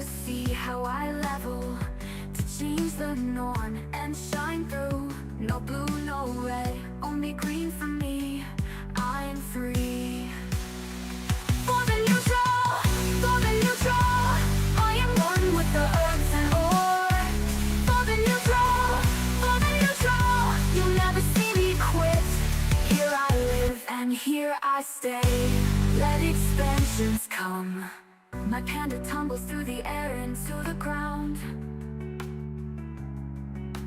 to see how I level, to change the norm and shine through. No blue, no red, only green for me. I'm free. For the neutral, for the neutral, I am one with the earth and ore. For the neutral, you'll never see me quit. Here I live and here I stay. Let expansions come. My panda tumbles through the air into the ground.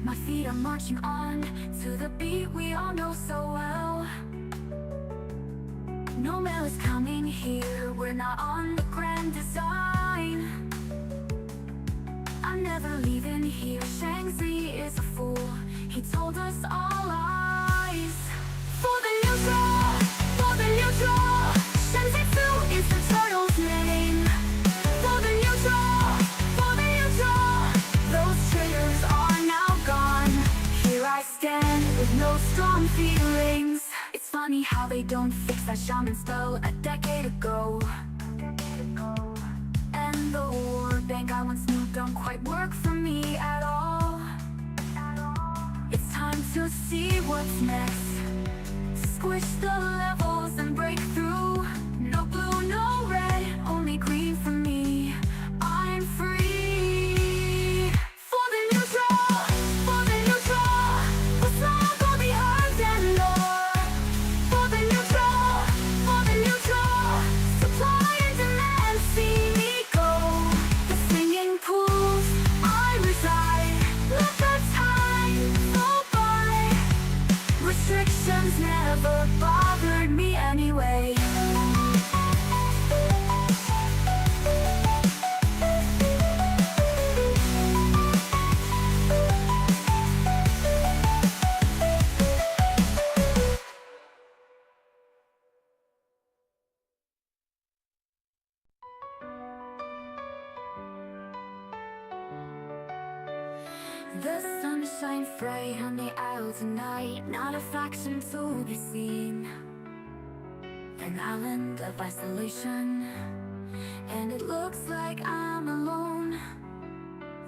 My feet are marching on to the beat we all know so well. No mail is coming here, we're not on the grand design. I'm never leaving here, Shang-Chi is a fool, he told us all lies. For the neutral, Shang-Chi is the turtle's name. For the neutral, those traitors are now gone. Here I stand with no strong feelings. It's funny how they don't fix that shaman spell a decade ago. And the war bank I once knew don't quite work for me at all. It's time to see what's next. Squish the levels and break through. No blue, no red, only green for me. I'm free. For the neutral, what's long will be heard and more. For the neutral, supply and demand, see me go. The singing pools I reside, let the time go by. Restrictions never bothered me anyway. The sun shines bright on the isle tonight, not a faction to be seen. An island of isolation, and it looks like I'm alone.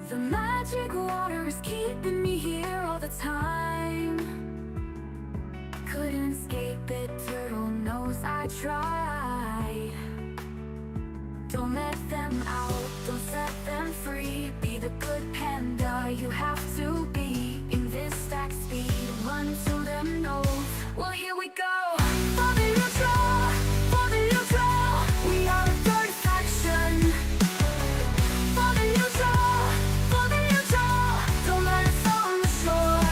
The magic water is keeping me here all the time. Couldn't escape it, turtle knows I tried. Don't let them out, don't set them free. Be the good panda you have to be. In this stack speed, run to them nose. Well, here we go. For the neutral, we are a third faction. For the neutral, don't let us on the shore.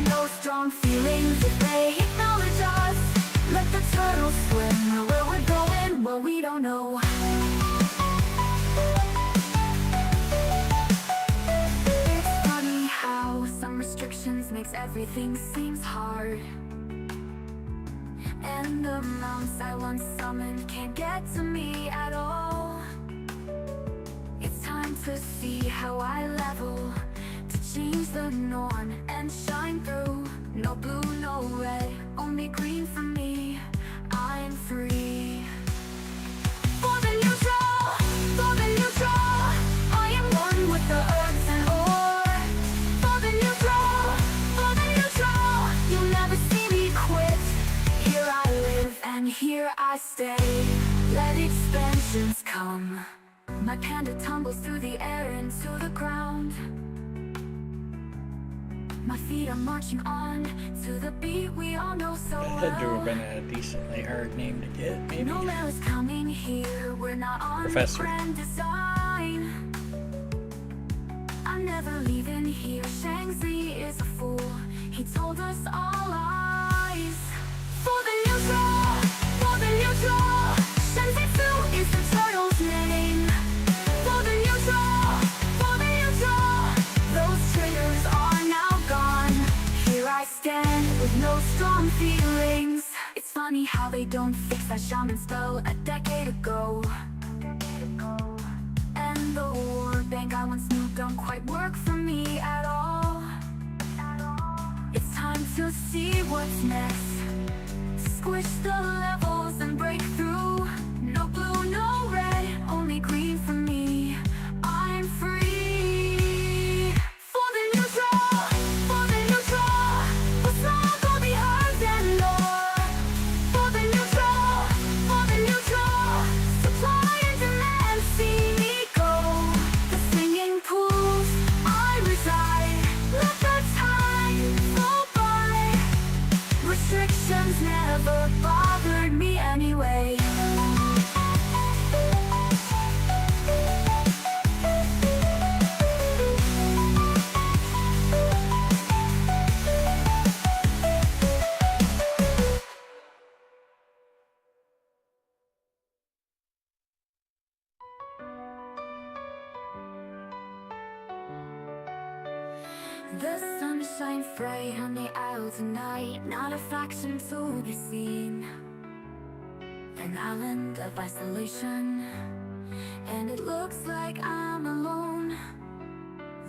No strong feelings if they acknowledge us. Let the turtles swim where we're going, well, we don't know. Makes everything seems hard, and the mounts I once summoned can't get to me at all. It's time to see how I level, to change the norm and shine through. No blue, no red, only green for me. I'm free. For the neutral, I am one with the earth and ore. And here I stay. Let expansions come. My panda tumbles through the air into the ground. My feet are marching on to the beat we all know so well. That had to have been a decently hard name to get, maybe. No mail is coming here, we're not on the grand design. I'm never leaving here, Shang-Chi is a fool, he told us all lies. For the neutral, Shang-Chi is the turtle's name. For the neutral, those traitors are now gone. Here I stand with no strong feelings. It's funny how they don't fix that shaman spell a decade ago. And the war bank I once knew don't quite work for me at all. It's time to see what's next. Squish the levels and break through. No blue, no red, only green for me. I'm The sun shines bright on the isle tonight, not a faction to be seen. An island of isolation, and it looks like I'm alone.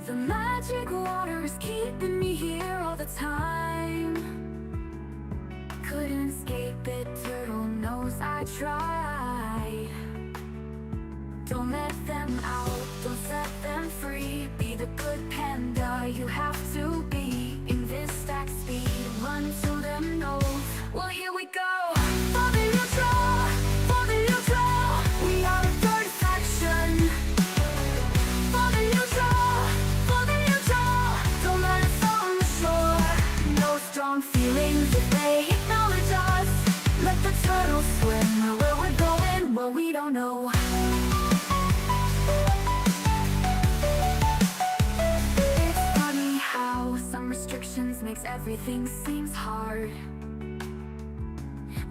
The magic water is keeping me here all the time. Couldn't escape it, turtle knows I tried. Don't let them out, don't set them free. Be the good panda you have to be. In this stack speed, run to them nose. Well, here we go. For the neutral, for the neutral. We are a third faction. For the neutral, for the neutral. Don't let us on the shore. No strong feelings if they acknowledge us. Let the turtles swim where we're going, well, we don't know. Makes everything seems hard,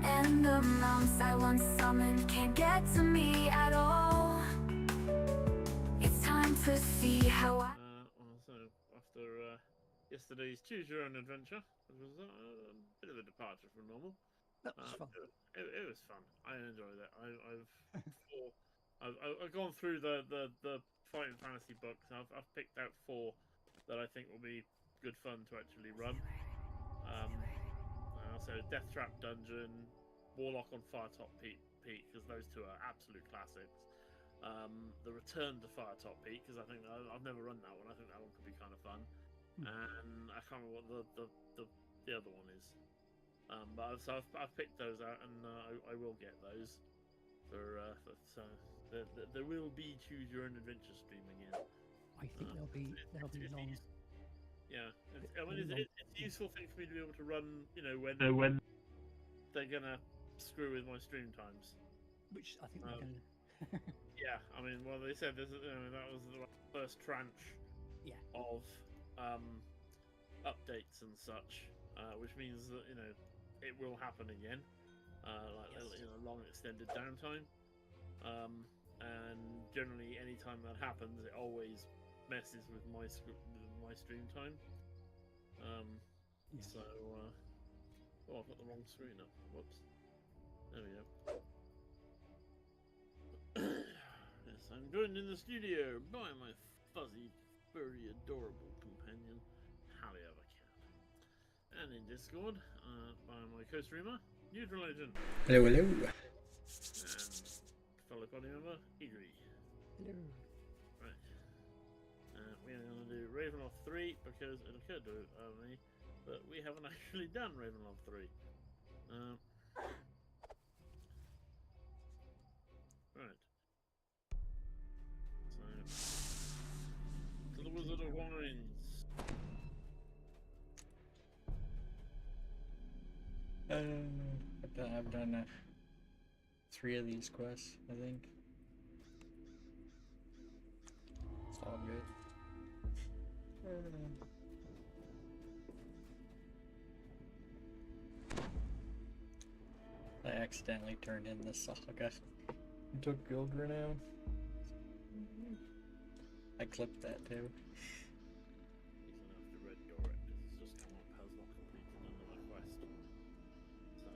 and the mounts I once summoned can't get to me at all. It's time to see how I So after yesterday's Choose Your Own Adventure, it was a bit of a departure from normal. That was fun. It was fun. I enjoyed it. I've gone through the Fighting Fantasy books. I've picked out 4 that I think will be good fun to actually run. So Death Trap Dungeon, Warlock on Firetop Peak, because those 2 are absolute classics. The Return to Firetop Peak, because I think I've never run that one. I think that one could be kind of fun. And I can't remember what the other one is. But I've picked those out, and I will get those. So there will be Choose Your Own Adventure stream again. I think there'll be long. Yeah, it's a useful thing for me to be able to run, when they're gonna screw with my stream times. Which I think they're gonna. Yeah, I mean, well, they said this. That was the first tranche. Yeah. Of updates and such, which means that it will happen again, Yes. Long extended downtime, and generally any time that happens, it always messes with my stream time. Yeah. So I've got the wrong screen up. Whoops. There we go. Yes, I'm joined in the studio by my fuzzy, furry, adorable companion, Hallie of a Cat. And in Discord, by my co-streamer, Neutral Agent. Hello, hello. And fellow party member, Igreee. Hello. Right. We are going to do Ravenloft 3 because it occurred to me that we haven't actually done Ravenloft 3. Right. So, to the Wizard of Wines. I've done 3 of these quests, I think. It's all good. I accidentally turned in the saga and took gold renown. I clipped that too. He's gonna have to red door it because it's just come up has not completed another quest. So.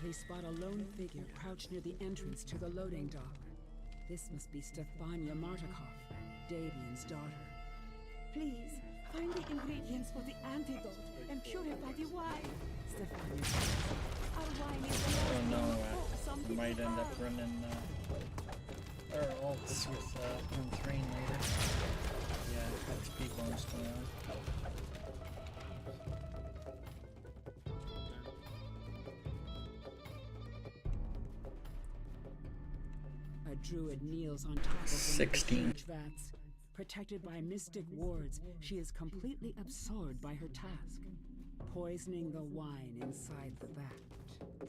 They spot a lone figure crouched near the entrance to the loading dock. This must be Stefania Martikov, Davian's daughter. Please, find the the ingredients for the antidote and purify the wine. Stefani, our wine is the Oh most no, wonderful some we people might end up have. running our alts with on Thrane later. Yeah, XP bonus going on. A druid kneels on top of one of the 16. huge vats. Protected by mystic wards, she is completely absorbed by her task, poisoning the wine inside the vat.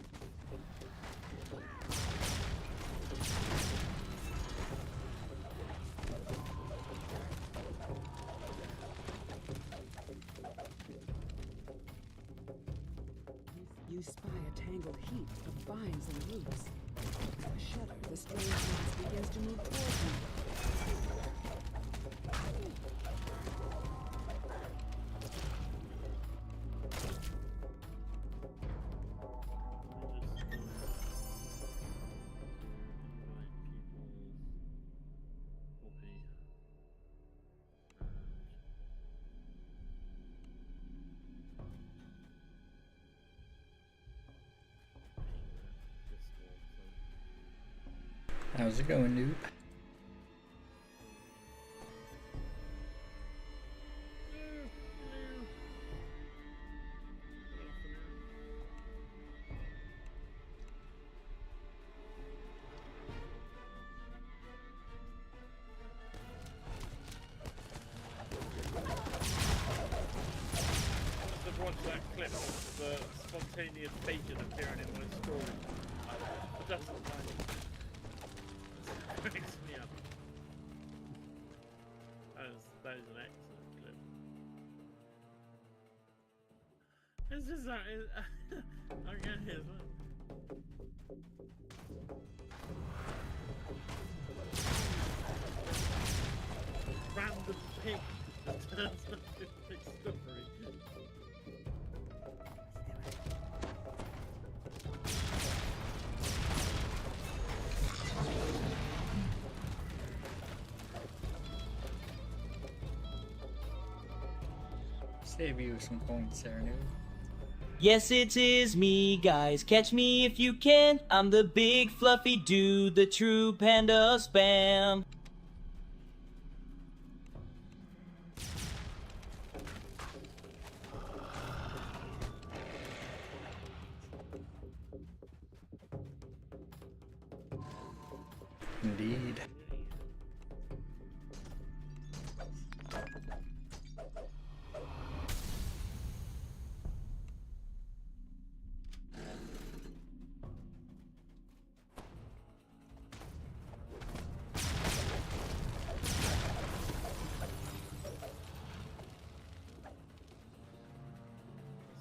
You spy a tangled heap of vines and roots. With a shudder, the strange mass begins to move towards you. How's it going, dude? Just watch that clip of the spontaneous bacon appearing in my story. It doesn't mind. It cracks me up. That is an excellent clip. It's just that. I'm getting here as well. Random pig that turns up in big stuffery. Save you some points there, dude. Yes, it is me, guys. Catch me if you can. I'm the big fluffy dude, the true panda of spam. Indeed.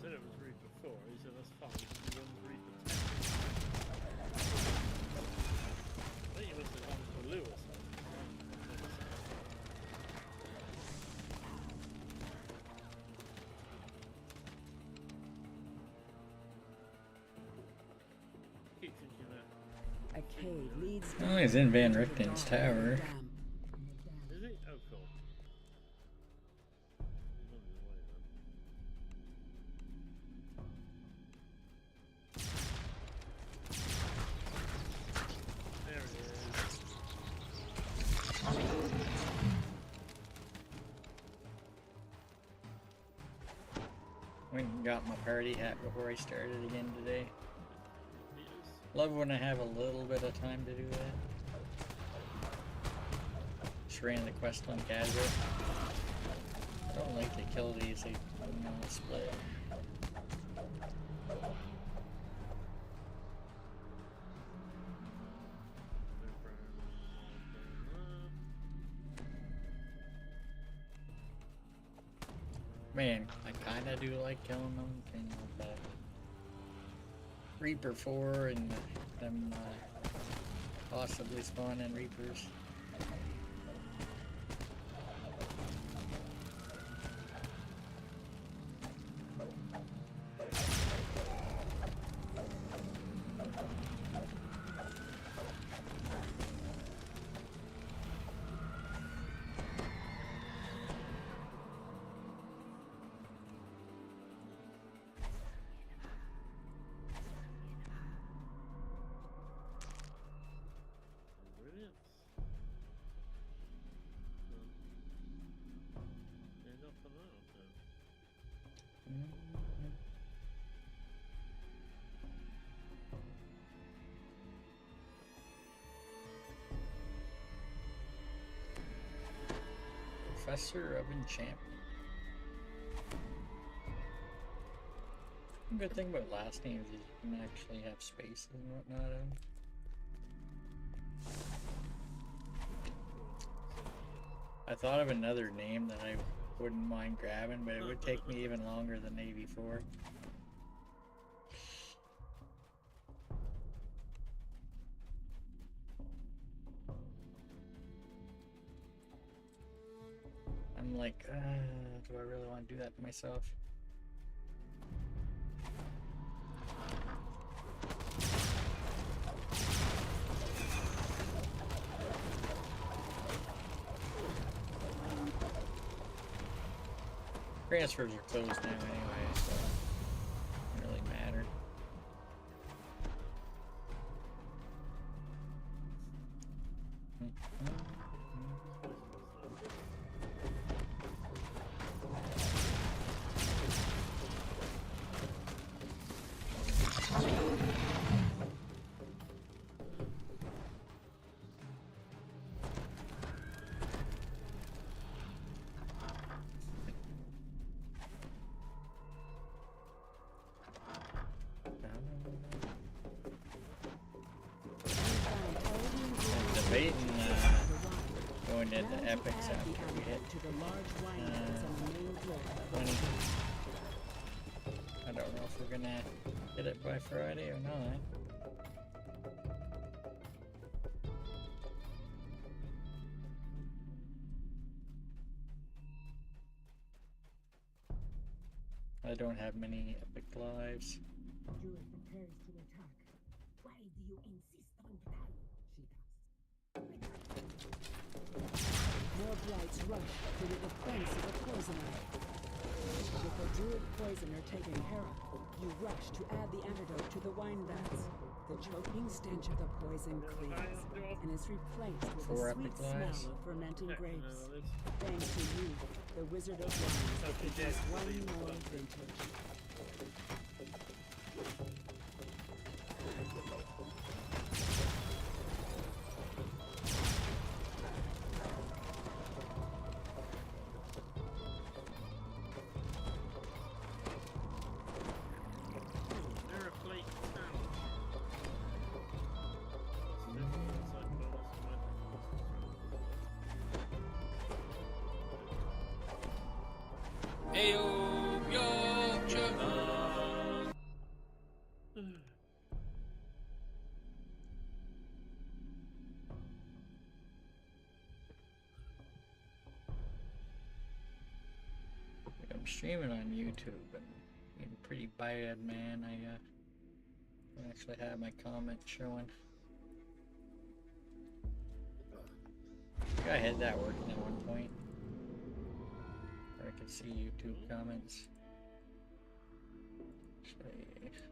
Said it was Reaper 4, he said that's fine, he runs Reaper 10. I think he must have gone for Lou or something. Keep thinking that. A cave leads Oh, he's in Van into the Richten's dark tower. dam. Is he? Oh, cool. He's on his way then. There it is. Went and got my party hat before I started again today. Meters. Love when I have a little bit of time to do that. Just ran the quest on casual. I don't like to kill these, they split. Man, I kinda do like killing them, but Reaper 4 and them possibly spawning Reapers. Professor of Enchantment. Good thing about last names is you can actually have spaces and whatnot in. I thought of another name that I wouldn't mind grabbing, but it would take me even longer than A4. I'm like, do I really want to do that to myself? Transfers are closed now anyway, so it doesn't really matter. Debating going into epics after we hit 20. I don't know if we're gonna hit it by Friday or not. I don't have many epic lives. Druid prepares to attack. Why do you insist on that? She does. More blights rush to the defense of a poisoner. With the druid poisoner taken care of, you rush to add the antidote to the wine vats. The choking stench of the poison clears and is replaced with the sweet smell of fermenting grapes. Thanks to you, the Wizard of Wines will produce one more vintage. I'm streaming on YouTube and being pretty bad, man. I actually have my comment showing. I had that working at one point, where I could see YouTube comments. Actually, if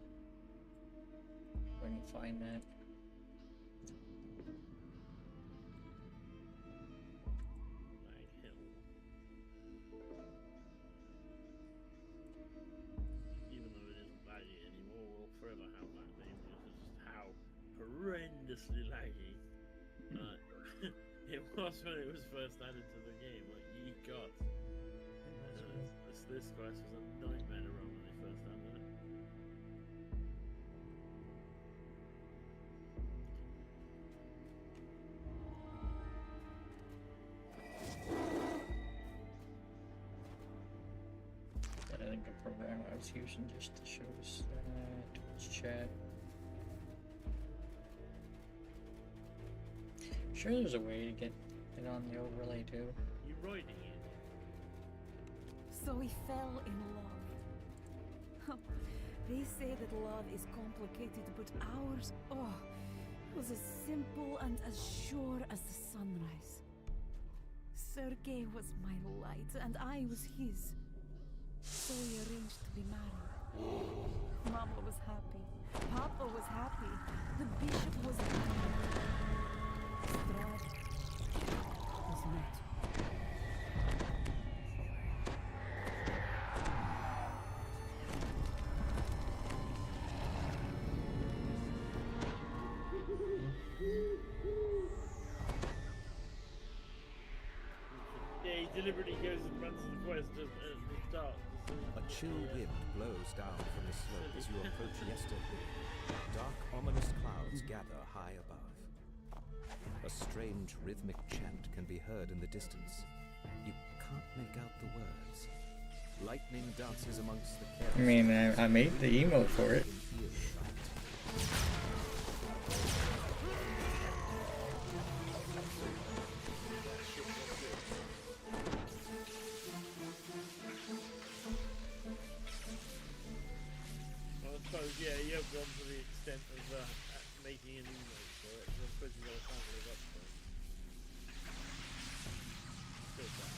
I can find that. Horrendously laggy. It was when it was first added to the game. Like, ye god. This quest was a nightmare to run when they first added it. I think the program I was using just to show us Twitch chat. Sure, there's a way to get it on the overlay too. You riding it? So we fell in love. They say that love is complicated, but ours, was as simple and as sure as the sunrise. Sergei was my light, and I was his. So we arranged to be married. Mama was happy. Papa was happy. The bishop was happy. Strahd was not. 'Cause deliberately goes and runs to the quest at the start. A chill wind blows down from the slope as you approach Yesterhill. Dark, ominous clouds gather high above. A strange rhythmic chant can be heard in the distance. You can't make out the words. Lightning dances amongst the I mean, I made the emote for it. Well, I suppose, yeah, you have gone to the extent of making an emote for it, so I suppose you've got to kind of live up to it. Still bad.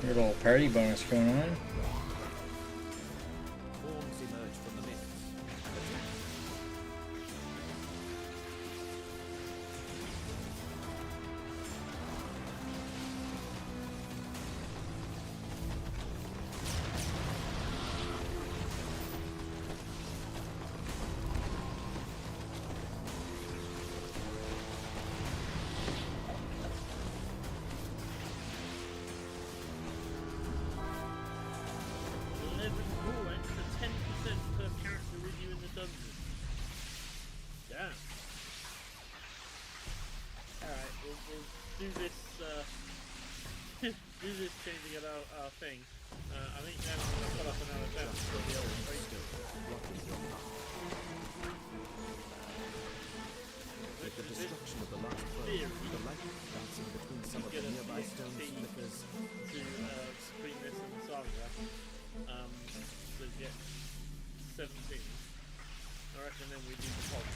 Good little party bonus going on. Horns emerge from the mist. Do this, do this changing of our thing. I think then I'm going to pull up another event for the old race. With the destruction of the last foe, the light dancing between some of the nearby stones flickers. To Supremeness and Saga, to get 17. I reckon then we do the pod.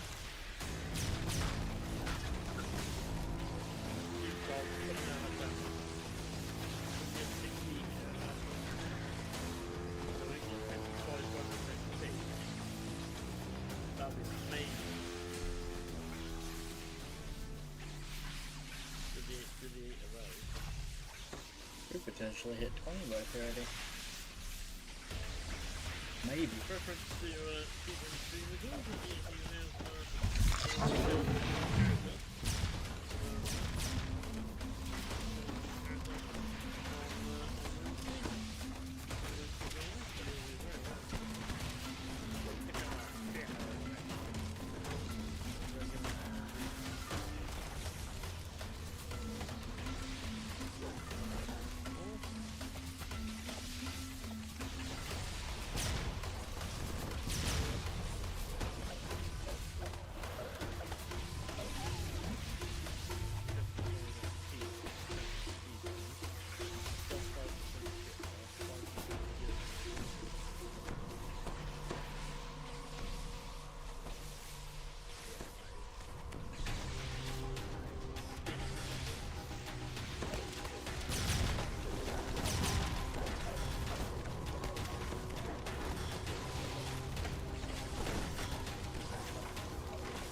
That'll be amazing. To the 8 of those. Could potentially hit 20 by Friday. Maybe. Preference to keep them streaming as well.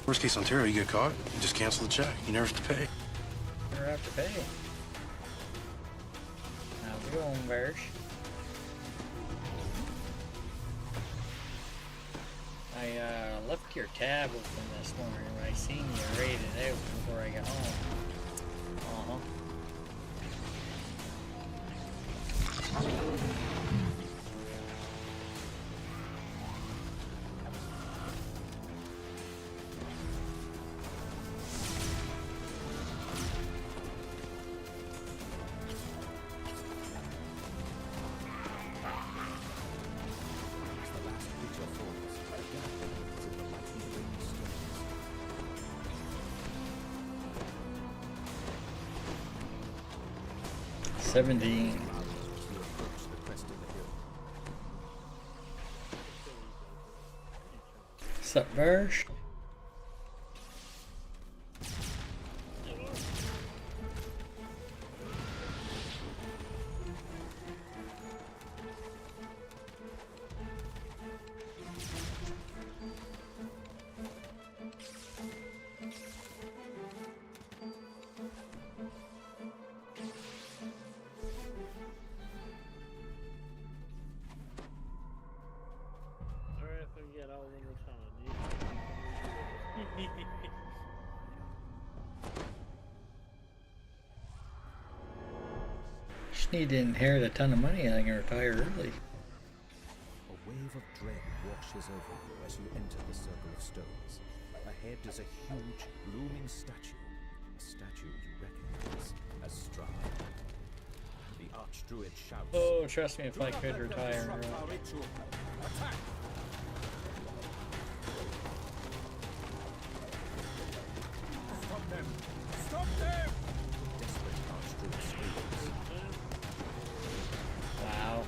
Worst case Ontario, you get caught, you just cancel the check. You never have to pay. Never have to pay. How's it going, Verge? I left your tab open this morning when I seen you raid it out before I got home. As the last creature falls, a gap opens in the lightning ringed stones. 17. Loud as you approach the crest of the hill. Sup, Verge? just need to inherit a ton of money. I can retire early. A wave of dread washes over you as you enter the circle of stones. Ahead is a huge, looming statue. A statue you recognize as Thrane. The Archdruid shouts. Oh, trust me, if I could retire. Attack! Stop them! Stop them! Desperate Archdruid screams. Wow.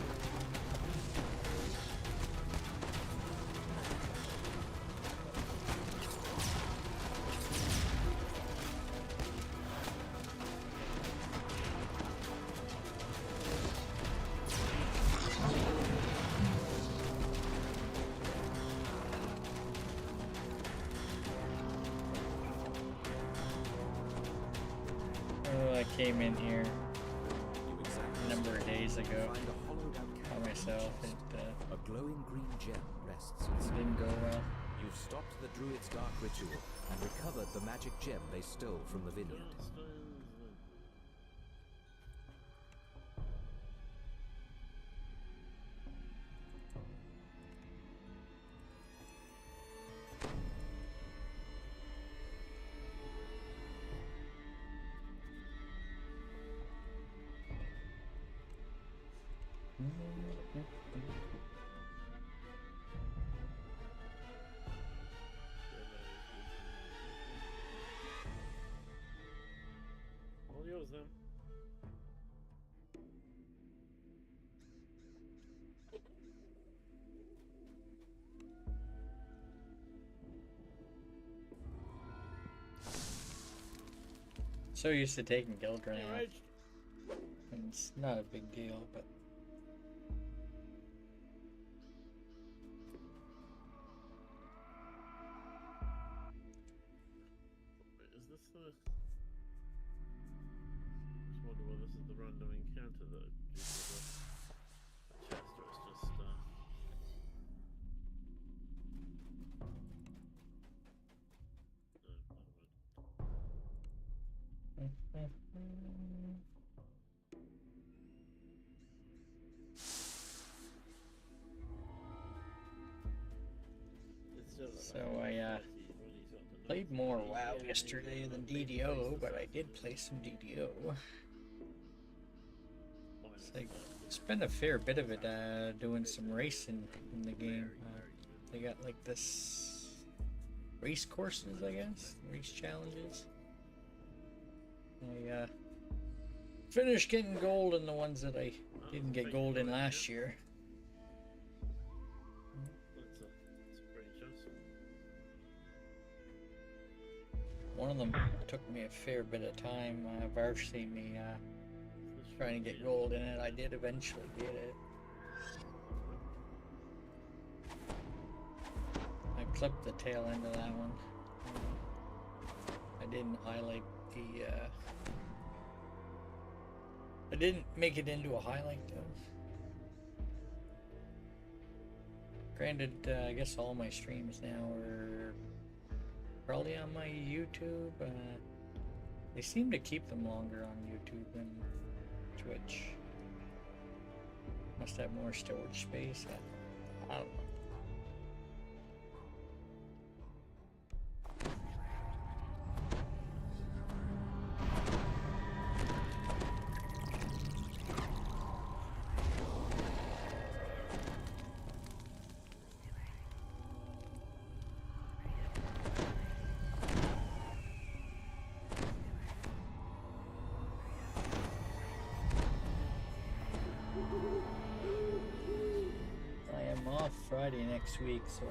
Oh, I came in here You examine a number of days ago find a hollowed out by cavern. myself. It A glowing green gem rests inside. didn't go well. You've stopped the druid's dark ritual and recovered the magic gem they stole from the vineyard. All yours then. So used to taking Gildren Hey, off. Reg. And it's not a big deal, but Is this the? Just wonder whether this is the random encounter that gives you the chest, or it's just no, never mind. It's still So I played more WoW yesterday than DDO, but I did play some DDO. It's like, spent a fair bit of it doing some racing in the game. They got like this race courses, I guess, race challenges. I finished getting gold in the ones that I didn't get gold in last year. That's a pretty chance. One of them took me a fair bit of time. Varsity me trying to get gold in it. I did eventually get it. I clipped the tail end of that one. I didn't highlight the. I didn't make it into a highlight though. Granted, I guess all my streams now are probably on my YouTube. They seem to keep them longer on YouTube than Twitch. Must have more storage space. I don't know. I am off Friday next week, so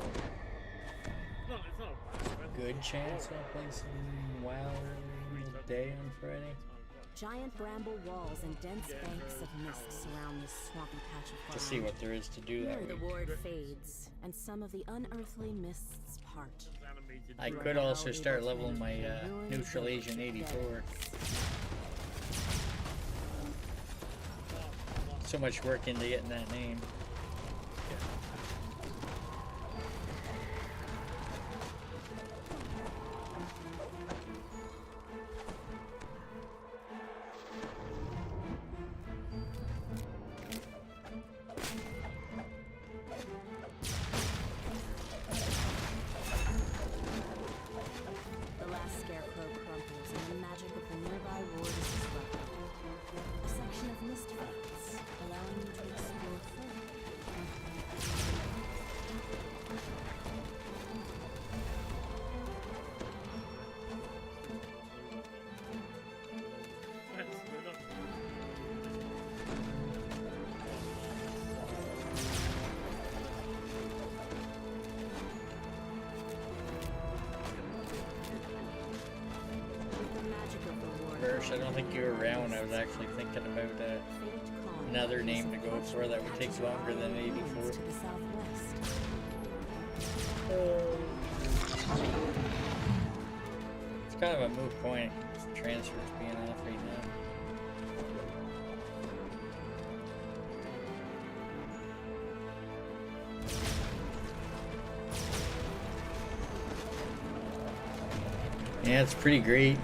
No, it's not a bad friend. good chance I'll play some WoW early day on Friday. Giant bramble walls and dense banks of mist surround this swampy patch of ground. To see what there is to do that Here the week. ward fades, and some of the unearthly mists part. It's animated I drone. could also start leveling my neutral Asian 84. So much work into getting that name. first. I don't think you were around. I was actually thinking about another name to go for that would take longer than 84. To the southwest. It's kind of a moot point. Transfers being off right now. Yeah, it's pretty great.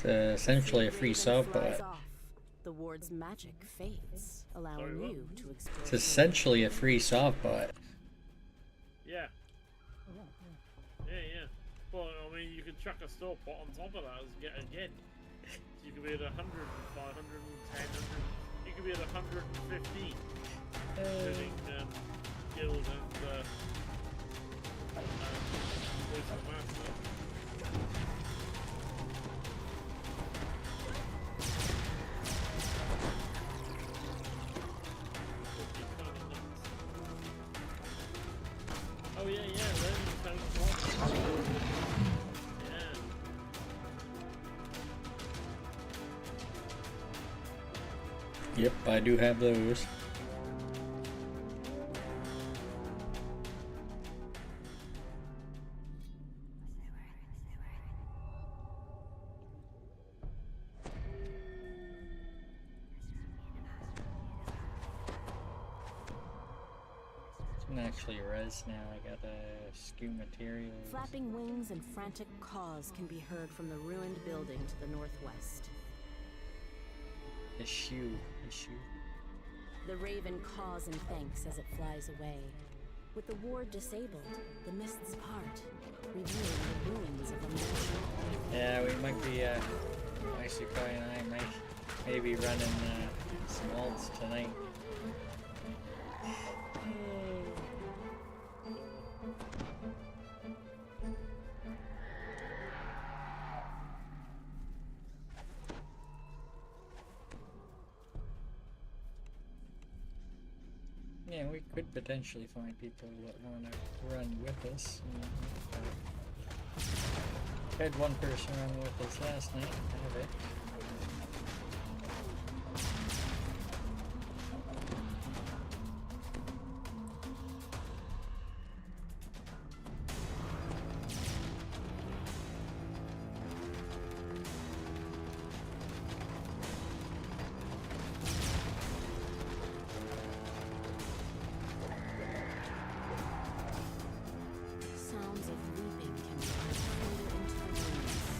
It's essentially a free sub, but The ward's magic fades, allowing you to explore. it's essentially a free soft bot. Yeah. Yeah. Well, I mean, you can chuck a store pot on top of that and get again. So you could be at 100, 500, 10, 100. You could be at 150. Including guild and voice of the master. Oh yeah, learning codes. Yeah. Yep, I do have those. Actually res now. I got a skew materials. Flapping wings and frantic caws can be heard from the ruined building to the northwest. Issue. The raven caws in thanks as it flies away. With the ward disabled, the mists part, revealing the ruins of a mansion. Yeah, we might be, Icico and I might maybe running some alts tonight. Yeah, we could potentially find people that want to run with us. Had one person run with us last night. Have it. Sounds of weeping can be heard further into the ruins.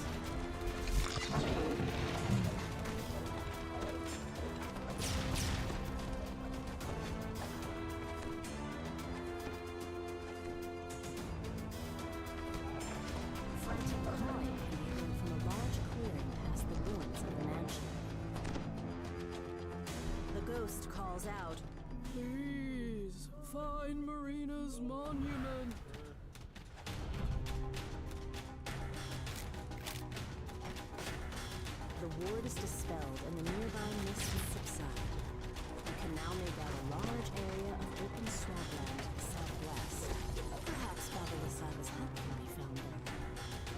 Frantic cawing can be heard from a large clearing past the ruins of the mansion. The ghost calls out, "Please, find Marina's monument." The ward is dispelled and the nearby mists subside. You can now make out a large area of open swampland to the southwest. Perhaps Baba Yasaga's hut can be found there.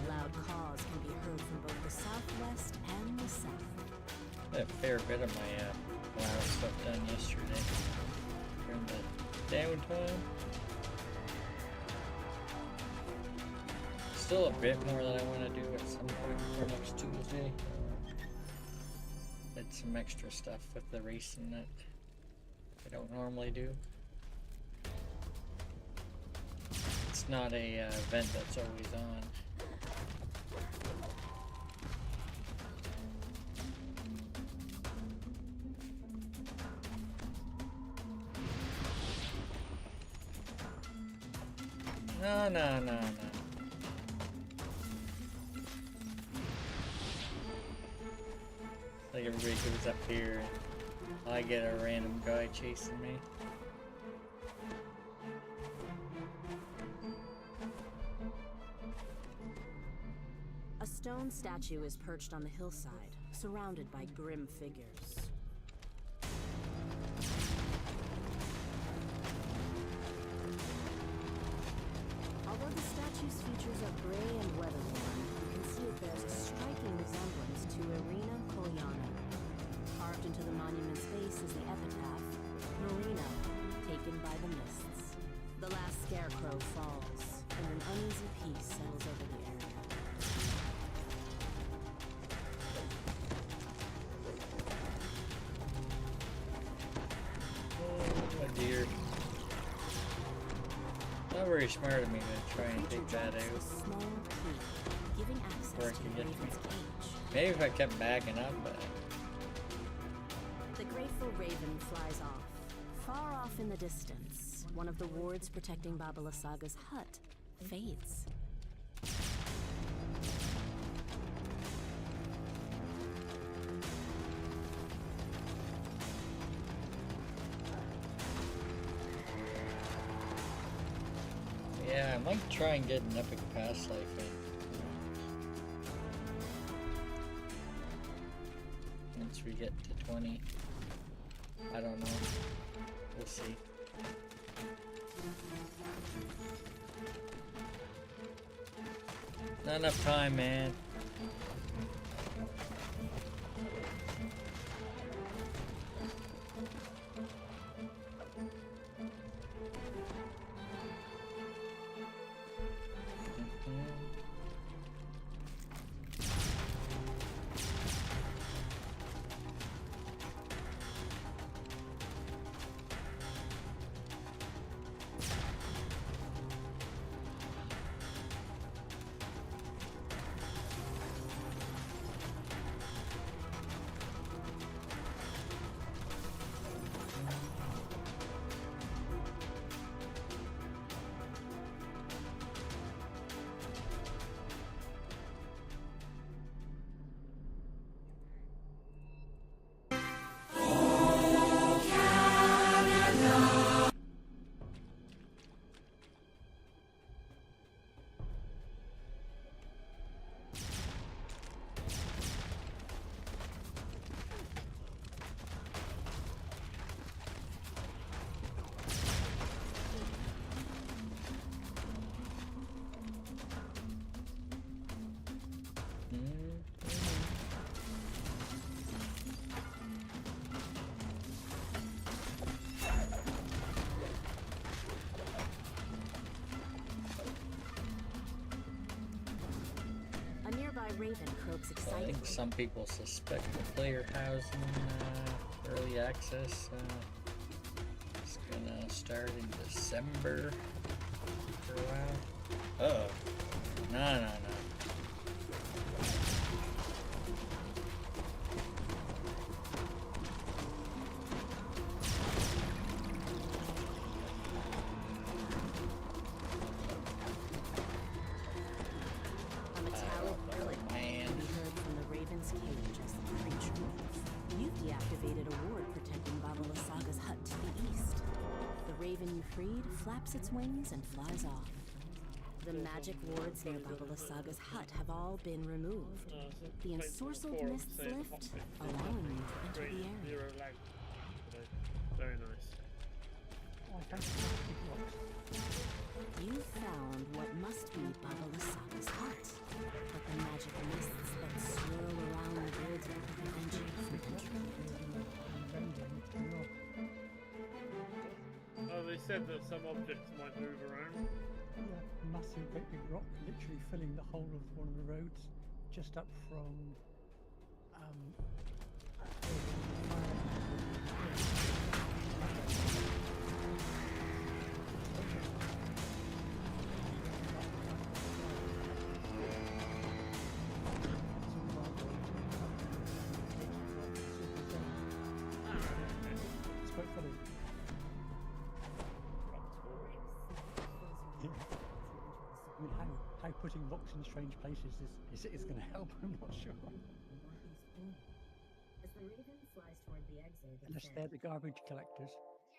Loud caws can be heard from both the southwest and the south. I had a fair bit of my flower stuff done yesterday during the downtime. Still a bit more that I want to do at some point for next Tuesday. Did some extra stuff with the racing that I don't normally do. It's not a event that's always on. No. Like everybody goes up here and I get a random guy chasing me. A stone statue is perched on the hillside, surrounded by grim figures. Although the statue's features are gray and weather-worn, you can see it bears a striking resemblance to Irina Kolyana. Carved into the monument's base is the epitaph, Marina, taken by the mists. The last scarecrow falls, and an uneasy peace settles over the area. Oh dear. Not very smart of me to try and take that out. Before it can get to me. Maybe if I kept backing up, but... The grateful raven flies off. Far off in the distance, one of the wards protecting Baba Lysaga's hut fades. Yeah, I might try and get an epic past life in. Once we get to 20. I don't know. We'll see. Not enough time, man. Raven croaks I excitedly. think some people suspect the player housing early access is gonna start in December for a while. Uh-oh. No. A metallic click can be heard from the Raven's cage as the creature moves. You've deactivated a ward protecting Baba Lysaga's hut to the east. The Raven you freed flaps its wings and flies off. The magic wards near Baba Lysaga's hut have all been removed. The ensorcelled mists lift, allowing you to enter the area. Zero lag. Very nice. You found what must be Baba Lysaga's hut, but the magic mists that swirl around the woods will prevent you from entering it. Oh, they said that some objects might move around. Yeah, massive great big rock literally filling the whole of one of the roads just up from it's quite funny. I mean, how putting rocks in strange places is going to help, I'm not sure. As The raven flies toward the exit and Unless says, they're the garbage collectors.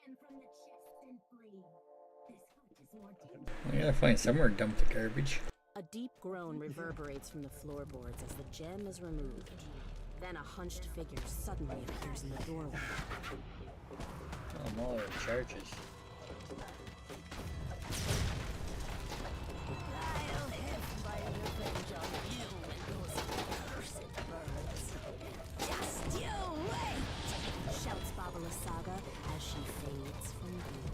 "Gem from the chest and flee. This hunt is more We gotta find somewhere to dump the garbage. A deep groan reverberates from the floorboards as the gem is removed. Then a hunched figure suddenly appears in the doorway. Oh, I'm all out of charges. I'll have my revenge on you and those cursed birds. Just you wait! Shouts Baba Lysaga as she fades from view.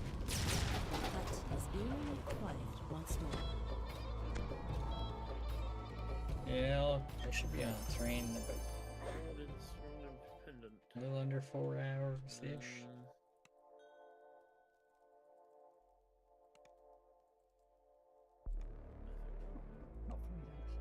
But is eerily quiet once more. Yeah, I should be on Thrane in about Strong independent. a little under 4 hours-ish. Not for me, thanks.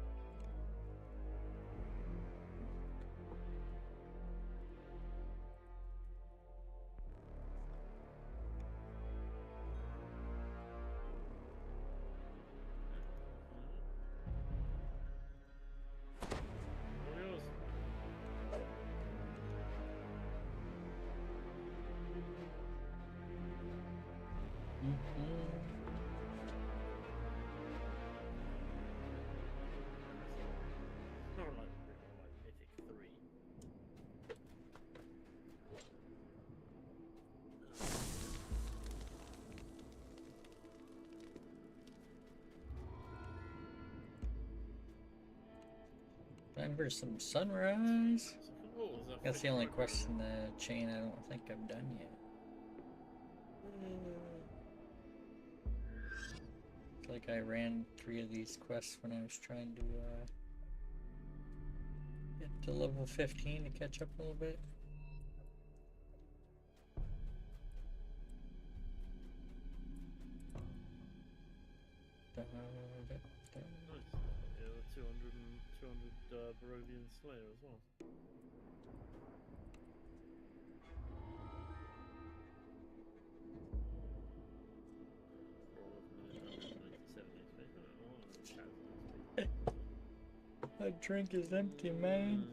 What else? Not like Mythic 3. Time for some sunrise. What was that That's the thing only like? quest in the chain I don't think I've done yet. It's like I ran 3 of these quests when I was trying to get to level 15 to catch up a little bit. Nice. Yeah, 200 Barovian Slayer as well. That drink is empty, man.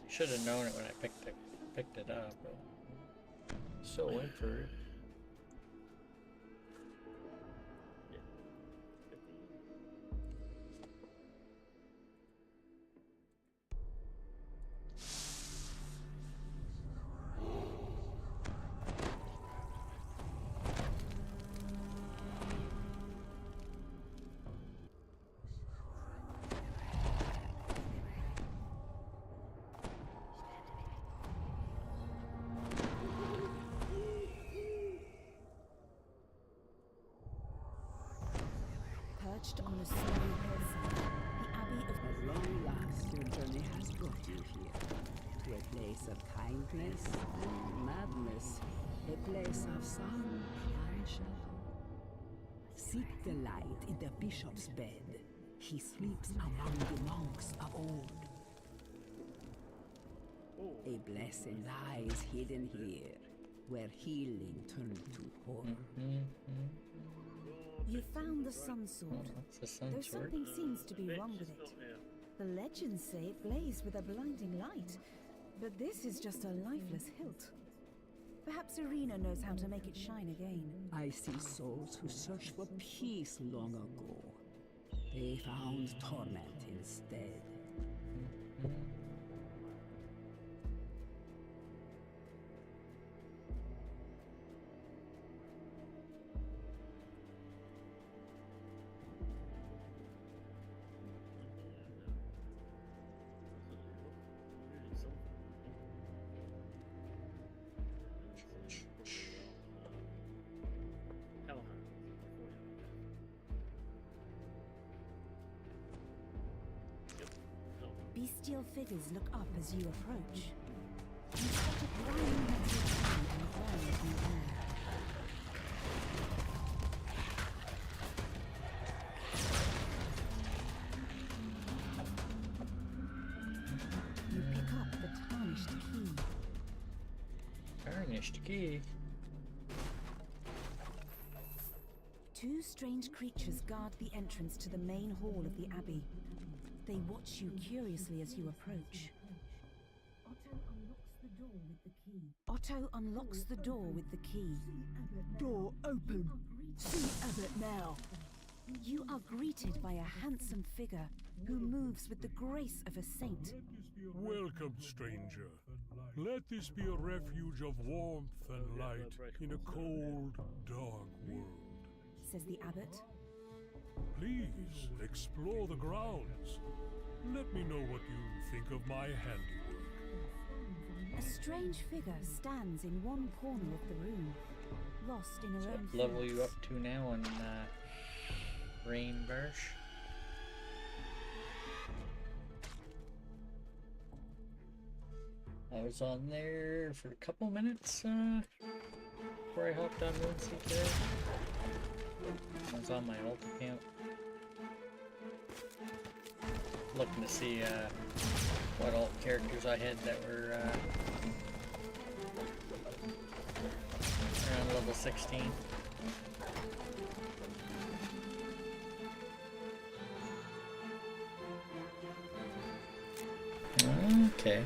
Should have known it when I picked it up, but so went for it. Perched on a snowy hillside, the Abbey of At long last, your journey has brought you here. To a place of kindness and madness. A place of sun and shadow. Seek the light in the bishop's bed. He sleeps among the monks of old. A blessing lies hidden here, where healing turned to horror. You found the sun sword, That's the sun though sword. something seems to be wrong with it. The legends say it blazed with a blinding light, but this is just a lifeless hilt. Perhaps Irina knows how to make it shine again. I see souls who searched for peace long ago. They found torment instead. Bestial figures look up as you approach. You spot a glowing metal hand and ground in the air. You pick up the tarnished key. Tarnished key. Two strange creatures guard the entrance to the main hall of the Abbey. They watch you curiously as you approach. Otto unlocks the door with the key. Door open. See Abbot now. You are greeted by a handsome figure who moves with the grace of a saint. Welcome, stranger. Let this be a refuge of warmth and light in a cold, dark world. Says the abbot. Please explore the grounds. Let me know what you think of my handiwork. A strange figure stands in one corner of the room, lost in her own What level thoughts. you up to now on Rain Birch? I was on there for a couple minutes before I hopped on Moonseek today. I was on my alt account. Looking to see what alt characters I had that were around level 16. Okay.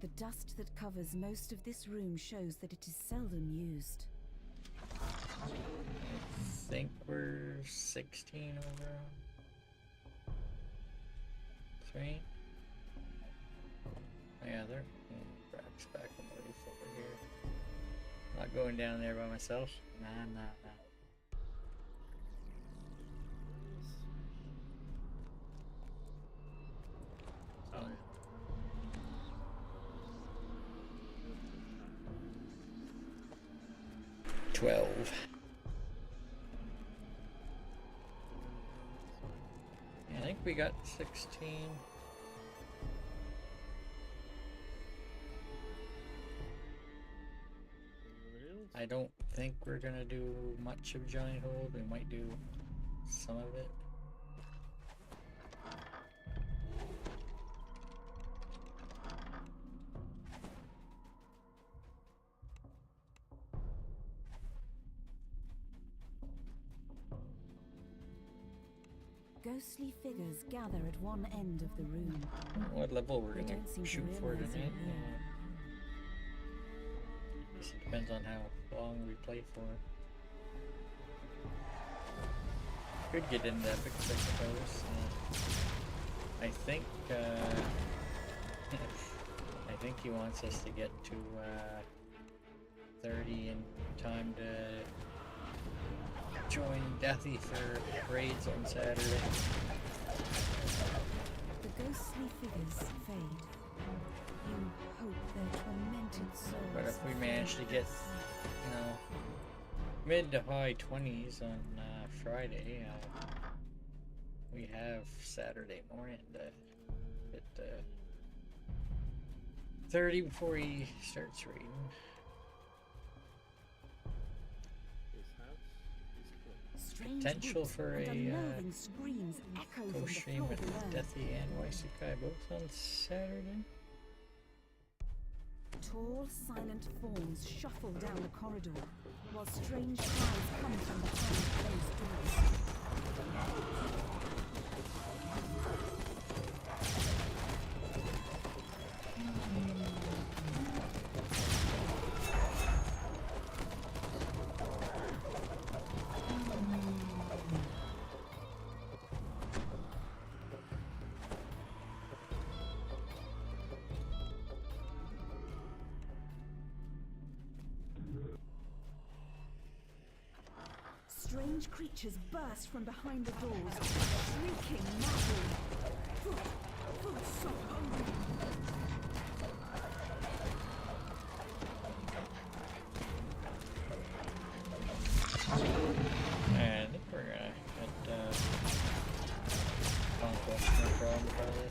The dust that covers most of this room shows that it is seldom used. I think we're 16 over Thrane. Oh yeah, they're Brack's back on the roof over here. Not going down there by myself. Nah. Oh, 12. Yeah, I think we got 16. I don't think we're gonna do much of Giant Hold. We might do some of it. Ghostly figures gather at one end of the room. What level we're They gonna don't seem to shoot for realize tonight? you're here. Guess it depends on how long we play for. Could get into epics, I suppose. I think I think he wants us to get to 30 in time to join Deathy for raids on Saturday. The ghostly figures fade. You hope their tormented souls. But if we manage to get, you know, mid to high 20s on Friday, we have Saturday morning to hit 30 before he starts raiding. his house is closed. Strange Potential whoops for and a unnerving screams echo from the co-stream floor with below. Deathy and Waisukai both on Saturday. Tall, silent forms shuffle down the corridor, while strange cries come from behind closed doors. Strange creatures burst from behind the doors, shrieking madly. Food so hungry. And I think we're gonna get Conquest no problem probably.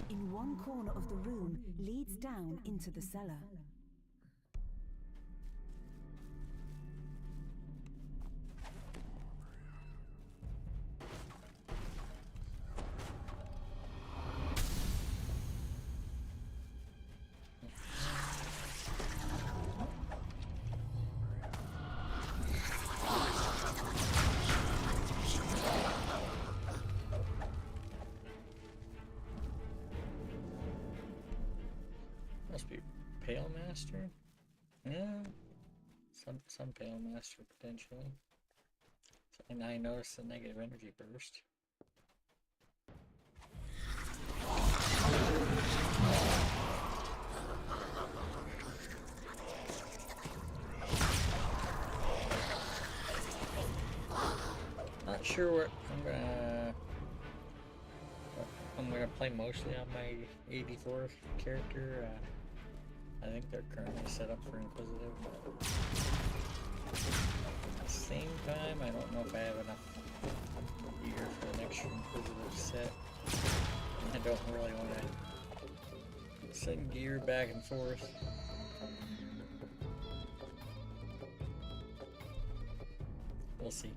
in one corner of the room leads down into the cellar. Must be Pale Master? Yeah. Some Pale Master potentially. And I noticed the negative energy burst. Not sure what I'm gonna play mostly on my 84th character. I think they're currently set up for Inquisitive, but at the same time, I don't know if I have enough gear for an extra Inquisitive set. I don't really want to send gear back and forth. We'll see.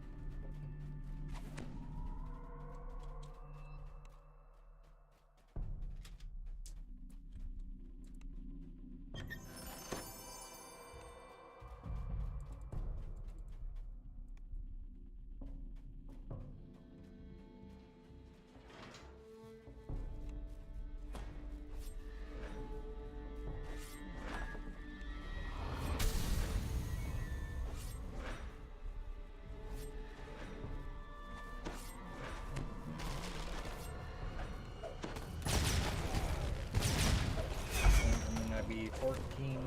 Be 14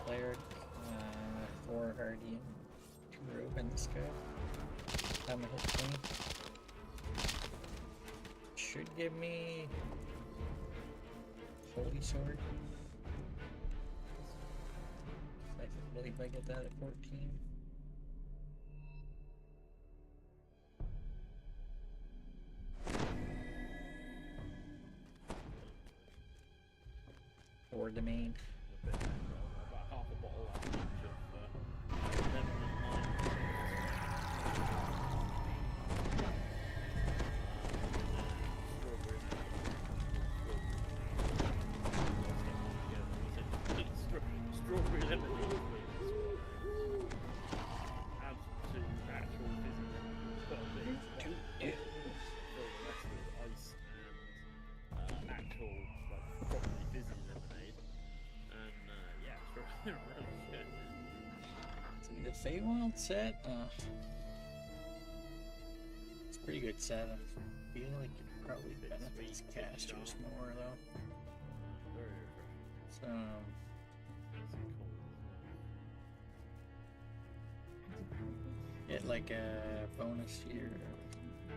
cleric, 4 guardian, 2 rogue in this guy. Time to hit 20. Should give me Holy Sword. I believe I get that at 14. Or domain. About half a bottle of lemon and strawberry lemonade. Add to actual fizzy lemon. Fill the rest with ice and actual like properly fizzy lemonade. And yeah, it's really, really good. The Feywild set, it's a pretty good set. I feel like it probably benefits casters more though. Very refreshing. So, get like a bonus to your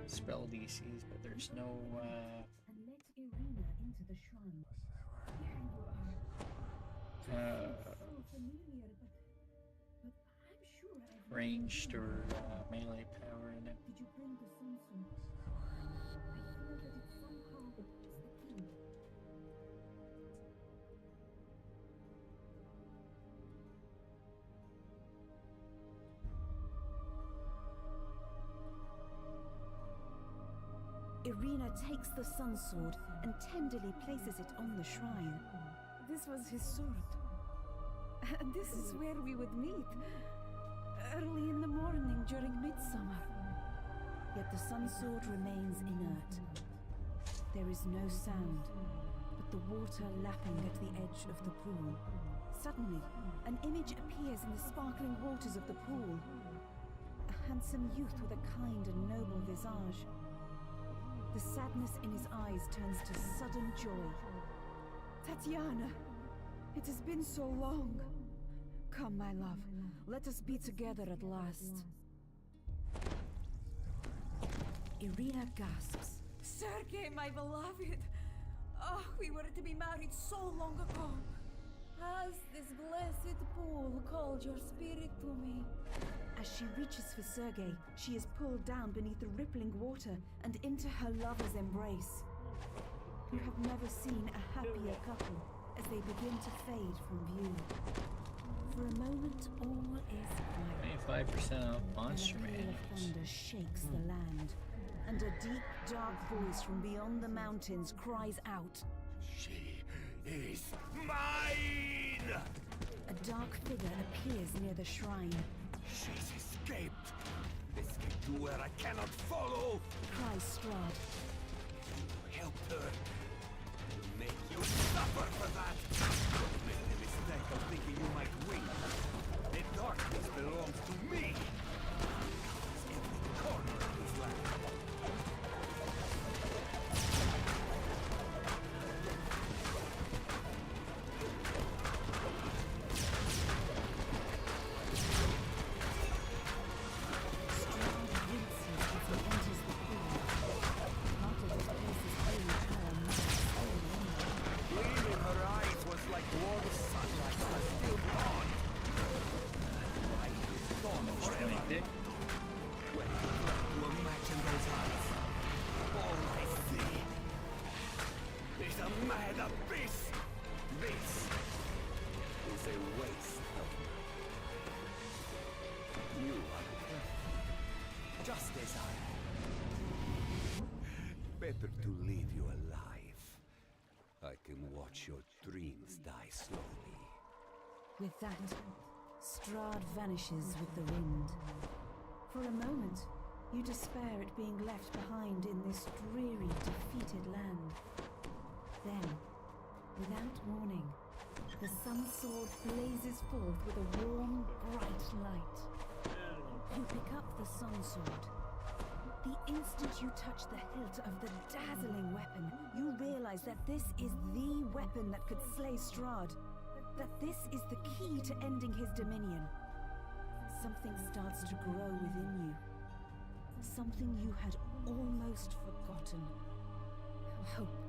spell DCs, but there's no And let Irina into the shrine. Here you are. So familiar, but I'm sure I've ranged or melee power in it. Did you bring the sun sword? I feel that it somehow is the key. Irina takes the sun sword and tenderly places it on the shrine. This was his sword. And this is where we would meet. Early in the morning during midsummer. Yet the sun sword remains inert. There is no sound, but the water lapping at the edge of the pool. Suddenly, an image appears in the sparkling waters of the pool. A handsome youth with a kind and noble visage. The sadness in his eyes turns to sudden joy. Tatiana, it has been so long. Come, my love, let us be together at last. Irina gasps. Sergei, my beloved! Oh, we were to be married so long ago. Has this blessed pool called your spirit to me? As she reaches for Sergei, she is pulled down beneath the rippling water and into her lover's embrace. You have never seen a happier couple as they begin to fade from view. For a moment, all is quiet. 25% off Then monster a peal of manuals. thunder shakes the land, and a deep, dark voice from beyond the mountains cries out. She is mine! A dark figure appears near the shrine. She's escaped! Escaped to where I cannot follow! Cries Strahd. Help her! Will make you suffer for that! Don't make the mistake of thinking you might win. The darkness belongs to me! It's every corner of this land. Gleam in her eyes was like warm sunlight on a still pond. Light is gone forever. When you try to imagine those eyes, all I see is a mad abyss. This is a waste of you are perfect, just as I am. Better to leave you alive. I can watch your dreams die slowly. With that, Strahd vanishes with the wind. For a moment, you despair at being left behind in this dreary, defeated land. Then, without warning, the sun sword blazes forth with a warm, bright light. You pick up the sun sword. The instant you touch the hilt of the dazzling weapon, you realize that this is the weapon that could slay Strahd. That this is the key to ending his dominion. Something starts to grow within you. Something you had almost forgotten. Hope.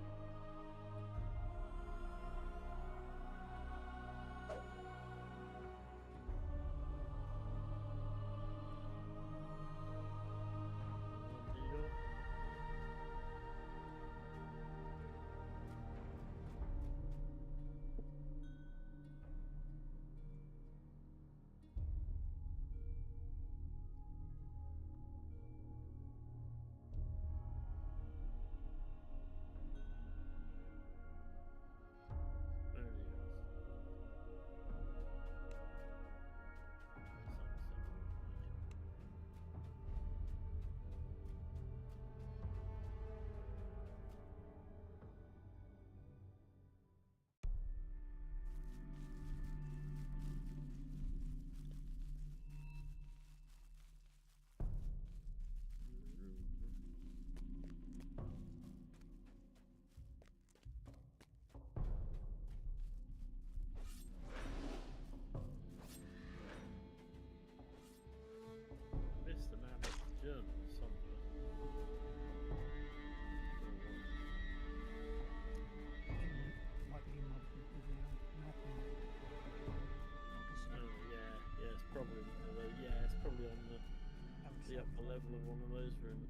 The upper level of one of those rooms.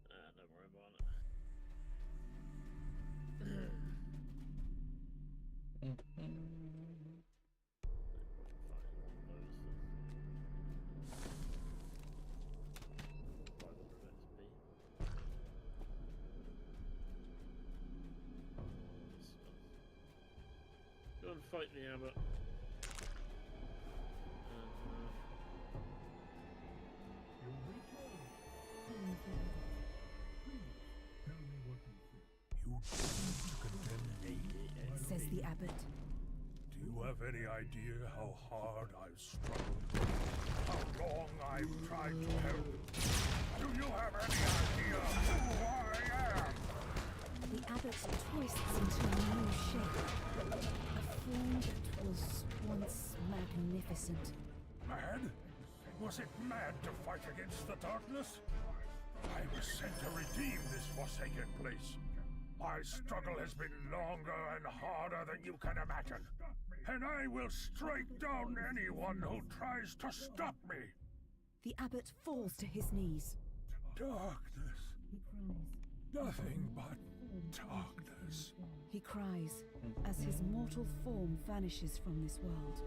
Don't worry about it. Go and fight the abbot. Says the abbot. Do you have any idea how hard I've struggled? How long I've tried to help? Do you have any idea who I am? The abbot twists into a new shape. A form that was once magnificent. Mad? Was it mad to fight against the darkness? I was sent to redeem this forsaken place. My struggle has been longer and harder than you can imagine. And I will strike down anyone who tries to stop me. The abbot falls to his knees. Darkness. He cries. Nothing but darkness. He cries as his mortal form vanishes from this world.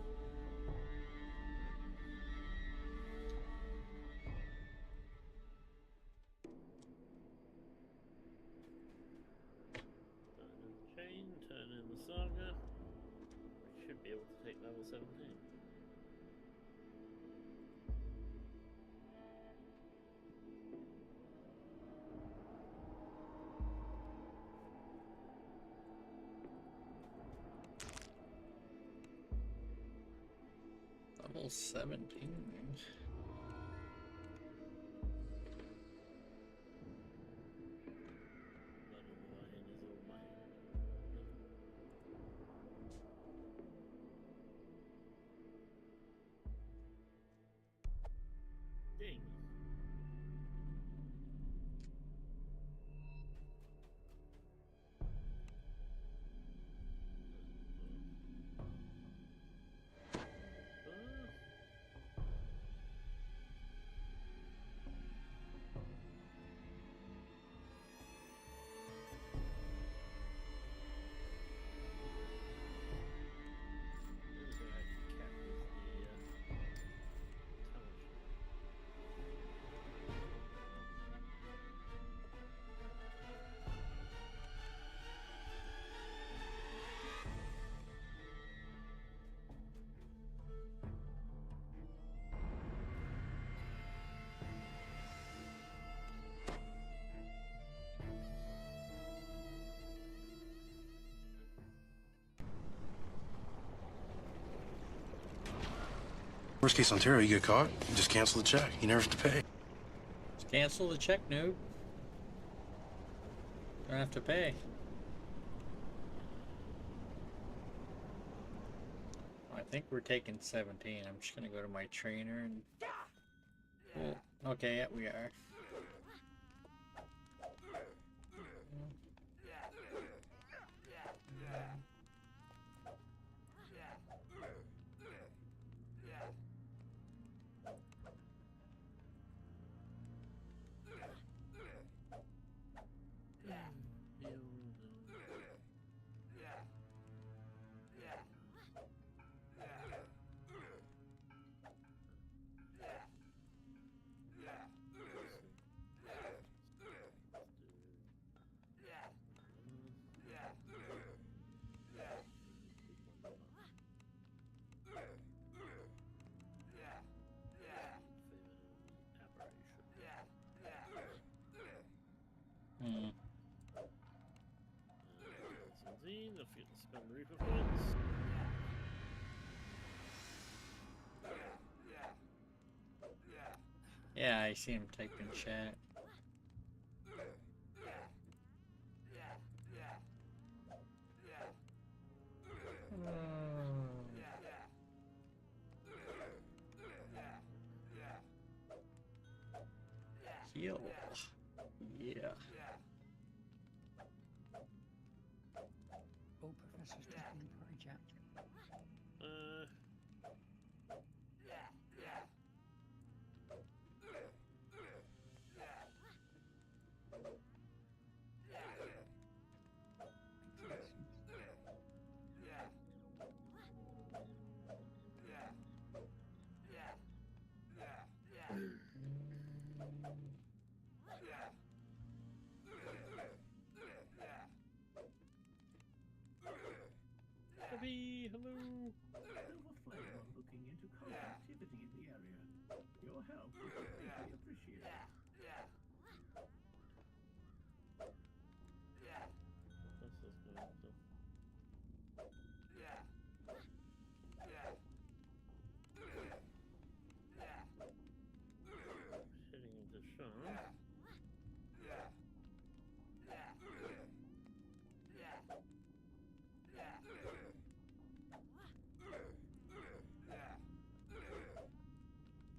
Turn in the chain, turn in the saga. We should be able to take level 17. Level 17. Ding. Worst case Ontario, you get caught, you just cancel the check. You never have to pay. Just cancel the check, noob. Don't have to pay. I think we're taking 17. I'm just gonna go to my trainer and... Cool. Okay, yeah, we are. Don't forget to spend Reaper points. Yeah, I see him typing chat. Heal. Yeah. Oh, Professor's just been hijacked. Bobby, hello. Silver Flame are looking into cult activity in the area. Your help would be greatly appreciated. What's this going to? Heading into Sean.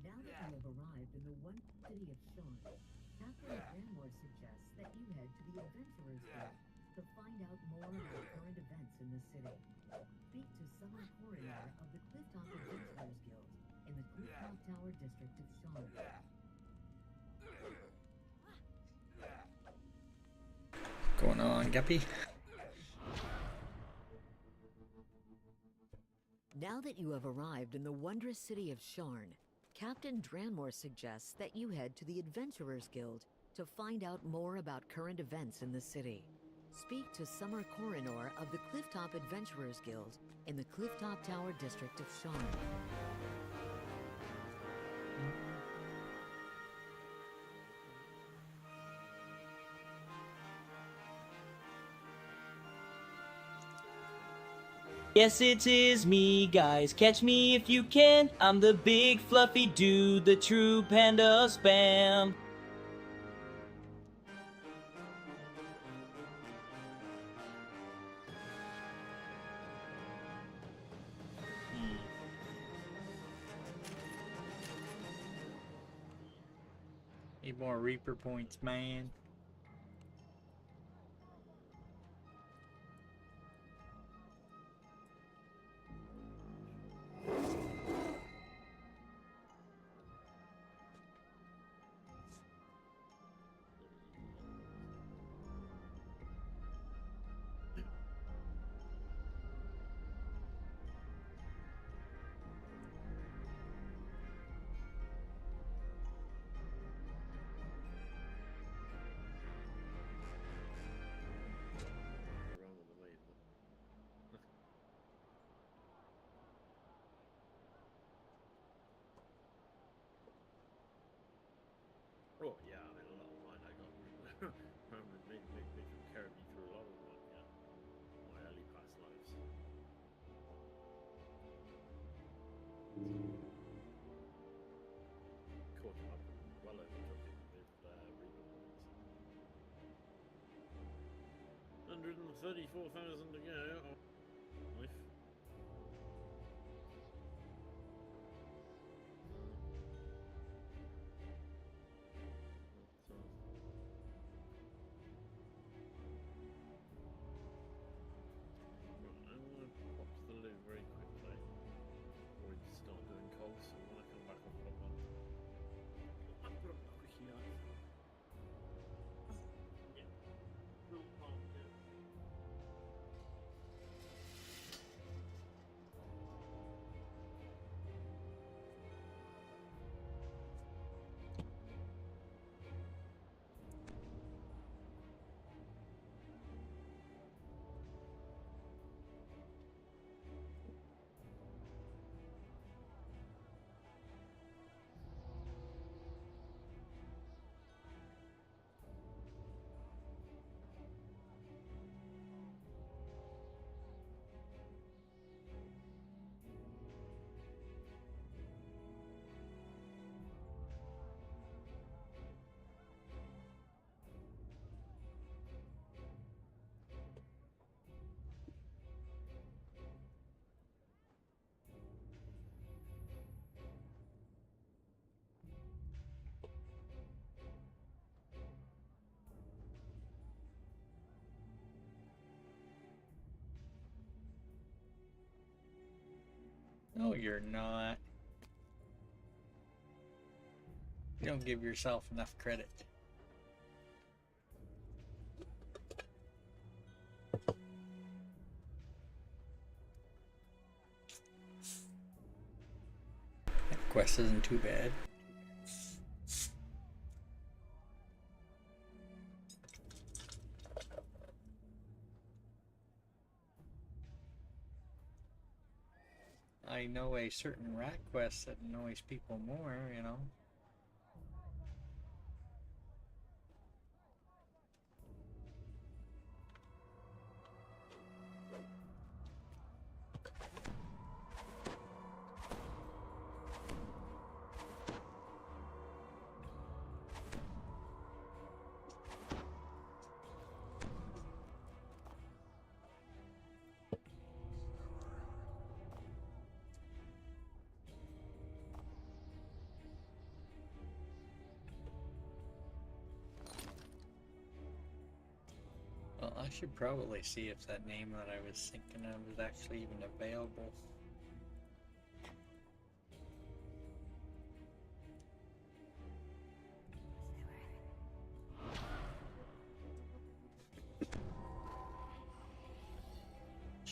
Now that you have arrived in the wonderful city of Sean, Captain Granmore suggests that you head to the Adventurers Guild to find out more about current events in the city. Speak to Summer Courier of the Clifftop Adventurers Guild in the Clifftop Tower district of Sean. on, Guppy. Now that you have arrived in the wondrous city of Sharn, Captain Dranmore suggests that you head to the Adventurers Guild to find out more about current events in the city. Speak to Summer Coronor of the Clifftop Adventurers Guild in the Clifftop Tower district of Sharn. Yes, it is me, guys. Catch me if you can. I'm the big fluffy dude, the true panda of spam. Need more Reaper points, man. Oh yeah, I mean a lot of mine I got. Remember, they carried me through a lot of mine, yeah. My early past lives. Caught him up, well overtook him with Reaper points. 134,000 to go. Oh, life. I'm going to pop to the loo very quickly before we start doing cogs. So when I come back, I'll put up one. I'll put up a quickie knife. Yeah. Real palm, yeah. No, you're not. You don't give yourself enough credit. That quest isn't too bad. I know a certain rat quest that annoys people more, you know. Well, I should probably see if that name that I was thinking of is actually even available.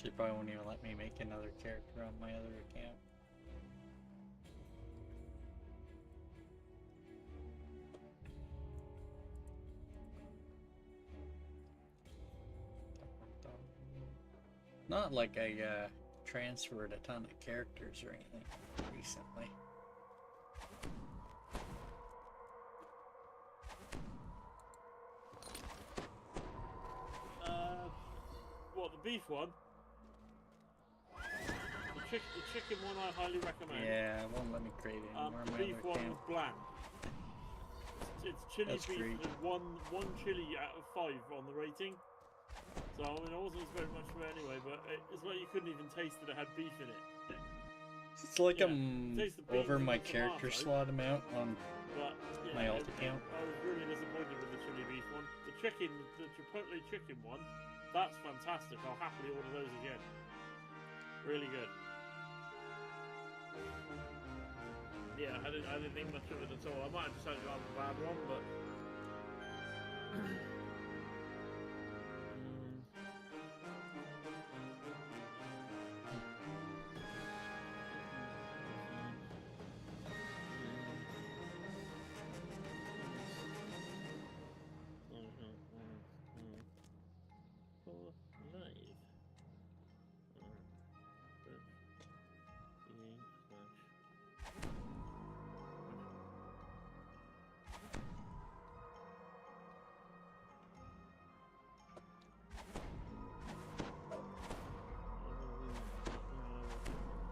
She probably won't even let me make another character on my other account. Not like I transferred a ton of characters or anything recently. What, the beef one? The chicken one I highly recommend. Yeah, it won't let me create it anymore. The beef one was bland. It's chili That's beef great. with one chili out of 5 on the rating. So I mean, I wasn't expecting much from it anyway, but it's like you couldn't even taste that it had beef in it. It's like Yeah, I'm taste the beans over and my the character tomato. slot amount on But yeah, my alt account. I was really disappointed with the chili beef one. The chipotle chicken one, that's fantastic. I'll happily order those again. Really good. Yeah, I didn't think much of it at all. I might have decided on a bad one, but.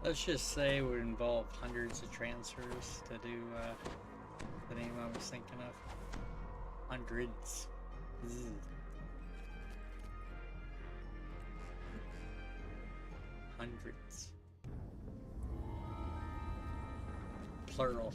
Let's just say it would involve hundreds of transfers to do the name I was thinking of. Hundreds. Zzz. Hundreds. Plural.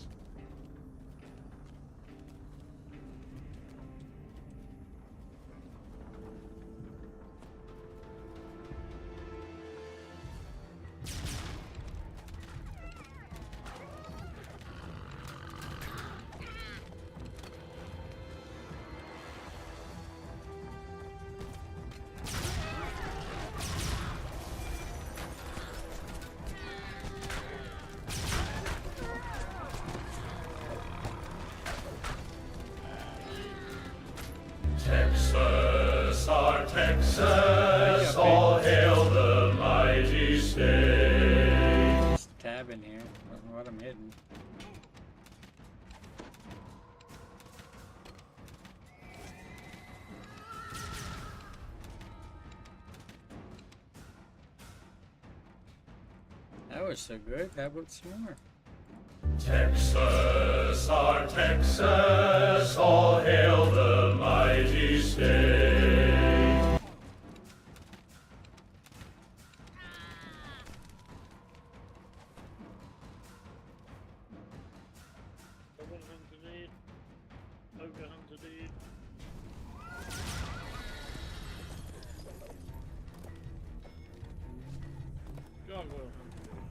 Texas, our Texas, all hail the mighty state. There's a tab in here. I don't know what I'm hitting. That was so good. How about some more? Texas, our Texas, all hail the mighty state. Ogre Hunter need. Ogre Hunter need. Gargoyle Hunter need.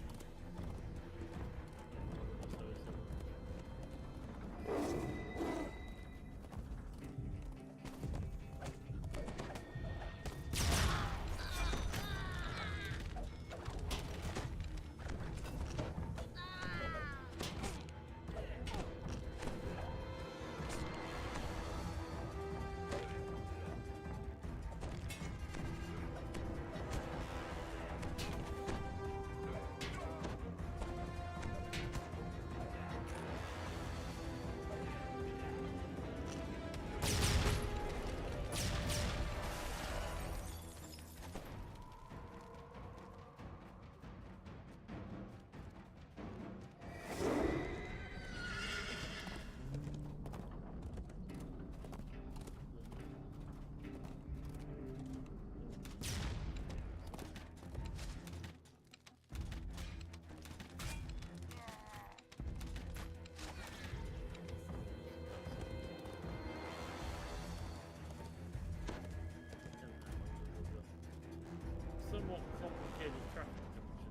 Somewhat complicated traffic junction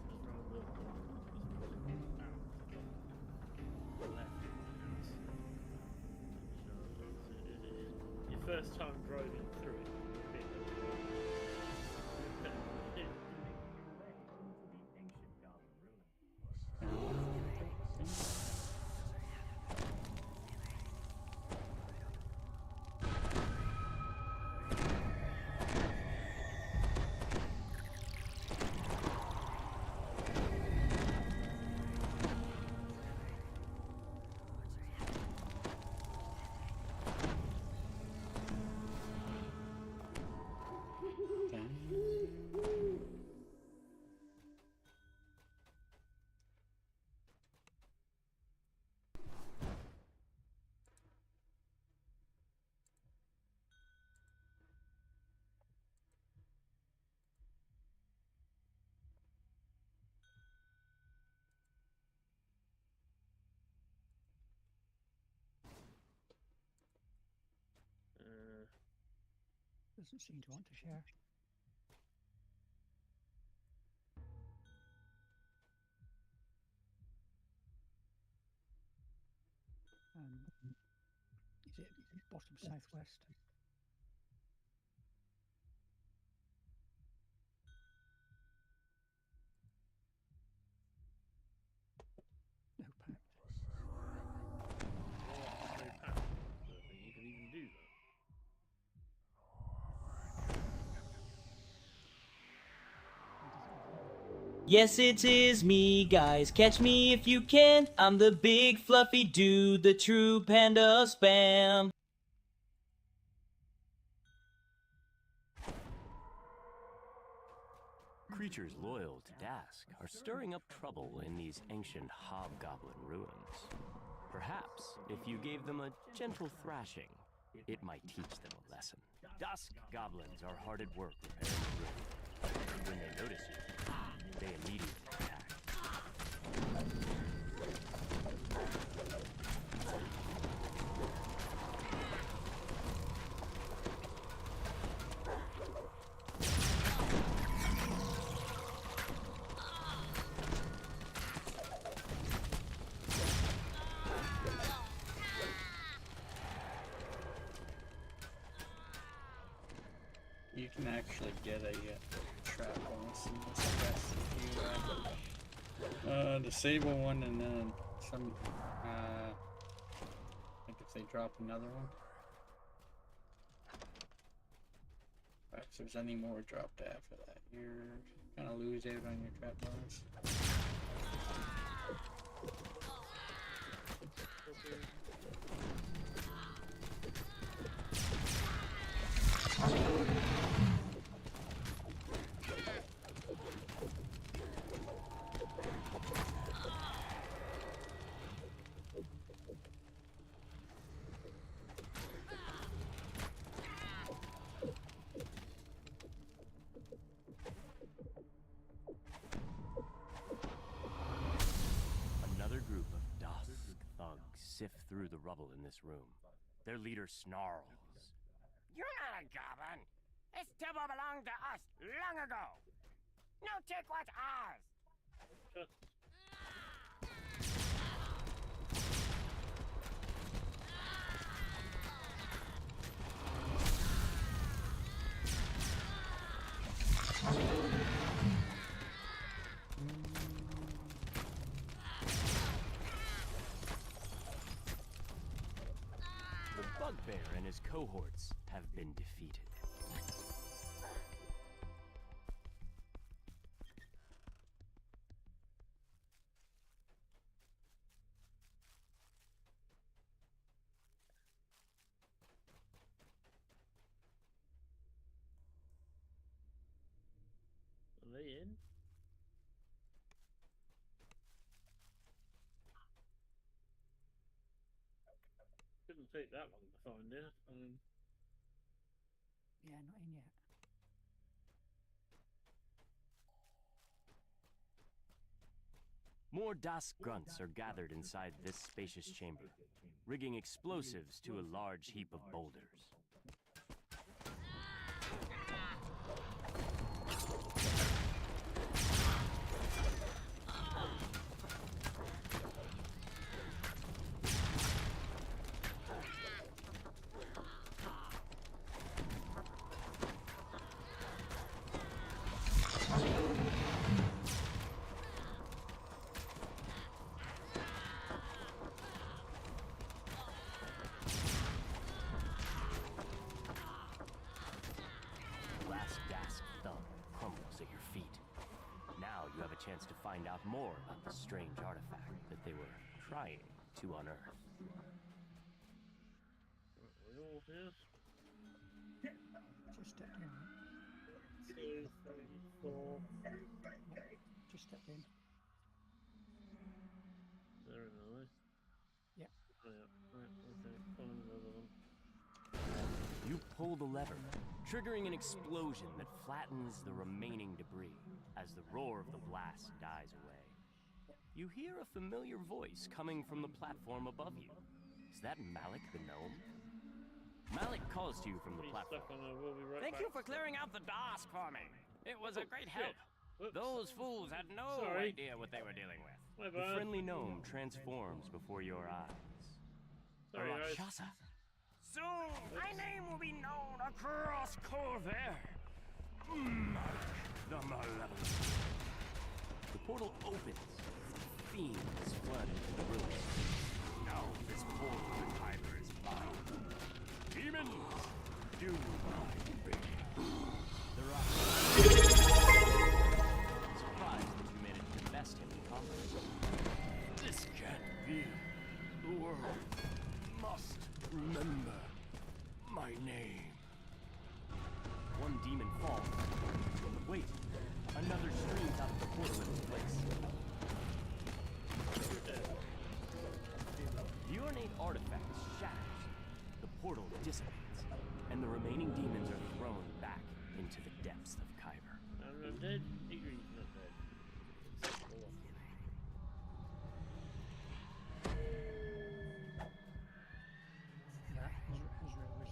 just around the left of the house. Your first time driving through it, doesn't seem to want to share. Is it bottom southwest? No pact. No pact. I don't think you can even do that. Yes, it is me, guys. Catch me if you can. I'm the big fluffy dude, the true panda spam. Creatures loyal to Dask are stirring up trouble in these ancient hobgoblin ruins. Perhaps if you gave them a gentle thrashing, it might teach them a lesson. Dusk goblins are hard at work repairing the ruin. When they notice you, they immediately attack. You can actually get a trap bonus in this quest if you disable one and then some. I think if they drop another one. Alright, if there's any more dropped after that, you're gonna lose out on your trap bonus. Another group of Dusk thugs sift through the rubble in this room. Their leader snarls. You're not a goblin. This temple belonged to us long ago. Now take what's ours. The bugbear and his cohorts have been defeated. Are they in? Didn't take that long to find it. Yeah, not in yet. More Dusk grunts are gathered inside this spacious chamber, rigging explosives to a large heap of boulders. Last Dask thug crumbles at your feet. Now you have a chance to find out more about the strange artifact that they were trying to unearth. We all here? Just stepped in. 2, 3, 4. Just stepped in. They're in, are they? Yeah. Oh, yeah. Right, okay. Find another one. You pull the lever, triggering an explosion that flattens the remaining debris as the roar of the blast dies away. You hear a familiar voice coming from the platform above you. Is that Malik the gnome? Malik calls to you from the He's platform. stuck on a we'll be right Thank back. you for clearing out the Dask for me. It was a great help. Whoops. Those fools had no Sorry. idea what they were dealing with. My The bad. friendly gnome transforms before your eyes. Sorry, guys. Rakshasa. Soon, my name will be known across Corvair. The Malevolent. The portal opens. Fiends flood into the ruins. Now this portal to Kyber is mine. Demons, do my bidding. The Rakshasa. Surprised that you managed to best him in combat. This can't be. The world must remember my name. One demon falls. Wait, another streams out of the portal in its place. The ornate artifact shatters. The portal dissipates, and the remaining demons are thrown back into the depths of Kyber. I'm dead. Igree's not dead. That Israel was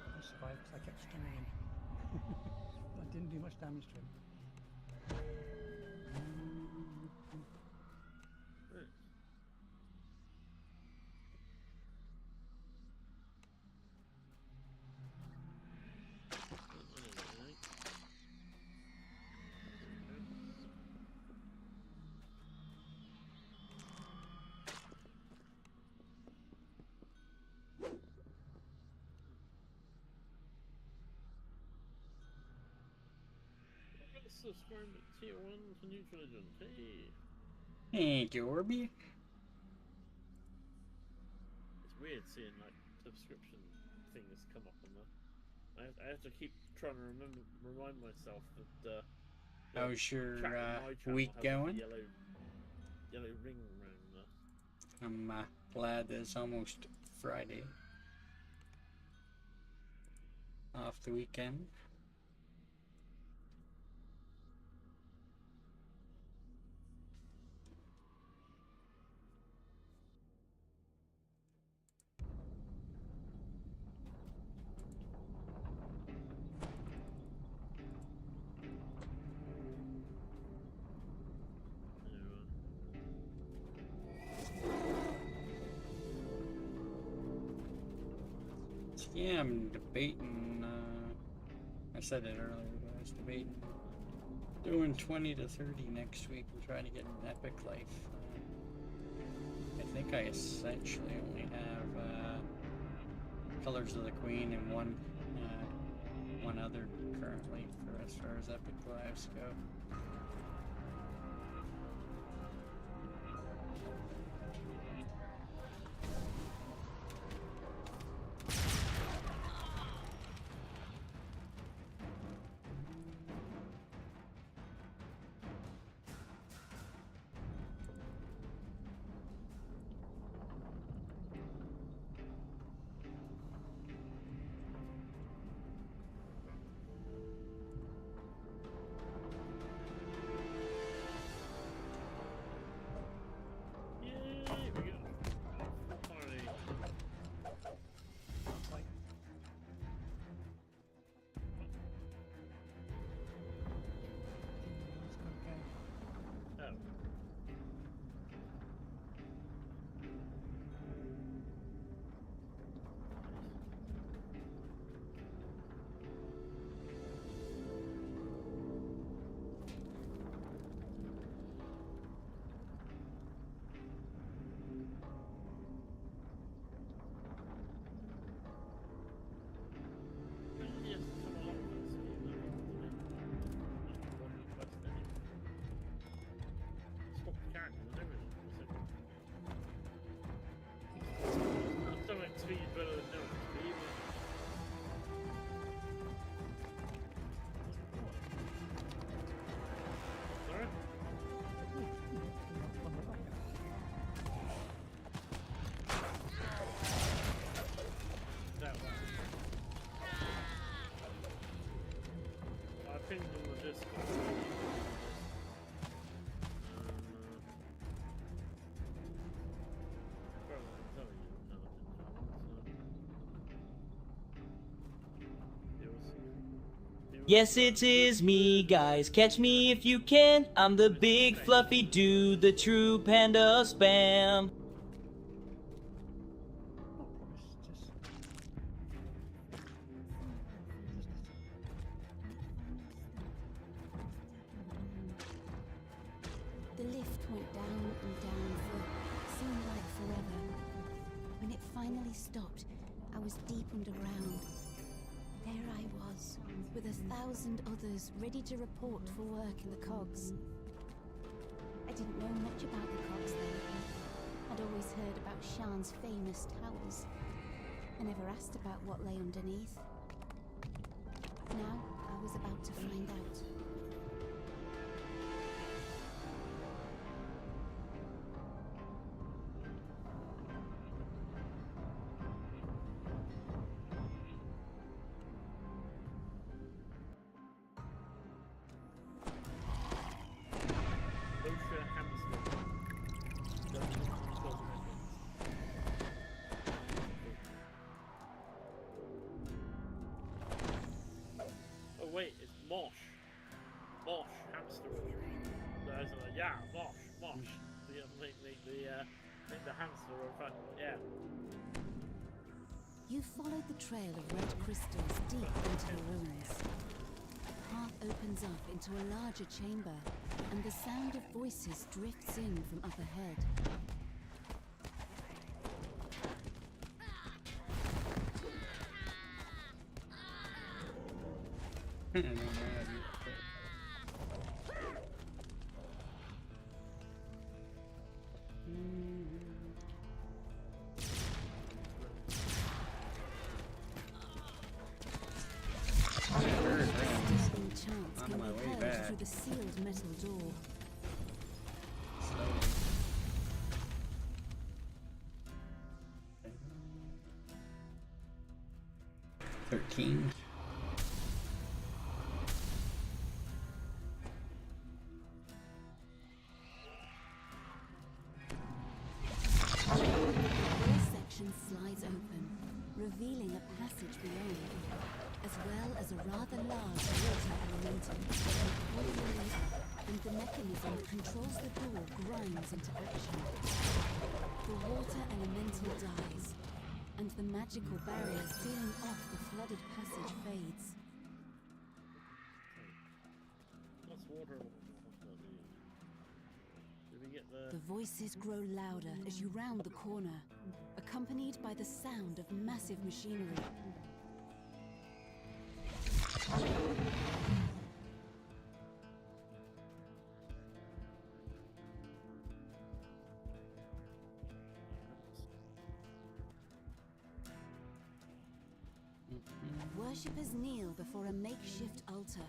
I survived because I kept stringing him. I didn't do much damage to him. Subscribe to tier 1 to Neutral Legend. Hey! Hey, Jorby. It's weird seeing like subscription things come up on there. I have to keep trying to remind myself that How's your chat on my channel week has going? a yellow ring around there. I'm glad that it's almost Friday. Off the weekend. Yeah, I'm debating, I said it earlier, but I was debating doing 20 to 30 next week and trying to get an epic life. I think I essentially only have Colors of the Queen and one other currently for as far as epic lives go. Yes, it is me, guys. Catch me if you can. I'm the big fluffy dude, the true panda of spam. The lift went down and down for seemed like forever. When it finally stopped, I was deep underground. There I was, with 1,000 others ready to report for work in the cogs. I didn't know much about the cogs then. I'd always heard about Shan's famous towers. I never asked about what lay underneath. Now, I was about to find out. Oh wait, it's Mosh. Mosh, hamster. Yeah, Mosh. The hamster of yeah. You followed the trail of red crystals deep into the ruins. A path opens up into a larger chamber, and the sound of voices drifts in from up ahead. Chants can be heard through the sealed metal door. $13. This section slides open, revealing a passage beyond, as well as a rather large water elemental. And the mechanism that controls the door grinds into action. The water elemental dies, and the magical barrier sealing off the flooded passage fades. What's water? Did we get The voices grow louder as you round the corner, accompanied by the sound of massive machinery. Worshippers kneel before a makeshift altar.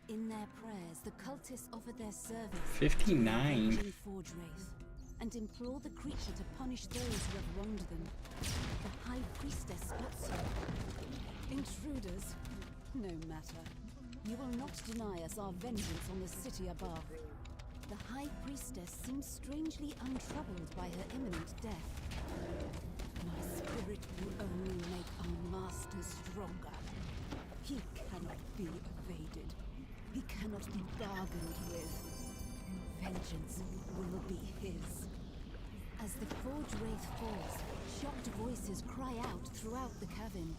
In their prayers, the cultists offer their service 59. to the avenging Forge Wraith and implore the creature to punish those who have wronged them. The High Priestess spots you. Intruders, no matter. You will not deny us our vengeance on the city above. The High Priestess seems strangely untroubled by her imminent death. My spirit will only make our master stronger. He cannot be evaded. He cannot be bargained with. Vengeance will be his. As the Forge Wraith falls, shocked voices cry out throughout the cavern.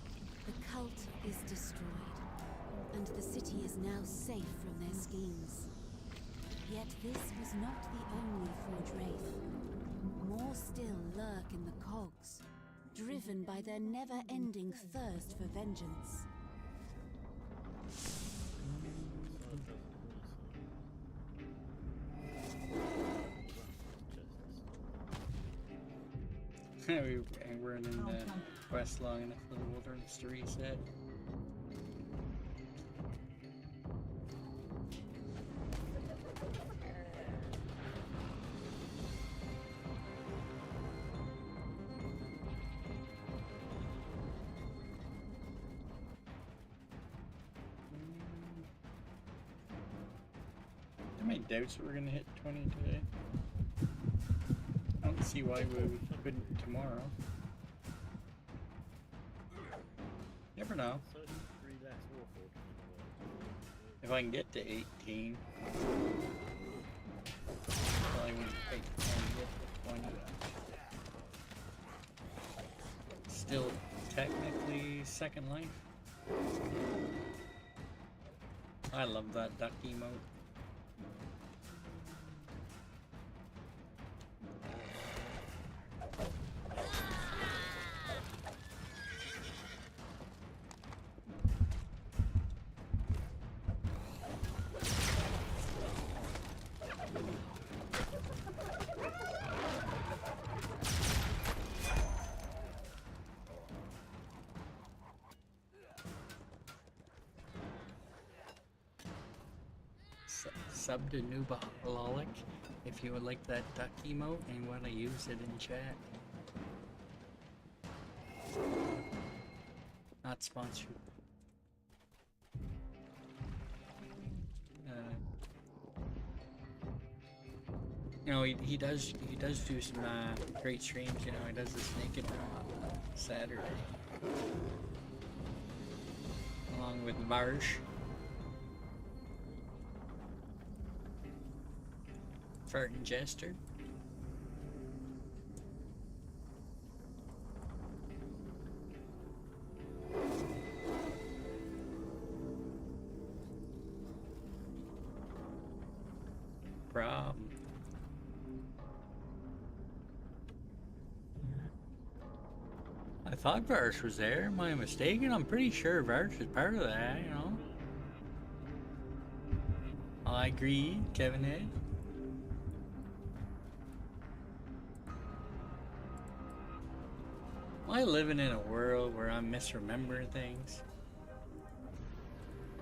The cult is destroyed, and the city is now safe from their schemes. Yet this was not the only Forge Wraith. More still lurk in the cogs, driven by their never-ending thirst for vengeance. We weren't in the quest long enough for the wilderness to reset. How many doubts we're gonna hit 20 today? I don't see why we couldn't tomorrow. Never know. So 3 less Warforged in the world. If I can get to 18, probably wouldn't take time to get to 20. Still technically Second Life. I love that duck emote. Sub to Nubaholic if you would like that duck emote and want to use it in chat. Not sponsored. You know, he does do some great streams. You know, he does this naked on Saturday along with Marsh. Farting Jester. Problem. I thought Varsh was there. Am I mistaken? I'm pretty sure Varsh is part of that, you know. I agree, Kevin Head. Am I living in a world where I'm misremembering things?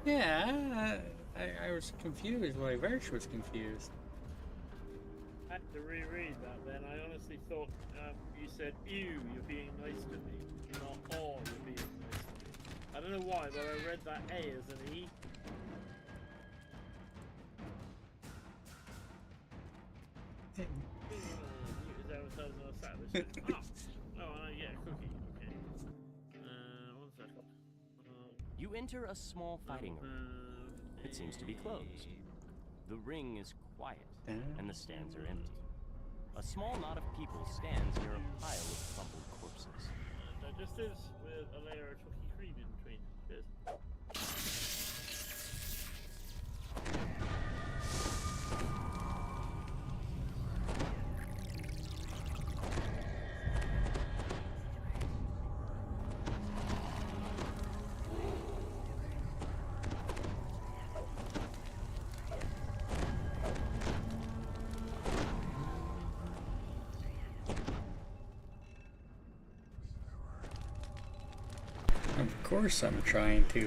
Yeah, I was confused why Varsh was confused. I had to reread that then. I honestly thought you said, ew, you're being nice to me. Not, oh, you're being nice to me. I don't know why, but I read that A as an E. You enter a small fighting arena. It seems to be closed. The ring is quiet, and the stands are empty. A small knot of people stands near a pile of crumpled corpses. Digestives with a layer of chalky cream in between. Cheers. Of course I'm trying to,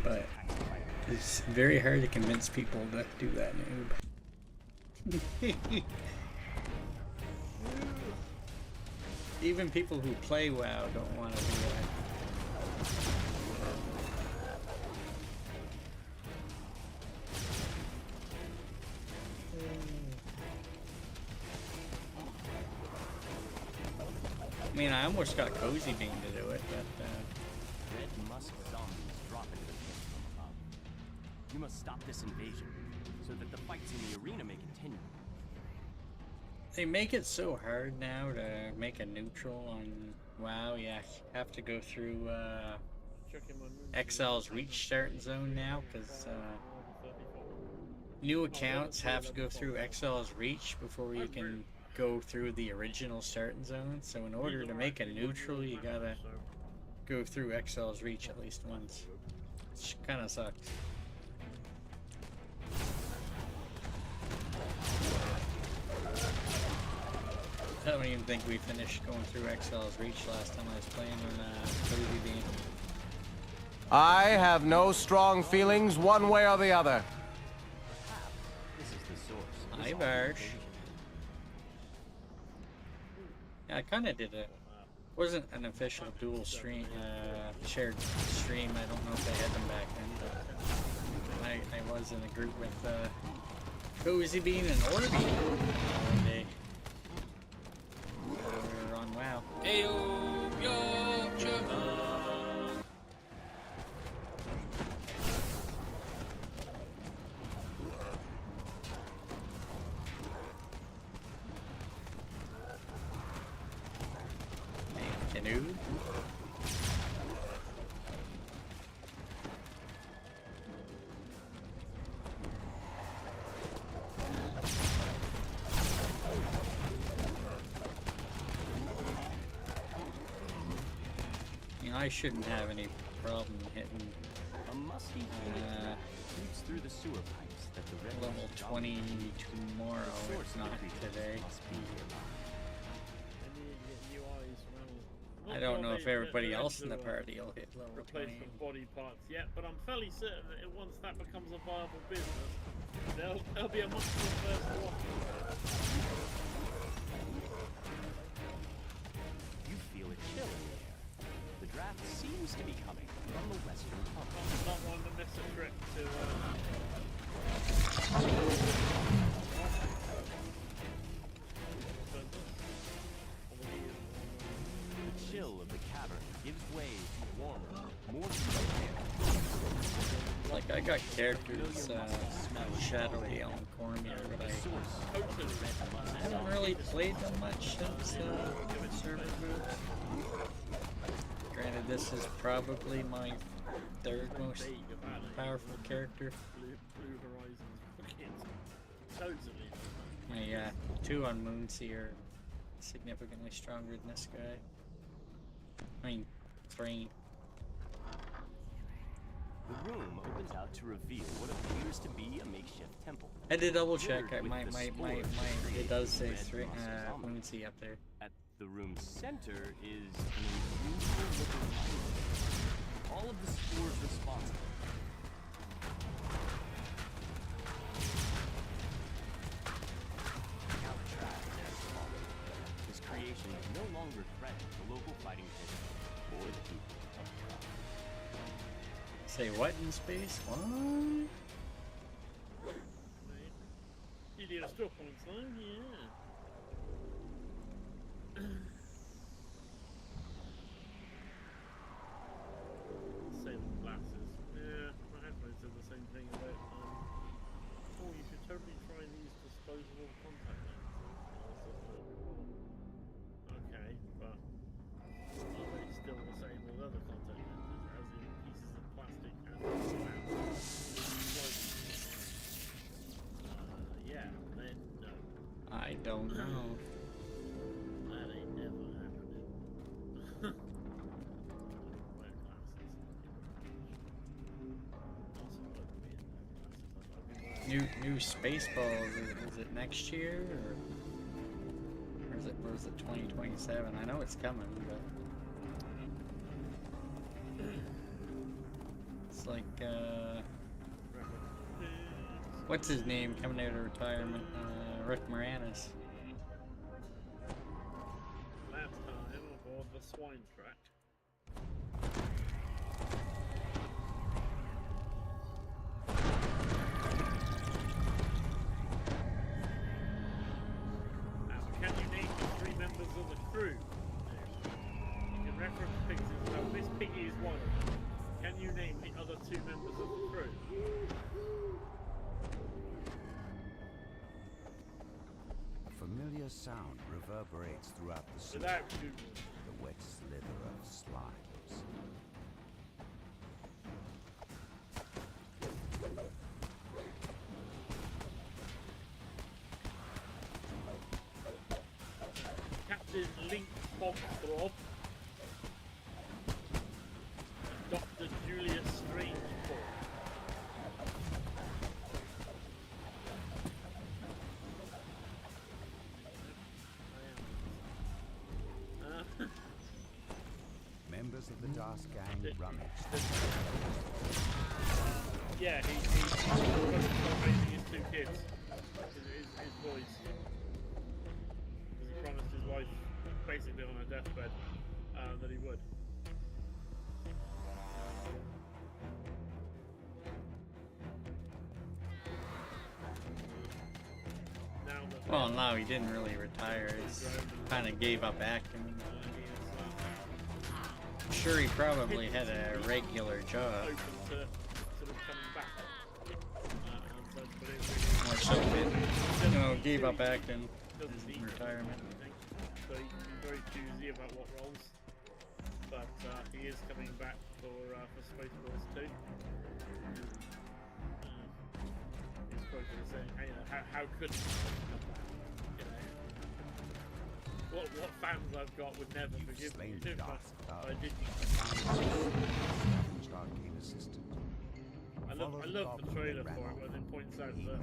but it's very hard to convince people to do that noob. Even people who play WoW don't want to do that. I mean, I almost got Cozy Bean to do it, but Red musk zombies drop into the pit from above. You must stop this invasion so that the fights in the arena may continue. they make it so hard now to make a neutral on WoW. You have to go through XL's Reach starting zone now, because new accounts have to go through XL's Reach before you can go through the original starting zone. So in order to make a neutral, you gotta go through XL's Reach at least once, which kind of sucks. I don't even think we finished going through XL's Reach last time I was playing on Cozy Bean. I have no strong feelings one way or the other. This is the source. Hi, Varsh. Yeah, I kind of did it. Wasn't an official dual stream, shared stream. I don't know if they had them back then, but I was in a group with Cozy Bean and Orby one day. We were on WoW. Ayo, yo, chum. nude? I shouldn't have any problem hitting A musty creeps through the sewer pipes that the red level 20 tomorrow, if not today. I don't know if everybody else in the party will hit level 20. Replacement body parts yet, but I'm fairly certain that once that becomes a viable business, there'll be a much more first watch. You feel a chill in the air. The draft seems to be coming from the western front. I'm not one to miss a trip to. The chill of the cavern gives way to warmer, more familiar air. Like, I got characters, Shadowy on Cormier, but I haven't really played them much since server boots. Granted, this is probably my third most powerful character. Blue Horizons. Totally. My 2 on Moonsea are significantly stronger than this guy. I mean, Thrane. The room opens out to reveal what appears to be a makeshift temple. I had to double check. With My the spores it does say red muscles on them. Moonsea up there. At the room's center is an unusual looking island. All of the spores responsible. His creation no longer threatens the local fighting pit or the people of Thrane. Say what in space? What? You did a still points though, yeah. Same glasses. Yeah, my headphones said the same thing about oh, you should totally try these disposable contact lenses. Okay, but are they still the same as other contact lenses, as in pieces of plastic and yeah, then no. I don't know. That ain't never happening. Wear glasses. Also, New Spaceballs, is it next year or is it 2027? I know it's coming, but it's like what's his name coming out of retirement? Rick Moranis. Last time aboard the swine track. Can you name the 3 members of the crew? You can reference pigs as well. This piggy is one of them. Can you name the other 2 members of the crew? A familiar sound reverberates throughout the city. Without Google. The wet slither of slimes. Captain Link Bobthrob. Dr. Julius Strangeport. Members of the Das Gang rummaged. Yeah, he's raising his 2 kids. His boys. Because he promised his wife, basically on her deathbed, that he would. Well, no, he didn't really retire. He kind of gave up acting. I'm sure he probably had a regular job. Or something. You know, gave up acting in retirement. So he can be very choosy about what roles. but he is coming back for Spaceballs 2. He's quoted as saying, "Hey, how could he come back? You know, what fans I've got would never forgive me if I didn't." Arcane assistant. I love the trailer for it when it points out that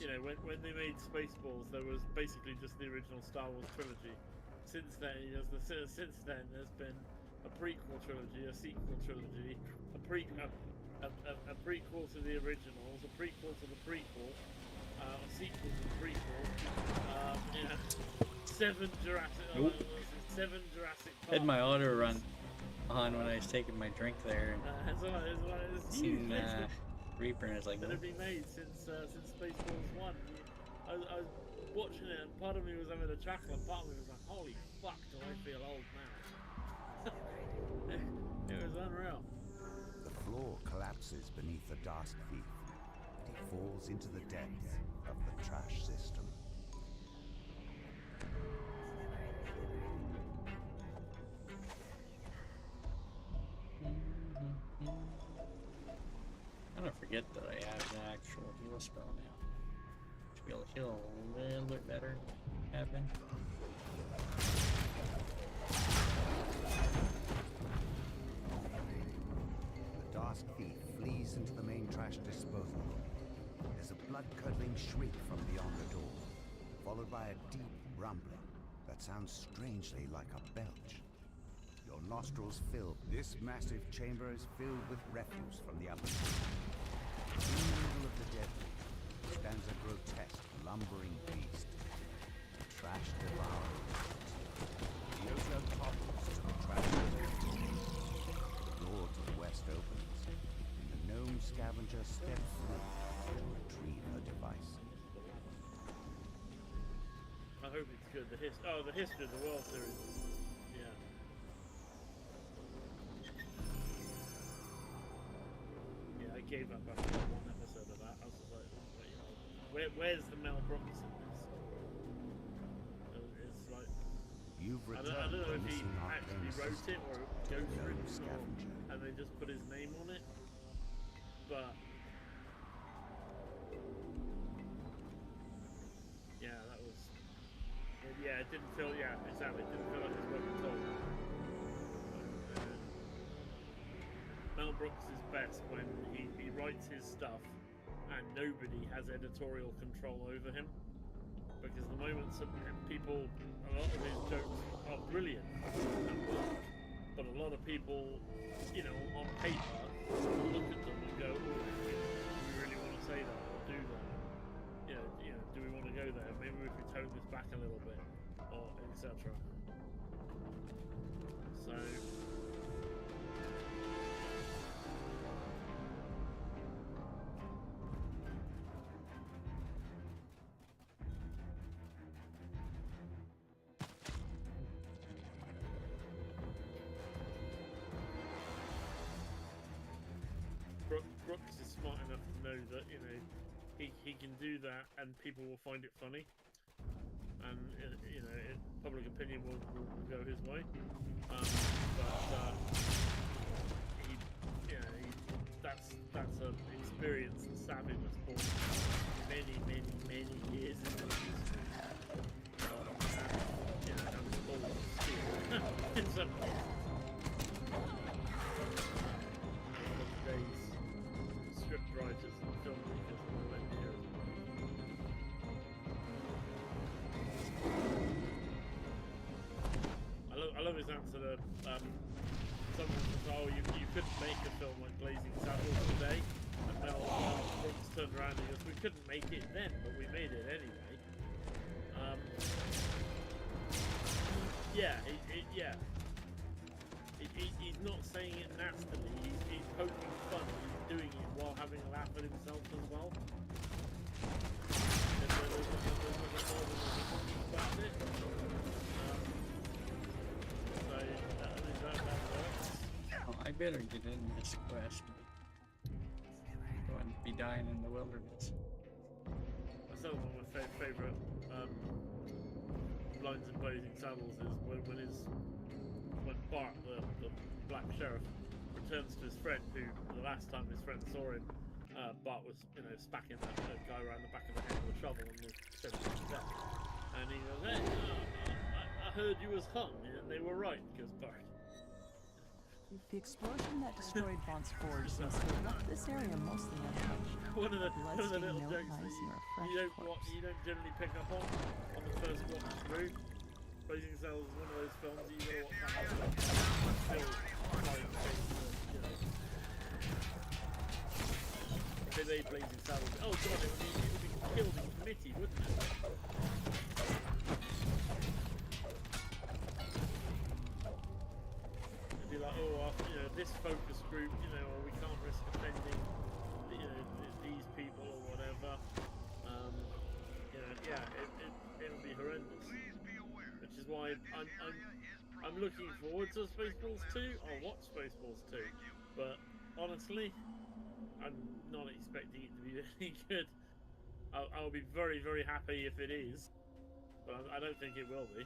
you know when they made Spaceballs there was basically just the original Star Wars trilogy. Since then, there's been a prequel trilogy, a sequel trilogy, a prequel to the originals, a prequel to the prequel, a sequel to the prequel. You know, seven Jurassic Park. Had my auto run on when I was taking my drink there and it's seen huge. Reaper and I was like, that have been made since Spaceballs 1. I was watching it and part of me was having a chuckle and part of me was like, holy fuck, do I feel old now? It was unreal. The floor collapses beneath the Dark Thief, and he falls into the depths of the trash system. I don't forget that I have the actual heal spell now. Should be able to heal a little bit better. Happen. The Dark Thief flees into the main trash disposal. There's a blood-curdling shriek from beyond the door, followed by a deep rumbling that sounds strangely like a belch. Your nostrils fill. This massive chamber is filled with refuse from the upper floor. In the middle of the debris stands a grotesque, lumbering beast. Trash devouring. The Ojo topples to the trash. The door to the west opens, and the gnome scavenger steps through to retrieve her device. I hope it's good. The history of the World Series. Yeah. Yeah, I gave up after one episode of that. I was just like, you know, where's the Mel Brooks in this? It's like I don't know if he actually wrote it or ghostwritten and they just put his name on it, but yeah, that was. Yeah, it didn't feel. Yeah, exactly. It didn't feel like his work at all. Mel Brooks is best when he writes his stuff and nobody has editorial control over him. Because the moment some people, a lot of his jokes are brilliant and work, but a lot of people, you know, on paper, look at them and go, oh, do we really want to say that or do that? You know, do we want to go there? Maybe if we tone this back a little bit, or etc. So. Brooks is smart enough to know that, you know, he can do that and people will find it funny, and you know, public opinion will go his way. But that's an experience and savviness for many years in the industry. You know, and full of steel in some cases. Script writers and filmmakers and all engineers. I love his answer to someone says, oh, you couldn't make a film like Blazing Saddles today, and Mel Brooks turned around and he goes, we couldn't make it then, but we made it anyway. He's not saying it nastily, he's poking fun, he's doing it while having a laugh at himself as well. There's nothing more than about it. So that works. Oh, I better get in this quest. Go and be dying in the wilderness. That's one of my favourite lines in Blazing Saddles is when his when Bart, the black sheriff, returns to his friend, who the last time his friend saw him, Bart was, smacking that guy around the back of the head with a shovel and was sentenced to death. And he goes, "Hey, I heard you was hung," and they were right, because Bart. The explosion that destroyed Bond's forge seems to have left this area mostly untouched. One of the Bloodstained little milk jokes nice near a fresh corpse. you don't generally pick up on the first watch through. Blazing Saddles is one of those films that you gotta watch that whole film. Still flying If they made Blazing Saddles, oh god, it would be killed in committee, wouldn't it? It'd be like, this focus group, we can't risk offending, these people or whatever. It'll be horrendous. Which is why I'm looking forward to Spaceballs 2. I'll watch Spaceballs 2, but honestly, I'm not expecting it to be any good. I'll be very, very happy if it is, but I don't think it will be.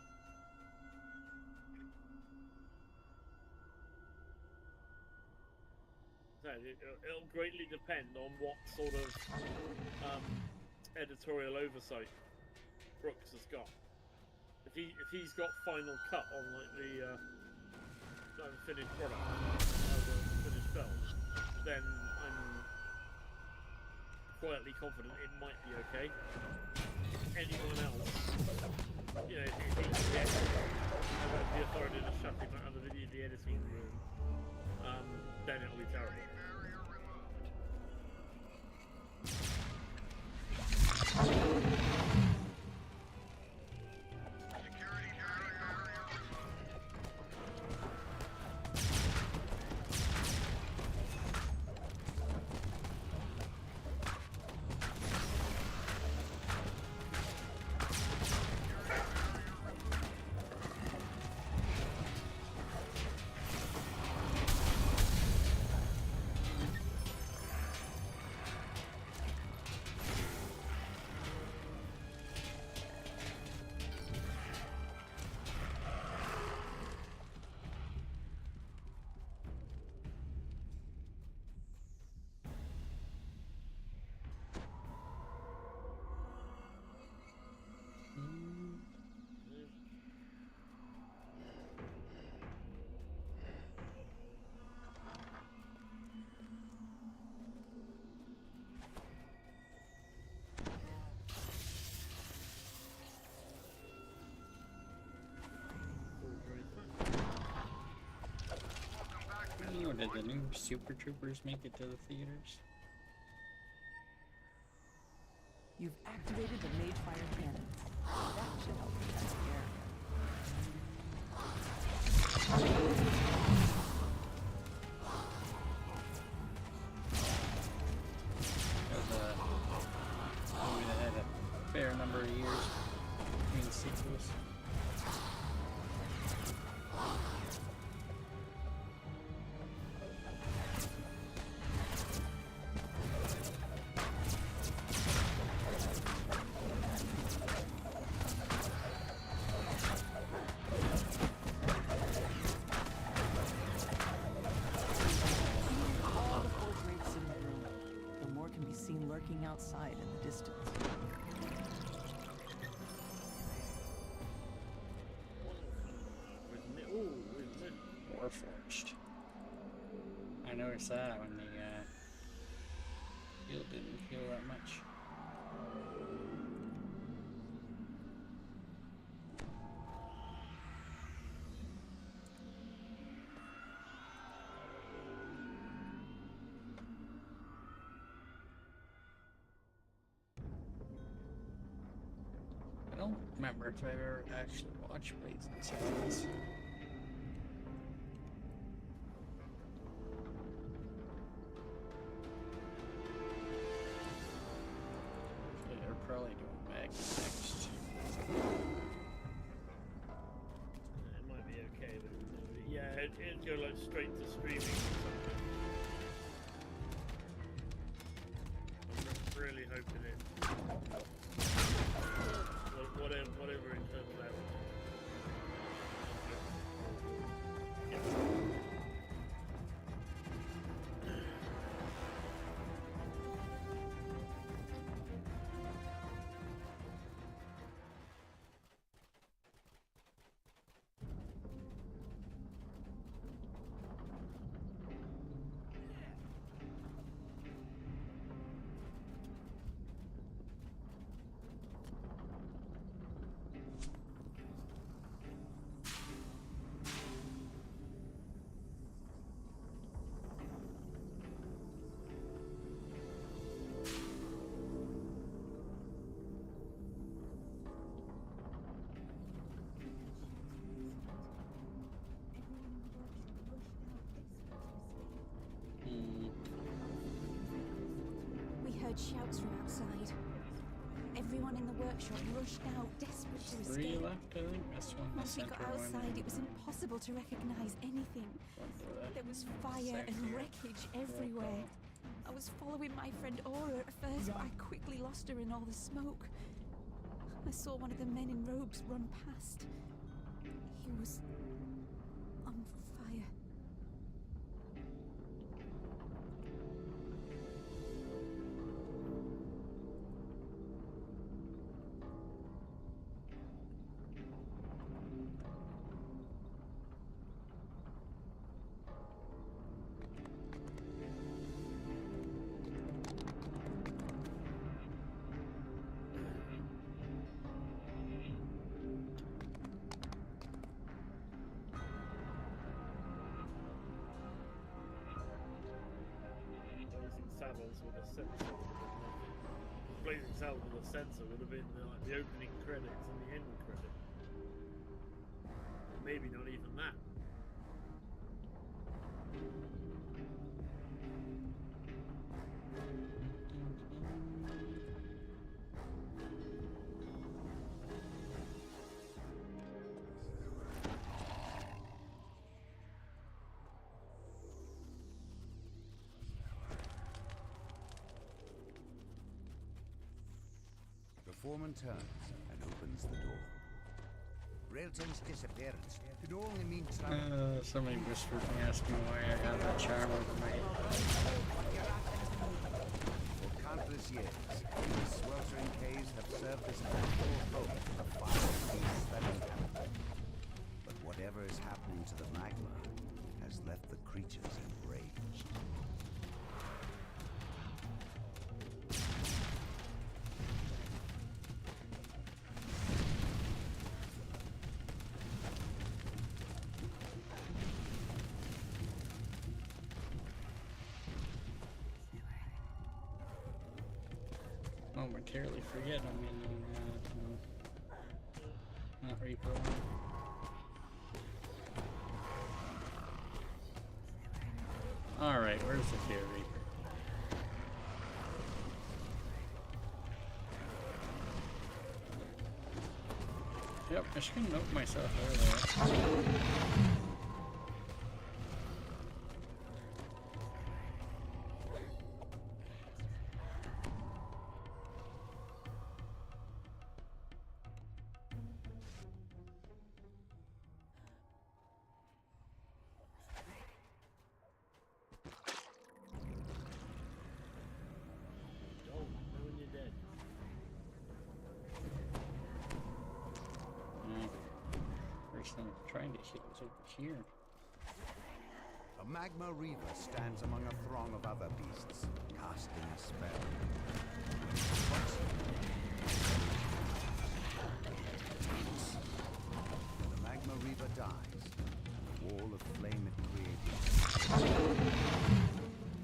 So it'll greatly depend on what sort of editorial oversight Brooks has got. If he's got final cut on like the finished product, the finished film, then I'm quietly confident it might be okay. Anyone else, if he's the authority to shut him out of the editing room, then it'll be terrible. Did the new Super Troopers make it to the theaters? You've activated the Mage Fire Cannon. That should help protect the area. That was a movie that had a fair number of years between the sequels. Outside in the distance. Warforged. I noticed that when the field didn't heal that much. I don't remember if I've ever actually watched Blazing Saddles. Okay, they're probably doing Mag next. It might be okay, but yeah, it'd go like straight to streaming or something. I'm really hoping it. Whatever it turns out. heard shouts from outside. Everyone in the workshop rushed out, desperate to Three escape. left, I think. This one. Once we got outside, it was impossible to recognize anything. There was fire and wreckage everywhere. I was following my friend Aura at first, but I quickly lost her in all the smoke. I saw one of the men in robes run past. He was on fire. Saddles with a sensor. Blazing Saddles with a sensor would have been like the opening credits and the end credit. Maybe not even that. The foreman turns and opens the door. Railton's disappearance could only mean trouble. Somebody whispered me asking why I have that charm over my For countless years, these sweltering caves have served as a natural home for the fire beasts that inhabit. But whatever is happening to the magma has left the creatures enraged. Momentarily forget I'm in not Reaper 1. Alright, where's the Fear Reaper? Yep, I should have note myself earlier. I'm trying to hit is over here. A magma reaver stands among a throng of other beasts, casting a spell. When the magma reaver dies, the wall of flame it created.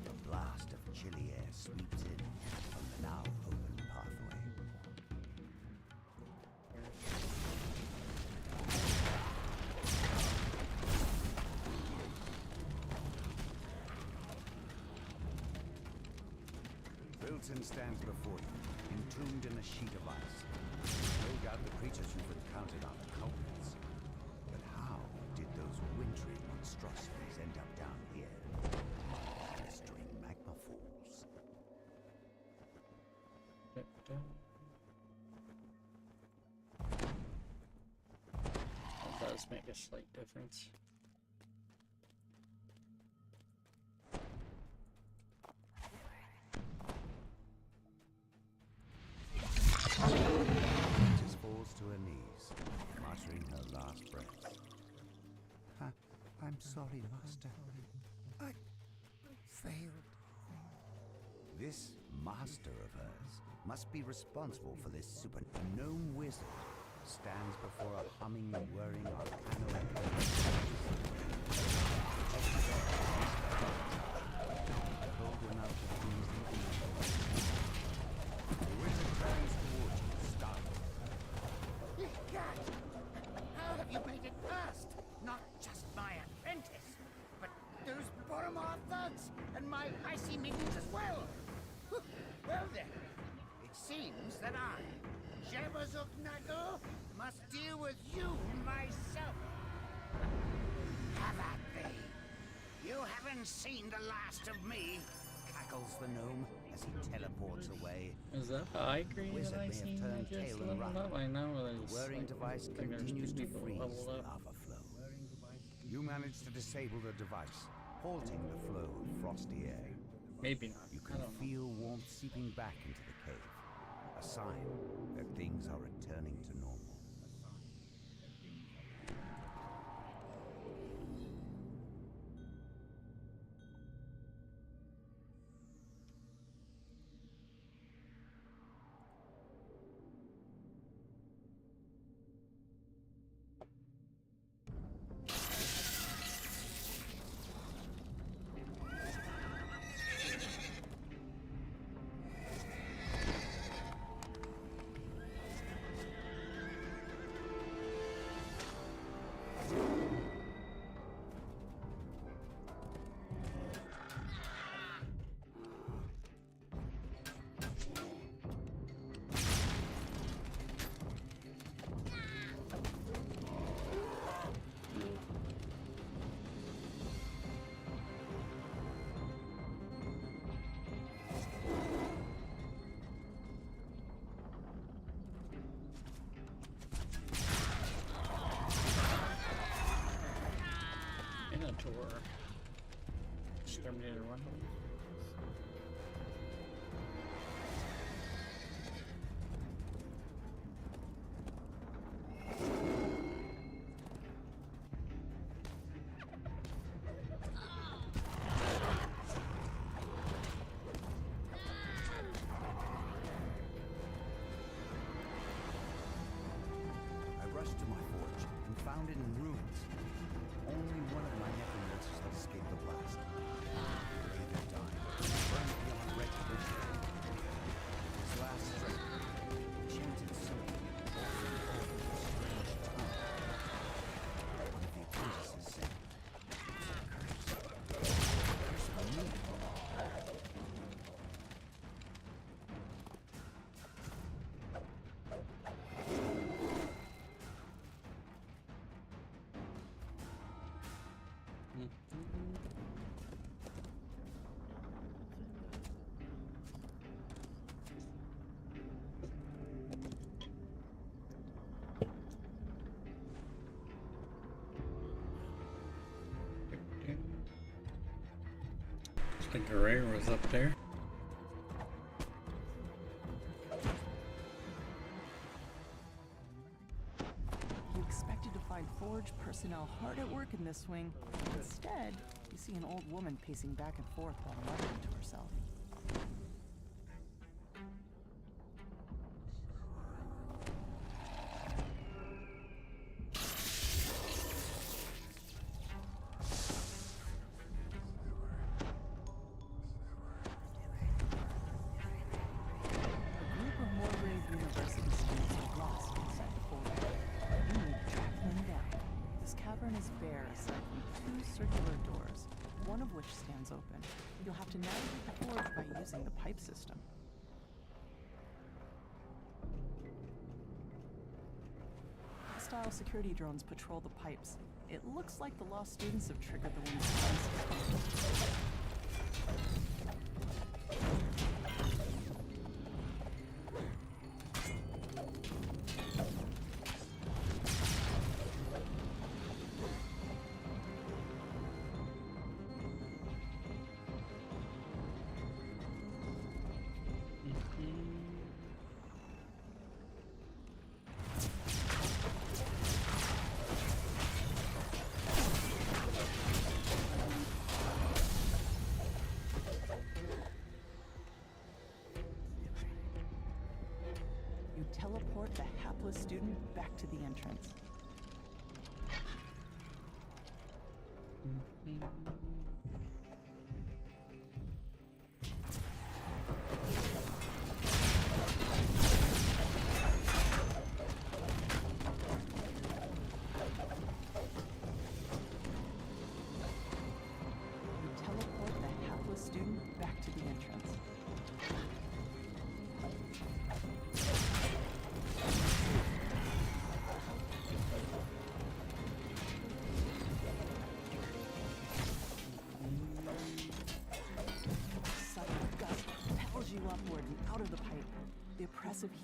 A blast of chilly air sweeps in from the now open pathway. Wilton stands before you, entombed in a sheet of ice. No doubt the creatures you've encountered are the culprits. But how did those wintry monstrosities end up down here? Blistering magma falls. That does make a slight difference. Mantis falls to her knees, muttering her last breaths. I'm sorry, Master. I failed. This master of hers must be responsible for this super gnome wizard stands before a humming, whirring arcano. Cold enough to freeze the evening. The wizard turns towards you, startled. God! How have you made it past? Not just my apprentice, but those Boromar thugs and my icy minions as well. Well then, seems that I, Jebazuk Nagel, must deal with you myself. Have at thee. You haven't seen the last of me, cackles the gnome as he teleports away. Is that the Igreee Wizard that I may have seen turned that just tail and leveled run. up? I know that he's The whirring like, device I think there's continues two to people freeze leveled the up. lava flow. You manage to disable the device, halting the flow of frosty air. Maybe not. You I can don't know. feel warmth seeping back into the cave, a sign that things are returning to normal. Minotaur. Exterminator one. I rushed to my forge and found it in ruins. Only one of my necromancers had escaped the blast. Lay there dying, burned beyond recognition. His last strength, chanted something in a strange tongue. One of the apprentices said, "It's a curse. Curse on me." The Igreee was up there. You expected to find Forge personnel hard at work in this wing. Instead, you see an old woman pacing back and forth while muttering to herself. A group of Morgrave University students are lost inside the Forge. You need to track them down. This cavern is bare aside from two circular doors, one of which stands open. You'll have to navigate the Forge by using the pipe system. Hostile security drones patrol the pipes. It looks like the lost students have triggered the wing's defense system. You teleport the hapless student back to the entrance. You teleport the hapless student back to the entrance.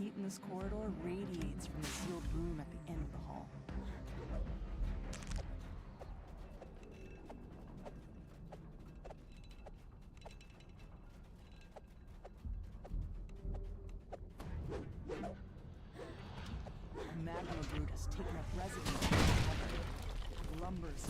heat in this corridor radiates from the sealed room at the end of the hall. A magma brute has taken up residence in the cavern. Lumbers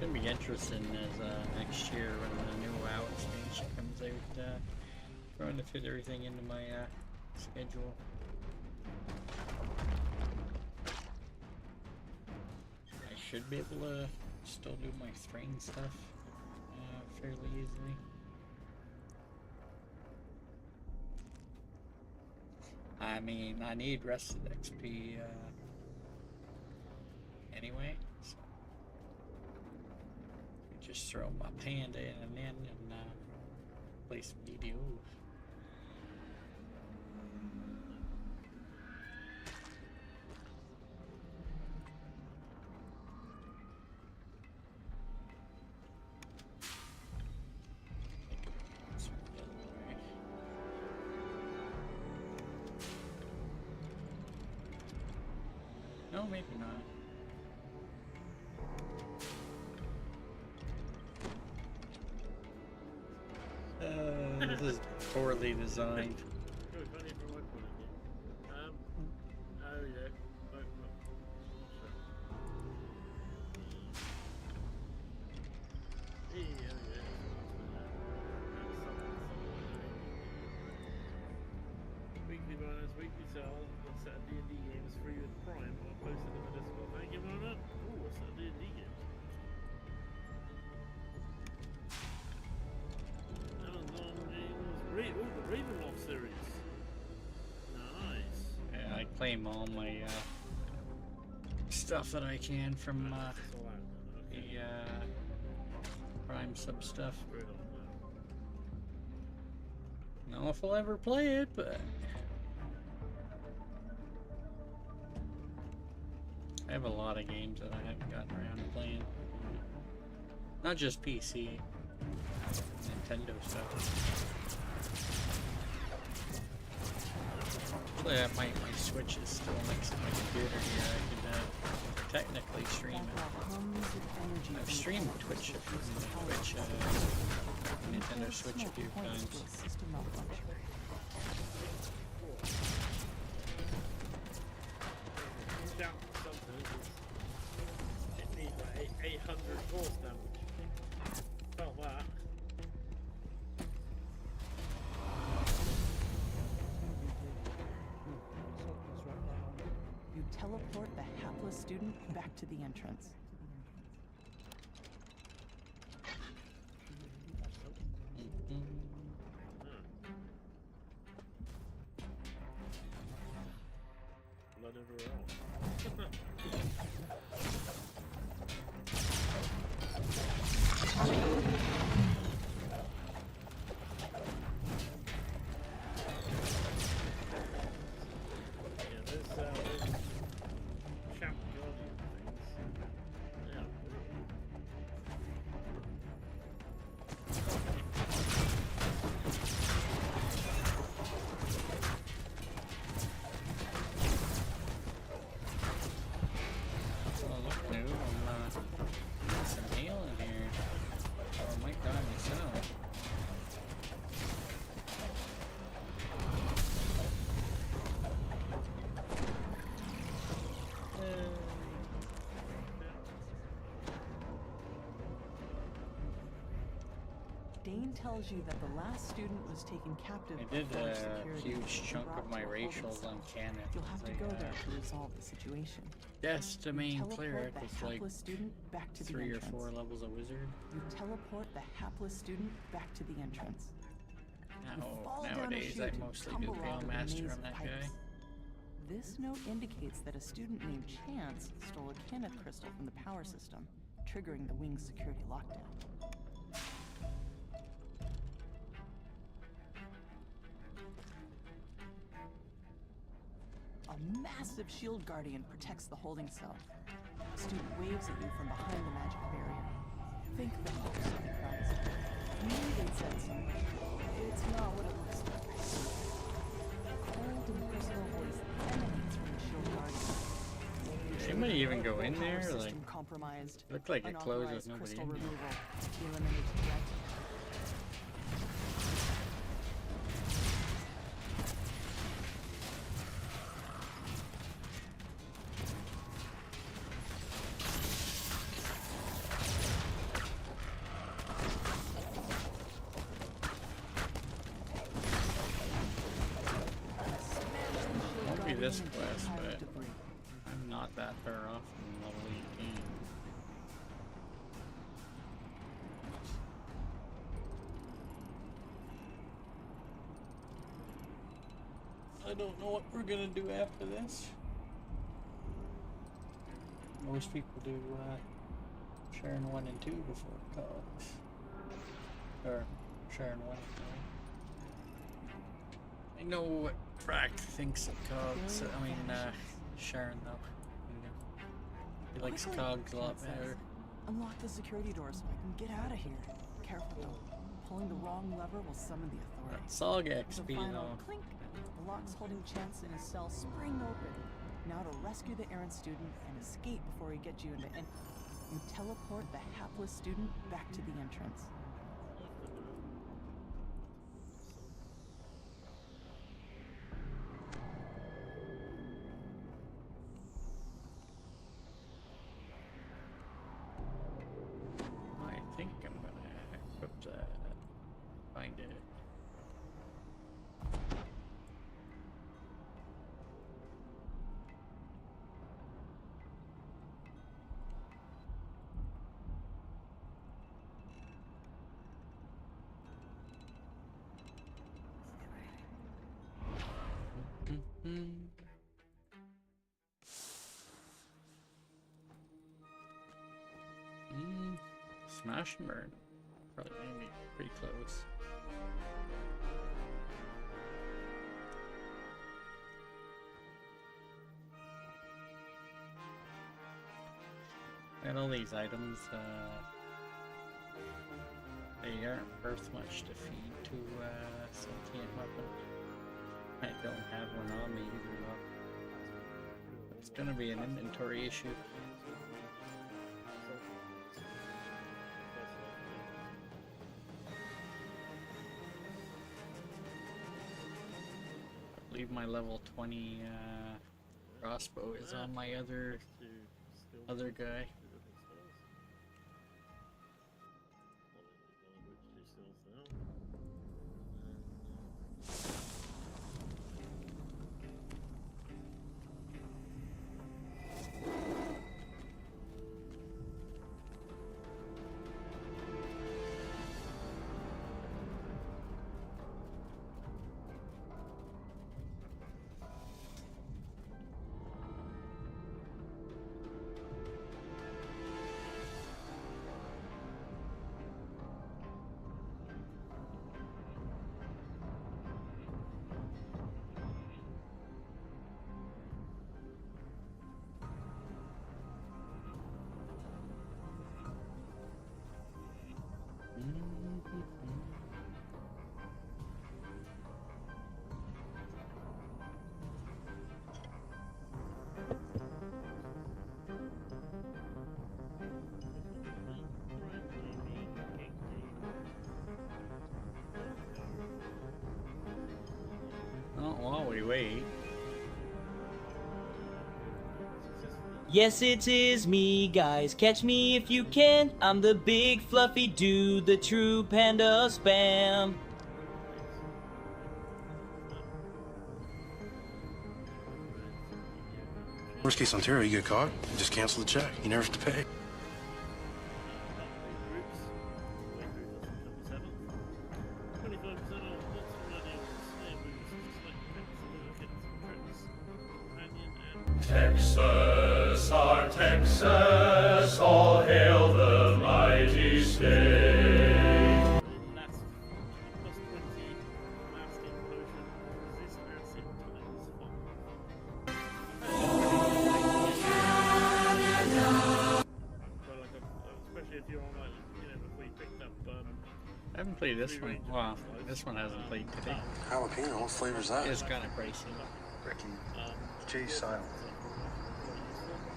Gonna be interesting as next year when the new WoW expansion comes out, trying to fit everything into my schedule. I should be able to still do my Thrane stuff fairly easily. I mean, I need rested XP anyway, so just throw my panda in and play some DDO. No, maybe not. This is poorly designed. Good, funny from my point of view. Oh yeah. Weekly bonus, weekly sale, a set of D&D games free with Prime. I'll post it in the Discord. Thank you, Mona. Ooh, a set of D&D games. Amazon games. Ooh, the Ravenloft series. Nice. Yeah, I claim all my stuff that I can from the Prime sub stuff. Don't know if I'll ever play it, but I have a lot of games that I haven't gotten around to playing. Not just PC, Nintendo stuff. Actually, my Switch is still next to my computer here. I could technically stream it. I've streamed Twitch Nintendo Switch a few times. It needs like 800 force damage. Felt that. You teleport the hapless student back to the entrance. Blood everywhere else. Dane tells you that the last student was taken captive. I did before a security huge and chunk brought of my to a holding racials cell. on Canon. You'll have to go there to resolve the situation. Yes, the main Teleport clear the was like hapless student back to 3 the or entrance. 4 levels of wizard. You teleport the hapless student back to the entrance. Nowadays I mostly do Pale Master on that guy. This note indicates that a student named Chance stole a Kenneth crystal from the power system, triggering the wing's security lockdown. A massive shield guardian protects the holding cell. A student waves at you from behind the magic barrier. Think the hopes of the prize. Maybe they said something. It's not what it looks like. Cold and personal voice emanates from the shield guardian. Anybody even go in there? Power Like, system compromised. looked like it closed with Unauthorized nobody crystal in there. removal. Eliminate threat. Won't be this quest, but I'm not that far off from level 18. I don't know what we're gonna do after this. Most people do Sharon 1 and 2 before Cogs. Or Sharon 1 and 2. I know what Fract thinks of Cogs. I mean, Sharon though. He likes Cogs a lot better. Unlock the security door so I can get out of here. Careful though. Pulling the wrong lever will summon the authorities. Sog With a XP final though. clink, the locks holding Chance in his cell spring open. Now to rescue the errant student and escape before he gets you into you teleport the hapless student back to the entrance. I think I'm gonna equip that. Find it. Smash and burn. Probably gonna be pretty close. And all these items, they aren't worth much to feed to sentient weapon. I don't have one on me either though. It's gonna be an inventory issue. I believe my level 20 crossbow is on my other guy. Oh, while we wait. Yes, it is me, guys. Catch me if you can. I'm the big fluffy dude, the true panda spam. Worst case Ontario, you get caught, you just cancel the check. You never have to pay. Texas, all hail the mighty state. Plus 20 mass implosion, resist acid times 5. Especially if you're on like, before you picked up I haven't played this one. Wow, this one hasn't played today. Jalapeno, what flavor's that? It's kind of pricey. Ricky, J's silent.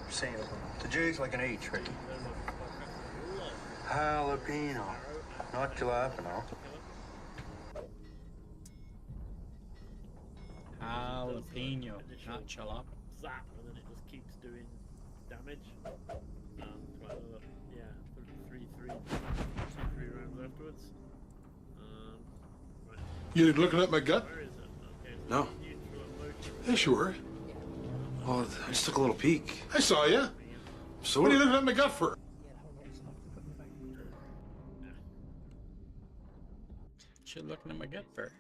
You're saying the J's like an H, Ricky. Jalapeno, not jalapeno. Jalapeno, not jalapeno. Zap, and then it just keeps doing damage. Three rounds afterwards. Right. You looking at my gut? Where is it? Okay, so No. neutral motion. Yeah, sure. Well, I just took a little peek. I saw you. So What what are are you you looking at my gut for? Should looking at my gut for.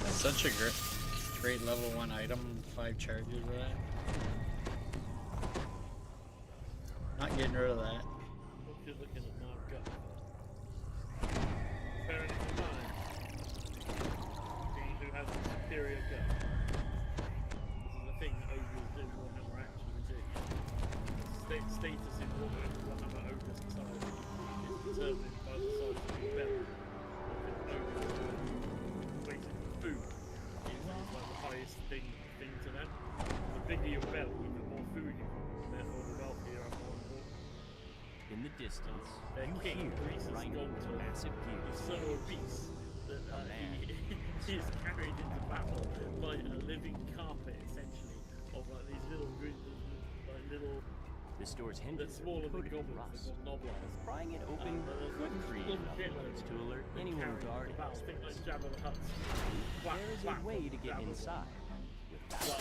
Such a great level 1 item, 5 charges of that. Not getting rid of that. You're looking at my gut. Fair enough in mind. Who has a superior gut? This is the thing that ogres do, Warhammer actually do. Status in Warhammer ogre society is determined by the size of your belly. Food is like the highest thing to them. The bigger your belly, the more food you can, therefore the wealthier and more important. In the distance, Their you king, hear Rhesus grinding Goldtor, massive is gears. so obese that he is carried into battle by a living carpet, essentially, of like these little The store's they're hinges are smaller than coated in goblins, rust. they're called noblars. Prying it open could create enough noise to alert anyone guarding About this think like place. Jabba the Hutt's. Whack, There is whack, a way to get Jabba the inside.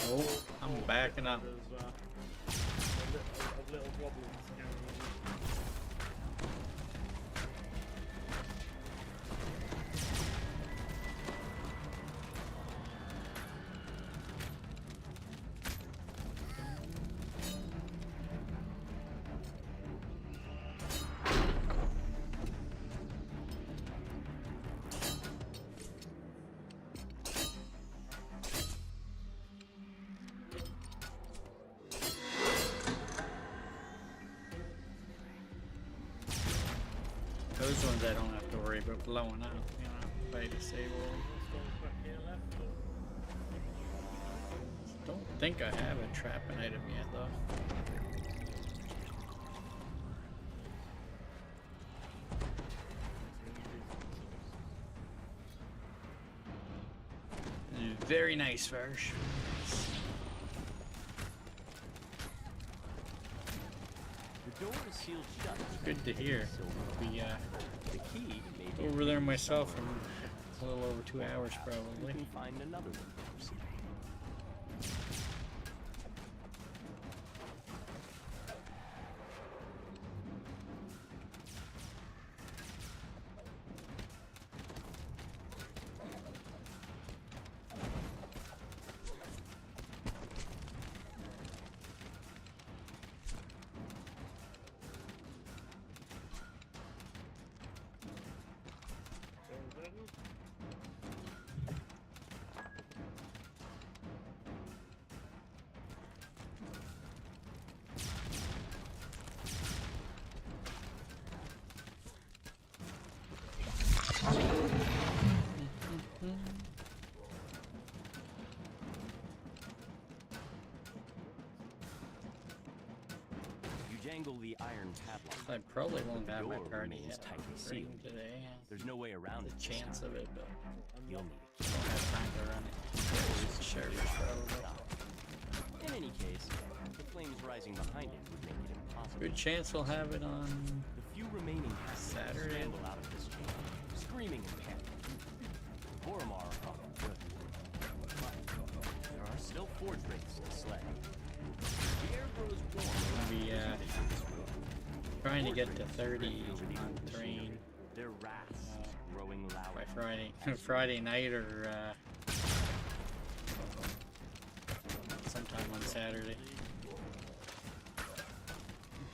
Oh, I'm backing up. There's a little goblins carrying on. Those ones I don't have to worry about blowing up, if I disable them. Don't think I have a trapping item yet, though. Very nice, Varsh. The door is sealed shut. Good to hear. Be The key may be over there myself in a little over 2 hours, you probably. can find another one. Jangle the iron padlock. I probably won't The have my door party remains yet. tightly Bring sealed. today. There's no way around The it. chance of it, but You'll need I don't have time to run it. Servers probably. In any case, the flames rising behind it would make it impossible. Good chance we'll have it on The few remaining passengers Saturday. scramble out of this chamber, screaming in panic. Boromar are fucking good. But there are still forge rates to slay. The air grows warm. We'll be trying to get to 30 on Thrane. Their wraths grow growing louder. By Friday, Friday night or sometime on Saturday.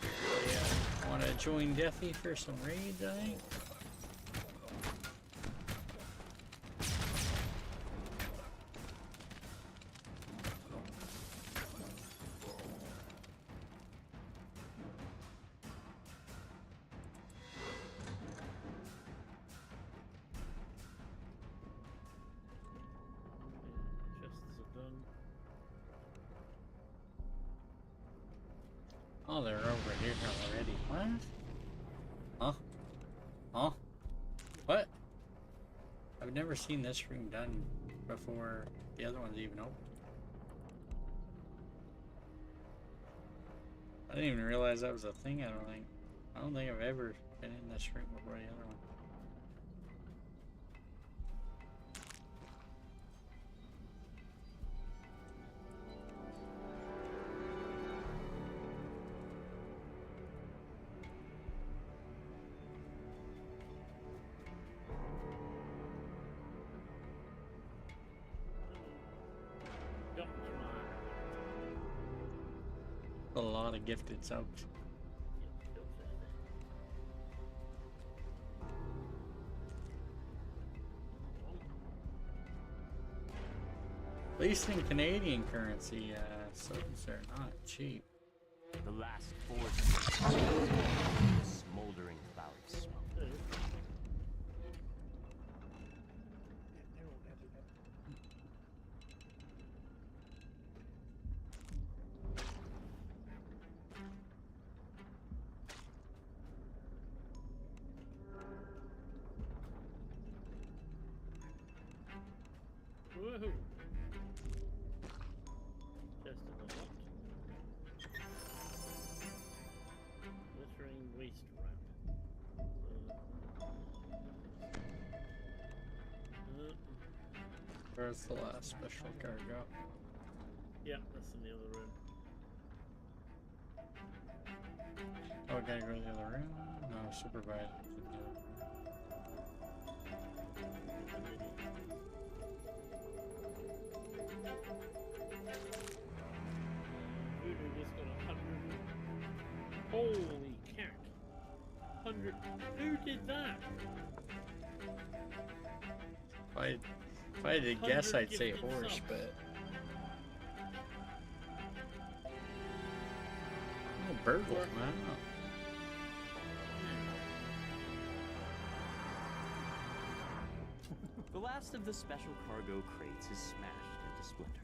Yeah, want to join Deathy for some raids, I think. Oh, they're over here already. What? Huh? Huh? What? I've never seen this room done before the other one's even open. I didn't even realize that was a thing, I don't think. I don't think I've ever been in this room before the other one. A lot of gifted subs. At least in Canadian currency, subs are not cheap. The last force, smoldering cloud of smoke. Woohoo! Just a moment. Glittering waste wrap. Where's the last special cargo? Yeah, that's in the other room. Oh, I gotta go to the other room? No, supervisor. Voodoo just got 100. Holy cat! 100. Who did that? If I had to guess, I'd say horse, subs. but oh, burgle, man. The last of the special cargo crates is smashed into splinters.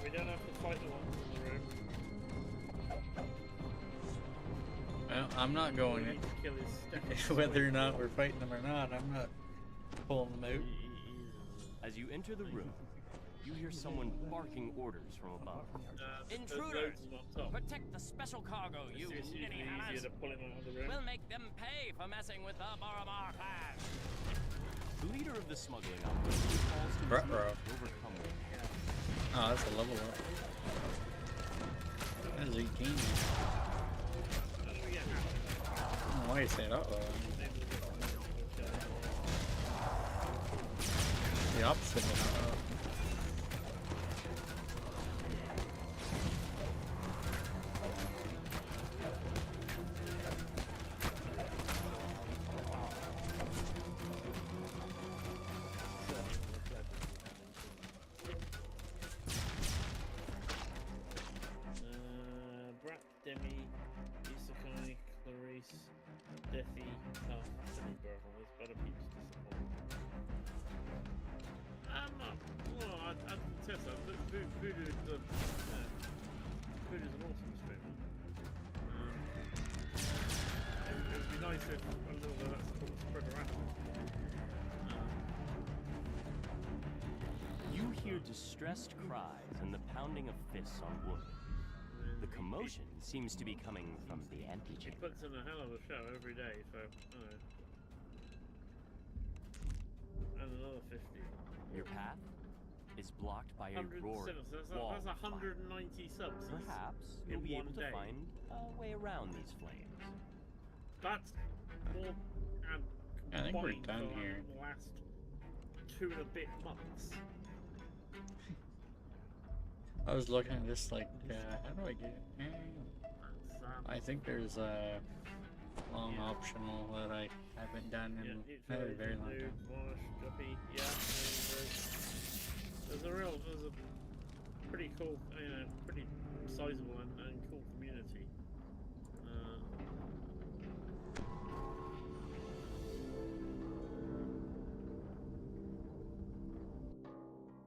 We don't have to fight the ones in the room. Well, I'm not going We need to kill his it. Whether or not we're fighting them or not, I'm not pulling them out. As you enter the room, you hear someone barking orders from above. Intruders! Protect the special cargo, you Seriously, nitty it'd be hammers! easier to pull him out of the room. We'll make them pay for messing with the Boromar clan! The leader of the smuggling operation calls to his men to overcome the panic. Oh, that's a level up. That's 18. I don't know why you said uh-oh. The opposite of uh-oh. Demi, Isekai, Clarice, Deathy, Anthony. disappointing. There's better peeps disappointing. Well, I'd contest that. Voodoo's an awesome streamer. It would be nice if a little bit of that support was spread around. You hear distressed cries and the pounding of fists on wood. The commotion seems to be coming from the He antechamber. puts in a hell of a show every day, so and another 50. Your path is blocked by a roaring wall That's of fire. 190 subs. Perhaps in you'll be one able to day. find a way around these flames. That's more and I think we're combined done for here. the last 2 and a bit months. I was looking at this like, how do I get it? I think there's a long optional that I haven't done in a very long time. There's a pretty cool, pretty sizable and cool community.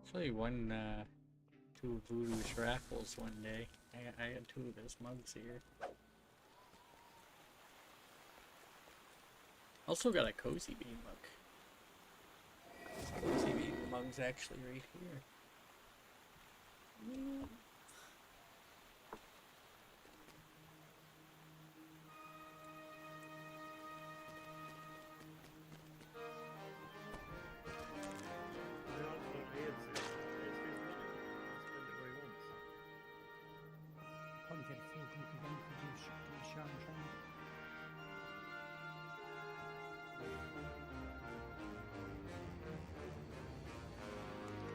Actually, won 2 Voodoo's raffles one day. I had 2 of his mugs here. Also got a Cozy Bee mug. Cozy Bee mug's actually right here. Probably get a full group again to do show and train.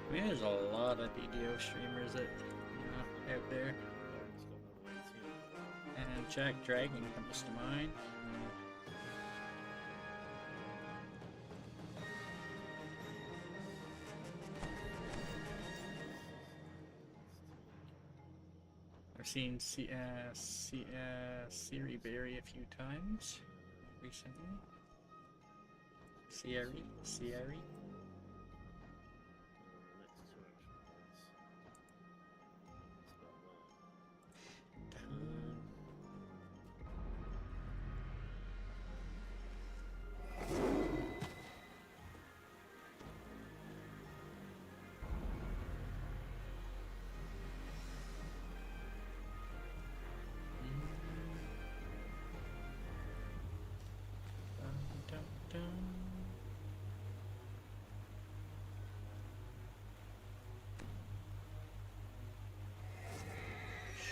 I mean, there's a lot of DDO streamers that, out there. And Jack Dragon comes to mind. I've seen Siri Berry a few times recently. Siri.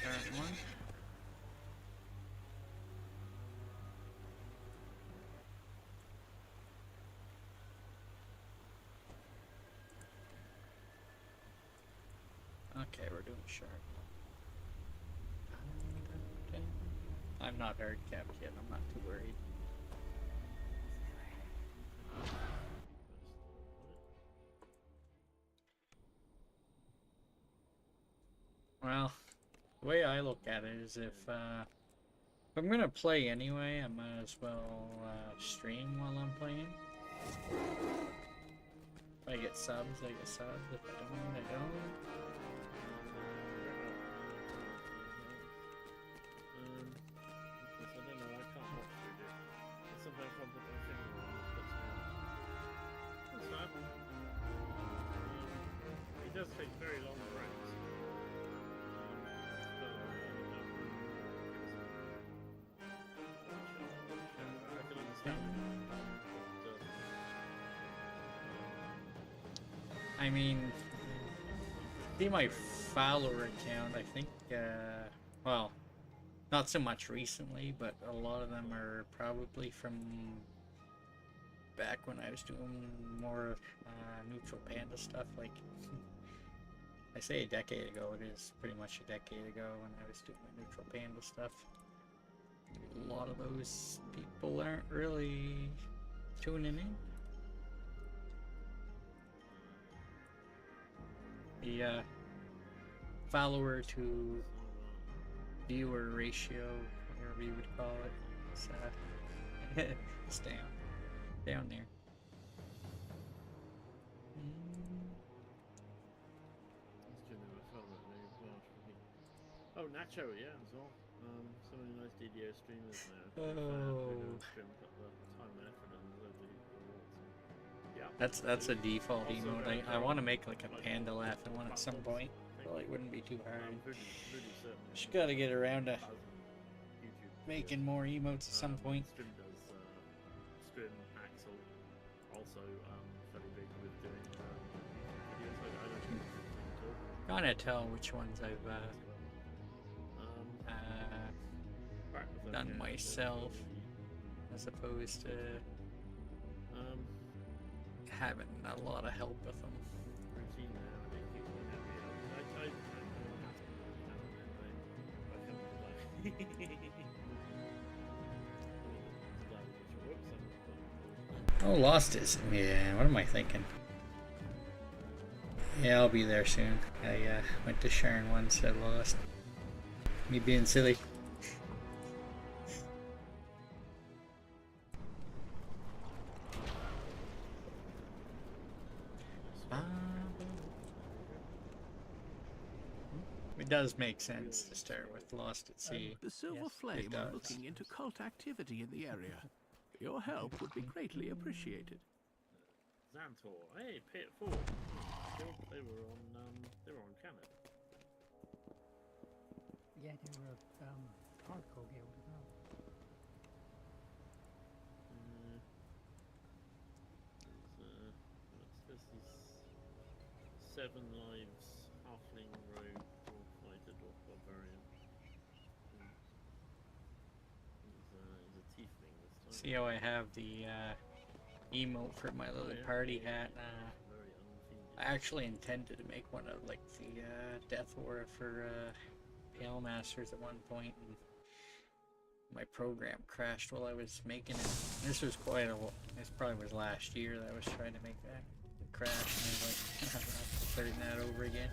Short one. Okay, we're doing sharp. I'm not hard capped yet, I'm not too worried. Well, the way I look at it is if I'm gonna play anyway, I might as well stream while I'm playing. If I get subs, I get subs. If I don't, I don't. It does take very long breaks. I can understand. I mean, see my follower account, I think, well, not so much recently, but a lot of them are probably from back when I was doing more Neutral Panda stuff, like, I say a decade ago, it is pretty much a decade ago when I was doing my Neutral Panda stuff. A lot of those people aren't really tuning in. The follower to viewer ratio, whatever you would call it, it's down. down there. Oh, Nacho, yeah, as well. So many nice DDO streamers now. Oh. Time and effort and deserve the rewards. Yeah. That's a default Also, emote. I want to make like a panda laughing one at some point. Probably wouldn't be too hard. Just gotta get around to making more emotes at some point. Stream does Stream Axel also fairly big with doing videos. I don't think it's Trying to tell which ones I've done myself as opposed to having a lot of help with them. routine now. I think people Oh, Lost is. Yeah, what am I thinking? Yeah, I'll be there soon. I went to Sharon once, said Lost. Me being silly. It does make sense to start with Lost at Sea. The Silver Flame are looking into cult activity in the area. Your help would be greatly appreciated. Xantor, hey, Pit 4. They were on Canada. Yeah, they were hardcore guild as well. This is 7 lives, halfling, rogue, dwarf fighter, dwarf barbarian. He's a tiefling this time. See how I have the emote for my little party hat? I actually intended to make one of like the Death Aura for Pale Masters at one point, and my program crashed while I was making it. This was quite a while. This probably was last year that I was trying to make that. It crashed, and I was like, starting that over again.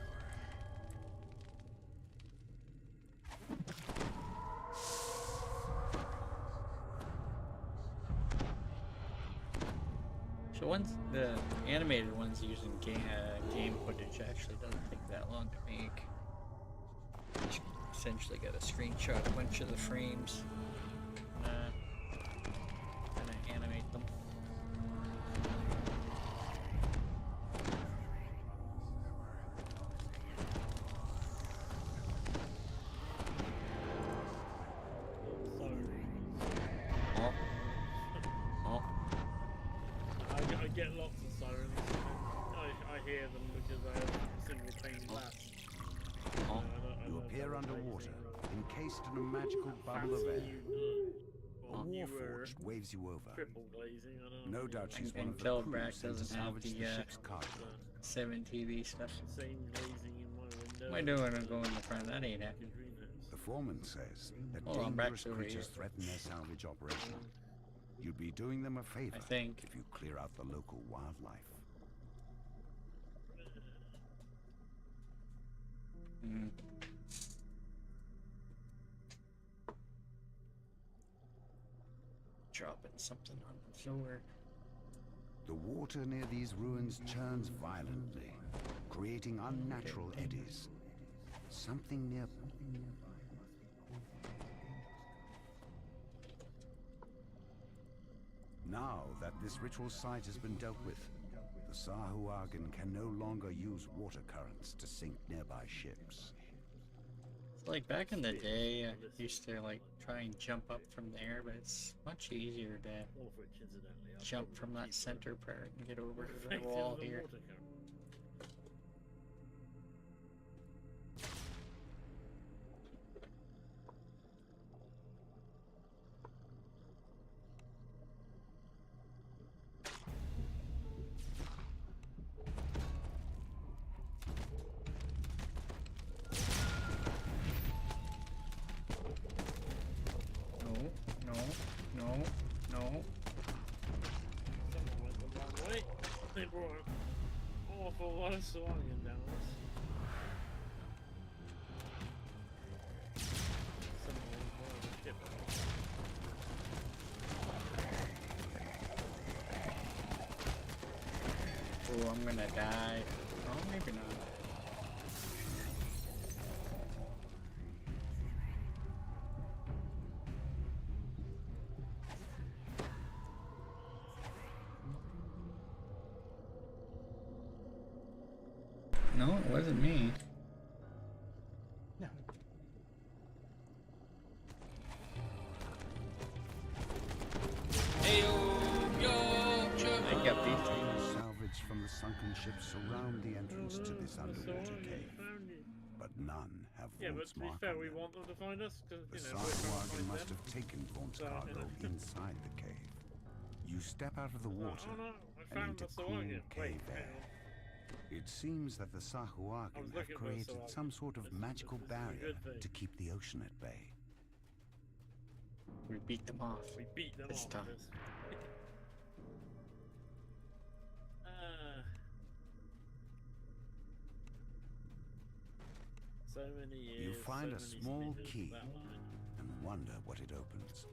So once the animated ones using game footage actually doesn't take that long to make. Just essentially got to screenshot a bunch of the frames, and animate them. I get lots of sirens. I hear them because I have single pane glass. You appear underwater, encased in a magical bubble of air. A warforged waves you over. Triple glazing, I don't know. No doubt she's one of the Until crew Brack sent to doesn't have salvage the the ship's cargo. 7 TV stuff. Same glazing in my window. What am I doing? I'm going in the front. That ain't happening. The foreman says that Hold on, Brack's dangerous over creatures here. threaten their salvage operation. You'd be doing them a favor I think. if you clear out the local wildlife. Mm. Dropping something on the floor. The water near these ruins churns violently, creating unnatural eddies. Something near... Now that this ritual site has been dealt with, the Sahuagin can no longer use water currents to sink nearby ships. Like back in the day, I used to like try and jump up from there, but it's much easier to All of which, incidentally, I'll jump from that center part and get over to the wall here. They brought an awful lot of Sahuagin down us. Oh, I'm gonna die. Oh, maybe not. No, it wasn't me. No. I got beat. Salvage from the sunken ships surround the entrance to this underwater cave, but none have Yeah, but Vaunt's to be mark fair, on we them. want them to find us because The you know we're trying to Sarhuagin find must them. have taken Vaunt's So, cargo inside the cave. You step out of the water oh no, I and found into the cool Sarhuagin. cave Wait, hang air. on. It seems that the I Sarhuagin was have looking for the created Sarhuagin. some sort of magical this is a barrier good thing. to keep the ocean at bay. We beat them off. We beat them this off. time. So many years. You find so a many small speakers, key that line. and wonder what it opens.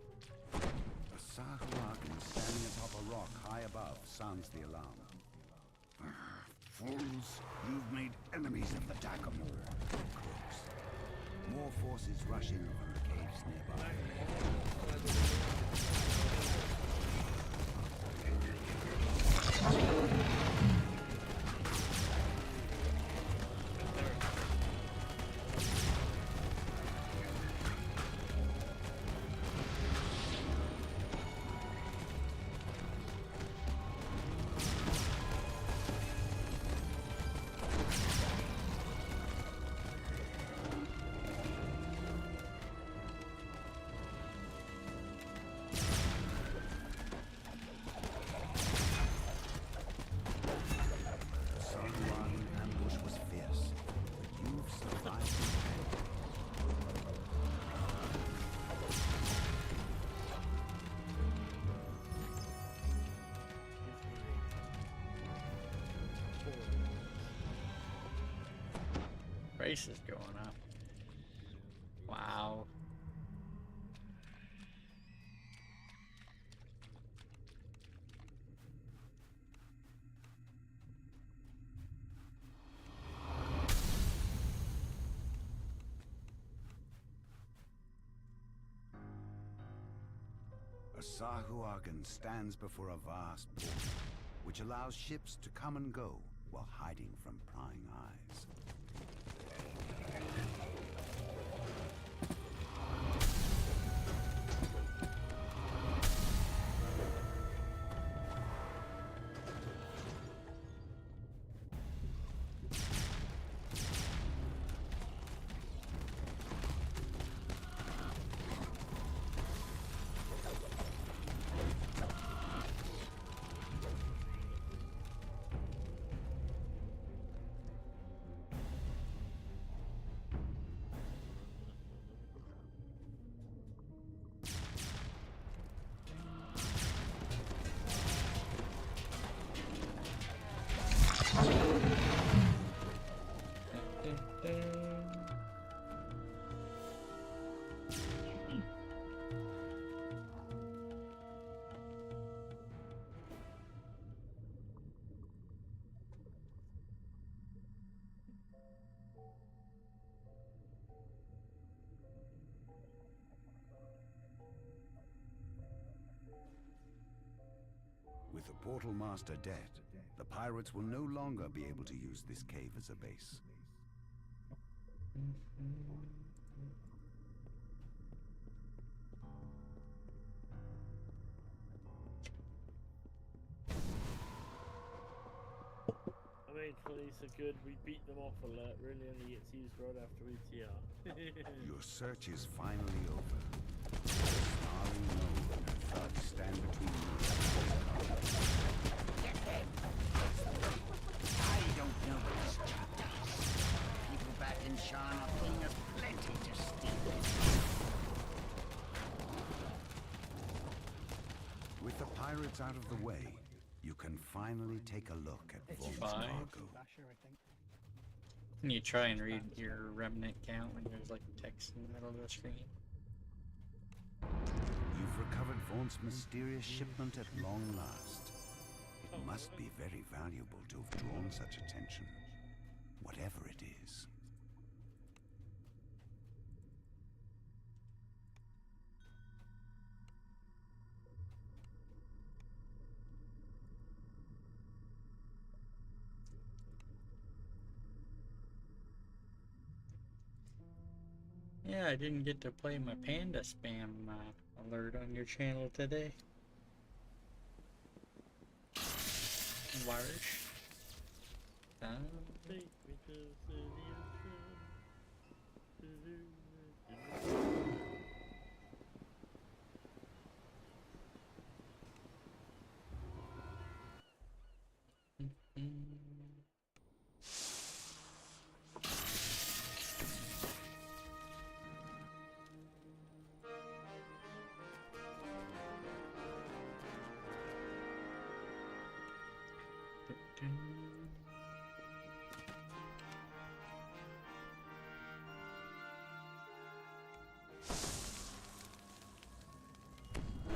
A Sarhuagin standing atop a rock high above sounds the alarm. Fools! You've made enemies of the Dagamore. Crooks. More forces rush in from the caves nearby. Price is going up. Wow. A Sarhuagin stands before a vast portal, which allows ships to come and go while hiding from prying eyes. With the Portal Master dead, the pirates will no longer be able to use this cave as a base. I mean, police are good. We beat them off alert. Really only gets used right after ETR. Your search is finally over. Snarling Gnome and her thugs stand between you. I don't know what this job does. People back in Shan are pulling us plenty to steal. With the pirates out of the way, you can finally take a look at Vault's fine. cargo. Can you try and read your remnant count when there's like text in the middle of the screen? You've recovered Vaughn's mysterious shipment at long last. must be very valuable to have drawn such attention, whatever it is. Yeah, I didn't get to play my panda spam alert on your channel today. Large. Take me to the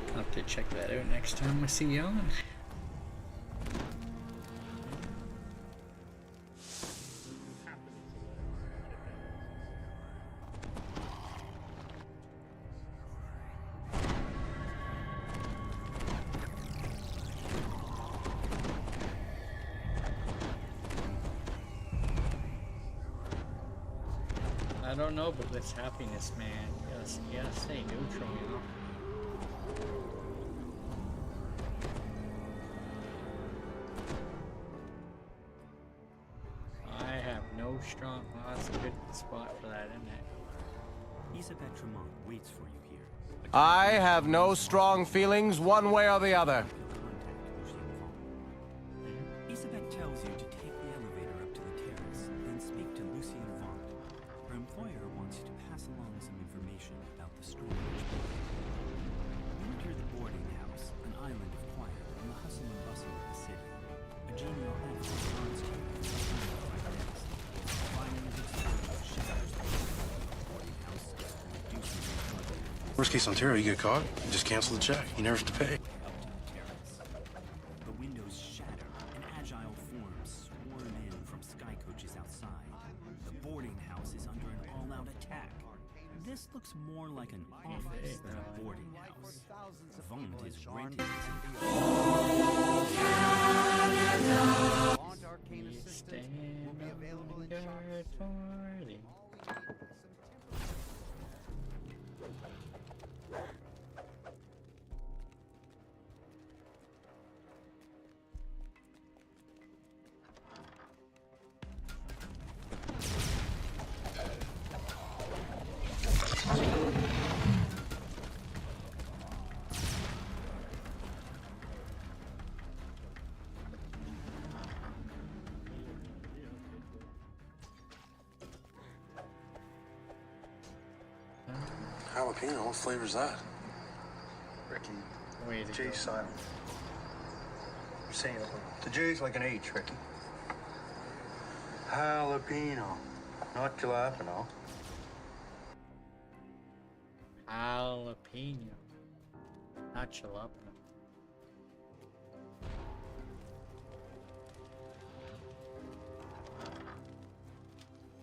I'll have to check that out next time I see you on. I don't know, but this happiness, man. You gotta stay neutral, you know? I have no strong. Oh, that's a good spot for that, isn't it? Isabet Tremont waits for you here. I have no strong feelings one way or the other. Isabet tells you to take the elevator up to the terrace, then speak to Lucien Vaughn. Her employer wants you to pass along some information about the storage building. You enter the boarding house, an island of quiet in the hustle and bustle of the city. A genial elf responds to you from the front desk. Finding the exposure shatters the boarding house, reducing the elevator. Worst case Ontario, you get caught, you just cancel the check. You never have to pay. Up to the terrace. The windows shatter, and agile forms swarm in from sky coaches outside. The boarding house is under an all-out attack. This looks more like an office than a boarding house. Vaughn is renting Jalapeno, what flavor's that? Ricky. Way to J's go. silent. You're saying it. The J's like an H, Ricky. Jalapeno, not jalapeno. Jalapeno. Not jalapeno.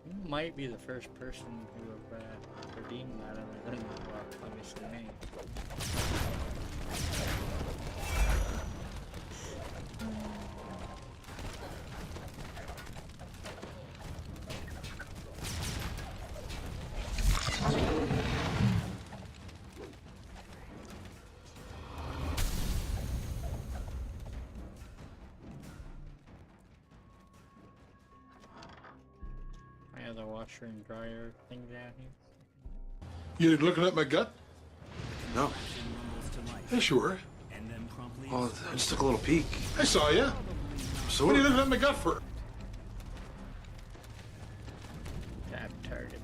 You might be the first person who have redeemed that other than, well, obviously me. I have the washer and dryer thing down here. You looking at my gut? No. Yeah, sure. Well, I just took a little peek. I saw you. So what are you looking at my gut for? Tap target.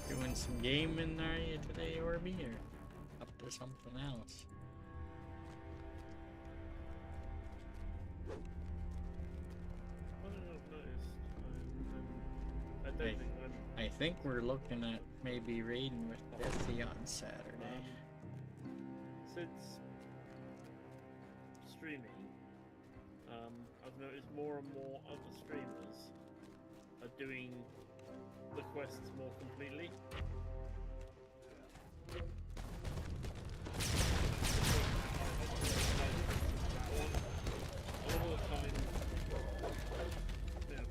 Doing some gaming, are you today, Orby, or up to something else? I think we're looking at maybe raiding with Bessie on Saturday. Since streaming, I've noticed more and more other streamers are doing the quests more completely. A lot of the time,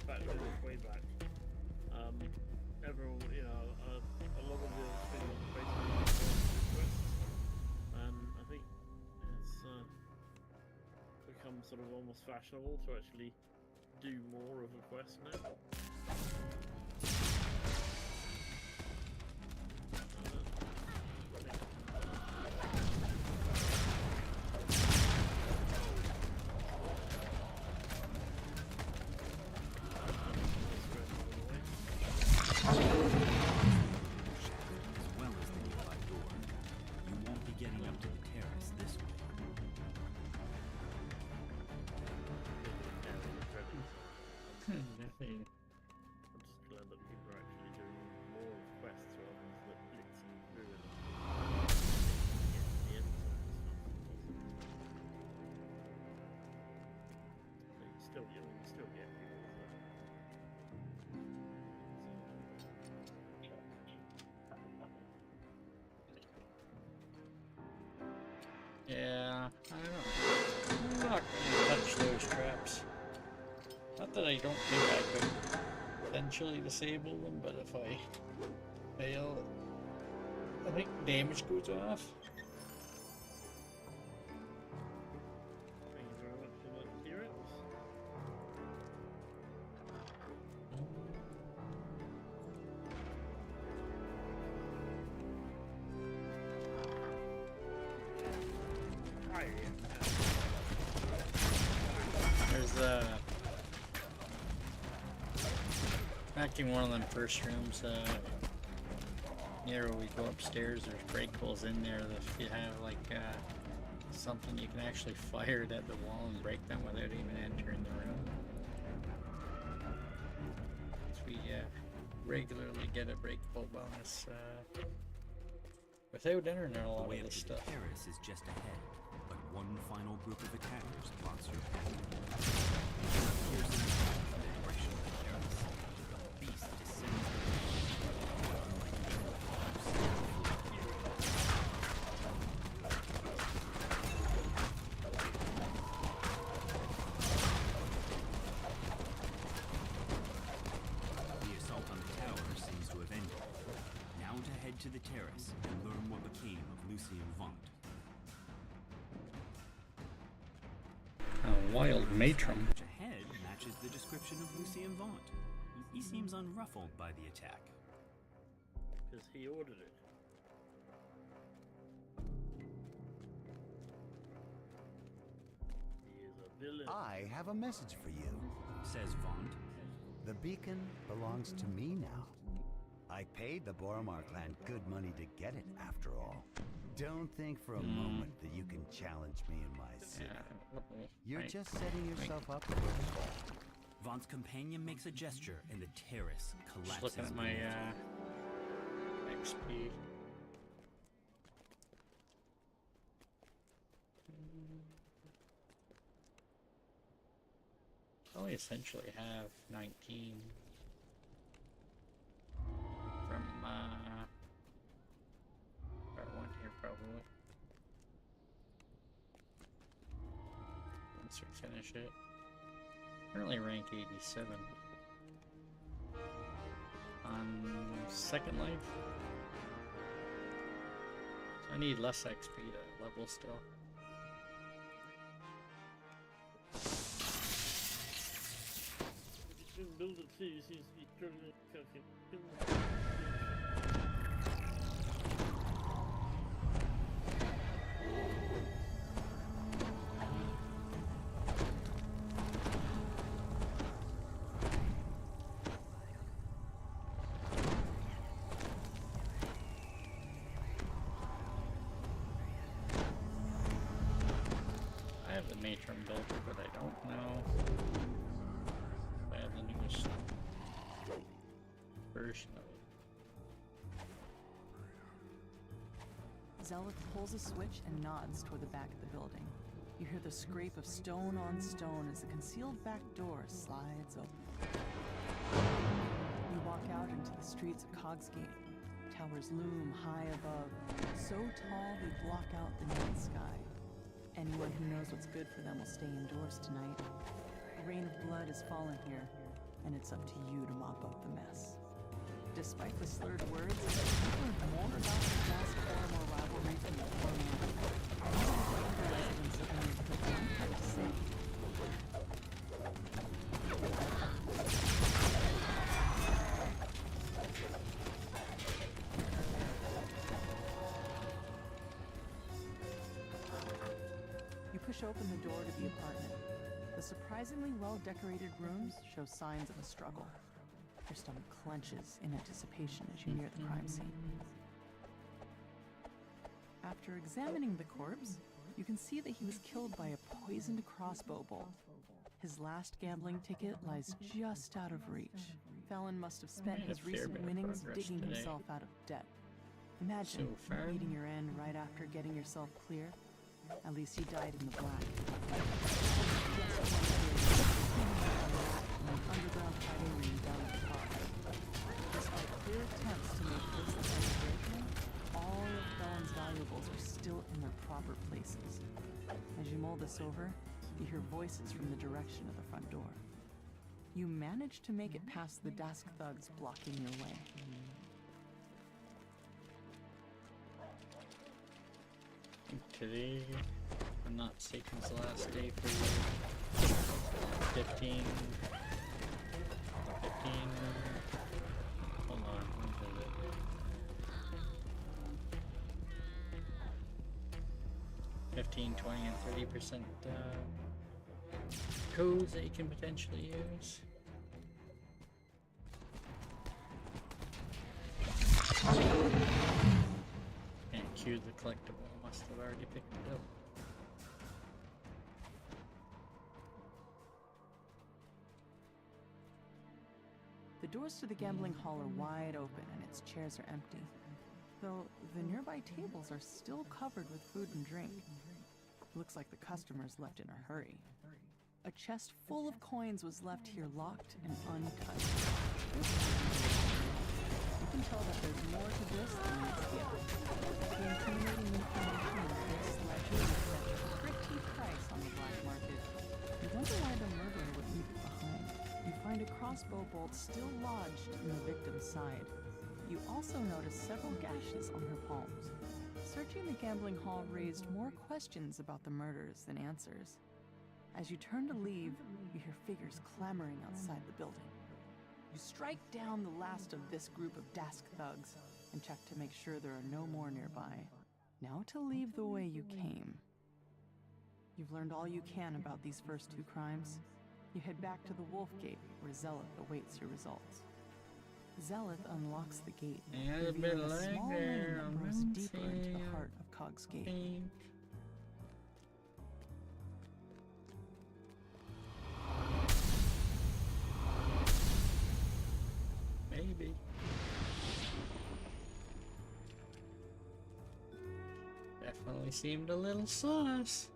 back then, way back, everyone, a lot of the streamers basically do quests, and I think it's become sort of almost fashionable to actually do more of a quest now. I'm just glad that people are actually doing more quests rather than the blitz and ruin. Get to the end zone and stuff. So you still get people. Yeah, I don't know. I'm not gonna touch those traps. Not that I don't think I could potentially disable them, but if I fail, I think damage goes off. Thank you very much for that clearance. There's back in one of them first rooms, near where we go upstairs, there's breakables in there that if you have like something you can actually fire it at the wall and break them without even entering the room. We regularly get a breakable bonus without entering a lot of this stuff. The terrace is just ahead, but one final group of attackers blocks your path. Here's the direction of the terrace. The beast descends the assault on the tower seems to have ended. Now to head to the terrace and learn what became of Lucien Vaunt. A wild matron. Ahead matches the description of Lucien Vaunt. He seems unruffled by the attack. Because he ordered it. He is a villain. I have a message for you, says Vaunt. The beacon belongs to me now. I paid the Boromar clan good money to get it, after all. Don't think for a moment that you can challenge me in my city. You're just setting yourself up for a fall. Vaunt's companion makes a gesture, and the terrace collapses. Just looking at my XP. I only essentially have 19 from part 1 here probably. Once we finish it. Currently rank 87. On Second Life. So I need less XP to level still. Build it too, you seems to be struggling cooking. I have the matron builder, but I don't know if I have the newest. version of it. Zealot pulls a switch and nods toward the back of the building. You hear the scrape of stone on stone as the concealed back door slides open. You walk out into the streets of Cogsgate. Towers loom high above, so tall they block out the night sky. Anyone who knows what's good for them will stay indoors tonight. A rain of blood has fallen here, and it's up to you to mop up the mess. Despite the slurred words, you've learned more about the Dask Ormo rivalry than beforehand. More than what other residents of the neighborhood might have to say. You push open the door to the apartment. The surprisingly well-decorated rooms show signs of a struggle. Your stomach clenches in anticipation as you near the crime scene. After examining the corpse, you can see that he was killed by a poisoned crossbow bolt. His last gambling ticket lies just out of reach. Fallon must have spent his recent winnings digging himself out of debt. Imagine meeting your end right after getting yourself clear. At least he died in the black. An underground fighting ring down at the top. Despite clear attempts to make this a celebration, all of Fallon's valuables are still in their proper places. As you mull this over, you hear voices from the direction of the front door. You manage to make it past the Dask thugs blocking your way. Today, I'm not Satan's last day for you. 15. Hold on, what is it? 15, 20, and 30% codes that you can potentially use. And cue the collectible. Must have already picked it up. The doors to the gambling hall are wide open and its chairs are empty, though the nearby tables are still covered with food and drink. Looks like the customers left in a hurry. A chest full of coins was left here locked and untouched. You can tell that there's more to this than meets the eye. The intimidating information in this ledger is set a pretty price on the black market. You wonder why the murderer would leave it behind. You find a crossbow bolt still lodged in the victim's side. You also notice several gashes on her palms. Searching the gambling hall raised more questions about the murders than answers. As you turn to leave, you hear figures clamoring outside the building. You strike down the last of this group of Dask thugs and check to make sure there are no more nearby. Now to leave the way you came. You've learned all you can about these first two crimes. You head back to the Wolf Gate, where Zealot awaits your results. Zealot unlocks the gate, revealing a small lane that grows deeper into the heart of Cog's Gate. Maybe. Definitely seemed a little sus.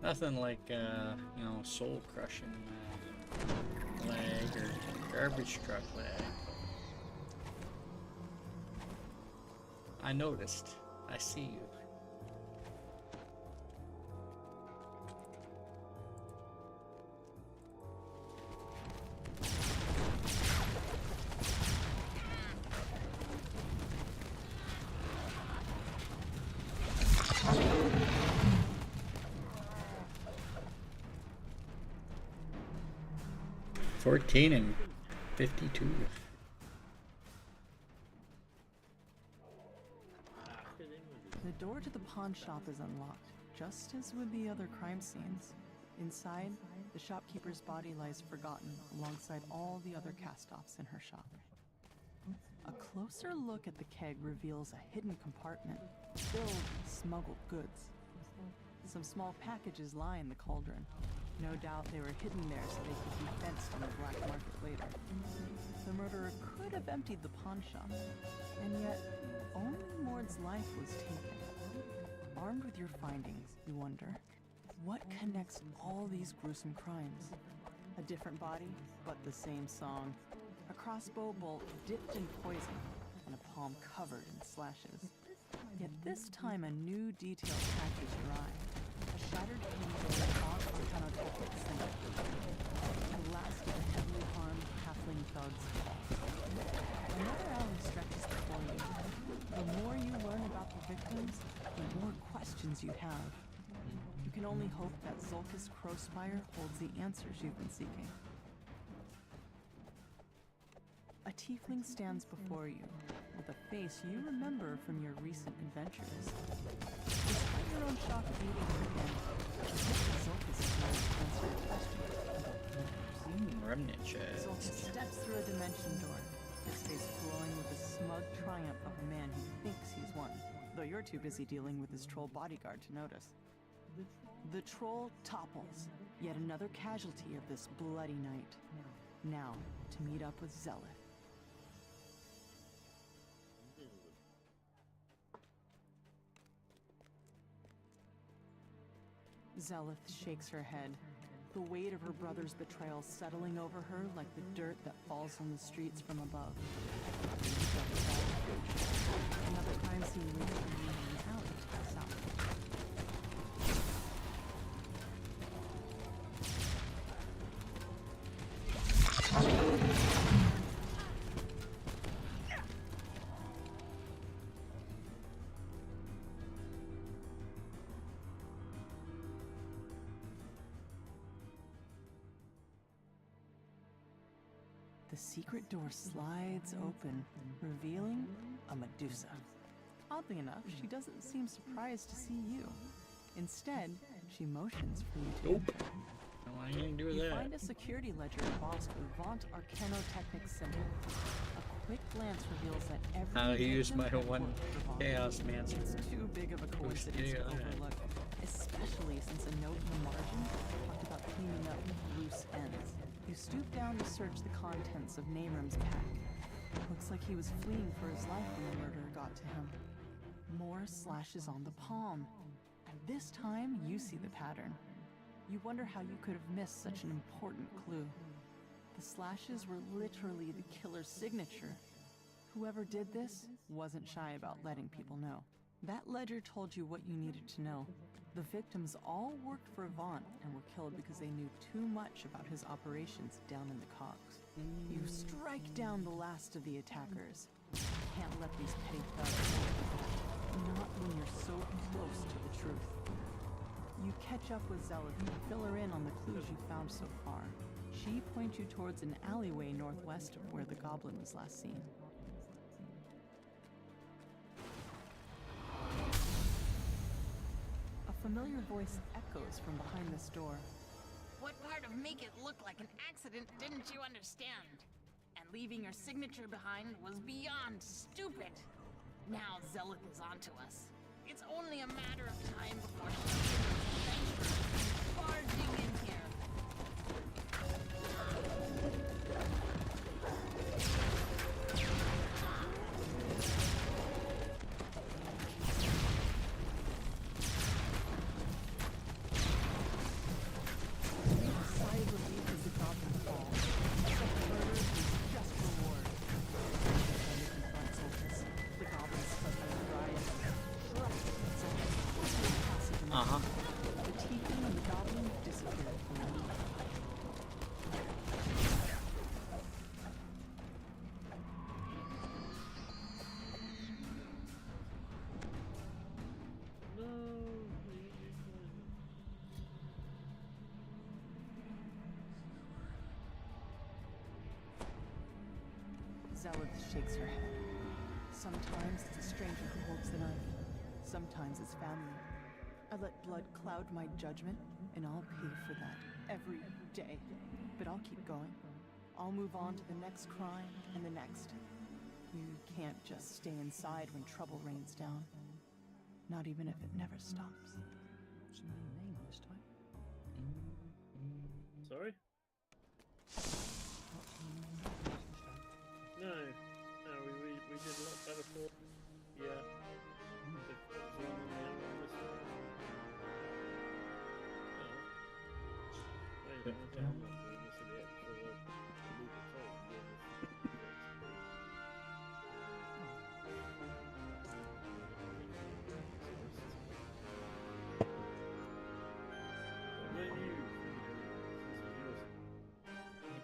Nothing like, you know, soul crushing lag or garbage truck lag. I noticed. I see you. $14 and $52. The door to the pawn shop is unlocked, just as with the other crime scenes. Inside, the shopkeeper's body lies forgotten alongside all the other cast-offs in her shop. A closer look at the keg reveals a hidden compartment filled with smuggled goods. Some small packages lie in the cauldron. No doubt they were hidden there so they could be fenced on the black market later. The murderer could have emptied the pawn shop, and yet only Mord's life was taken. Armed with your findings, you wonder, what connects all these gruesome crimes? A different body, but the same song. A crossbow bolt dipped in poison, and a palm covered in slashes. Yet this time a new detail catches your eye. A shattered hinge off Arcanotechnic symbol. The last of the heavily armed halfling thugs. Another alley stretches before you. The more you learn about the victims, the more questions you have. You can only hope that Zulkus Crowspire holds the answers you've been seeking. A tiefling stands before you, with a face you remember from your recent adventures. Despite your own shock of meeting him again, Zulkus is going to answer your questions about the murders. Remnant chest. Zulkus steps through a dimension door, his face glowing with the smug triumph of a man who thinks he's won, though you're too busy dealing with his troll bodyguard to notice. The troll topples, yet another casualty of this bloody night. Now, to meet up with Zelith. Zelith shakes her head, the weight of her brother's betrayal settling over her like the dirt that falls on the streets from above. Another crime scene leads from you in an alley to the south. The secret door slides open, revealing a Medusa. Oddly enough, she doesn't seem surprised to see you. Instead, she motions for you to enter. No, I ain't do You that. find a security ledger embossed with Vaunt Arcanotechnic symbol. A quick glance reveals that every I'll use victim my had one worked for Vaunt. Chaos Mancer. It's too big of a coincidence to Yeah. overlook, especially since a note in the margin talked about cleaning up loose ends. You stoop down to search the contents of Namerum's pack. Looks like he was fleeing for his life when the murderer got to him. More slashes on the palm. And this time, you see the pattern. You wonder how you could have missed such an important clue. The slashes were literally the killer's signature. Whoever did this wasn't shy about letting people know. That ledger told you what you needed to know. The victims all worked for Vaunt and were killed because they knew too much about his operations down in the cogs. You strike down the last of the attackers. You can't let these petty thugs not when you're so close to the truth. You catch up with Zelith and fill her in on the clues you found so far. She points you towards an alleyway northwest of where the goblin was last seen. A familiar voice echoes from behind this door. What part of make it look like an accident didn't you understand? And leaving your signature behind was beyond stupid. Now Zelith is onto us. It's only a matter of time before she barging in here. Uh-huh. The tiefling and the goblin disappeared from the room. Zelith shakes her head. Sometimes it's a stranger who holds the knife. Sometimes it's family. I let blood cloud my judgment, and I'll pay for that every day. But I'll keep going. I'll move on to the next crime and the next. You can't just stay inside when trouble rains down. Not even if it never stops. What's my name this time? Sorry? It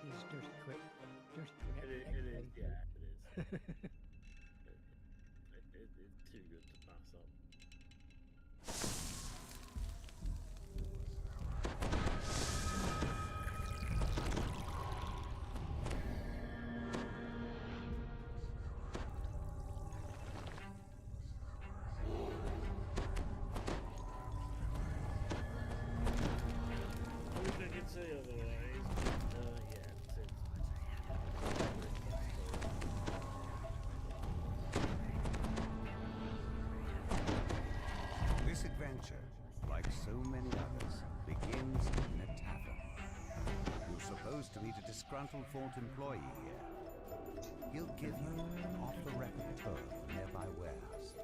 is dirty quick. Dirty quick. It is, yeah, it is. It's too good to pass up. I wish I could say otherwise, but yeah, This adventure, like so many others, begins in a tavern. You're supposed to meet a disgruntled Fort employee here. He'll give you an off-the-record tour of a nearby warehouse.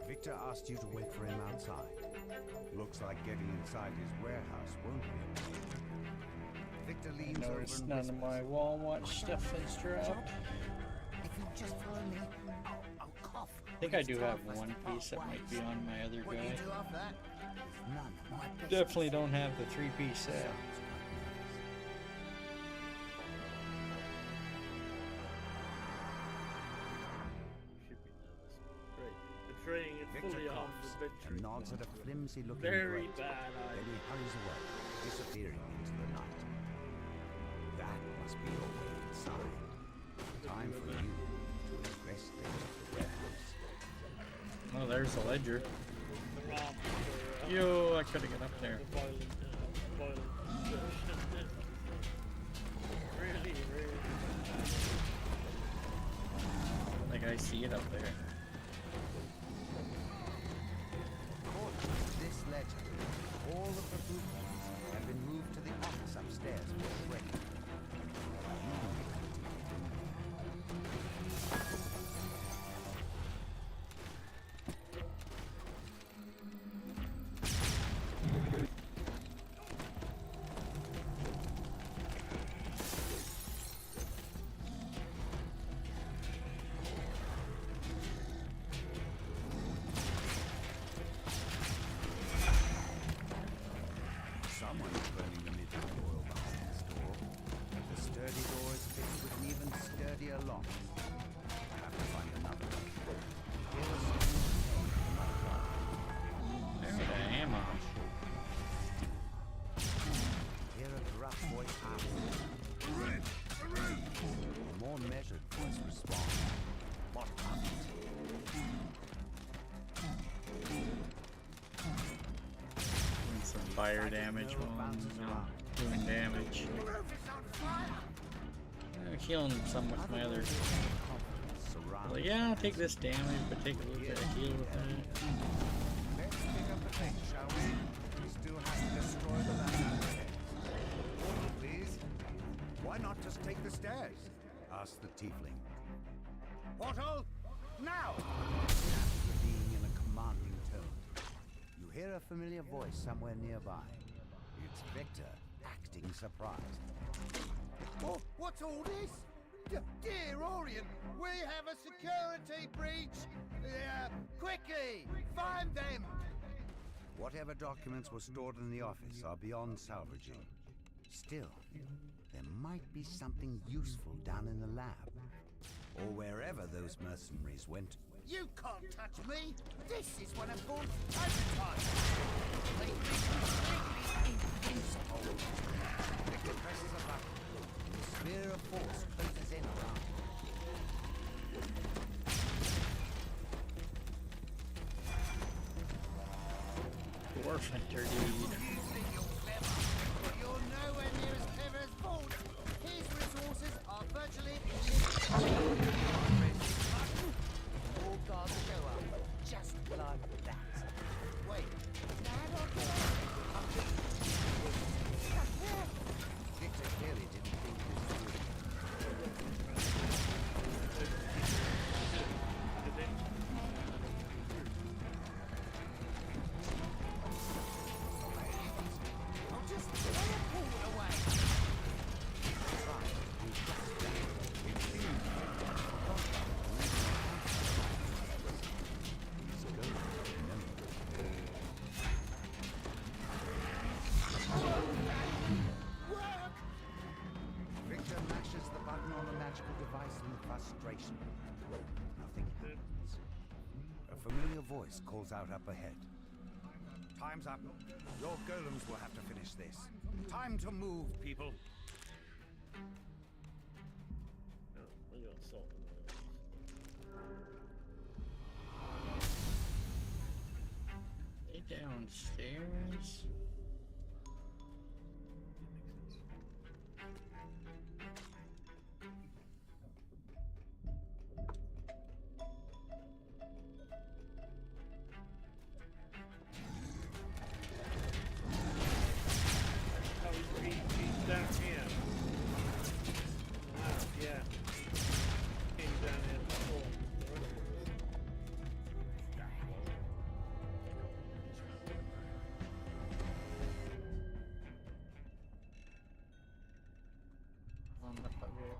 Victor asked you to wait for him outside. Looks like getting inside his warehouse won't be a problem. Victor leans over Notice and none of whispers, my Walmart stuff is dropped. "If you just follow me, I'll cough." I think I do have one piece that might be on my other What you guy. do after that is none of my business. Definitely don't have the 3-piece set. should be nervous. Great. Betraying a Victor fully armed coughs adventure. and nods at a flimsy-looking Very grate. bad idea. Then he hurries away, disappearing into the night. That must be your way inside. Time for you to investigate the warehouse. Oh, there's the ledger. The ramp for, Yo, I couldn't get up there. the violent destruction. Really, really. Like I see it up there. According to this ledger, all of the blueprints have been moved to the office upstairs for shredding. Someone's burning the midnight oil behind this door. The sturdy door is fitted with an even sturdier lock. I have to find another one. Here are some There's the ammo. Hear a gruff voice asks. A more measured voice responds. What happened? Doing some fire damage while I'm doing damage. I'm healing some with my other. Well, yeah, I'll take this damage, but take a little bit of heal with that. Let's pick up the pace, shall we? We still have to destroy the land ahead. Order, please. Why not just take the stairs? Asked the tiefling. Portal! Now! Being in a commanding tone. You hear a familiar voice somewhere nearby. It's Victor, acting surprised. Oh, what's all this? Dear Orient, we have a security breach! Quickly, find them! Whatever documents were stored in the office are beyond salvaging. Still, there might be something useful down in the lab. Or wherever those mercenaries went. You can't touch me! This is one of Vaughn's prototypes! Make me completely invincible! Victor presses a button. The sphere of force closes in around him. Dwarf hunter, dude. You think you're clever, but you're nowhere near as clever as Vaughn. His resources are virtually illimitable. All guards show up, just like that. Wait, Victor clearly didn't think this through. the button on the magical device in frustration. Nothing happens. A familiar voice calls out up ahead. Time's up. Your golems will have to finish this. Time to move, people. Oh, we got salt in there. They downstairs. Oh, he's down here. Wow, yeah. He's down here before. Motherfucker.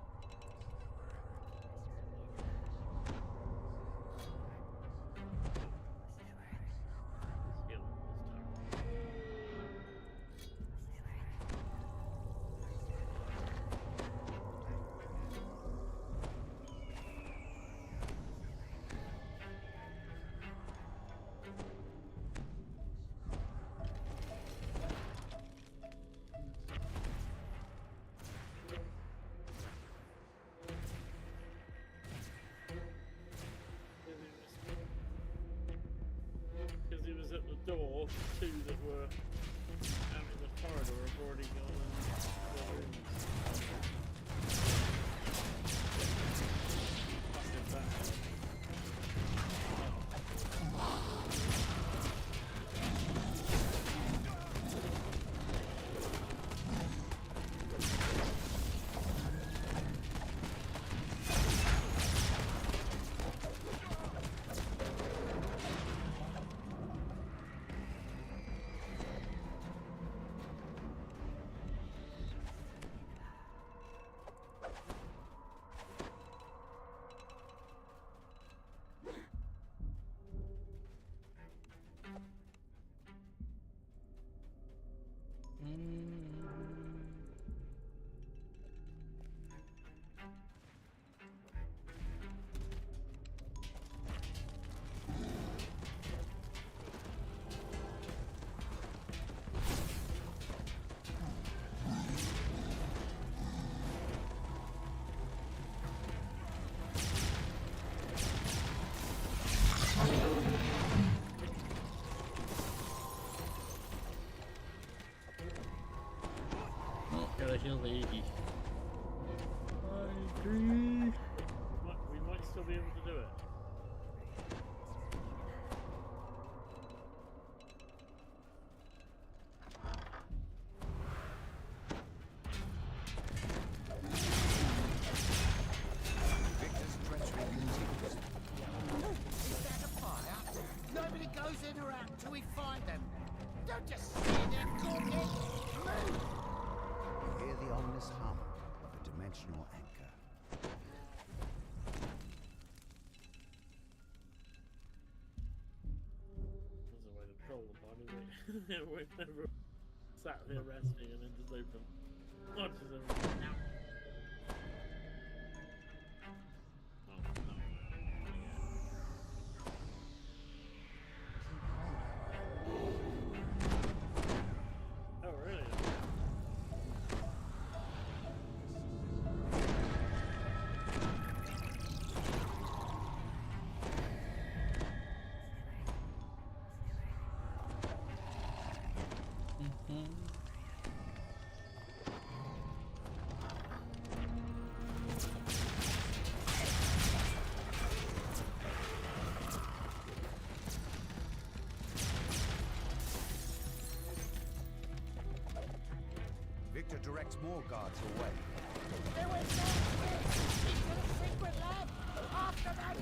Because he was at the door, two that were out in the corridor have already gone and the rooms. Fucking back. Gotta heal the 80. Igreee. We might still be able to do it. Victor's treachery continues. Is that a fire? Nobody goes in or out till we find them. Don't just sit there talking. Move! You hear the ominous hum of a dimensional anchor. There's a way to troll them, by the way. We've never sat there resting and then just open. Watches everything. Oh, really? Victor directs more guards away. There was no switch into the secret lab. After that.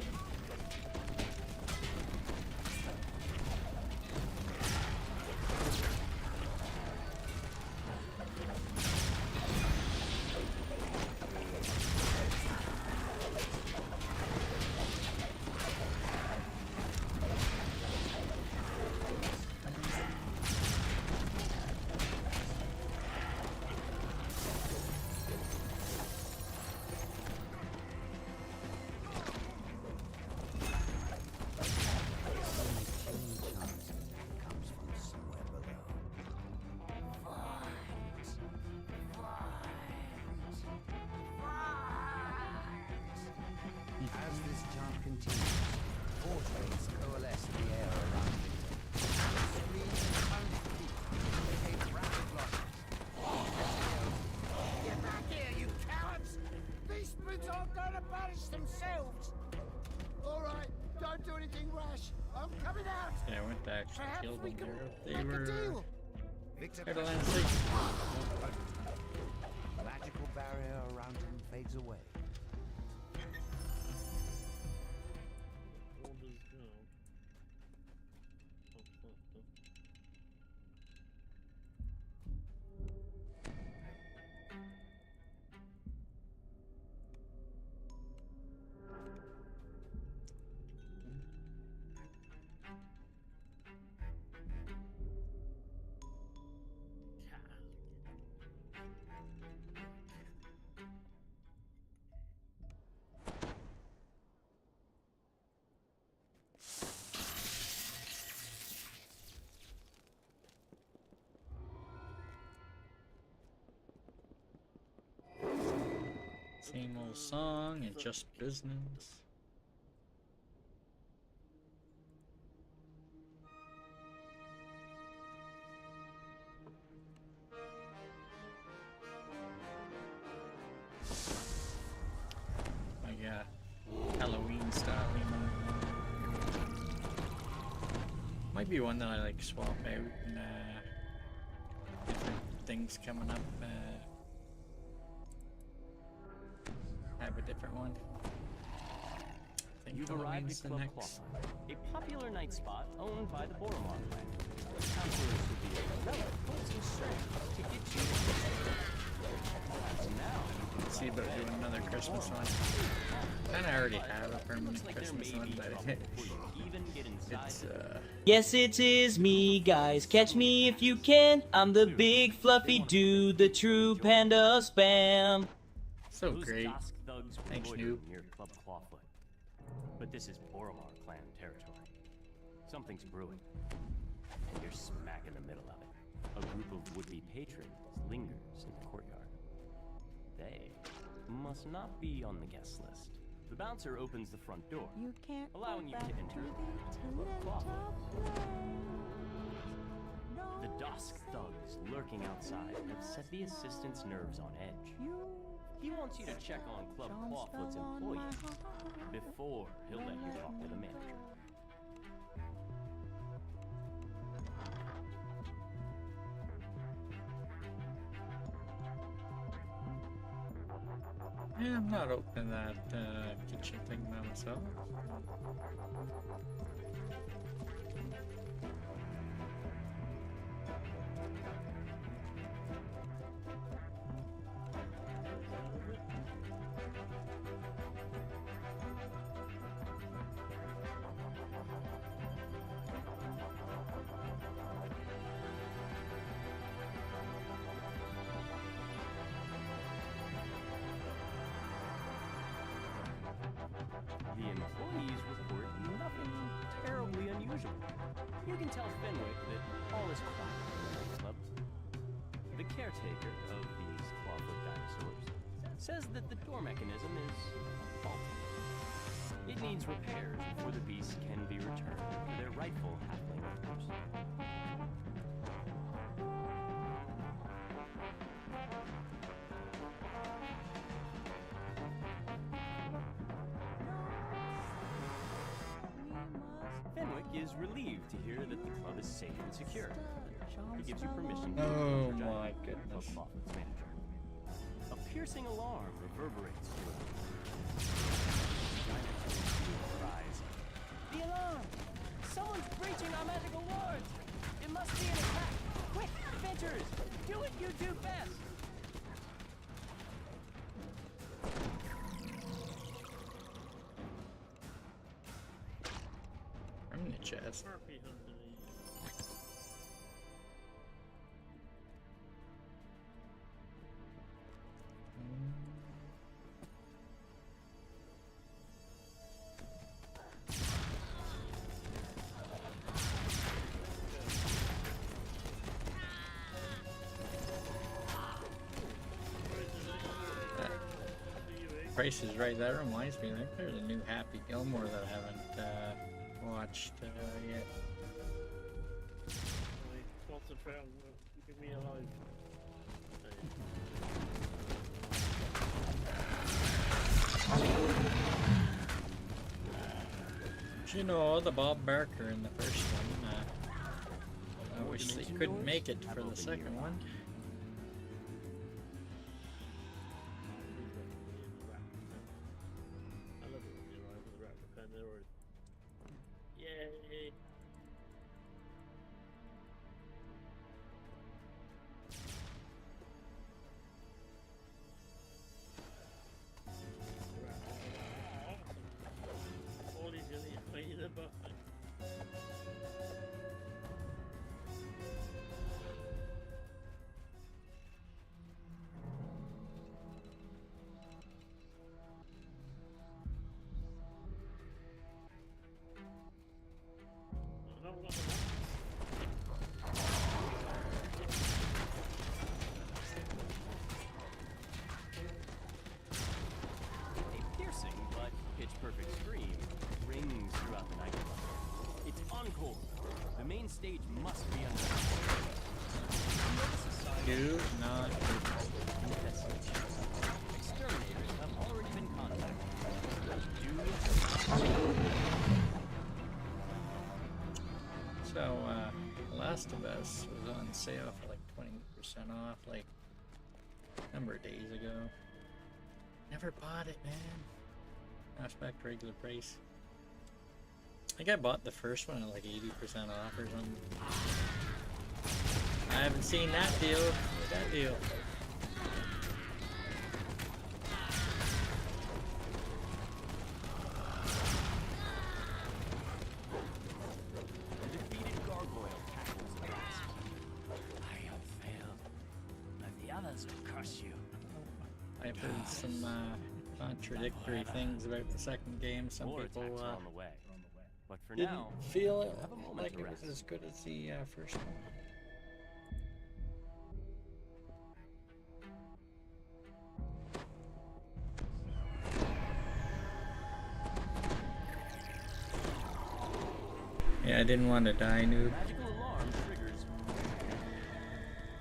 continues. Vortex coalesce in the air around it. Screams and pounds of feet indicate rapid losses. Get back here, you cowards! These splints aren't going to banish themselves! Alright, don't do anything rash. I'm coming out! Yeah, I went to actually Perhaps kill we them can there. They make a were deal. scared to land safe. Magical barrier around him fades away. Orders go. Same old song and just business. Like Halloween style, you know. Might be one that I like swap out and different things coming up. Have a different one. You've arrived at Club Quaffle, a popular night spot owned by the Boromar clan. Counselors would be relevant and strength to get you. Now, see about doing another Christmas one. And I already have a permanent Christmas one, but it's Yes, it is me, guys. Catch me if you can. I'm the big fluffy dude, the true panda of spam. So great. Thanks, Noob. Near Club Clawfoot. But this is Boromar clan territory. Something's brewing. And you're smack in the middle of it. A group of would-be patrons lingers in the courtyard. They must not be on the guest list. The bouncer opens the front door, You can't allowing you to enter Club Clawfoot. The Dusk thugs lurking outside have set the assistant's nerves on edge. He wants you to check on Club Clawfoot's employees before he'll let you talk to the manager. Yeah, I'm not opening that kitchen thing by myself. The employees report nothing terribly unusual. You can tell Fenwick that all is quiet in the nightclub. The caretaker of these clawfoot dinosaurs says that the door mechanism is faulty. It needs repairs before the beasts can be returned to their rightful halfling owners. Fenwick is relieved to hear that the club is safe and secure. He gives you permission to Oh my goodness. Club Clawfoot's manager. A piercing alarm reverberates through it. Cries, "The alarm! Someone's breaching our magical wards! It must be an attack! Quick, adventurers! Do what you do best!" I'm in the chest. Price is Right. That reminds me, I think there's a new Happy Gilmore that I haven't watched yet. Concentrate on keeping me alive. You know, the Bob Barker in the first one. I wish they couldn't make it for the second one. I love it when you arrive with a rat pen. They're already. Yay! All he's really waiting about. A piercing but pitch-perfect scream rings throughout the nightclub. It's encore. The main stage must be under. Do not. Exterminators have already been contacted. So, Last of Us was on sale for like 20% off, like a number of days ago. Never bought it, man. Now it's back to regular price. I think I bought the first one at like 80% off or something. I haven't seen that deal. That deal. The defeated gargoyle tackles the grasp. I have failed, but the others will crush you. I've heard some contradictory things about the second game. Some More people attacks are on the way. But for didn't now, feel it have a moment like to it was rest. as good as the first one. Yeah, I didn't want to die, noob. Magical alarm triggers.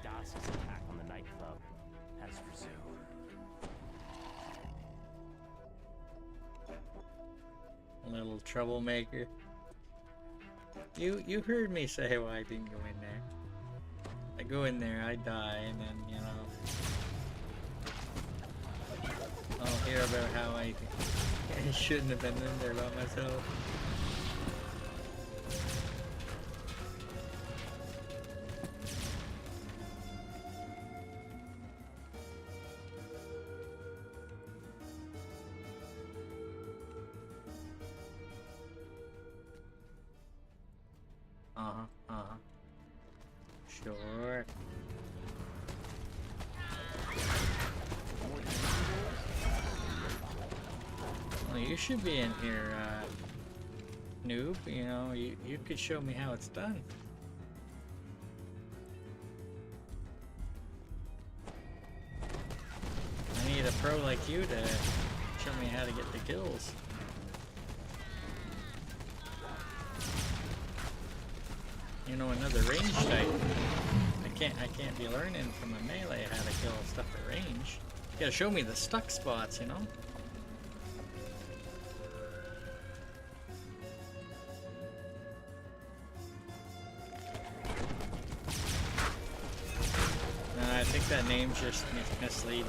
Dask's attack on the nightclub has resumed. Little troublemaker. You heard me say why I didn't go in there. I go in there, I die, and then, you know, I'll hear about how I shouldn't have been in there by myself. Sure. Well, you should be in here, noob. You know, you could show me how it's done. I need a pro like you to show me how to get the kills. You know, another range type. I can't be learning from a melee how to kill stuff at range. You gotta show me the stuck spots, you know? I think that name's just misleading.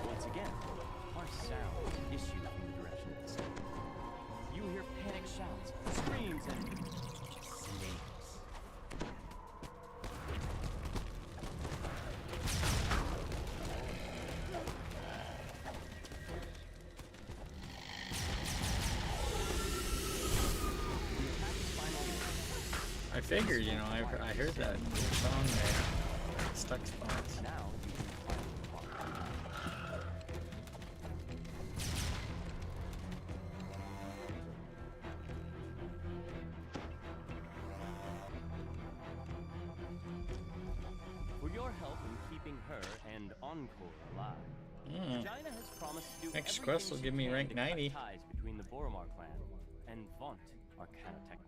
Once again, harsh sounds issue from the direction of the stage. You hear panic shouts, screams, and snakes. I figured, you know, I heard that song there. Stuck spots. Now, your help in keeping her and Encore alive. Regina has promised to do Next everything quest will she give me can rank to cut 90. ties between the Boromar clan and Vaunt Arcana Technica.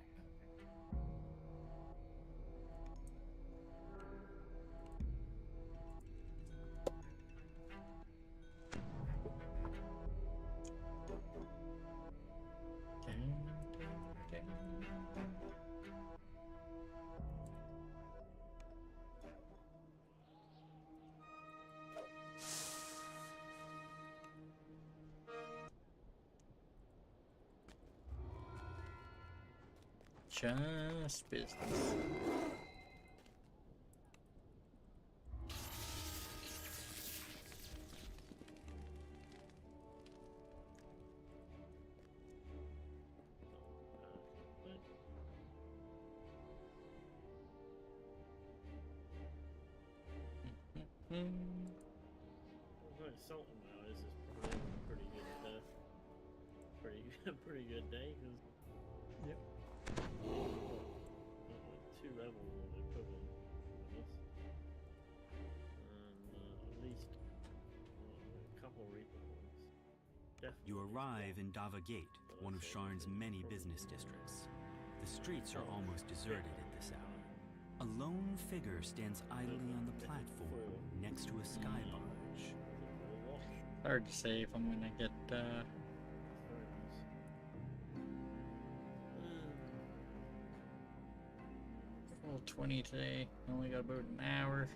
Just business. Although Sultan now is probably a pretty good, pretty good day because Yep. 2 levels of equivalent of this, and at least a couple Reaper points. Definitely. You arrive in Dava Gate, one of Sharn's many business districts. The streets are almost deserted at this hour. A lone figure stands idly on the platform next to a sky barge. Hard to say if I'm gonna get full 20 today. Only got about an hour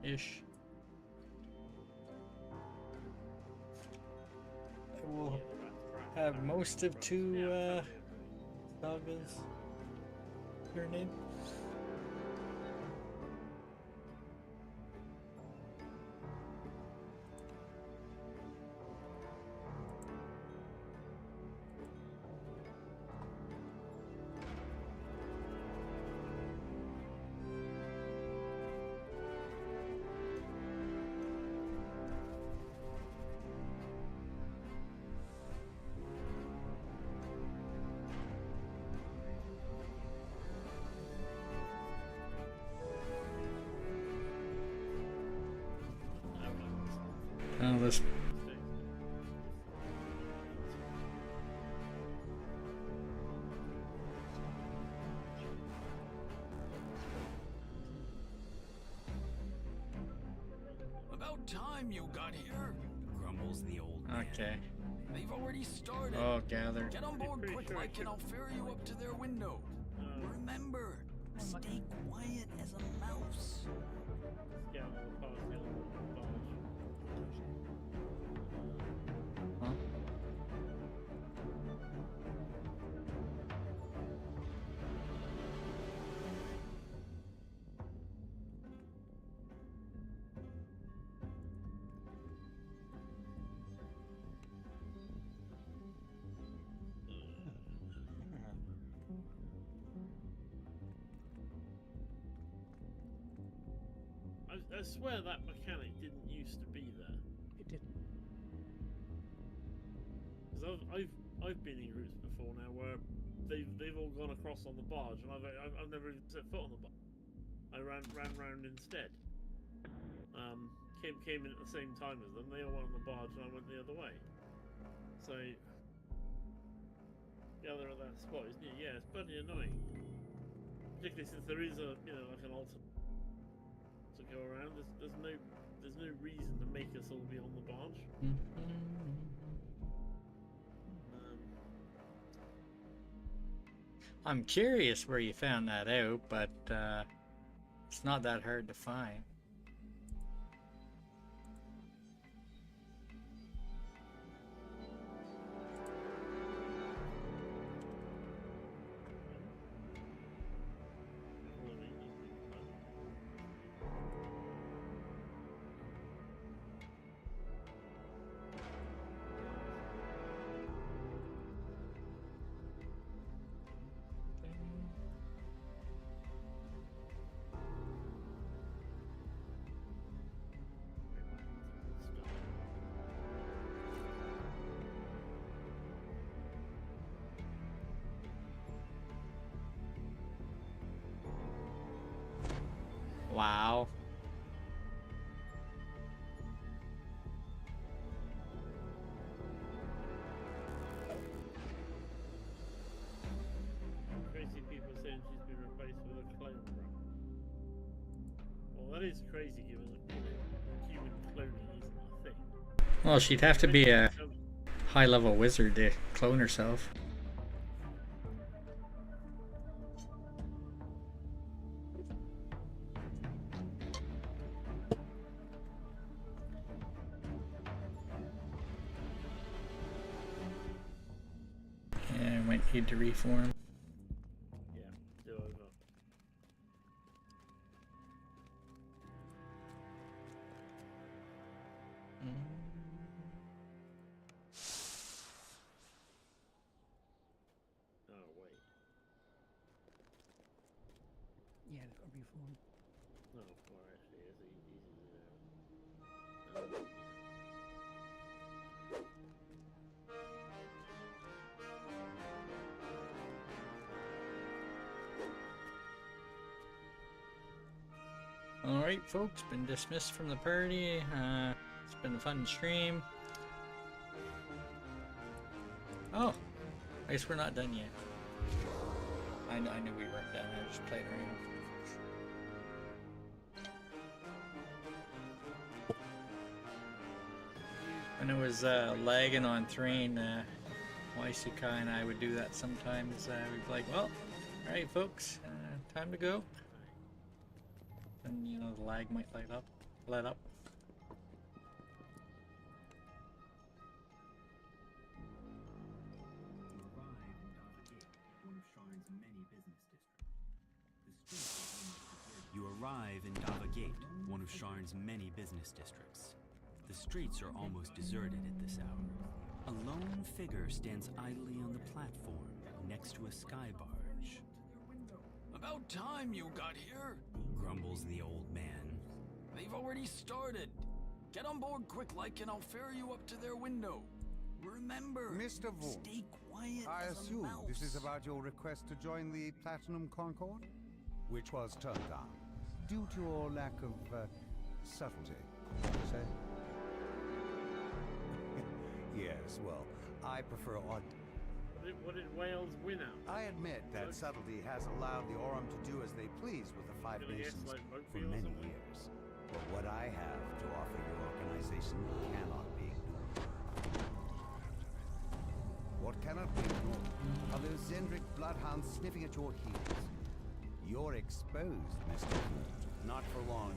ish. I will have most of 2 sagas turned in. Oh, this. About time you got here, grumbles the old man. Okay. They've already started. Oh, gathered. Get on board quick, like, and I'll ferry you up to their window. Remember, stay quiet as a mouse. Huh? I swear that mechanic didn't used to be there. It didn't. Because I've been in groups before now where they've all gone across on the barge and I've never even set foot on the barge. I ran round instead. Came in at the same time as them. They all went on the barge and I went the other way. So gather at that spot, isn't it? Yeah, it's bloody annoying. Particularly since there is a like an alternate to go around. There's no reason to make us all be on the barge. I'm curious where you found that out, but it's not that hard to find. Wow. crazy given human cloning isn't a thing. Well, she'd have to be a high-level wizard to clone herself. Yeah, I might need to reform. Yeah, do over. Oh wait. Yeah, they've got to reform. No, four actually is easy to do. Alright, folks, been dismissed from the party. It's been a fun stream. Oh, I guess we're not done yet. I knew we weren't done. I just played around. When it was lagging on Thrane, Waisukai and I would do that sometimes. We'd be like, well, alright, folks, time to go. And you know, the lag might let up. You arrive in Dava Gate, one of Sharn's many business districts. The streets are almost deserted at this hour. A lone figure stands idly on the platform next to a sky barge. About time you got here, Grumbles the old man. they've already started. Get on board quick like and I'll ferry you up to their window. Remember, Mr. Vaughan, stay quiet I as a assume mouse. this is about your request to join the Platinum Concord, which was turned down due to your lack of subtlety, say? Yes, well, I prefer odd. What did Wales win out? I admit that subtlety has allowed the Aurum to do as they please with the Five Did it get Nations like for rugby or many something? years. But what I have to offer your organization cannot be ignored. What cannot be ignored are those Zendrick bloodhounds sniffing at your heels. You're exposed, Mr. Vaughan. Not for long.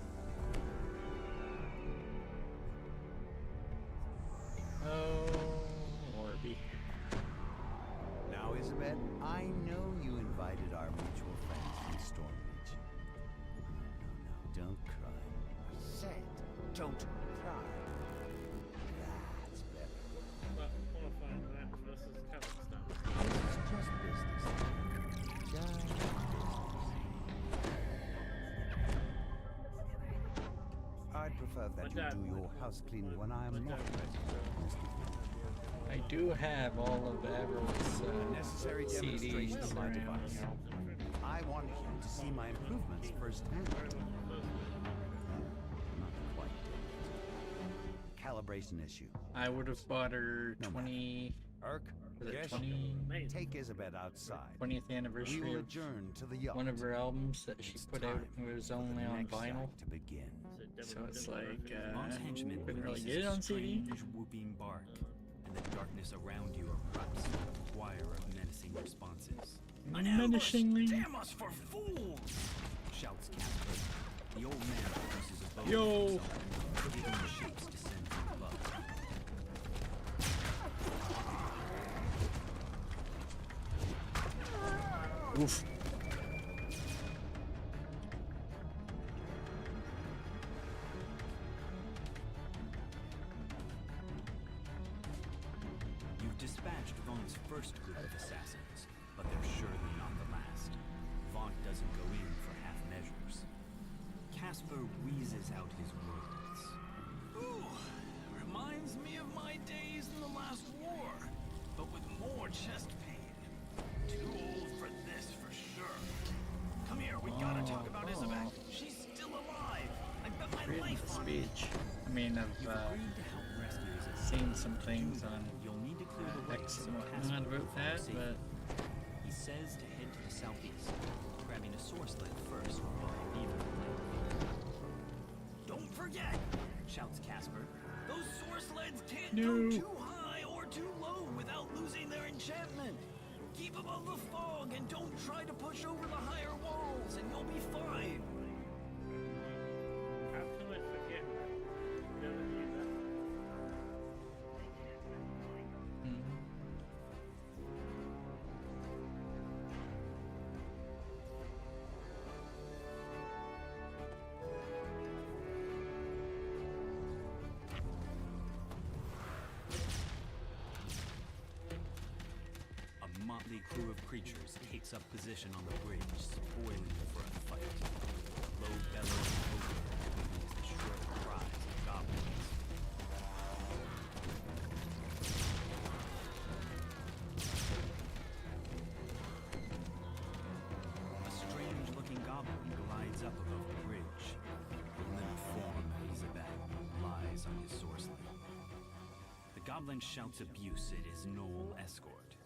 Oh, Orby. Now, Isabel, I know you invited our mutual friends from Stormreach. No, don't cry. I said, don't cry. That's better. But qualifying match versus Kazakhstan. This is just business. Just business. I'd prefer that you do your house cleaning when I am not present, Mr. I do have all of Avril's necessary CDs demonstration of my around. device. I wanted you to see my improvements firsthand. Not quite dead. Calibration issue. I would have bought her 20. Urk, Was it yes? 20? Take Isabel outside. 20th anniversary We will of adjourn to the yacht. one of her albums that she put out. It was only on next vinyl. act to begin. So it's like, Monk's henchman couldn't really releases get it a on CD. strange whooping bark, and the darkness around you erupts with a choir of menacing responses. Menacingly. Damn us for fools! Shouts Casper. The old man produces a bow Yo. of himself, giving the shapes descend from above. Oof. You've dispatched Vaughn's first group of assassins, but they're surely not the last. Vaughn doesn't go in for half measures. Casper wheezes out his words. Ooh, reminds me of my days in the last war, but with more chest pain. Too old for this for sure. Come here, we gotta talk about Isabel. She's still alive. I bet my Reading life the on it. speech. I mean, I've seen some things on X and whatnot about that, but He says to head to the southeast, grabbing a source sled first while a beaver plane. forget! Shouts Casper. Those source sleds can't No. go too high or too low without losing their enchantment. Keep above the fog and don't try to push over the higher walls and you'll be fine. How can I forget that? Never knew that. A motley crew of creatures takes up position on the bridge, spoiling for a fight. Low bellowing over accompanies the shrill cries of goblins. A strange-looking goblin glides up above the bridge. The limp form of Elizabeth lies on his sourceling. The goblin shouts abuse at his gnoll escort.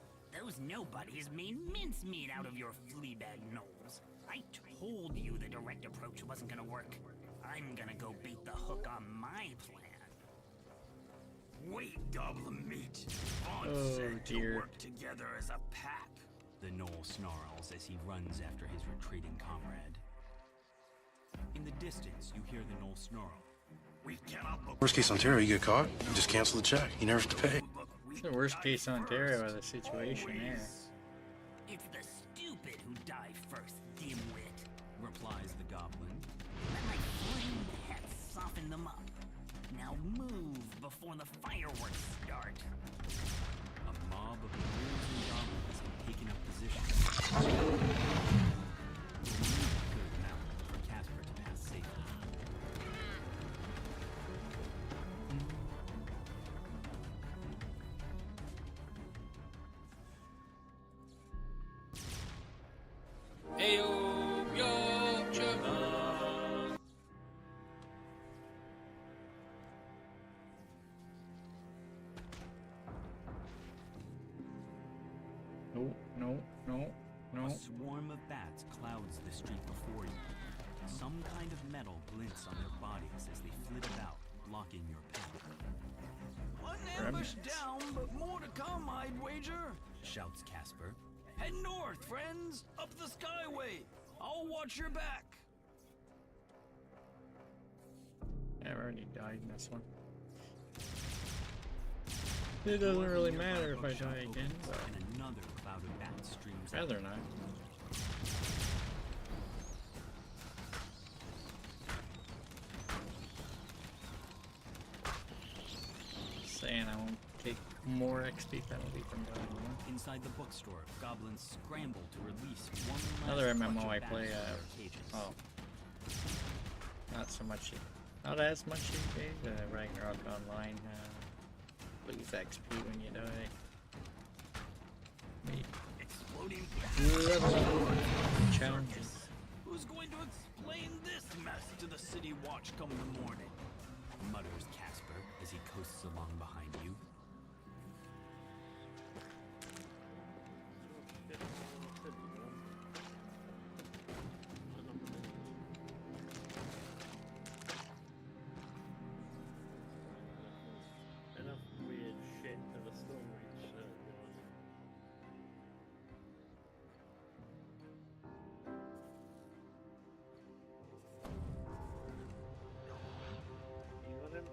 Those nobodies made mincemeat out of your fleabag gnolls. I told you the direct approach wasn't gonna work. I'm gonna go bait the hook on my plan. Wait, goblin meat. Vaughn Oh, said dear. to work together as a pack. The gnoll snarls as he runs after his retreating comrade. In the distance, you hear the gnoll snarl. We cannot look. Worst case Ontario, you get caught, you just cancel the check. You never have to pay. It's the worst case Ontario of the situation there. It's the stupid who die first, dimwit. Replies the goblin. Let my flame hats soften them up. Now move before the fireworks start. A mob of gnolls and goblins have taken up position. You'll need a good mount for Casper to pass safely. Ayo, yo, chama. No, no, no, no. A swarm of bats clouds the street before you. Some kind of metal glints on their bodies as they flit about, blocking your path. One ambush down, but more to come, I'd wager. Shouts Casper. Head north, friends! Up the skyway! I'll watch your back! I've already died in this one. It doesn't really matter if I die again, but And another cloud of bats streams rather out. not. Saying I won't take more XP penalty from dying more. Inside the bookstore, goblins scramble to release one last Another clutch MMO of I bats play, from their cages. oh. Not so much, not as much these days. Ragnarok Online, lose XP when you die. Me. Exploding Challenges. Who's going to explain this mess to the city watch come the morning? Mutters Casper as he coasts along behind you. Enough weird shit to the story. You got him?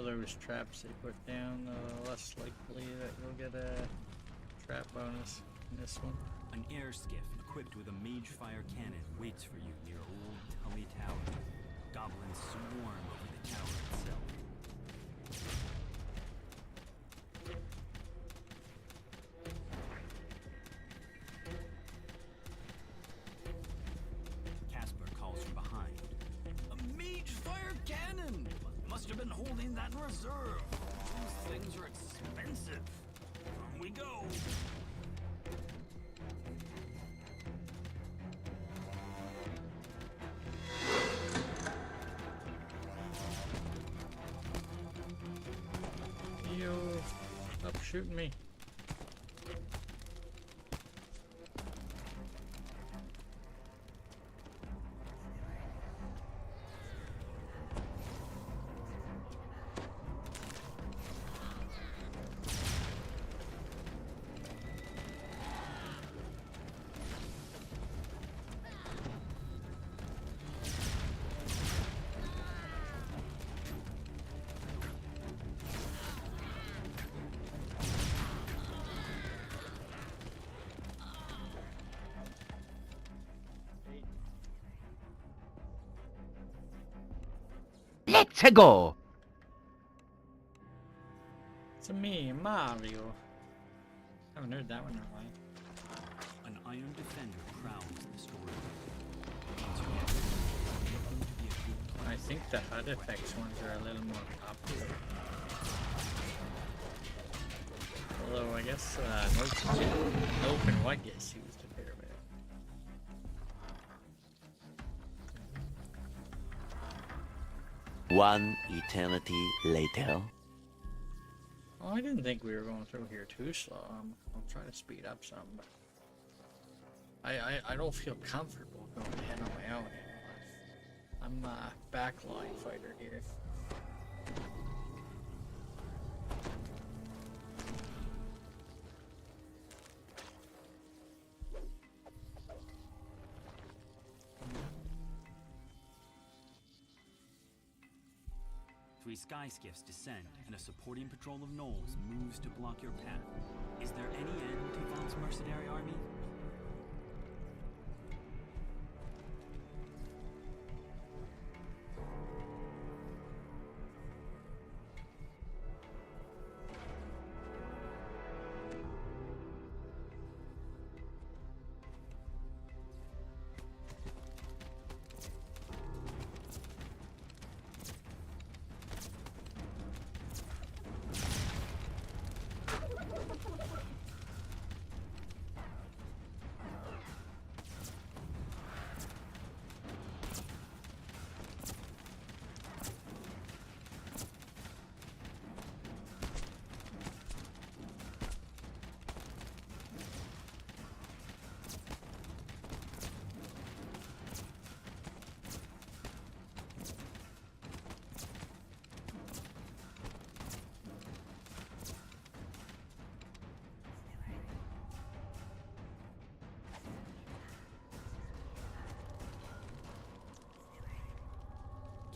of those traps they put down, the less likely that you'll get a trap bonus in this one. An air skiff equipped with a mage fire cannon waits for you near Old Tully Tower. Goblins swarm over the tower itself. Casper calls from behind. A mage fire cannon! Must have been holding that in reserve. These things are expensive. On we go. Yo, stop shooting me. Let's go! It's me, Mario. Haven't heard that one in a while. An iron defender prowls the story. I think the HUD effects ones are a little more popular. Although I guess an open white gets used a fair bit. One eternity later. Oh, I didn't think we were going through here too slow. I'll try to speed up some, but I don't feel comfortable going ahead on my own anymore. I'm a backline fighter here. Three sky skiffs descend, and a supporting patrol of gnolls moves to block your path. Is there any end to Vaughn's mercenary army?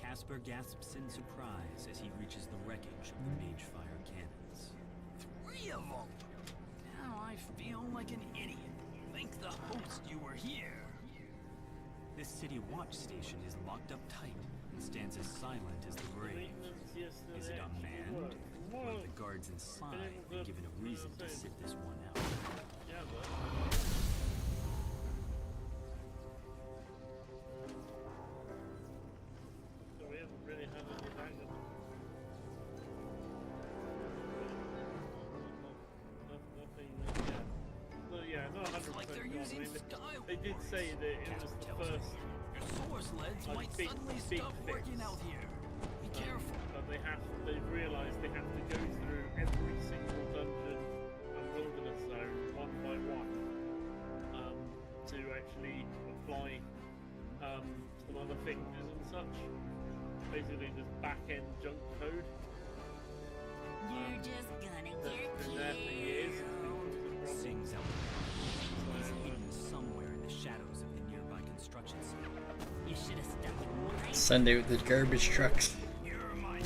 Casper gasps in surprise as he reaches the wreckage of the mage fire cannons. 3 of them! Now I feel like an idiot. Thank the host you were here. This city watch station is locked up tight and stands as silent as the grave. Is it unmanned? Or have the guards inside been given a reason to sit this one out? They did say that it was the first. Your source leads might big, suddenly big stop fix. working out here. Be careful. But they've realised they have to go through every single dungeon and wilderness zone one by one to actually apply some other fixes and such. Basically, just back-end junk code. You're just gonna get been there for years. Sings out. He's hidden somewhere in the shadows of the nearby construction site. You should have stuck Sunday with the garbage trucks. You're my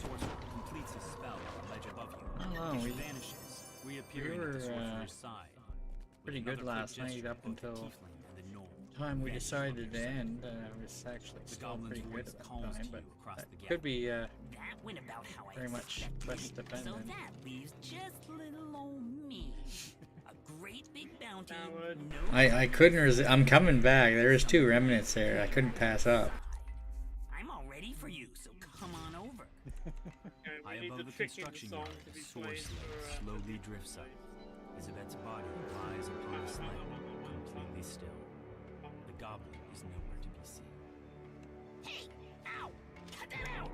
sorcerer completes his spell on the ledge above you, Oh, he we- vanishes, We reappearing were at the sorcerer's side. pretty With good another last quick night gesture, up both the until tiefling and the gnome time we vanish decided from to your sight. end. I was actually The still goblin's pretty good voice at that calls time, to but you across that the gap. could be That went about how I very much expected. less So dependent. that leaves just little old me. A great big bounty. No I couldn't resist. I'm coming back. There is 2 remnants there. I couldn't pass up. I'm all ready for you, so come on over. Okay, High we need above the the trick in the construction song yard, to a be sword played sled for, slowly drifts up. Isabet's body lies upon the sled, completely still. The goblin is nowhere to be seen. Hey! Ow! Cut that out!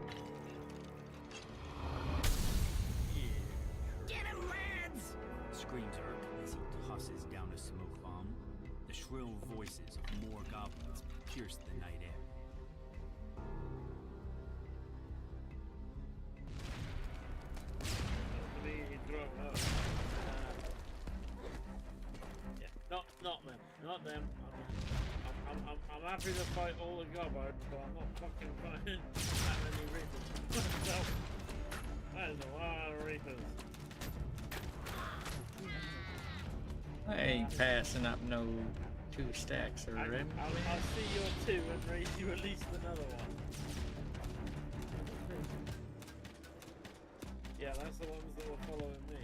Get him, lads! Screams Urk as he tosses down a smoke bomb. The shrill voices of more goblins pierce the night air. Yeah, not them, not them. I'm happy to fight all the goblins, but I'm not fucking fighting that many reapers. That is a lot of reapers. I ain't passing up no 2 stacks of remnants. I'll see your 2 and raise you at least another one. Yeah, that's the ones that were following me.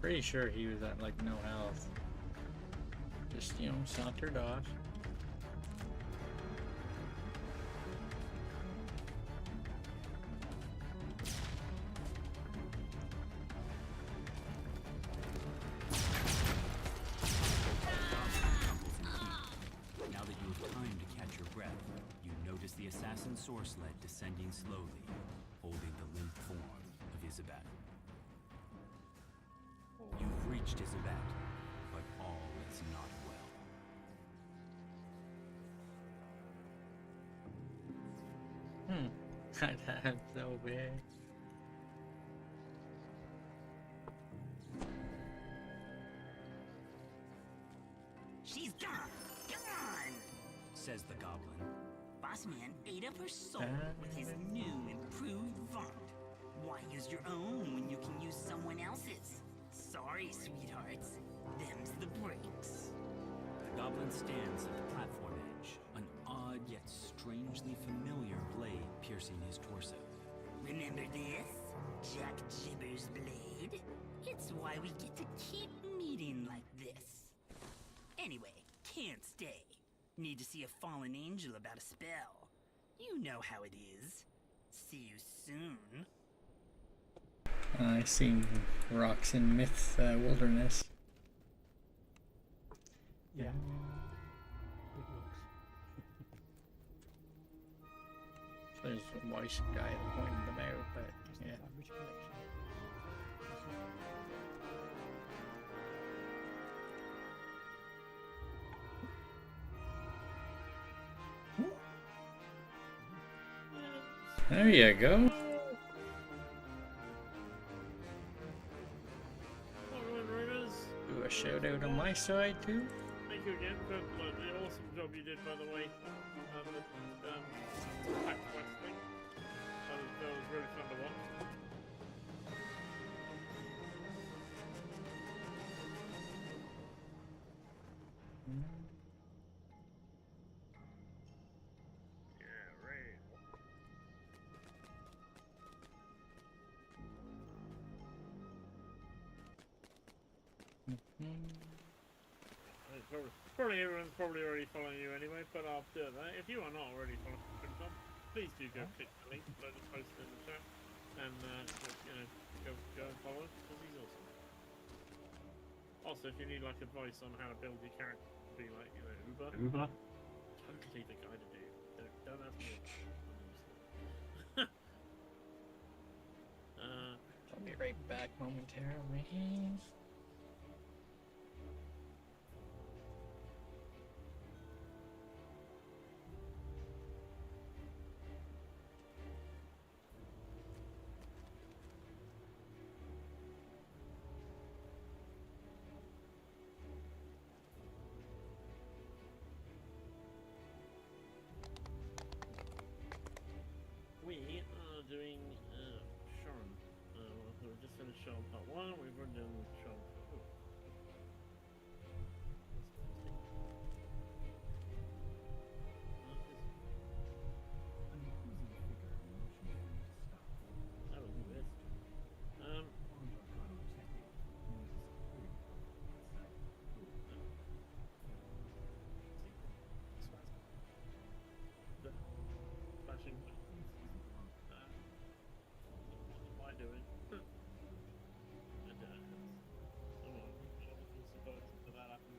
Pretty sure he was at like no health. Just, you know, sauntered off. Now that you have time to catch your breath, you notice the assassin sword sled descending slowly, holding the limp form of Isabet. You've reached Isabet, but all is not well. That's so big. She's gone! Gone! Says the goblin. Boss man ate up her soul with his new improved vaunt. Why use your own when you can use someone else's? Sorry, sweethearts. Them's the breaks. The goblin stands at the platform edge, an odd yet strangely familiar blade piercing his torso. Remember this? Jack Jibber's blade? It's why we get to keep meeting like this. Anyway, can't stay. Need to see a fallen angel about a spell. You know how it is. See you soon. I seen rocks in Myth Wilderness. Yeah. It looks. There's a wise guy that pointed them out, but yeah. Average collection. There you go. Do a shout out on my side too. Thank you again for the awesome job you did, by the way. Pack questing. That was really fun to watch. Yeah, right. Probably everyone's probably already following you anyway, but I'll do that. If you are not already following Tom, please do go click the link that I just posted in the chat, and you know, go and follow him because he's awesome. Also, if you need like advice on how to build your character to be like, you know, Uber, totally the guy to do. Don't ask me. I'll be right back momentarily. Sean Part 1, we've run down Sean Part 2. That was weird. Flashing. What am I doing? I don't know. I'm not supposed to that happen.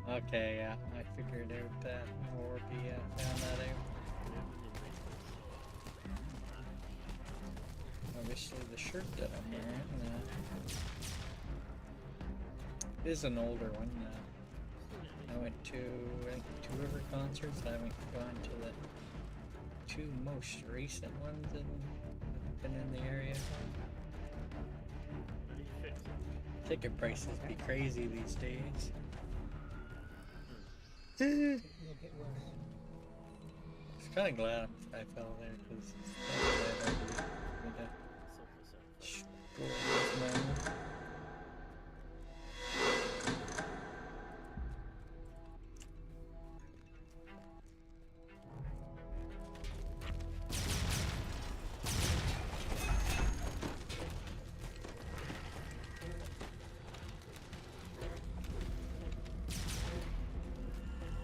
Okay, yeah, I figured out that. Warpy, found that out. Obviously, the shirt that I'm wearing is an older one. I went to, I think, 2 River concerts. I haven't gone to the 2 most recent ones that have been in the area. Ticket prices be crazy these days. I was kind of glad I fell there because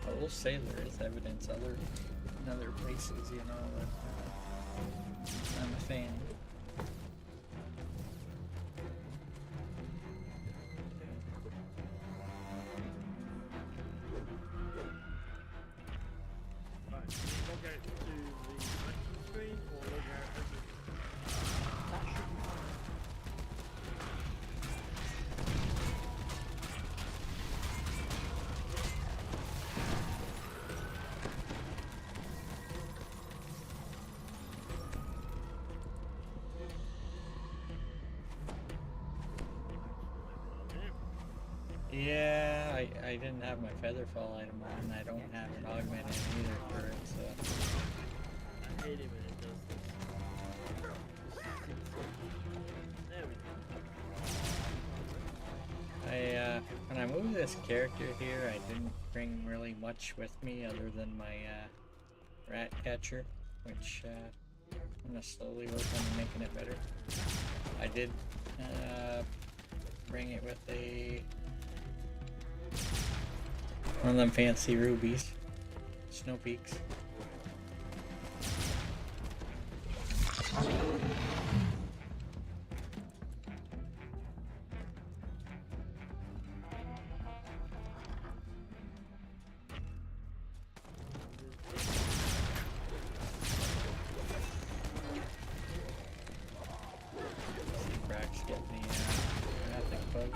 I will say there is evidence in other places, you know, that I'm a fan. Right, can you log out to the selection screen or log out everything? That should be fine. Yeah, I didn't have my Featherfall item on. I don't have an augmented either for it, so. I hate it when it does this. There we go. When I moved this character here, I didn't bring really much with me other than my rat catcher, which I'm gonna slowly work on making it better. I did bring it with one of them fancy rubies, Snow Peaks. Cracks get the ethic bug.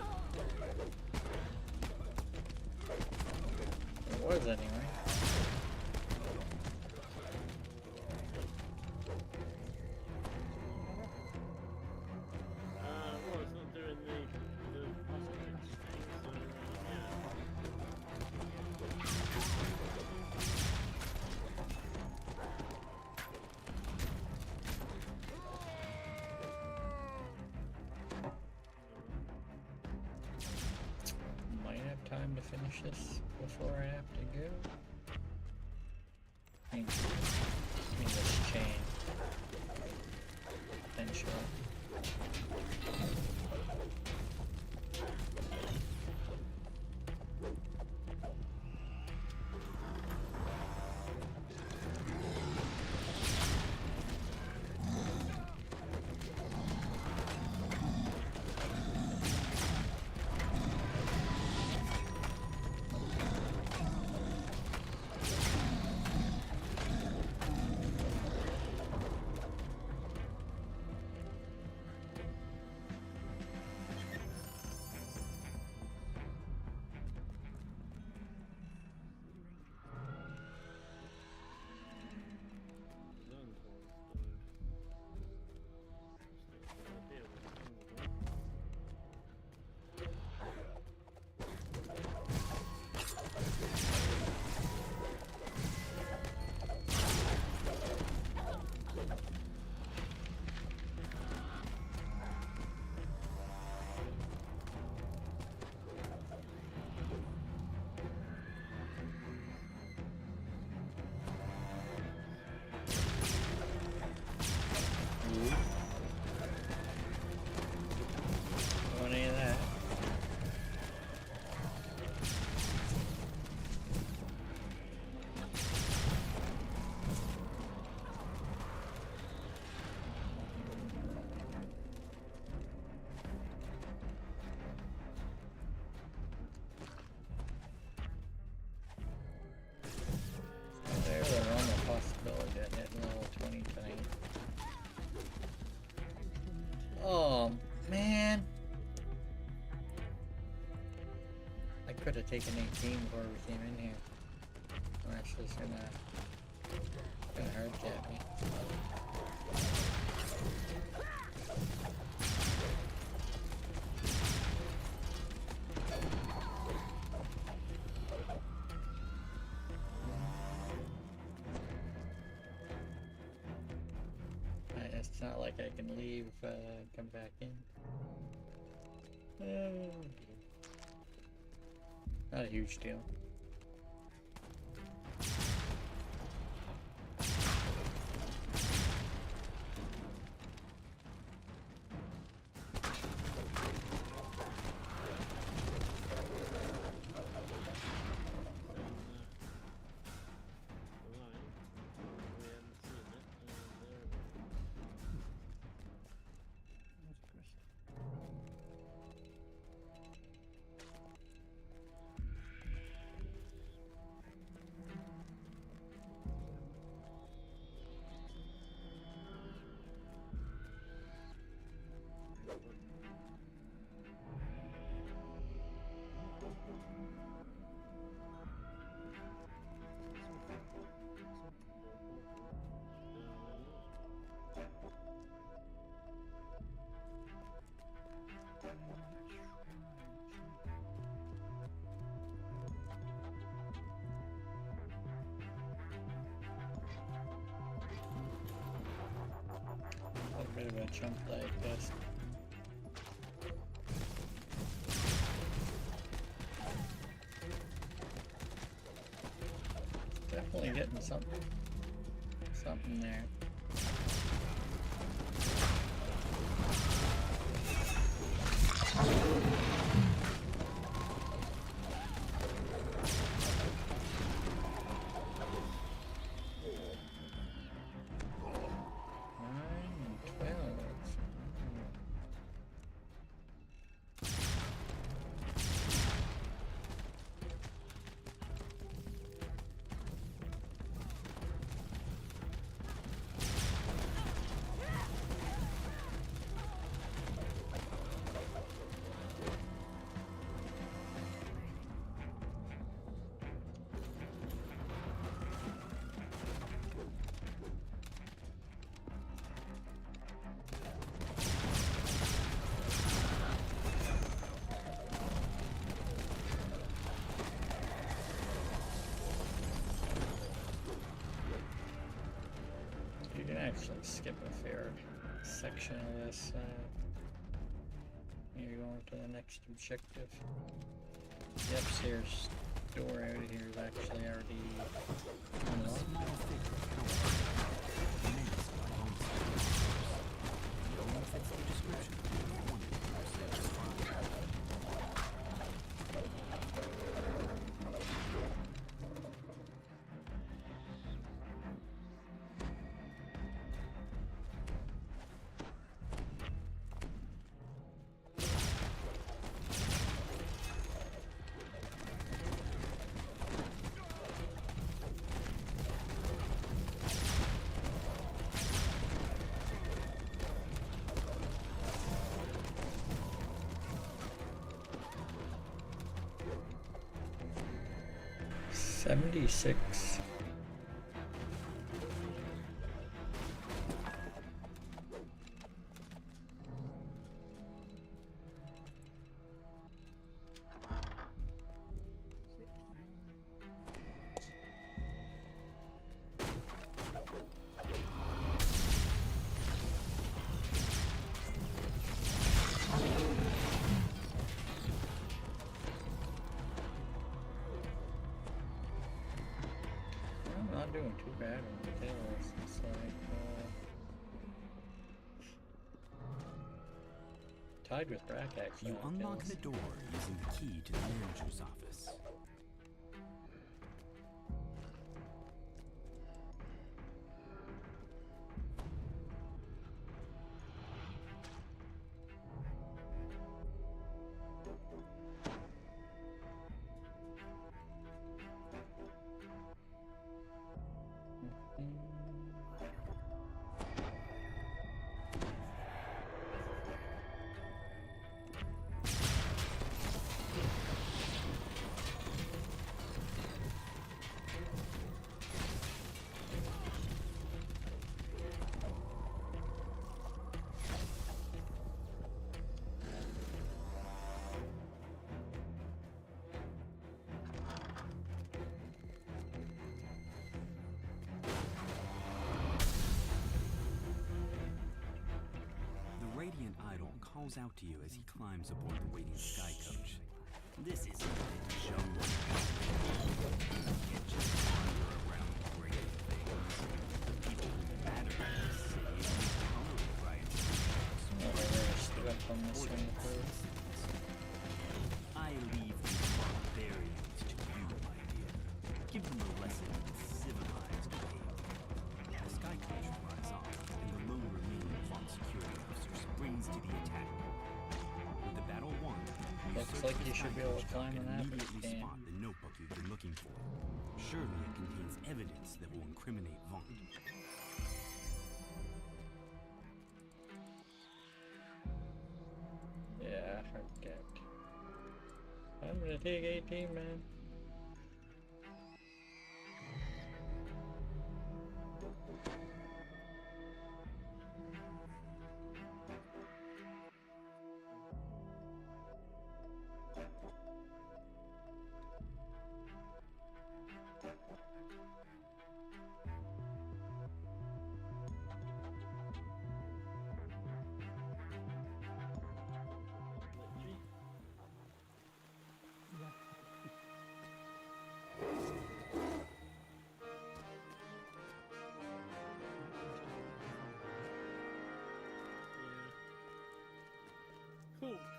It was anyway. Well, it's not doing the hostage thing, so yeah. Might have time to finish this before I have to go. I mean this chain. Potentially. Want any of that? There's a normal possibility of hitting level 20 tonight. Oh man, I could have taken 18 before we came in here. I'm actually just gonna hard cap me. It's not like I can leave, come back in. Not a huge deal. A bit of a chunk like this. Definitely getting something there. You can actually skip a fair section of this. You're going to the next objective. The upstairs door out of here is actually already unlocked. 76. I'm not doing too bad on the kills. It's like, tied with Brack You unlock kills. the door using the key to the manager's office. The Radiant Idol calls out to you as he climbs aboard the waiting sky coach. This isn't a jungle. You can't just wander around breaking things. The people who matter in this city don't tolerate riot. I leave these barbarians to you, my dear. Give them a lesson in civilized ways. The sky coach flies off, and the lone remaining Vaughn security officer springs to the attack. With the battle won, Looks like you should be able to climb and on that, but you immediately can't. spot the notebook you've been looking for. Surely it contains evidence that will incriminate Vaughn. Yeah, I forget. I'm gonna take 18, man.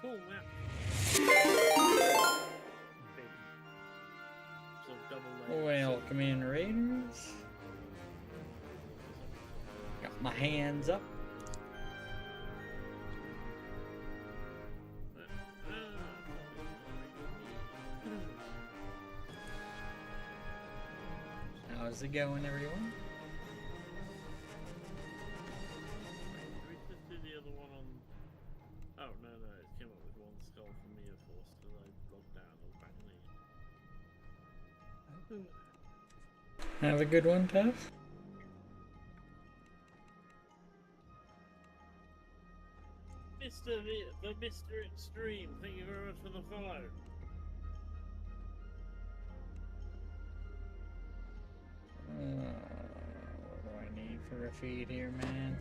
Cool map. So double layer. Welcome Raiders. Got my hands up. How's it going, everyone? We just did the other one on. Oh no, it came up with one skull for me, of course, because I logged out of back me. Have a good one, Tuff. Mr. Extreme, thank you very much for the follow. What do I need for a feed here, man?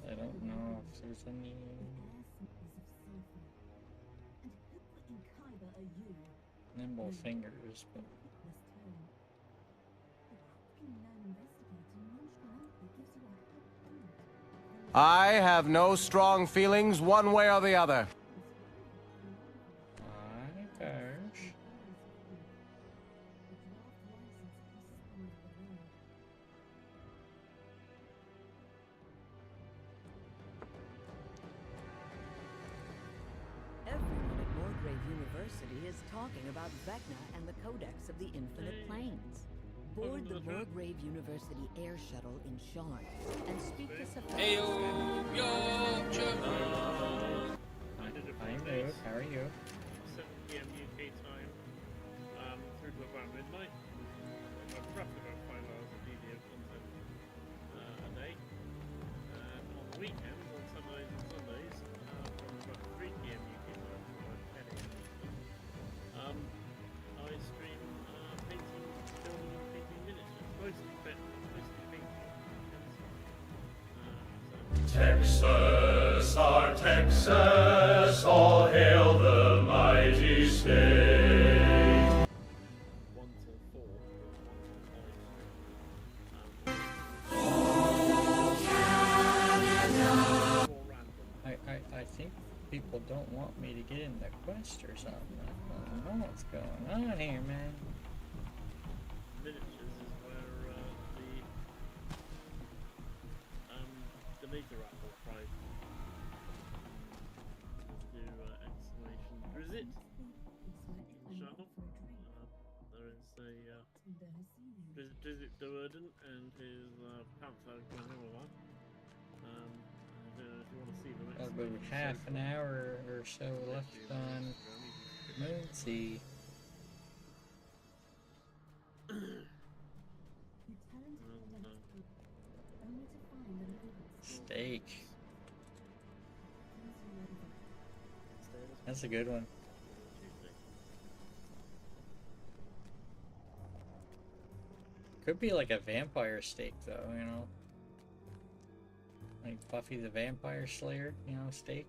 I don't know if there's any nimble fingers, but I have no strong feelings one way or the other. my gosh. Everyone at Morgrave University is talking about Vecna and the Codex of the Infinite Planes. Board the Morgrave University Air Shuttle in Sean and speak to Safari. Hey yo, I'm good. How are you? 7 p.m. UK time, through to about midnight. Roughly about 5 hours of video content a day. And on the weekends, on Saturdays and Sundays, from about 3 p.m. UK time to about 10 a.m. I stream painting, filming, and painting miniatures. Mostly painting. Texas, our Texas, all hail the mighty state. 1 till 4. I think people don't want me to get in the quest or something. I don't know what's going on here, man. Miniatures is where the major apple tried to do exclamation. Visit channel. There is a visit Durden and his panther going on with that. If you want to see them, About half an hour or so left on Moonsea. Steak. That's a good one. Could be like a vampire steak though, you know. Like Buffy the Vampire Slayer, you know, steak.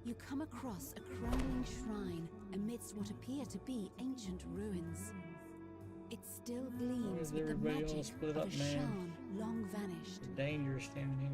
You come across a crumbling shrine amidst what appear to be ancient ruins. It still gleams with the Everybody all magic split of up, a man. Shan long vanished. The danger's down here.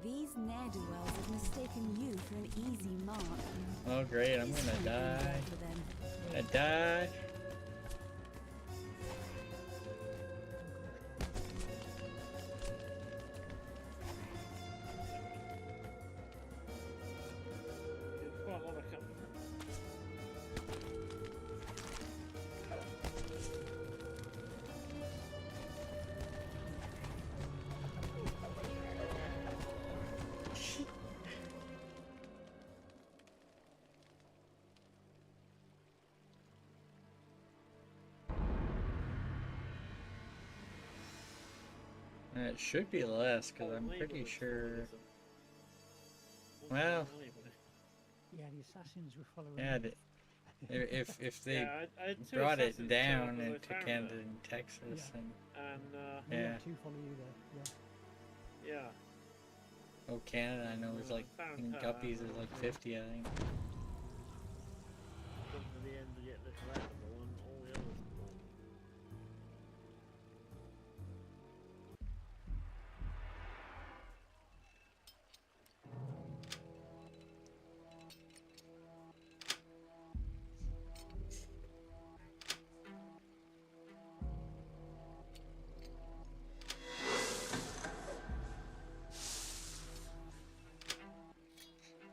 These ne'er-do-wells have mistaken you for an easy mark. Oh great, I'm gonna die. I'm gonna die. It should be less, because I'm pretty sure... Well... Yeah, the assassins were following. Yeah, if they Yeah, I had two brought it assassins down killed and as I took found Canada it. and Texas, and We yeah, had two follow you there. Yeah. Yeah. oh Canada, I know is like in guppies is like 50, I think. Come to the end to get this radical and all the others.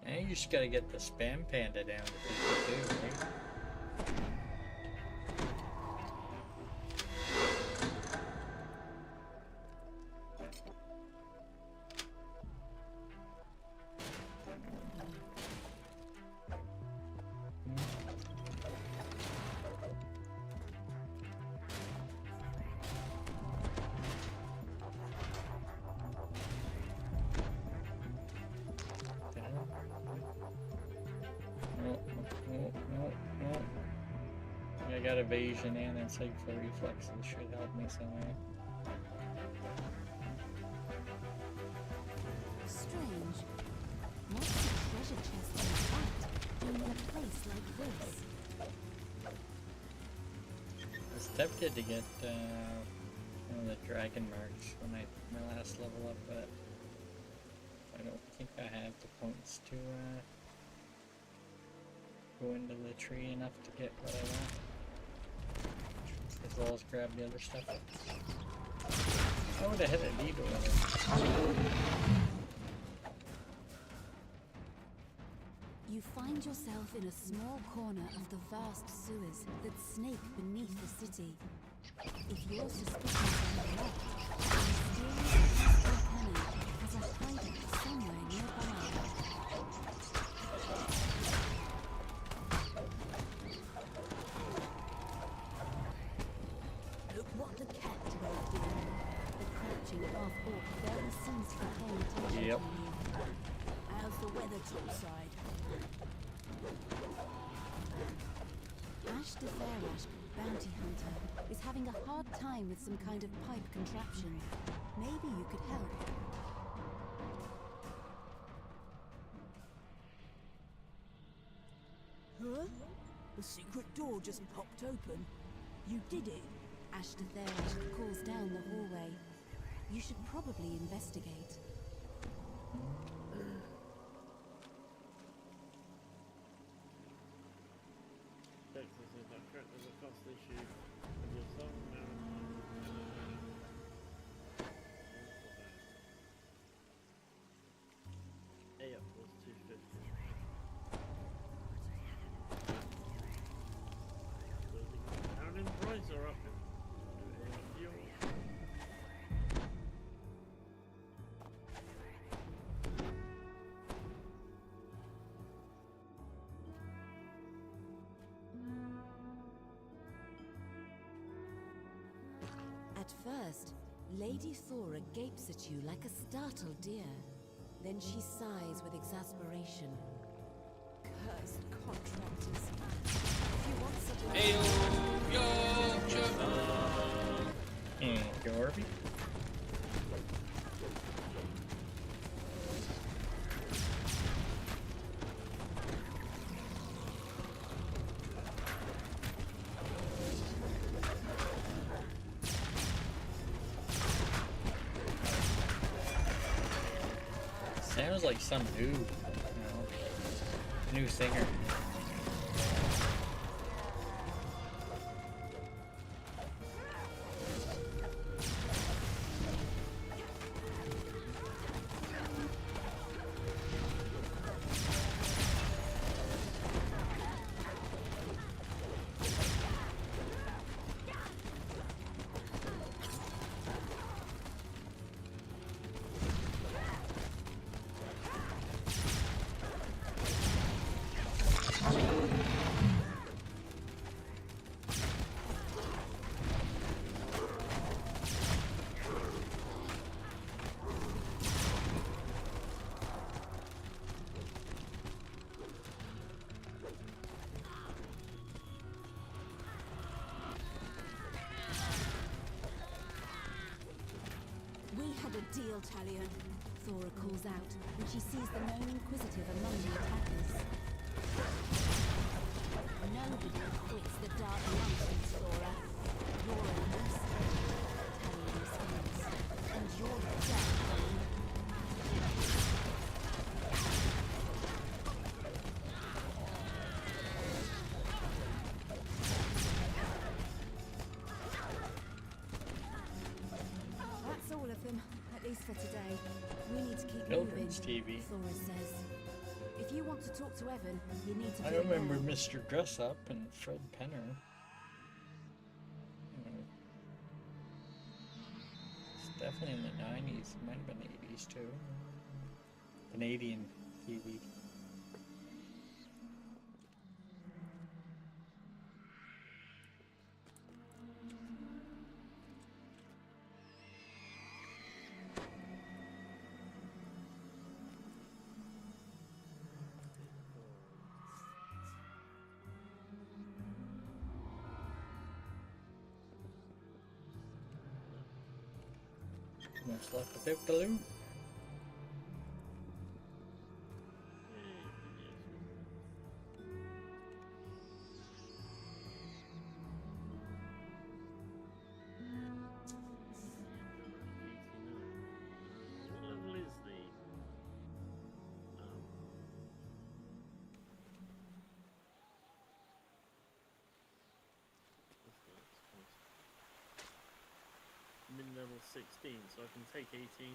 And you just gotta get the spam panda down to people too, right? I got evasion and then psych for reflexes should help me somewhere. strange. What's a treasure chest like that doing in a place like this? I was tempted to get one of the dragon marks when my last level up, but I don't think I have the points to go into the tree enough to get what I want. As well as grab the other stuff. I would have hit a needle with it. You find yourself in a small corner of the vast sewers that snake beneath the city. If your suspicions are correct, the mysterious volcano has a hideout somewhere nearby. Look what the cat told you. The crouching half-orc barely seems to be paying attention to you. How's the weather topside? Ash the Fairash, bounty hunter, is having a hard time with some kind of pipe contraption. Maybe you could help. Huh? The secret door just popped open. You did it. Ash the Fairash calls down the hallway. You should probably investigate. There's a cost issue with your song now. Up was 250. Down in price or up in fuel? At first, Lady Thora gapes at you like a startled deer. Then she sighs with exasperation. Cursed contractors. If you want something... Gorby? Sounds like some new singer. Deal, Talion, Thora calls out when she sees the known inquisitive among the attackers. Nobody quits the dark mountains, Thora. You're a mercenary, Talion responds, and you're dead, Queen. That's all of them. At least for today. We need to keep Pilgrim's moving, TV. Thora says. If you want to talk to Evan, you need to I do it remember now. Mr. Dress Up and Fred Penner. It's definitely in the 90s. It might have been 80s too. Canadian TV. Much left without the loot. level 16, so I can take 18.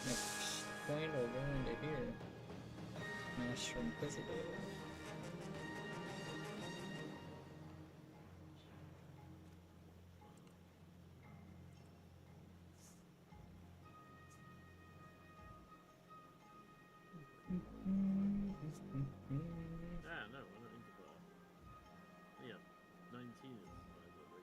Next point, we'll go into here. Master Inquisitor. Ah, no, I don't think about it. Yeah, 19 is the rate of.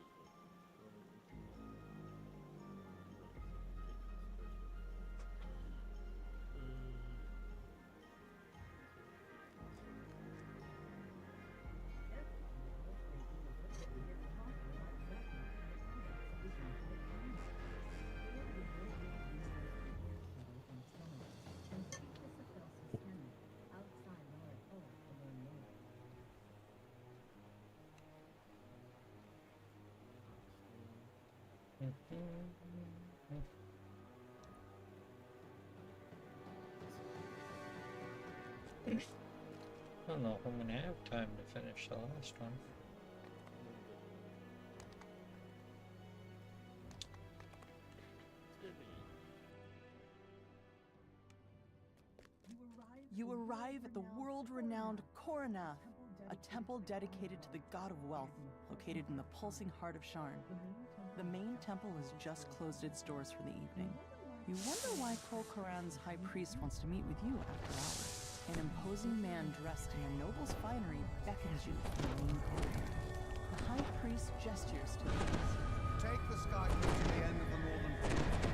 I don't know if I'm gonna have time to finish the last one. You arrive at the world-renowned Coronath, a temple dedicated to the god of wealth, located in the pulsing heart of Sharn. The main temple has just closed its doors for the evening. You wonder why Kol Karan's high priest wants to meet with you after hours. An imposing man dressed in a noble's finery beckons you from the main corridor. The high priest gestures to the east. Take the sky route to the end of the northern corridor.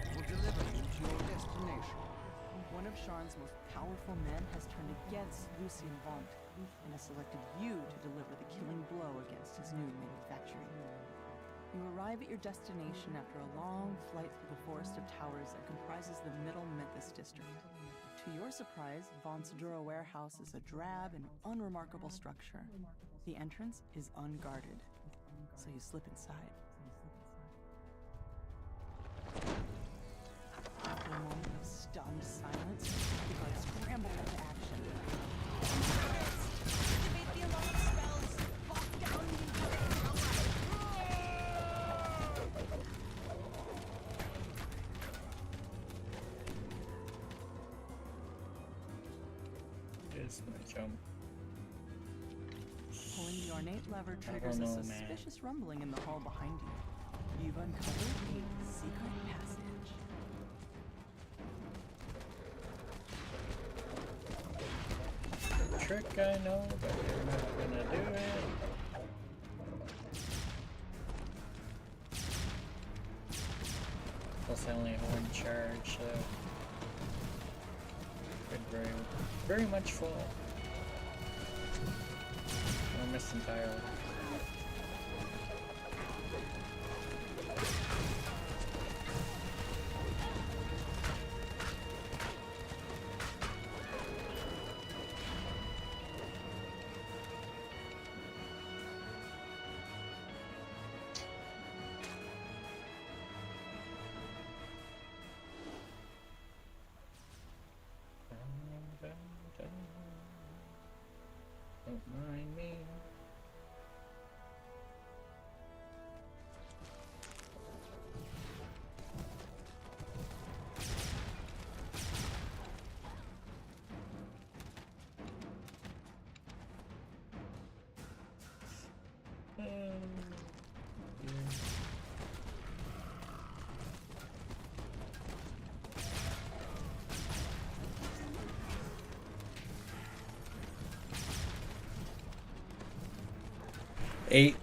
It will deliver you to your destination. One of Sharn's most powerful men has turned against Lucien Vaunt and has selected you to deliver the killing blow against his new manufacturing. You arrive at your destination after a long flight through the forest of towers that comprises the Middle Memphis district. To your surprise, Vaunt's Dura warehouse is a drab and unremarkable structure. The entrance is unguarded, so you slip inside. After a moment of stunned silence, the guards scramble into action. Activate the alarm spells! Lock down the entire It's my jump. Pulling the ornate lever triggers a suspicious rumbling in the hall behind you. You've uncovered a secret passage. Trick I know, but you're not gonna do it. Plus I only have one charge, so could very much fall. Or miss entirely. Don't mind me. Eight.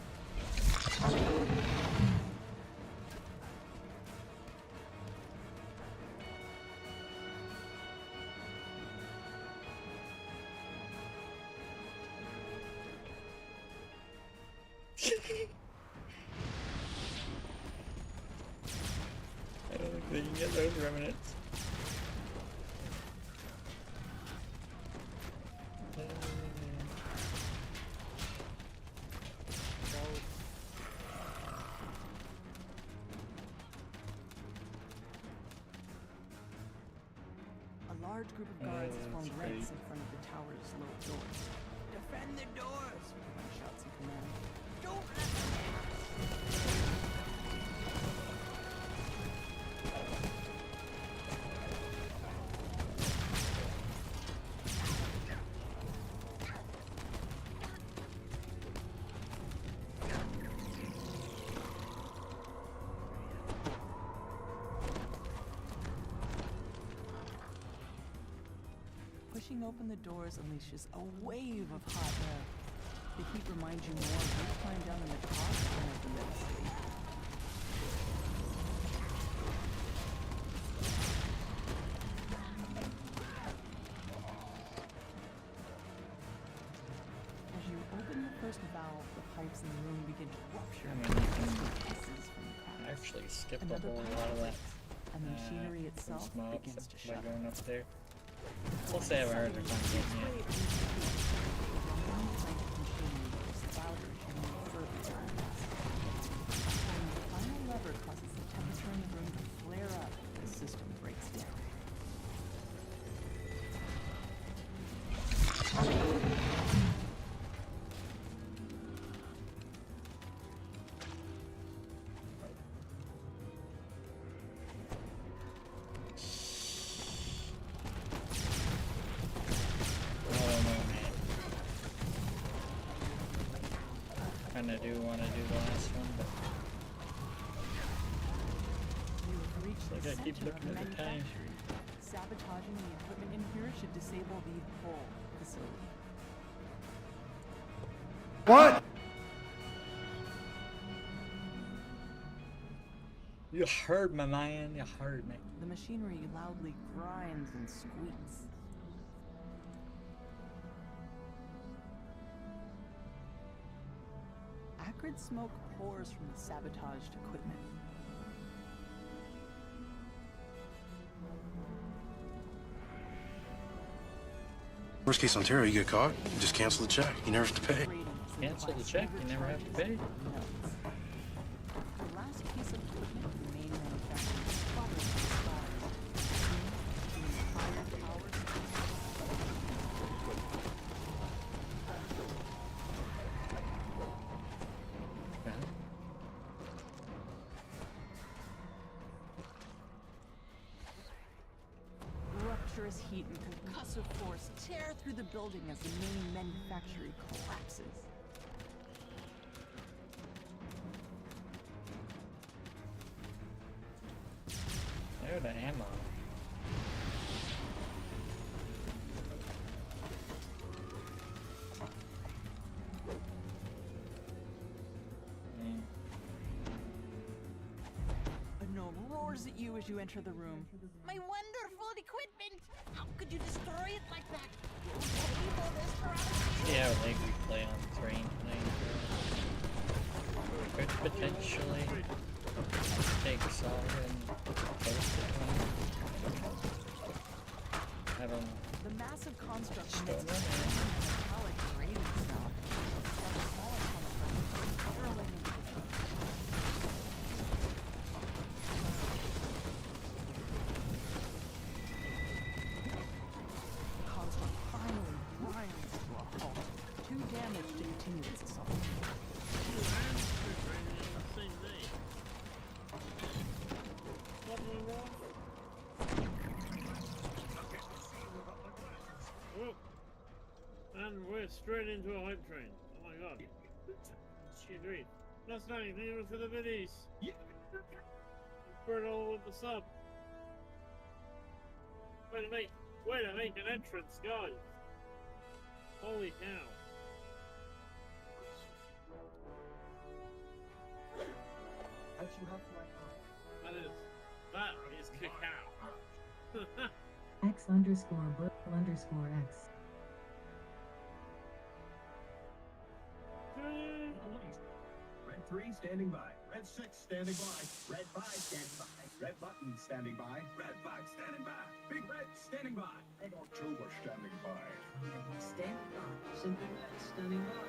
They can get those remnants. A large group of guards has formed ranks in front of the tower's low doors. Defend the doors! One shouts in command. Don't let them pass! Pushing open the doors unleashes a wave of hot air. The heat reminds you more of your time down in the cost center than the city. As you open the first valve, the pipes in the room begin to rupture and pieces from the cracks. I actually skipped a Another whole pipe lot of that. and the machinery itself begins to by shut. going up there. We'll say I've heard of it. Final lever causes the temperature in the room to flare up as the system breaks down. Kinda do want to do the last one, but You've reached I the gotta keep center looking of at the time. manufacturing. Sabotaging the equipment in here should disable the whole facility. What? You heard me, man. You heard me. The machinery loudly grinds and squeaks. Acrid smoke pours from the sabotaged equipment. Worst case Ontario, you get caught, you just cancel the check. You never have to pay. Cancel the check. You never have to pay. The last piece of equipment in the main manufacturing squadron expires. The entire tower. Rupturous heat and concussive force tear through the building as the main manufactory collapses. There, the ammo. A gnome roars at you as you enter the room. My wonderful equipment! How could you destroy it like that? You'll pay for this for us. Yeah, I think we play on Thrane tonight. Could potentially take Saul and post it on. I don't know. The massive construct Still emits a running. metallic grating sound. As a smaller construct hurling into the room. The construct finally grinds to a halt, too damaged to continue its assault. And we're straight into a hype train. Oh my god. Igreee. Last night, thank you for the biddies. Brutal with the sub. Way to make an entrance, guys. Holy cow. That is cacao. X_Burl_X. Red 3 standing by. Red Red 6 standing by. Red 5 standing by. Red button standing by. Red 5 standing by. Big Red standing by. Red October standing by. Standing by. Simple Red standing by.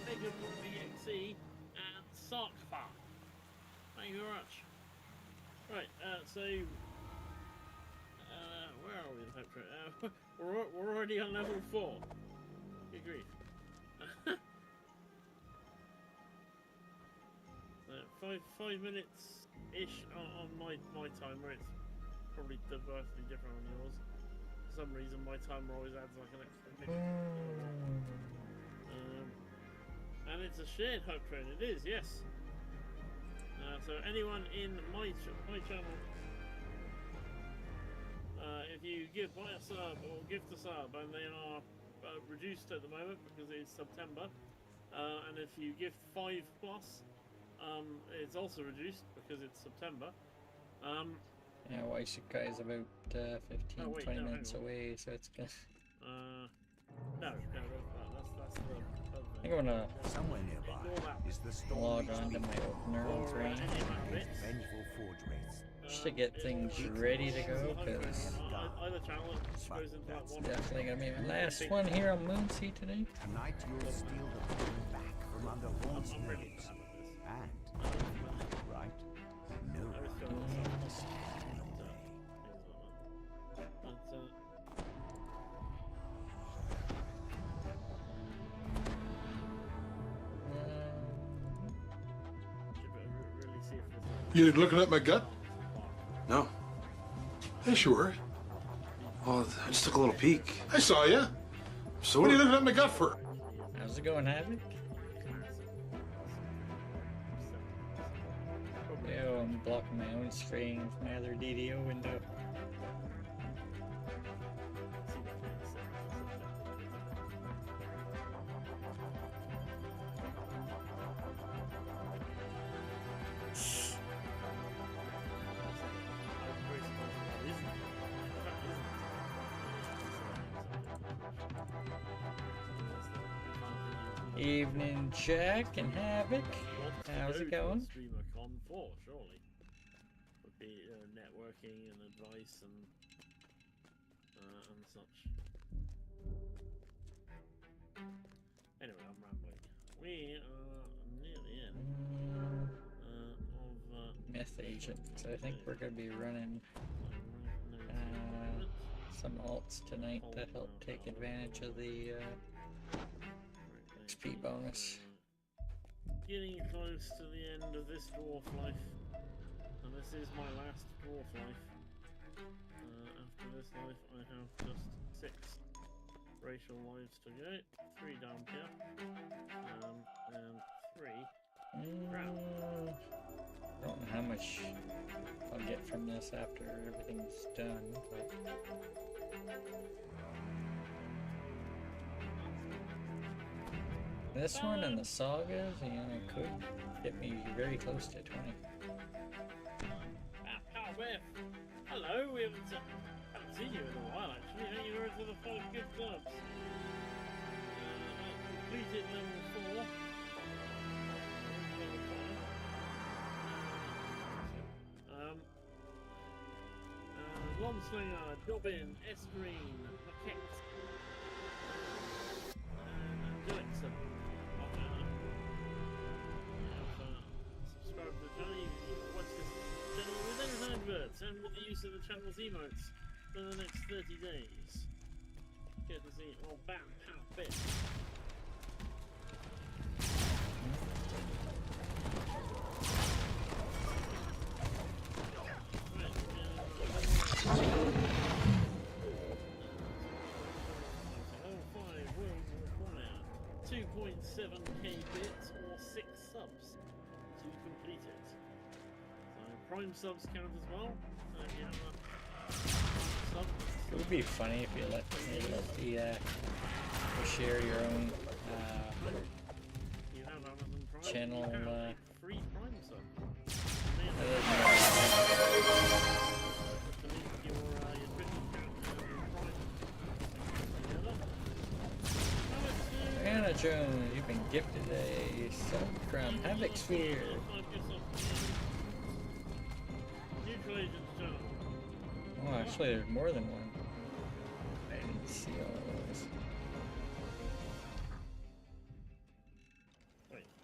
Mega VXE and Sarkpa. Thank you very much. Right, so where are we in Hope Train? We're already on level 4. Good grief. 5 minutes ish on my timer. It's probably vastly different on yours. For some reason, my timer always adds like an extra minute. And it's a shared Hope Train. It is, yes. So anyone in my channel, if you buy a sub or gift a sub, and they are reduced at the moment because it's September, and if you gift 5+, it's also reduced because it's September. Yeah, Waishika is about 15-20 minutes away, so it's good. No, that's the. I think I'm gonna Somewhere nearby is the log on to my opener on Thrane vengeful forge race. just to get things ready to go, because Either channel goes into that one. definitely gonna be my last one here on Moonsea today. Tonight you'll steal the pen back from under Vaught's nose. And, right, no one can stand in the way. You looking at my gut? No. Hey, sure. Well, I just took a little peek. I saw you. So what are you looking at my gut for? How's it going, Havoc? Oh, I'm blocking my own stream with my other DDO window. Evening, Jack and Havoc. How's it going? Streamer Con 4, surely. Would be networking and advice and such. Anyway, I'm rambling. We are near the end of Myth Agent. So I think we're going to be running some alts tonight to help take advantage of the XP bonus. Getting close to the end of this dwarf life, and this is my last dwarf life. After this life, I have just 6 racial lives to go, 3 down here, and 3 round. I don't know how much I'll get from this after everything's done, but this one and the sagas, you know, could get me very close to 20. Hello, we haven't seen you in a while actually. Thank you very much for the 5 good clubs. Completed level 4. Longslinger, Dobbin, Esgreen, Maquette, and Jackson. Subscribe to the channel. You can watch this channel without adverts and with the use of the channel's emotes for the next 30 days. Get to see all bam, pow, bit. Level 5 will require 2.7k bits or 6 subs to complete it. Prime subs count as well. So if you have a sub, It would be funny if you let the you share your own you have Amazon Prime. channel. You have a free Prime sub. Anna Jones, you've been gifted a sub from Havoc Sphere. Oh, actually, there's more than one. I didn't see all of those.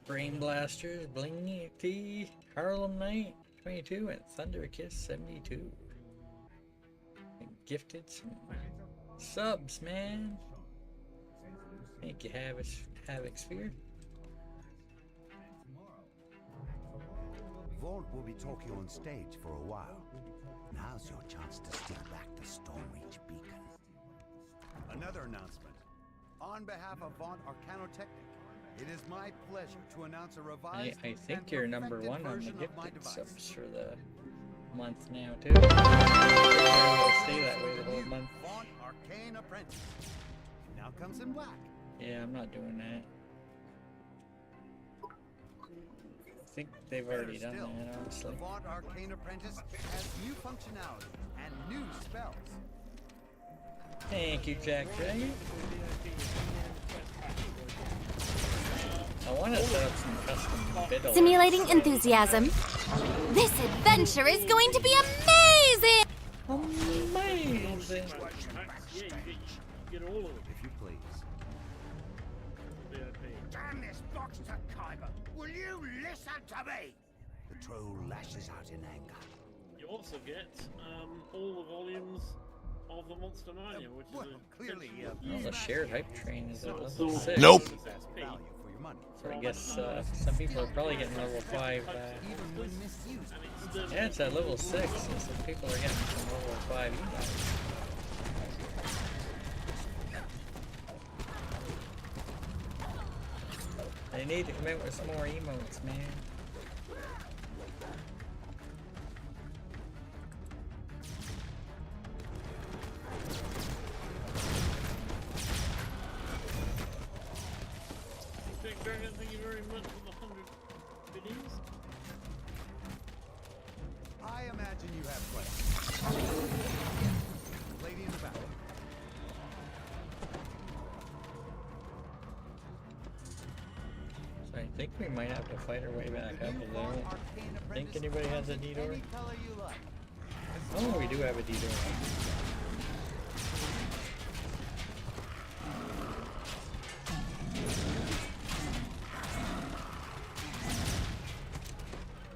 Brain Blasters, Blingy T, Harlem Knight 22, and Thunder Kiss 72. Been gifted some subs, man. Thank you, Havoc Sphere. Vaunt will be talking on stage for a while. Now's your chance to steal back the Stormreach beacon. Another announcement. On behalf of Vaunt Arcanotechnic, it is my pleasure to announce a revised I think and you're number perfected one on the version of my gifted device. subs for the month now, too. It'll stay that way the whole month. Vaunt Arcane Apprentice. It now comes in black. Yeah, I'm not doing that. I think they've already done that, honestly. The Vaunt Arcane Apprentice has new functionality and new spells. Thank you, Jack Dragon. I want to set up some custom bid alerts. Simulating enthusiasm. This adventure is going to be amazing! Amazing! Get all of them. If you please. Damn this box to Kyber! Will you listen to me? The troll lashes out in anger. You also get all the volumes of the Monster Mania, which is clearly, Well, the shared hype train is at level So- 6. Nope. Value for your money. So I guess some people are probably getting level 5. Even when misused. Yeah, it's at level 6, so some people are getting some level 5 emotes. They need to come out with some more emotes, man. Thank you very much for the 100 biddies. I imagine you have questions. Lady in the back. So I think we might have to fight our way back up. I don't think anybody has a detour. Any color you like. Oh, we do have a detour.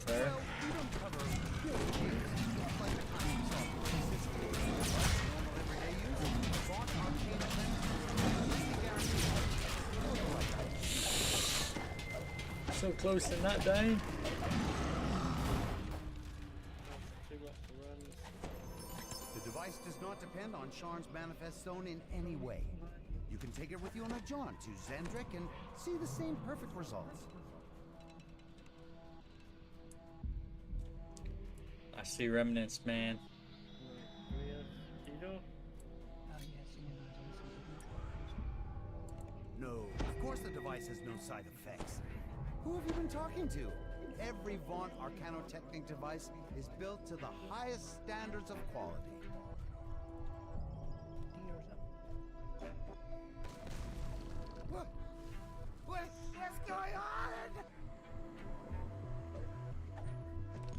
There. So close to not dying. The device does not depend on Sharn's Manifest Stone in any way. You can take it with you on a jaunt to Zendrick and see the same perfect results. I see remnants, man. No, of course the device has no side effects. Who have you been talking to? Every Vaunt Arcanotechnic device is built to the highest standards of quality. What's going on?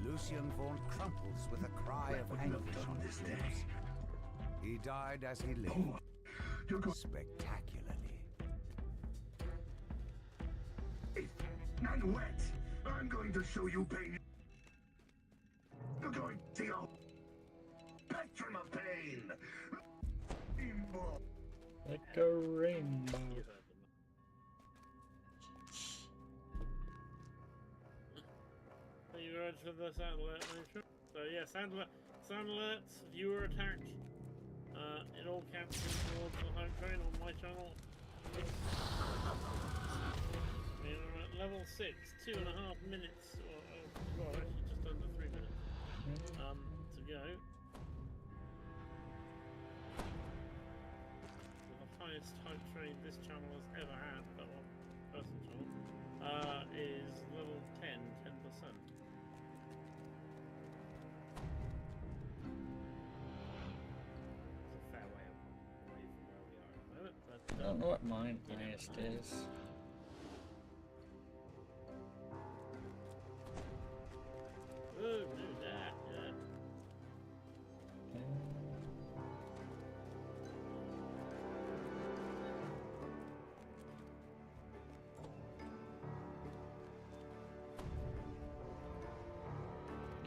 Lucian Vaunt crumples with a cry of anguish on his lips. He died as he lived. Spectacularly. Not wet. I'm going to show you pain. You're going to see a spectrum of pain. Like a rainbow. Thank you very much for the sound alert, Nature. So yeah, sound alerts, viewer attack. It all counts in towards the home train on my channel. We're at level 6, 2.5 minutes. Well, actually just under 3 minutes. To go. The highest hype train this channel has ever had, but on personal channel, is level 10, 10%. It's a fair way away from where we are at the moment, but I don't know what mine highest is. Oh, do that, yeah.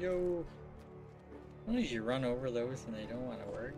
Yo! Why don't you run over those and they don't want to work?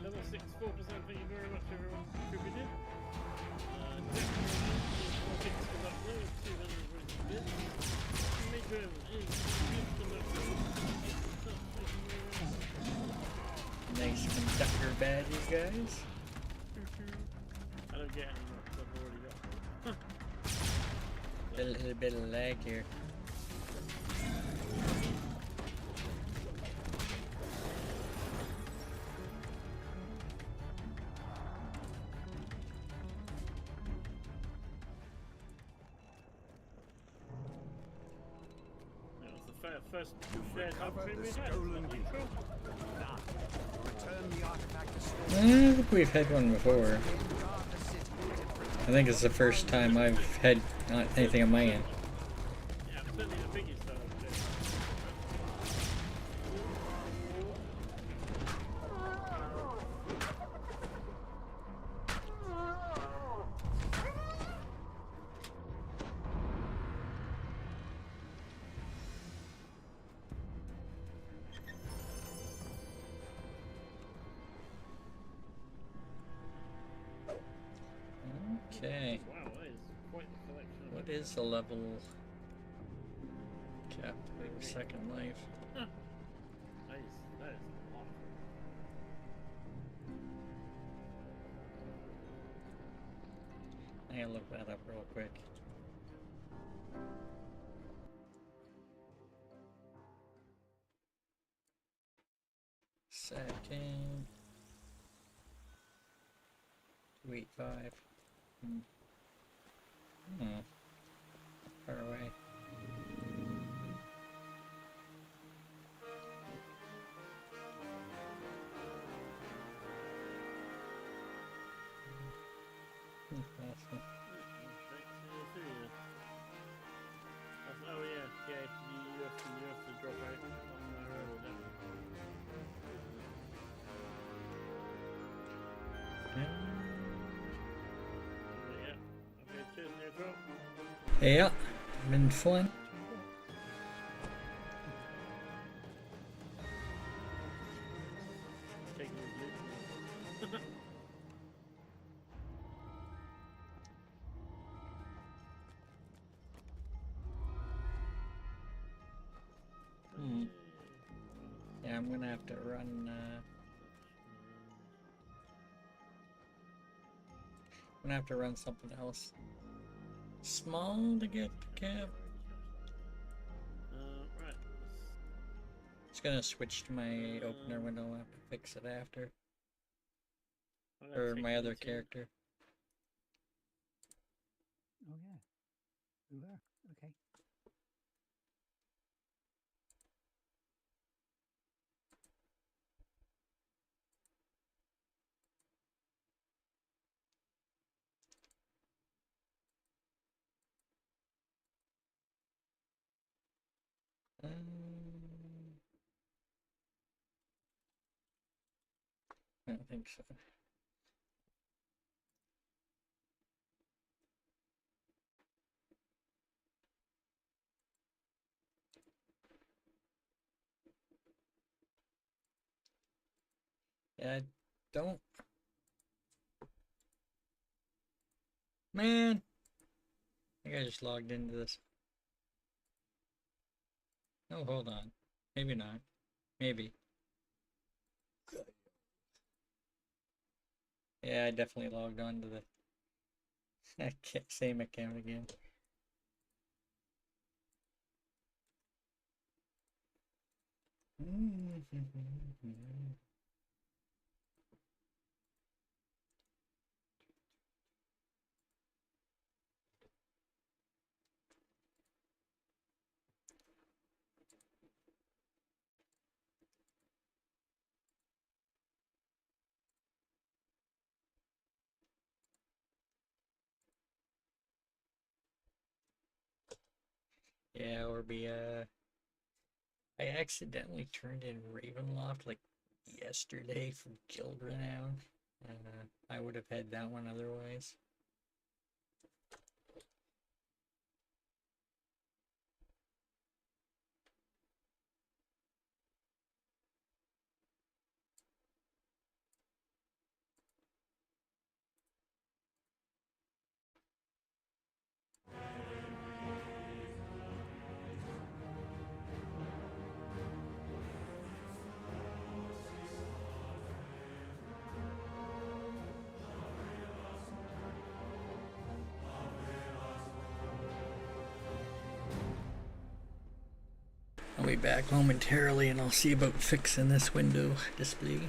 Level 6, 4%, thank you very much everyone who contributed. Nice conductor badges, guys. I don't get any more because I've already got A little bit of lag here. first Recover the stolen gear. Now, return the artifact to I think we've had one before. I think it's the first time I've had not anything on my end. Yeah, certainly the biggest though. Okay. Wow, that is quite the collection. What is the level cap for second life? Huh. That is a lot. I gotta look that up real quick. Second. 285. Far away. Awesome. Oh yeah, you have to drop out on the road, don't you? Yeah. Okay, cheers, neutral. Yeah, been fun. Taking his loot. Yeah, I'm gonna have to run. I'm gonna have to run something else. Small to get the cap. Right. Just gonna switch to my opener window. I'll have to fix it after. Or my other character. Oh yeah. We were. Okay. I don't think so. Yeah, I don't. Man, I think I just logged into this. No, hold on. Maybe not. Maybe. Yeah, I definitely logged on to the same account again. Yeah, or I accidentally turned in Ravenloft like yesterday from Guild Renown. I would have had that one otherwise. I'll be back momentarily and I'll see about fixing this window display.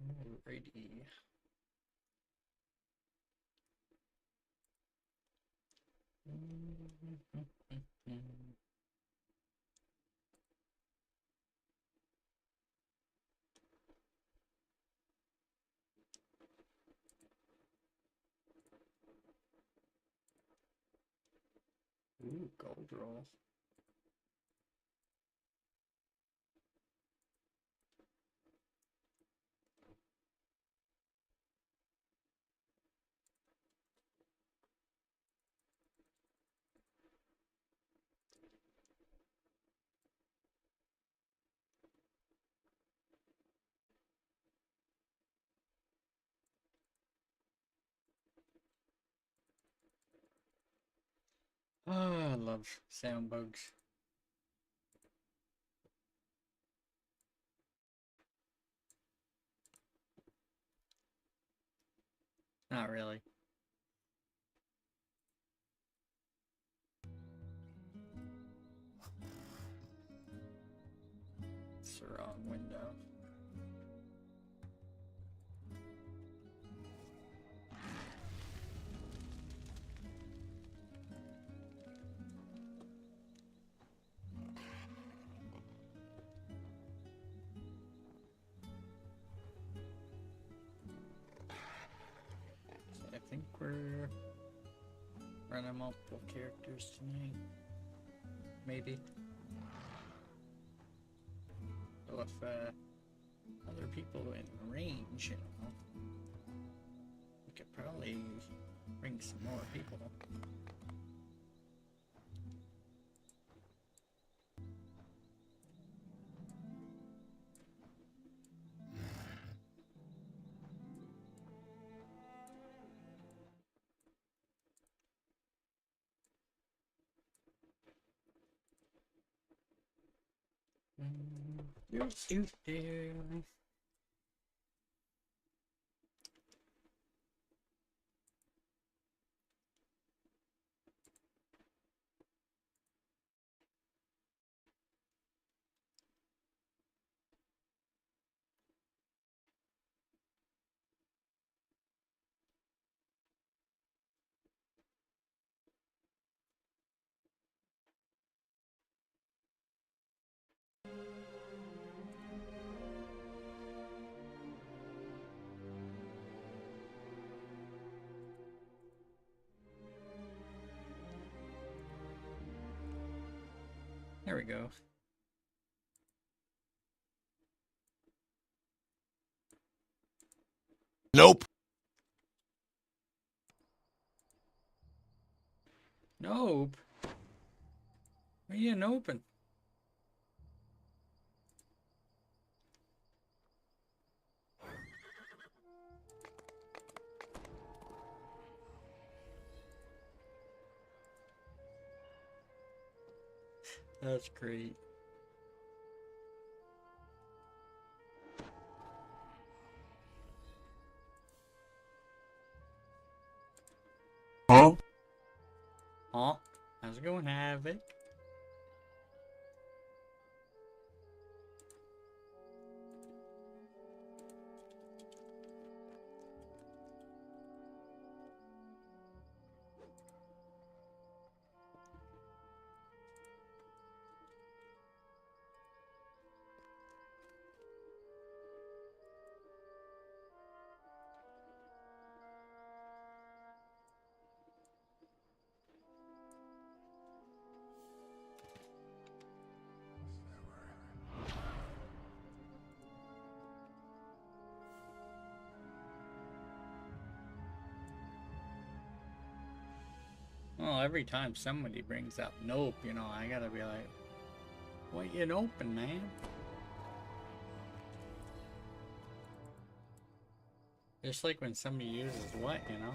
Alrighty. Ooh, gold roll. Ah, I love sound bugs. Not really. It's the wrong window. So I think we're running multiple characters tonight. Maybe. So if other people in range, you know, bring some more people. There we go. Nope. Nope. What are you open? That's great. Huh? Huh? How's it going, Havoc? Well, every time somebody brings up nope, you know, I gotta be like, what you open, man? Just like when somebody uses what, you know?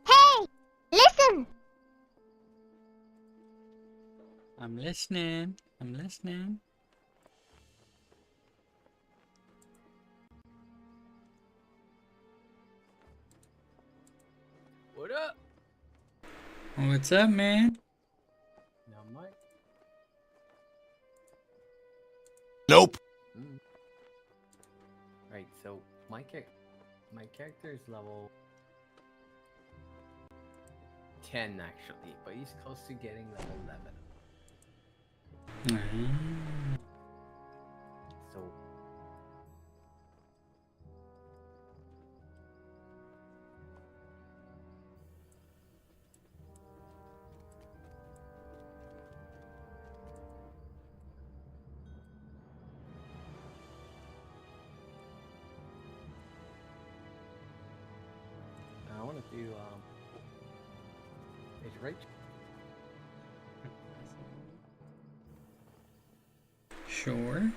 Hey! Listen! I'm listening. I'm listening. What up? What's up, man? Now, Mike. Nope. Right, so my character is level 10 actually, but he's close to getting level 11. So I want to do is Rachel. Sure.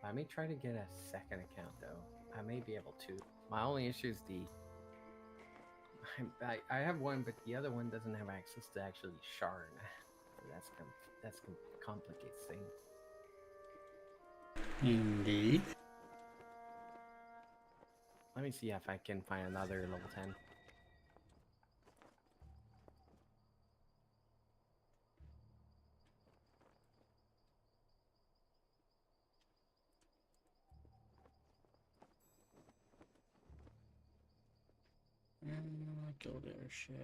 I may try to get a second account though. I may be able to. My only issue is I have one, but the other one doesn't have access to actually Sharn. So complicates things. Indeed. Let me see if I can find another level 10. Go there, shit.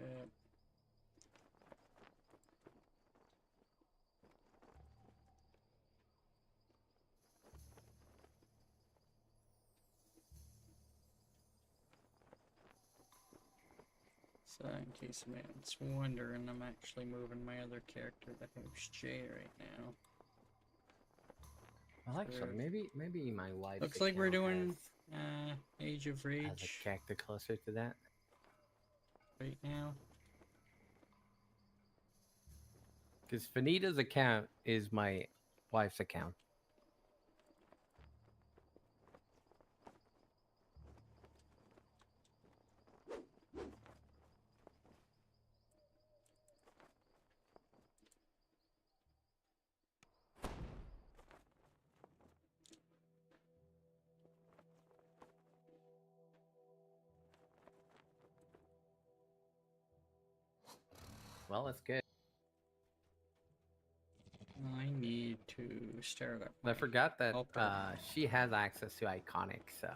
So in case anyone's wondering, I'm actually moving my other character to House J right now. Well, actually, maybe my wife. Looks like we're doing Age of Has Rage a character closer to that. right now. Because Fanita's account is my wife's account. Well, that's good. I need to start up. I forgot that helper. she has access to Iconic, so.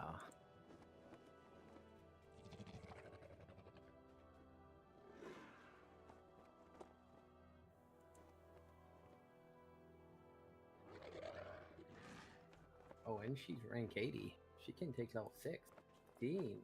Oh, and she's rank 80. She can take level 16.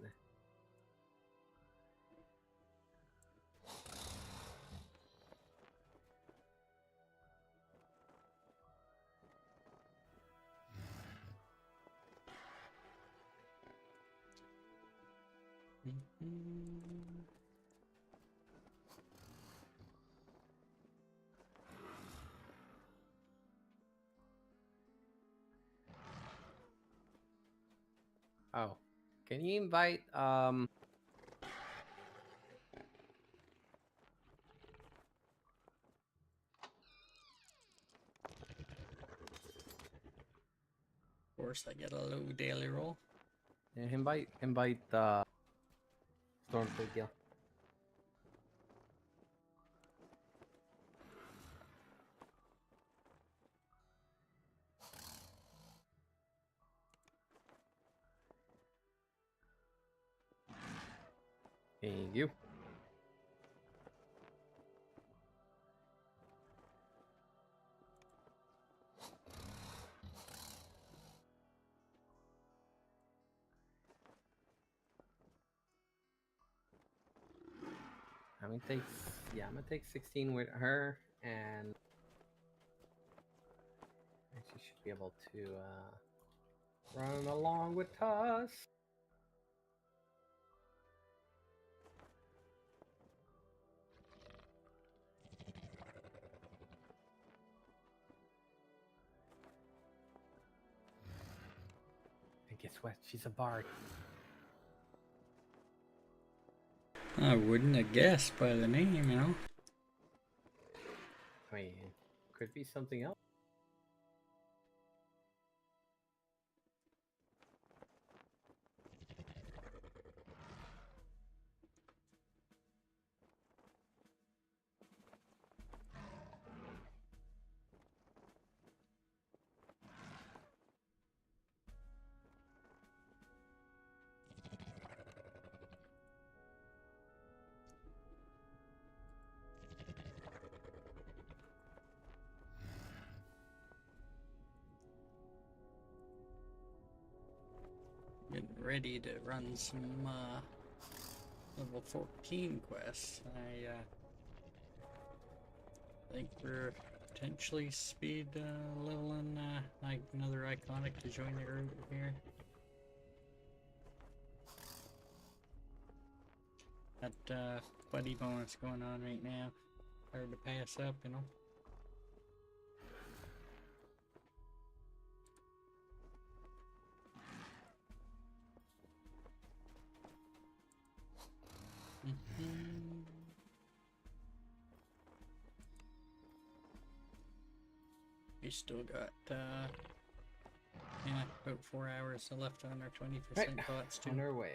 Oh, can you invite Of course, I get a low daily roll. yeah, invite Stormfleet Gil. Thank you. I'm gonna take 16 with her, and she should be able to run along with us. And guess what? She's a bard. I wouldn't have guessed by the name, you know. I mean, could be something else. Getting ready to run some level 14 quests. I think we're potentially speed leveling like another iconic to join the group here. That buddy bonus going on right now. Hard to pass up, you know. We still got yeah, about 4 hours left on our 20% thoughts too. On our way.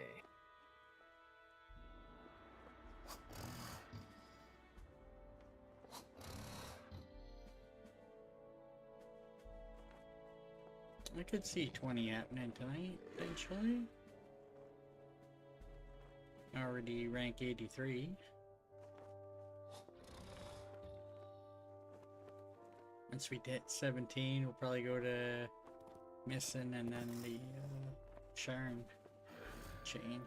I could see 20 happening tonight, potentially. Already rank 83. Once we hit 17, we'll probably go to Missing and then the Sharn chain.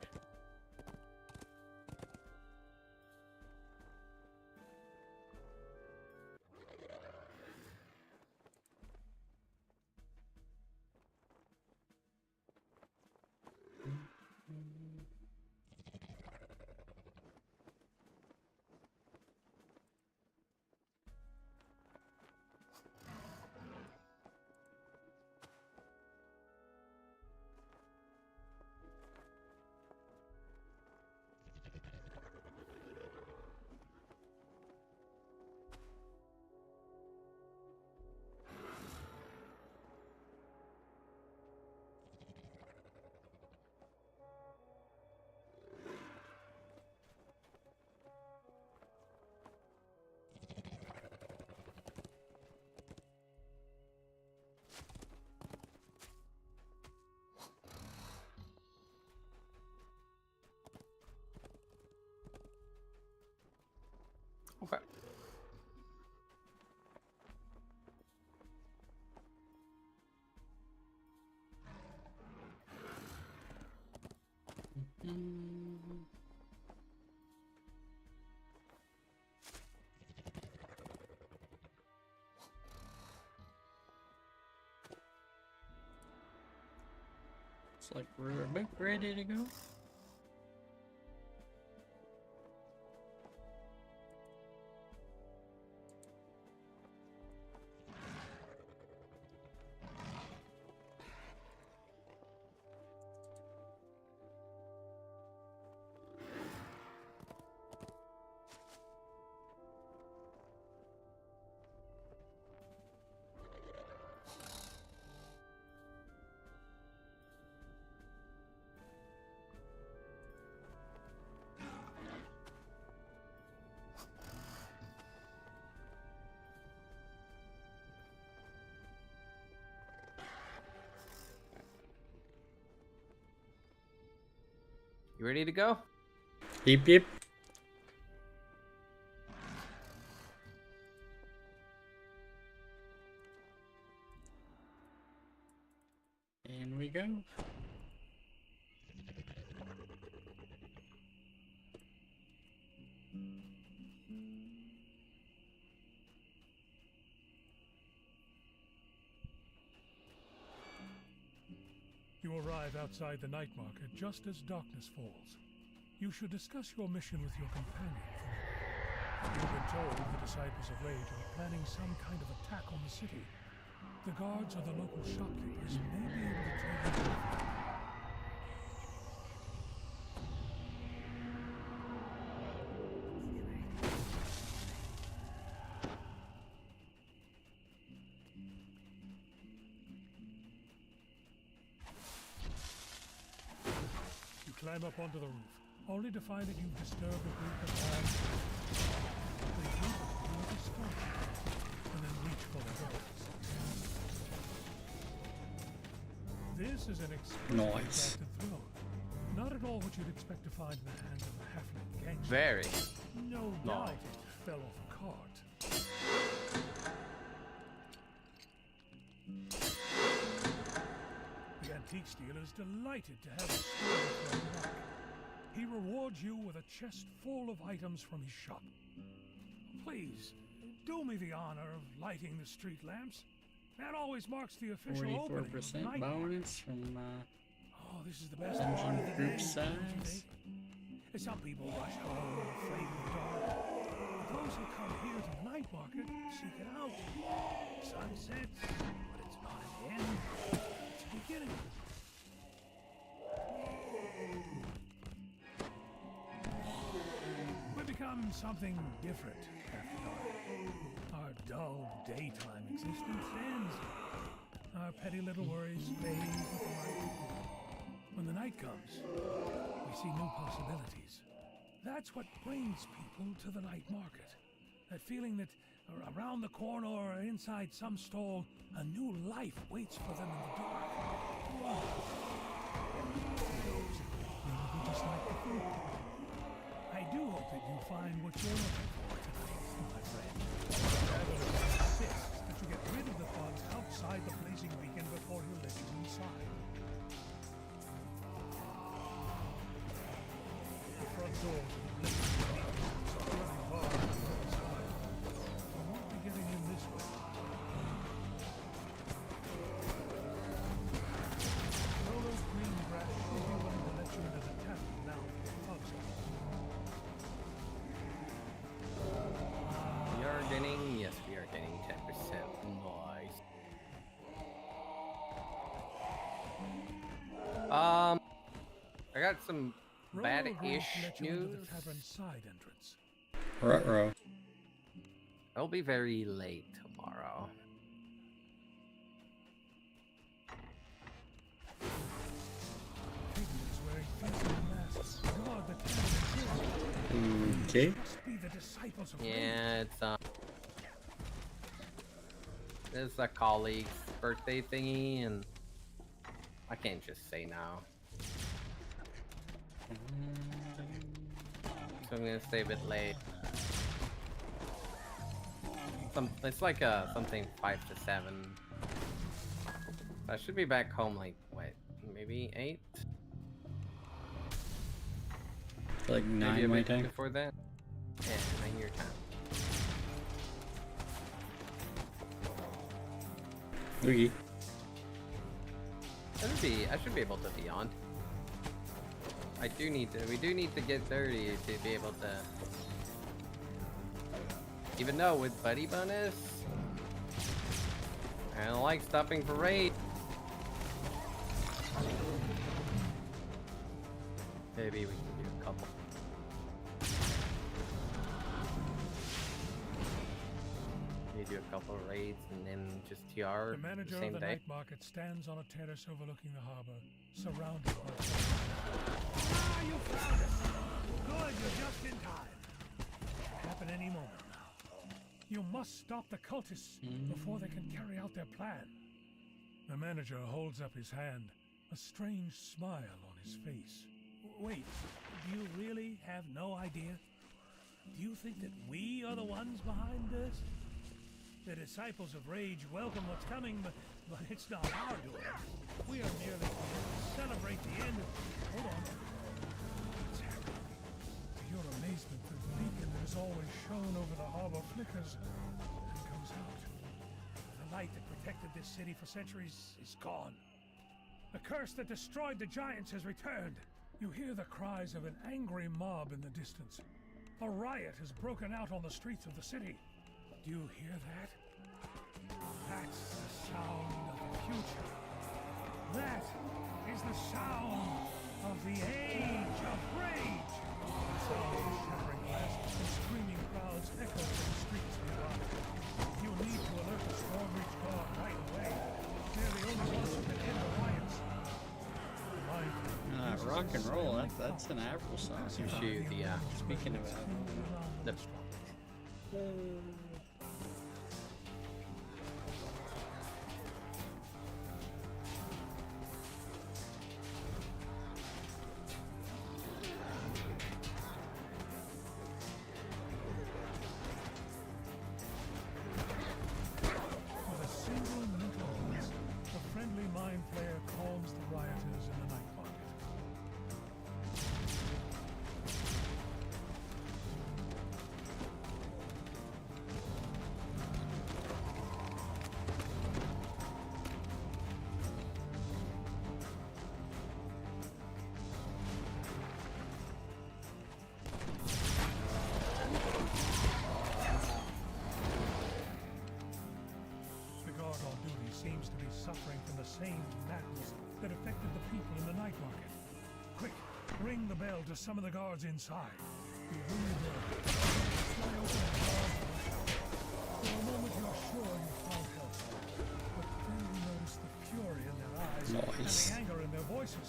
Looks like we're about ready to go. You ready to go? Yep, yep. And we go. You arrive outside the night market just as darkness falls. You should discuss your mission with your companion. You've been told the Disciples of Rage are planning some kind of attack on the city. The guards or the local shopkeepers may be able to tell you. You climb up onto the roof, only to find that you've disturbed a group of guards. They jump at you with a stone, and then reach for the doors. This is an exquisitely Nice. crafted throne. Not at all what you'd expect to find in the hands of a halfling gangster. Very. No doubt it fell off a cart. The antique dealer is delighted to have a store for your luck. He rewards you with a chest full of items from his shop. Please, do me the honor of lighting the street lamps. That always marks the official opening of the 44% night. bonus from Oh, this is the best part of dungeon the group day, size. don't you think? Some people rush home afraid of the dark. But those who come here to the night market seek it out. The sun sets, but it's not an end. It's a beginning. We become something different after dark. Our dull daytime existence ends. Our petty little worries fade with the light. When the night comes, we see new possibilities. That's what brings people to the night market. That feeling that around the corner or inside some stall, a new life waits for them in the dark. Whoa. Those will be just like the food. I do hope that you find what you're looking for tonight, my friend. Traveler insists that you get rid of the thugs outside the blazing beacon before he'll let you inside. The front doors of the blazing beacon are running hard on the other side. You won't be getting in this way. Rolo's green grass will be willing to let you into the tavern now that the thugs are gone. We are getting, yes, we are getting 10%. Nice. I got some bad-ish news. Ruh-roh. I'll be very late tomorrow. Okay. Yeah, it's a colleague's birthday thingy, and I can't just say no. So I'm gonna stay a bit late. It's like something 5 to 7. I should be back home like what, maybe 8? Like 9 my time. Before that? Yeah, 9 your time. Okay. I should be able to beyond. We do need to get 30 to be able to. Even though with buddy bonus, I don't like stopping for raid. Maybe we can do a couple. Maybe do a couple of raids and then just TR The manager the same of the day. night market stands on a terrace overlooking the harbor, surrounded by you found it! Good, you're just in time. It'll happen any moment now. You must stop the cultists before they can carry out their plan. The manager holds up his hand, a strange smile on his face. Wait, do you really have no idea? Do you think that we are the ones behind this? The disciples of rage welcome what's coming, but it's not our doing. We are merely here to celebrate the end of... Hold on. What's happening? To your amazement, the beacon that has always shone over the harbor flickers and goes out. The light that protected this city for centuries is gone. The curse that destroyed the giants has returned. You hear the cries of an angry mob in the distance. A riot has broken out on the streets of the city. Do you hear that? That's the sound of the future. That is the sound of the age of rage. The sound of shattering glass and screaming crowds echo from the streets nearby. You need to alert the Stormreach Guard right away. They're the only ones who can end the riots. Rock and roll, that's an April song. Shoot, Speaking of the With a single mental blast, the friendly mind flayer calms the rioters in the night market. The guard on duty seems to be suffering from the same madness that affected the people in the night market. Quick, ring the bell to summon the guards inside. You ring the bell. Fly open the guards rush out. For a moment you're sure you found help. But then you notice the fury in their eyes and the anger in their voices.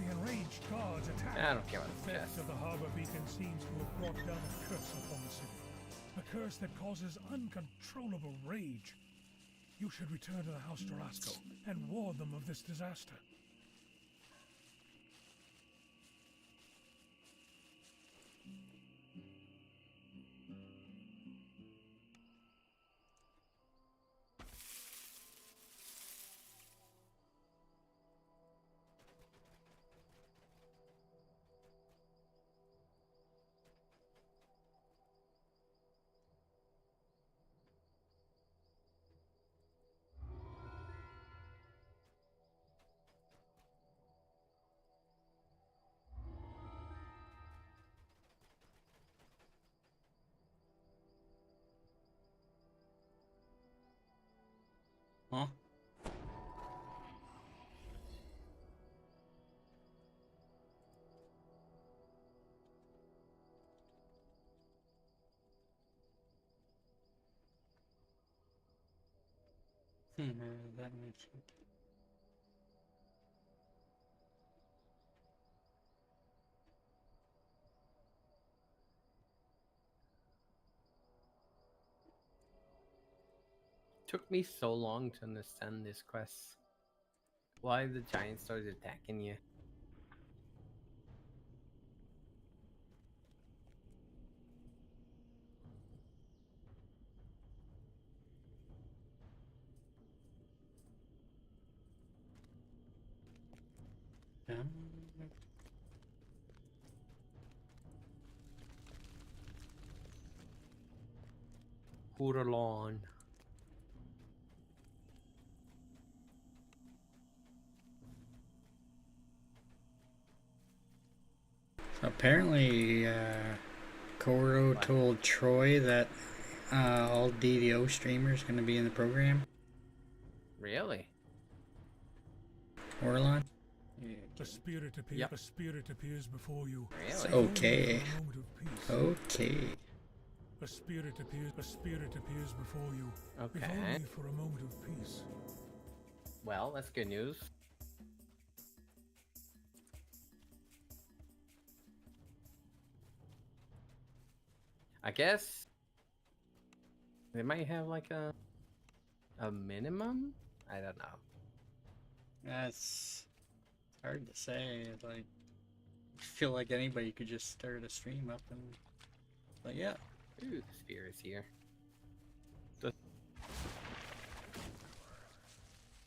The enraged guards attack. I don't care about The the theft of the harbor beacon seems to have brought down a curse upon the city. A curse that causes uncontrollable rage. You should return to the House Tarasco and warn them of this disaster. Huh? That makes sense. took me so long to understand this quest. Why the giants started attacking you. Huralon. Apparently, Koro told Troy that all DDO streamers going to be in the program. Really? Orlon? A spirit appears. Yep. A spirit appears before you. Really? Okay. For a moment of peace. Okay. A spirit appears. A spirit appears before you. If Okay. only for a moment of peace. Well, that's good news. I guess they might have like a minimum. I don't know. That's hard to say. Like, I feel like anybody could just start a stream up and, but yeah. Ooh, the spear is here.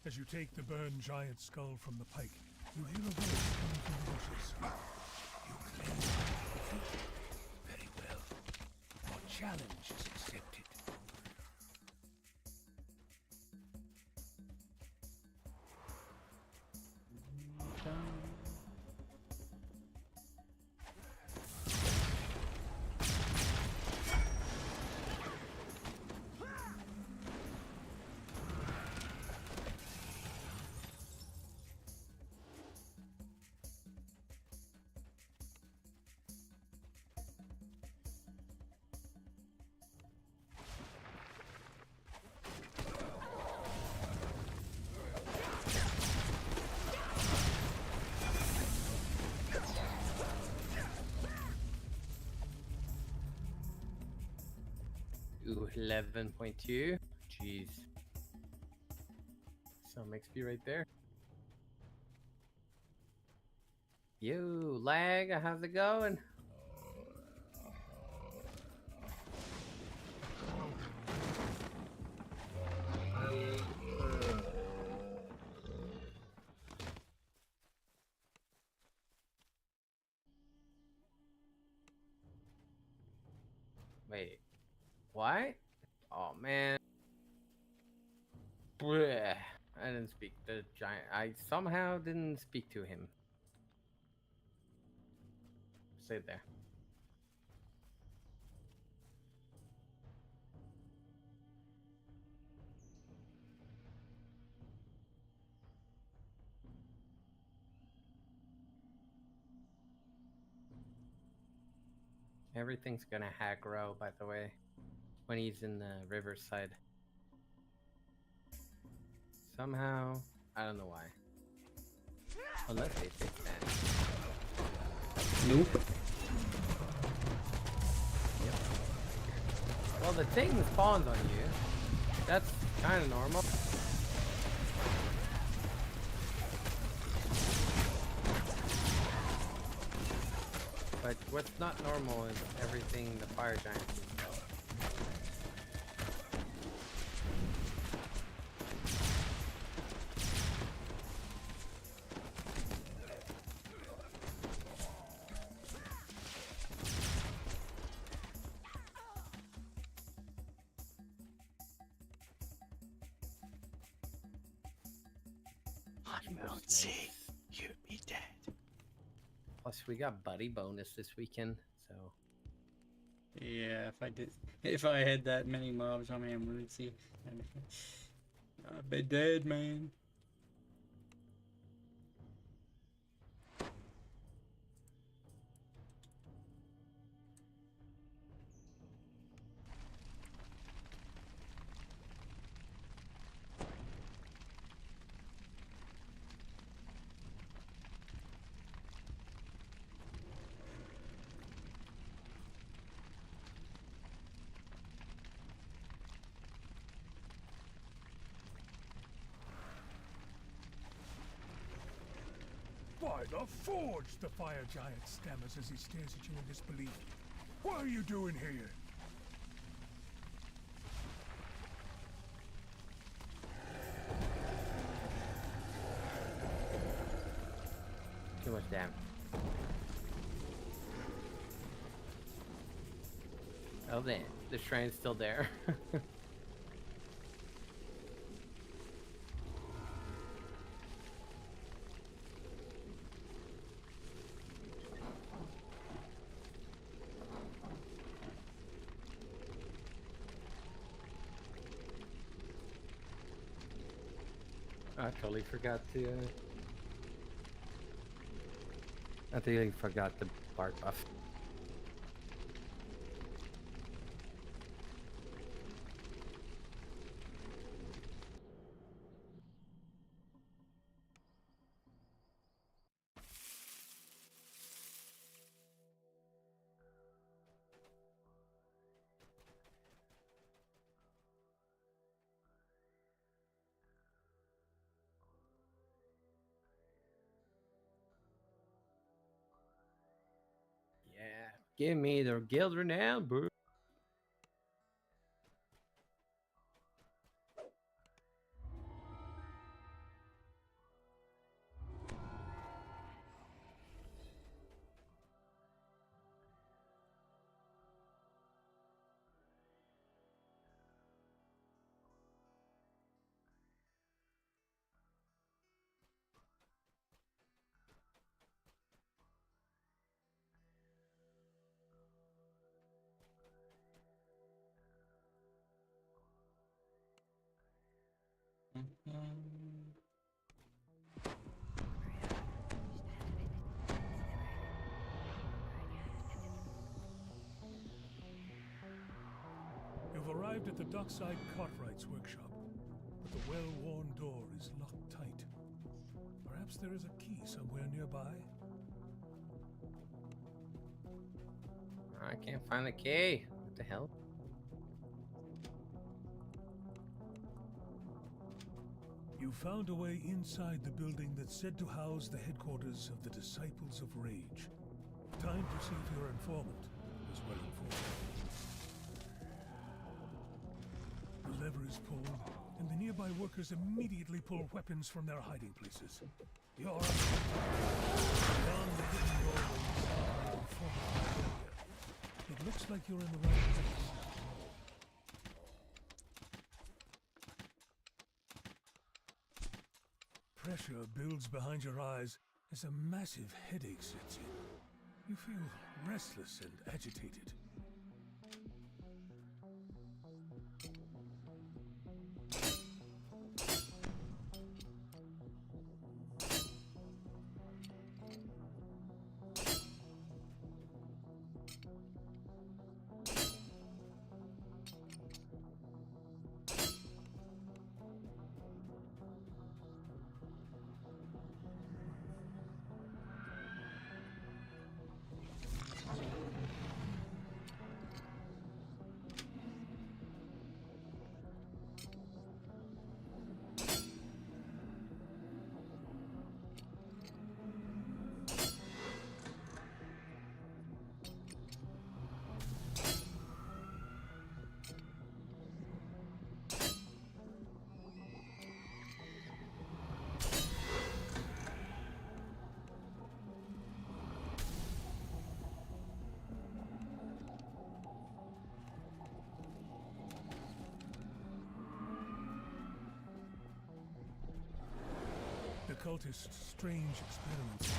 As you take the burned giant skull from the pike, you hear a voice coming from the bushes. You claim defeat. Very well. Your challenge is accepted. Ooh, 11.2. Jeez. Some XP right there. Yo, lag, how's it going? Wait, what? Oh man. Blech. I didn't speak the giant. I somehow didn't speak to him. Stay there. Everything's gonna aggro, by the way, when he's in the riverside. Somehow, I don't know why. Unless they fix that. Nope. Yep. Well, the thing spawns on you. That's kind of normal. But what's not normal is everything the fire giant does. I won't see you be dead. Plus, we got buddy bonus this weekend, so. Yeah, if I had that many mobs on me, I'm gonna see. I'd be dead, man. By the forge, the fire giant stammers as he stares at you in disbelief. What are you doing here? Too much damage. Oh, then the shrine's still there. I totally forgot to. I totally forgot the bark buff. Yeah, give me the guild renown, bro. You've arrived at the dockside Cartwright's workshop, but the well-worn door is locked tight. Perhaps there is a key somewhere nearby? I can't find the key. What the hell? You found a way inside the building that's said to house the headquarters of the Disciples of Rage. Time to see if your informant is well informed. The lever is pulled, and the nearby workers immediately pull weapons from their hiding places. You're beyond the hidden doorway. It looks like you're in the right place. Pressure builds behind your eyes as a massive headache sets in. You feel restless and agitated. The cultist's strange experiments.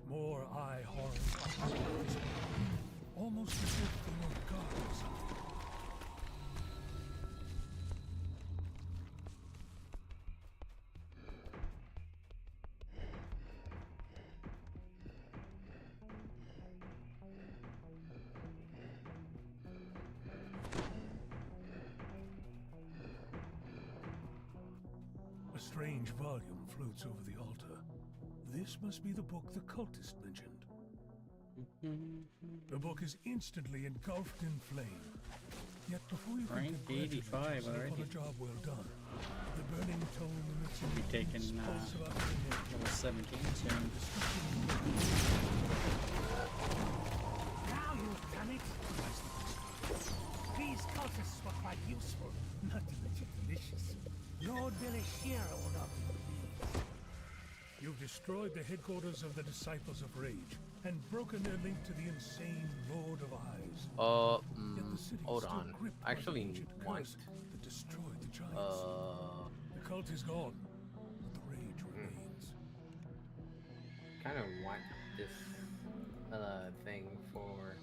More eye horror. Almost as if they were guarding something. A strange volume floats over the altar. This must be the book the cultist mentioned. The book is instantly engulfed in flame. Yet before you Rank can 85 already. a job well done, the burning tome emits Should be taking level 17 soon. Now you've done it! These cultists were quite Billy Shear all up. You've destroyed the headquarters of the Disciples of Rage and broken their link to the insane Lord of Eyes. Yet the city is Hold still on. gripped I by the actually ancient want. curse that destroyed the giants. The cult is gone, but the rage remains. Kind of want this thing for.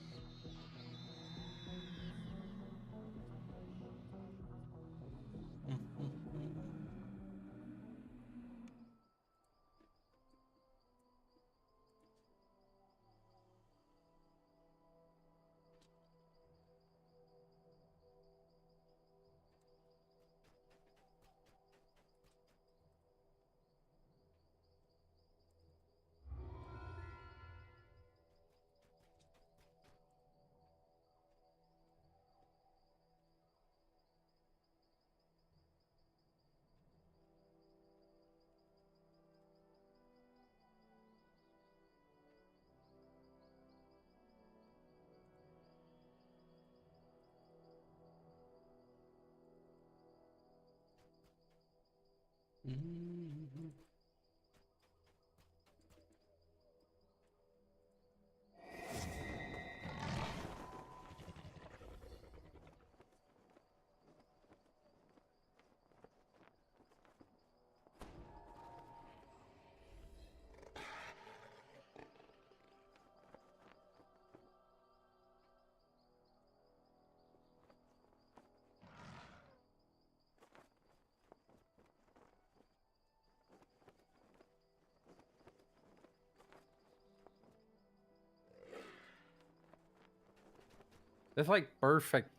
That's like perfect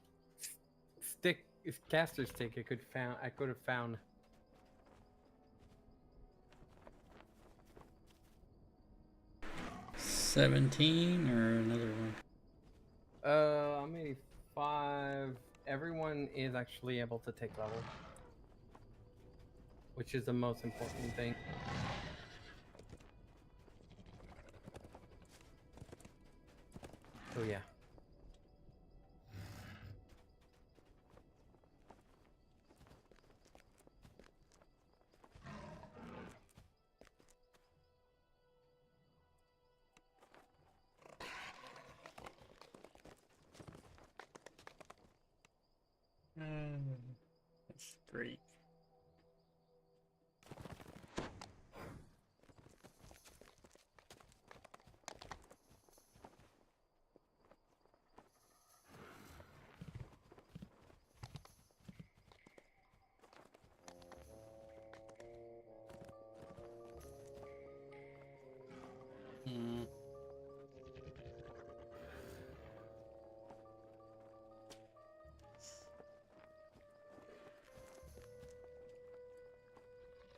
stick, caster stick. I could have found. 17 or another one? I'm 85. Everyone is actually able to take level, which is the most important thing. Oh yeah. That's great.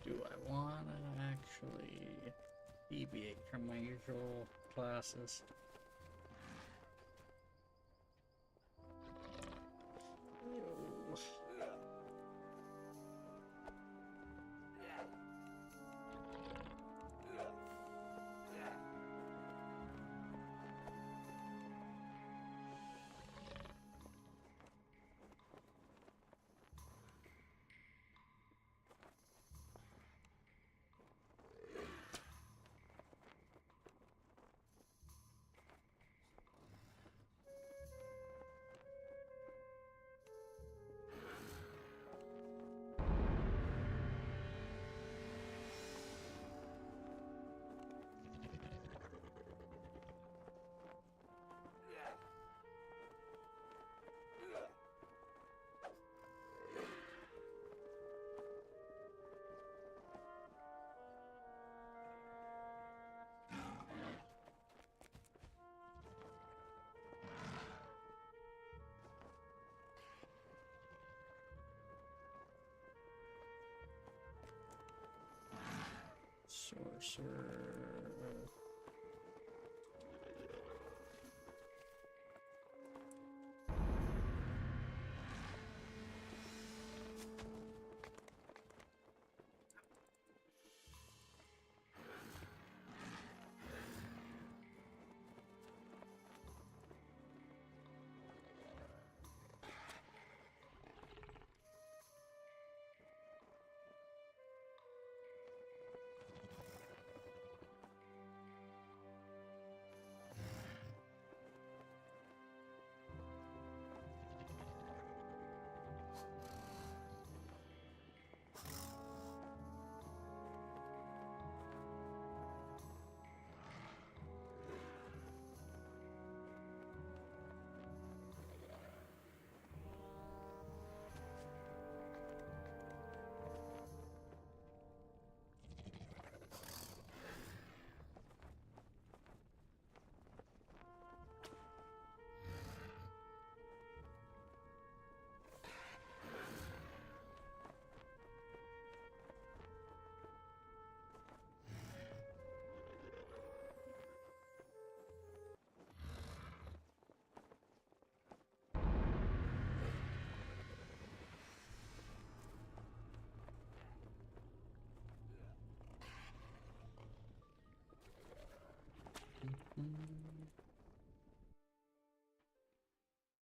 Do I want to actually deviate from my usual classes? Sorcerer.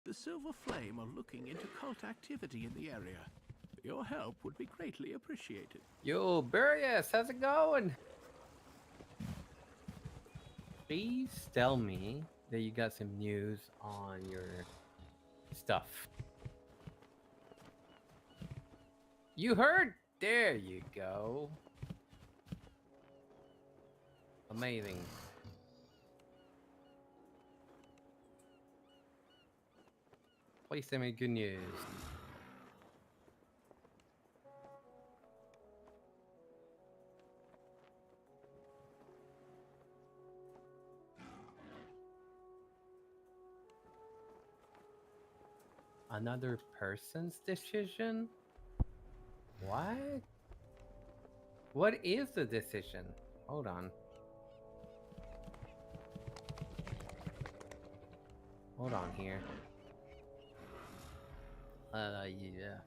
The Silver Flame are looking into cult activity in the area. Your help would be greatly appreciated. Yo, Burius, how's it going? Please tell me that you got some news on your stuff. You heard? There you go. Amazing. Please send me good news. Another person's decision? What? What is the decision? Hold on. Hold on here. Yeah.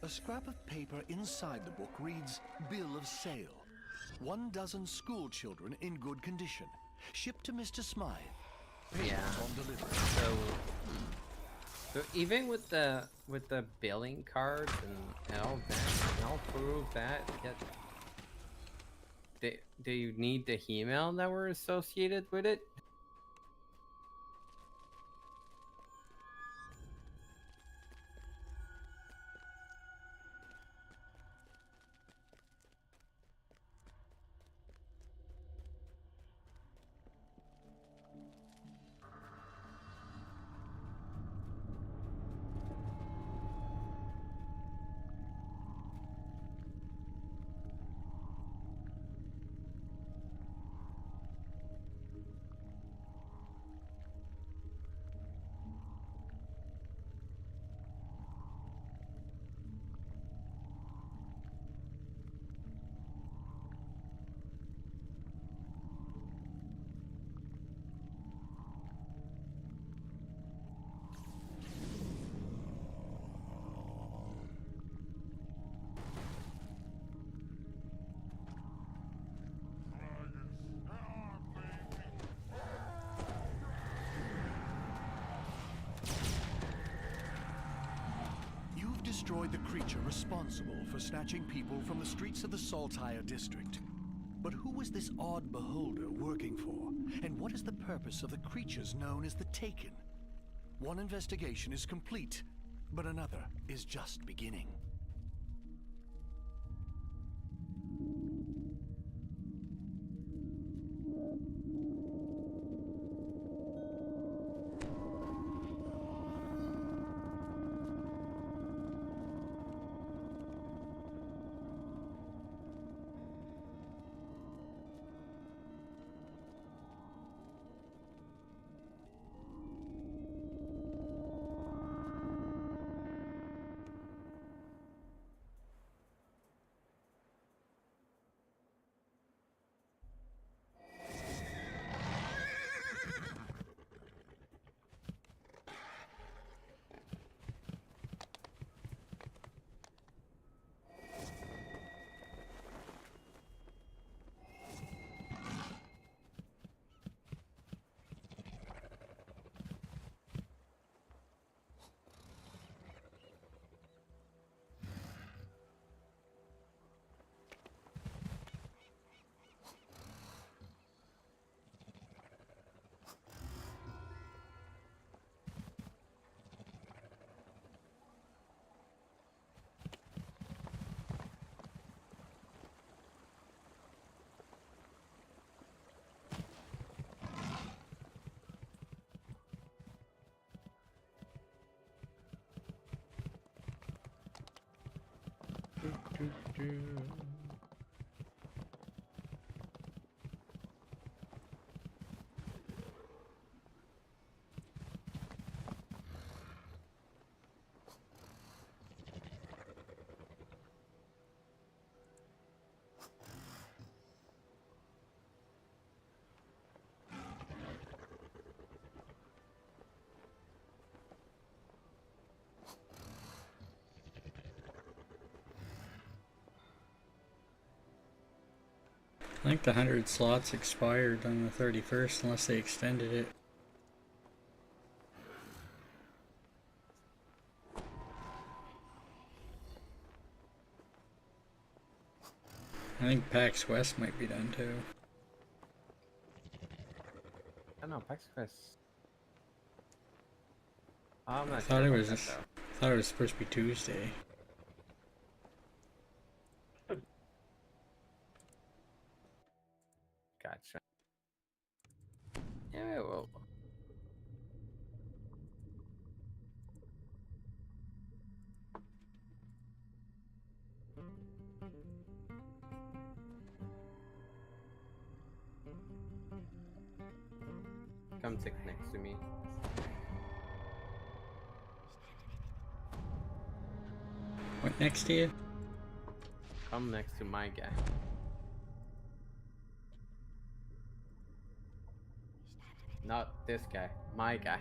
A scrap of paper inside the book reads, Bill of Sale. 12 school children in good condition. Shipped to Mr. Smythe. Payment on delivery. So even with the billing cards and all that, and I'll prove that. Do you need the email that were associated with it? creature responsible for snatching people from the streets of the Saltire district. But who was this odd beholder working for? And what is the purpose of the creatures known as the Taken? One investigation is complete, but another is just beginning. I think the 100 slots expired on the 31st unless they extended it. I think PAX West might be done too. I don't know, PAX West. Oh, I'm not I thought sure it about was that, though. I thought it was supposed to be Tuesday. Gotcha. Yeah, well. Come sit next to me. What next to you? Come next to my guy. Not this guy, my guy.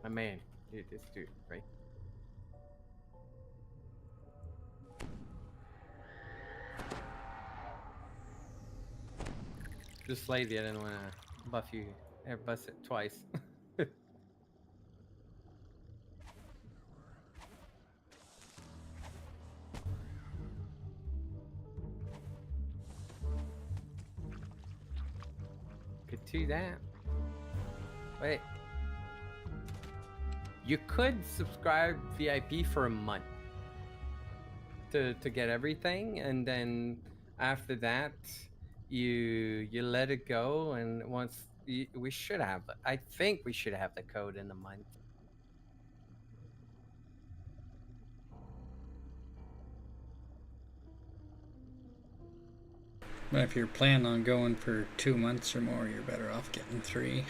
My man. Dude, this dude, right? Just lady, I didn't want to buff you. Bust it twice. Could do that. Wait. You could subscribe VIP for a month to get everything, and then after that, you let it go. And once we should have, I think we should have the code in a month. But if you're planning on going for 2 months or more, you're better off getting 3.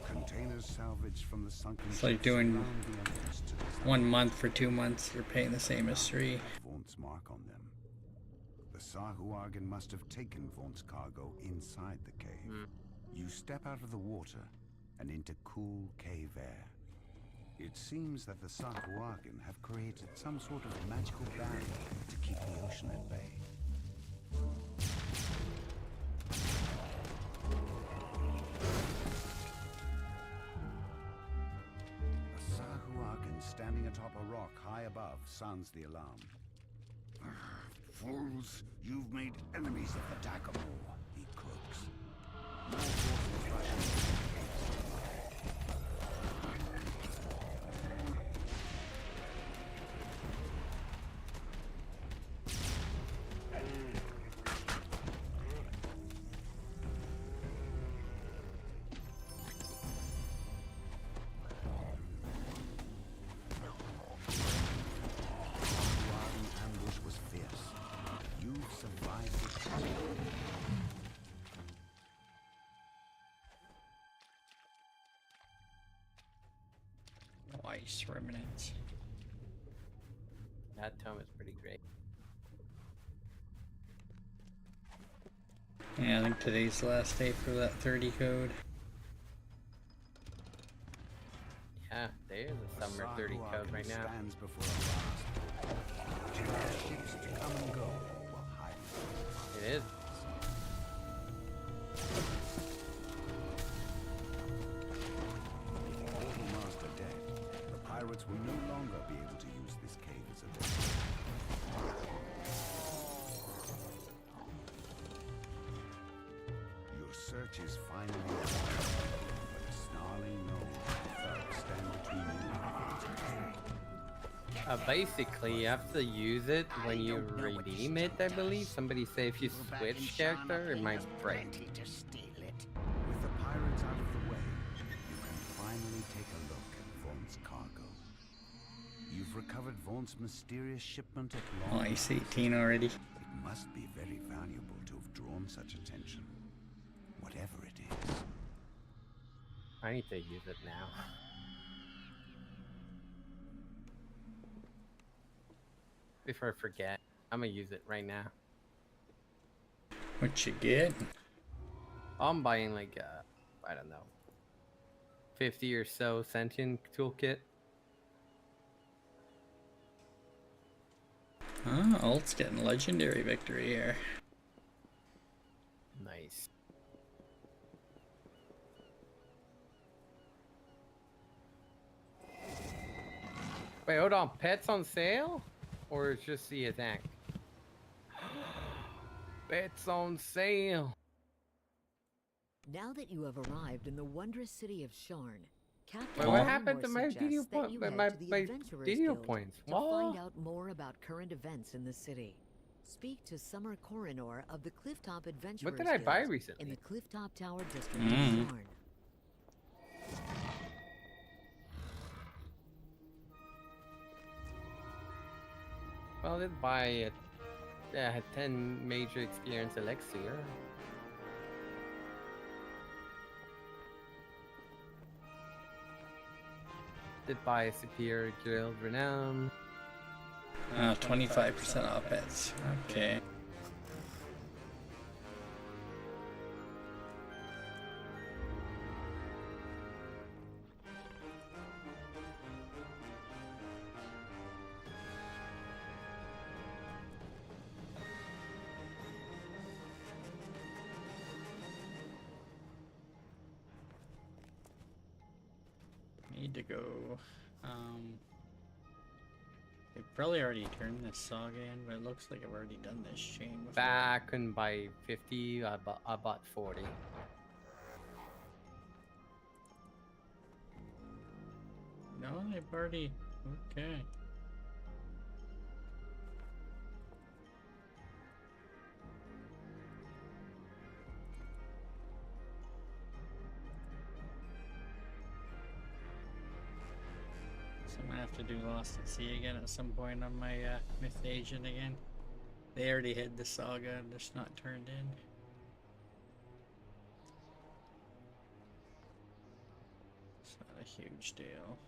Containers salvaged from the sunken It's like doing 1 month for 2 months. You're paying the same as 3. Vaunt's mark on them. The Sahuagin must have taken Vaunt's cargo inside the cave. You step out of the water and into cool cave air. It seems that the Sahuagin have created some sort of magical barrier to keep the ocean at bay. Thrane, standing atop a rock high above, sounds the alarm. Fools, you've made enemies of the Daggermore, he croaks. More forces rush in. Ice remnants. That tome is pretty great. Yeah, I think today's the last day for that 30 code. Yeah, there's a summer 30 code right now. Stands before a blast. Ships to come and go while hiding. It is. Pirates will no longer be able to use this cave as a den. Your search is finally over, but a snarling gnome stand between you and the Basically, you have to use it when you redeem it, I believe. Somebody say if you switch character, it might break. With the pirates out of the way, you can finally take a look at Vaughn's cargo. You've recovered Vaughn's mysterious shipment at long. Oh, he's 18 already. It must be very valuable to have drawn such attention. Whatever it is. I need to use it now. Before I forget, I'm gonna use it right now. What you get? I'm buying like I don't know, 50 or so sentient toolkit. Oh, Ult's getting legendary victory here. Nice. Wait, hold on. Pets on sale? Or it's just the attack? Pets on sale. Now that you have arrived in the wondrous city of Sharn, Captain Wait, what Elmore happened to my video suggests that point? you My head to the Adventurers video Guild points. to What? find out more about current events in the city. Speak to Summer Coronor of the Clifftop Adventurers What did I buy Guild recently? in the Clifftop Tower district of Sharn. Well, I did buy it. Yeah, I had 10 major experience elixir. Did buy a superior guild renown. 25% off pets. Okay. Need to go. They probably already turned this saga in, but it looks like I've already done this chain before. I couldn't buy 50. I bought 40. No, they've already. Okay. So I'm gonna have to do Lost at Sea again at some point on my Myth Agent again. They already had the saga, just not turned in. It's not a huge deal.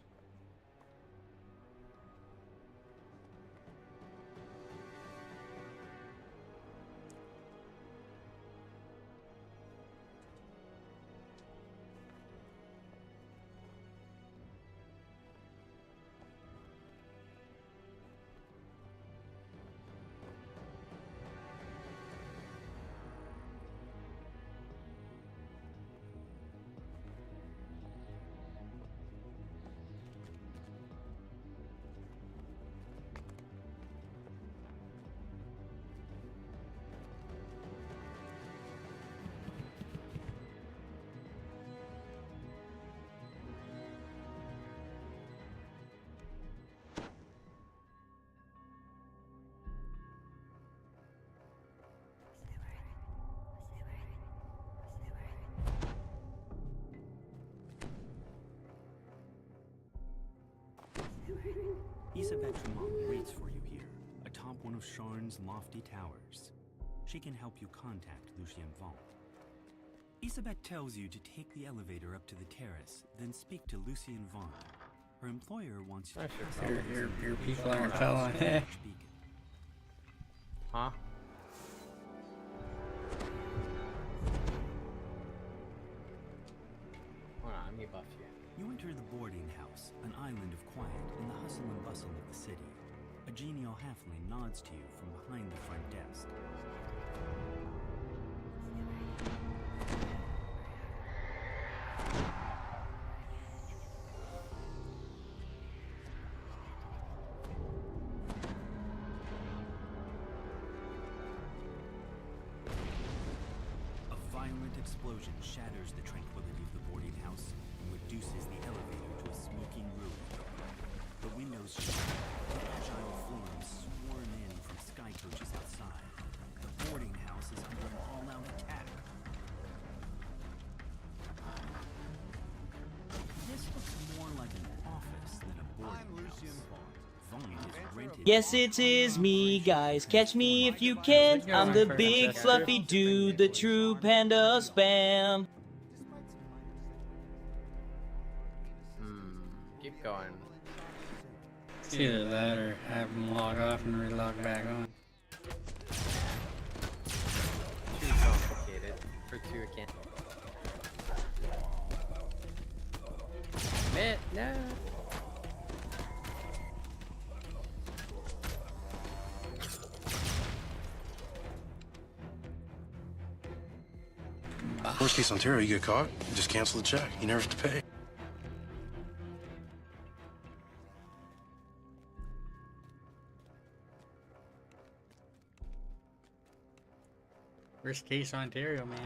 Isabelle Tremont waits for you here, atop one of Sharn's lofty towers. She can help you contact Lucien Vaughn. Isabelle tells you to take the elevator up to the terrace, then speak to Lucien Vaughn. Her employer wants you to pass along Your some people aren't information telling. about each beacon. Huh? Hold on, let me buff you. You enter the boarding house, an island of quiet in the hustle and bustle of the city. A genial halfling nods to you from behind the front desk. A violent explosion shatters the tranquility of the boarding house and reduces the elevator to a smoking ruin. The windows shatter, the agile forms swarm in from sky coaches outside. The boarding house is under an all-out attack. This looks more like an office than a boarding house. Vaughn is rented. Yes, it is me, guys. Catch me if you can. I'm the big fluffy dude, the true panda of spam. Keep going. It's either that or have them log off and relog back on. Too complicated for two again. Mitt, no. Worst case Ontario, you get caught, you just cancel the check. You never have to pay. Worst case Ontario, man.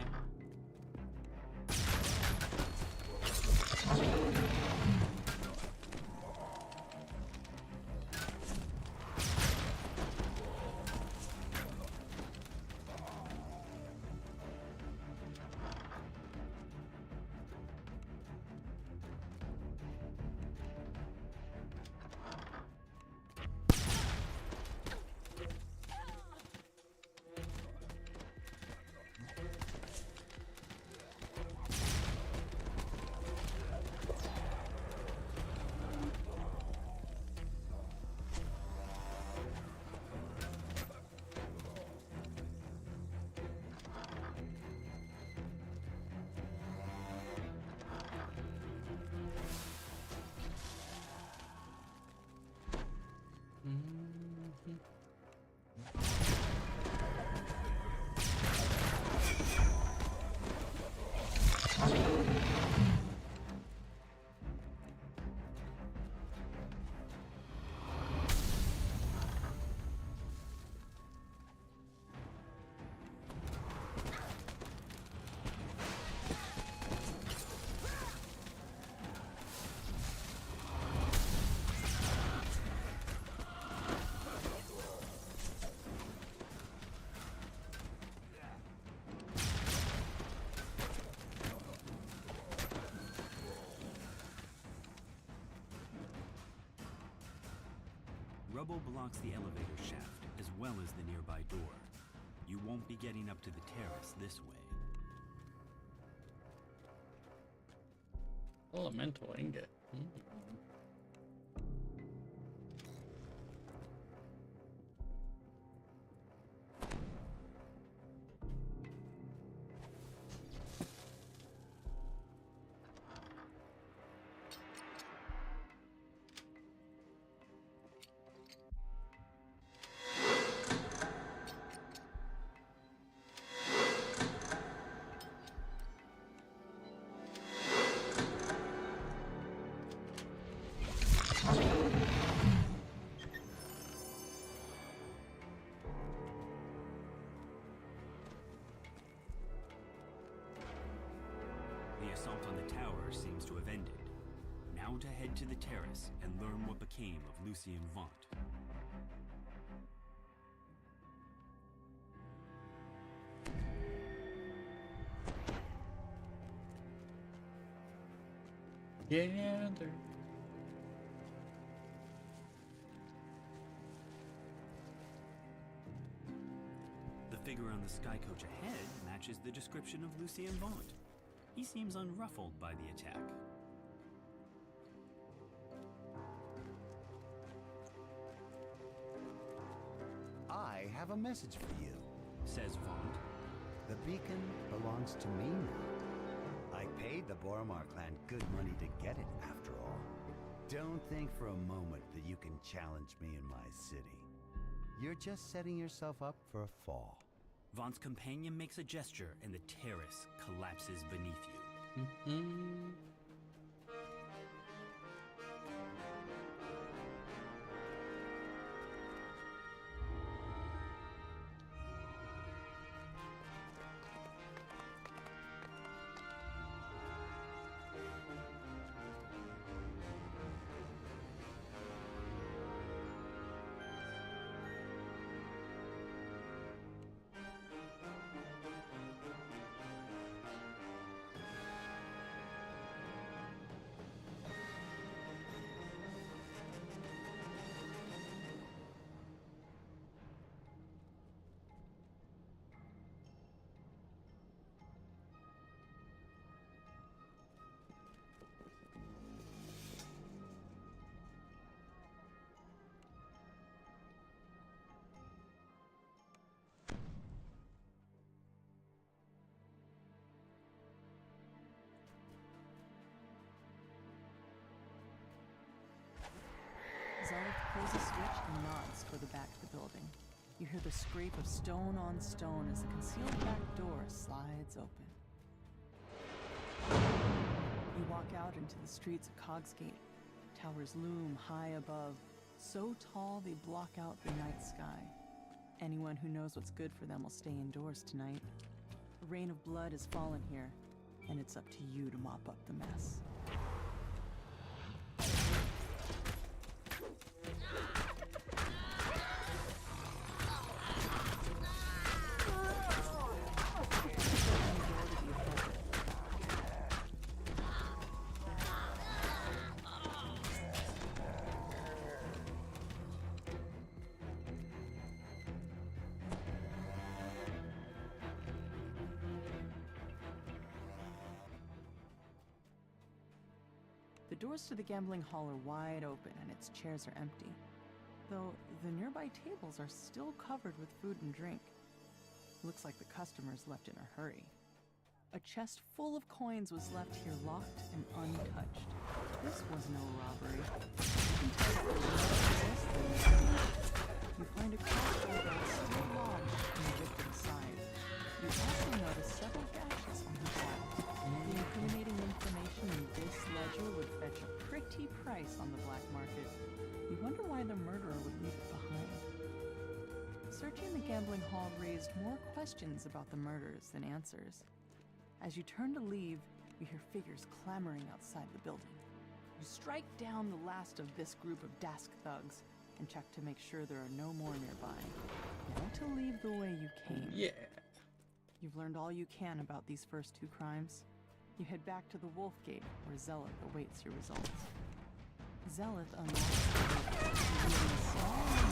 Rubble blocks the elevator shaft, as well as the nearby door. You won't be getting up to the terrace this way. Elemental ingot. The assault on the tower seems to have ended. Now to head to the terrace and learn what became of Lucien Vaughn. Gather. figure on the sky coach ahead matches the description of Lucien Vaunt. He seems unruffled by the attack. I have a message for you, says Vaunt. The beacon belongs to me now. I paid the Boromar clan good money to get it, after all. Don't think for a moment that you can challenge me in my city. You're just setting yourself up for a fall. Vaunt's companion makes a gesture and the terrace collapses beneath you. Zelda pulls a switch and nods toward the back of the building. You hear the scrape of stone on stone as the concealed back door slides open. You walk out into the streets of Cogsgate. Towers loom high above, so tall they block out the night sky. Anyone who knows what's good for them will stay indoors tonight. A rain of blood has fallen here, and it's up to you to mop up the mess. The doors to the gambling hall are wide open and its chairs are empty, though the nearby tables are still covered with food and drink. Looks like the customers left in a hurry. A chest full of coins was left here locked and untouched. This was no robbery. You find a crossbow belt still lodged in the victim's side. You also notice several gashes on his back. The incriminating information in this ledger would fetch a pretty price on the black market. You wonder why the murderer would leave it behind. Searching the gambling hall raised more questions about the murders than answers. As you turn to leave, you hear figures clamoring outside the building. You strike down the last of this group of Dask thugs and check to make sure there are no more nearby. Now to leave the way you came. Yeah. You've learned all you can about these first two crimes. You head back to the Wolf Gate, where Zelith awaits your results. Zelith unlocks the gate, revealing a small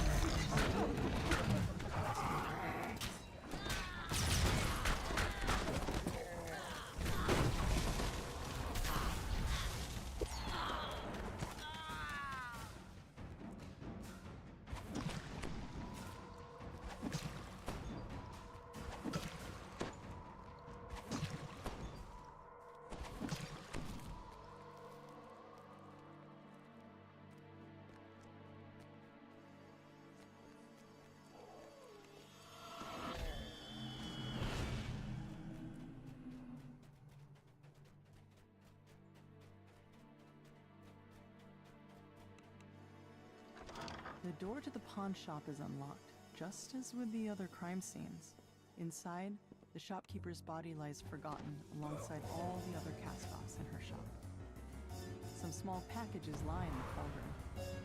The door to the pawn shop is unlocked, just as with the other crime scenes. Inside, the shopkeeper's body lies forgotten alongside all the other cast-offs in her shop. Some small packages lie in the cauldron.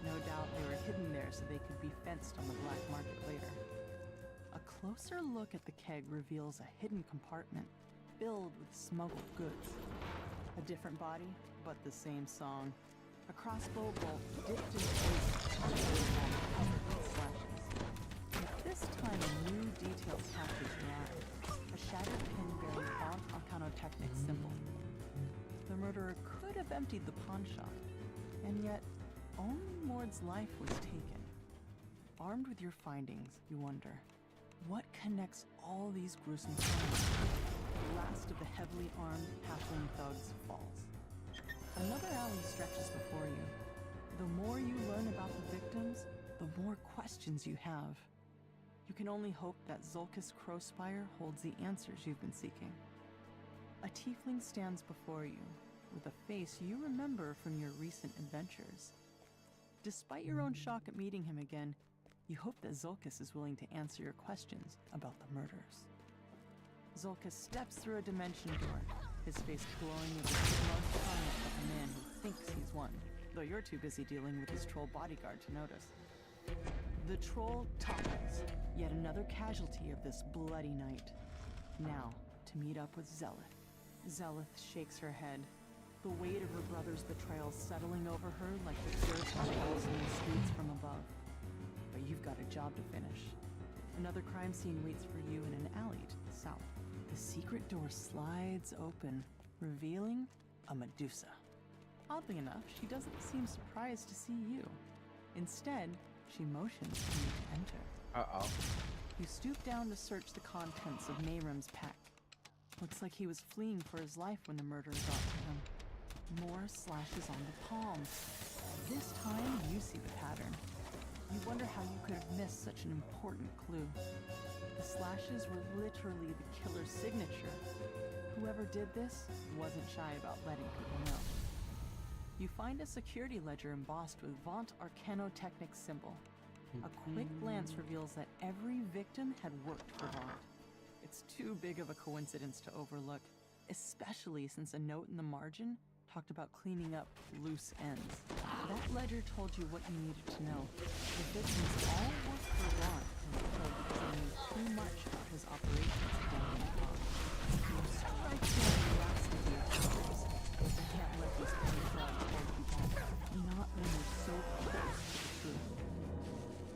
No doubt they were hidden there so they could be fenced on the black market later. A closer look at the keg reveals a hidden compartment filled with smuggled goods. A different body, but the same song. A crossbow bolt dipped in poison, covered with slashes. But this time a new detailed package emptied the pawn shop, and yet only Mord's life was taken. Armed with your findings, you wonder, what connects all these gruesome crimes? The last of the heavily armed halfling thugs falls. Another alley stretches before you. The more you learn about the victims, the more questions you have. You can only hope that Zulkus Crowspire holds the answers you've been seeking. A tiefling stands before you, with a face you remember from your recent adventures. Despite your own shock at meeting him again, you hope that Zulkus is willing to answer your questions about the murders. Zulkus steps through a dimension door, his face glowing with the smug triumph of a man who thinks he's won, though you're too busy dealing with his troll bodyguard to notice. The troll topples, yet another casualty of this bloody night. Now, to meet up with Zelith. Zelith shakes her head, the weight of her brother's betrayal settling over her like the dirt that falls in the streets from above. But you've got a job to finish. Another crime scene waits for you in an alley to the south. The secret door slides open, revealing a Medusa. Oddly enough, she doesn't seem surprised to see you. Instead, she motions for you to enter. Uh-oh. You stoop down to search the contents of Nayrum's pack. Looks like he was fleeing for his life when the murder got to him. More slashes on the palm. This time, you see the pattern. You wonder how you could have missed such an important clue. The slashes were literally the killer's signature. Whoever did this wasn't shy about letting people know. You find a security ledger embossed with Vaunt Arcanotechnic symbol. A quick glance reveals that every victim had worked for Vaunt. It's too big of a coincidence to overlook, especially since a note in the margin talked about cleaning up loose ends. That ledger told you what you needed to know. The victims all worked for Vaunt and were killed because they knew too much about his operations again. You strike down the last of the attackers. You can't let these petty frauds hold you back, not when you're so close to the truth.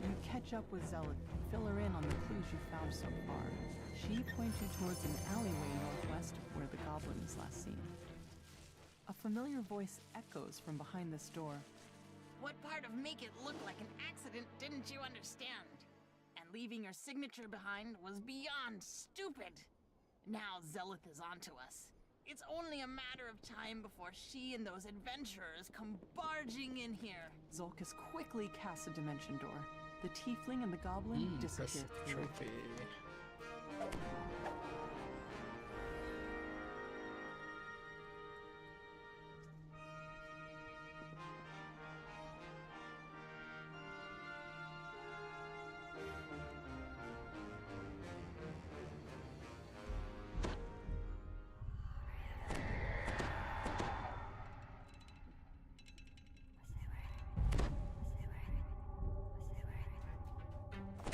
You catch up with Zelith and fill her in on the clues you found so far. She points you towards an alleyway northwest of where the goblin was last seen. A familiar voice echoes from behind this door. What part of make it look like an accident didn't you understand? And leaving your signature behind was beyond stupid. Now Zelith is onto us. It's only a matter of time before she and those adventurers come barging in here. Zulkus quickly casts a dimension door. The tiefling and the goblin disappear through it.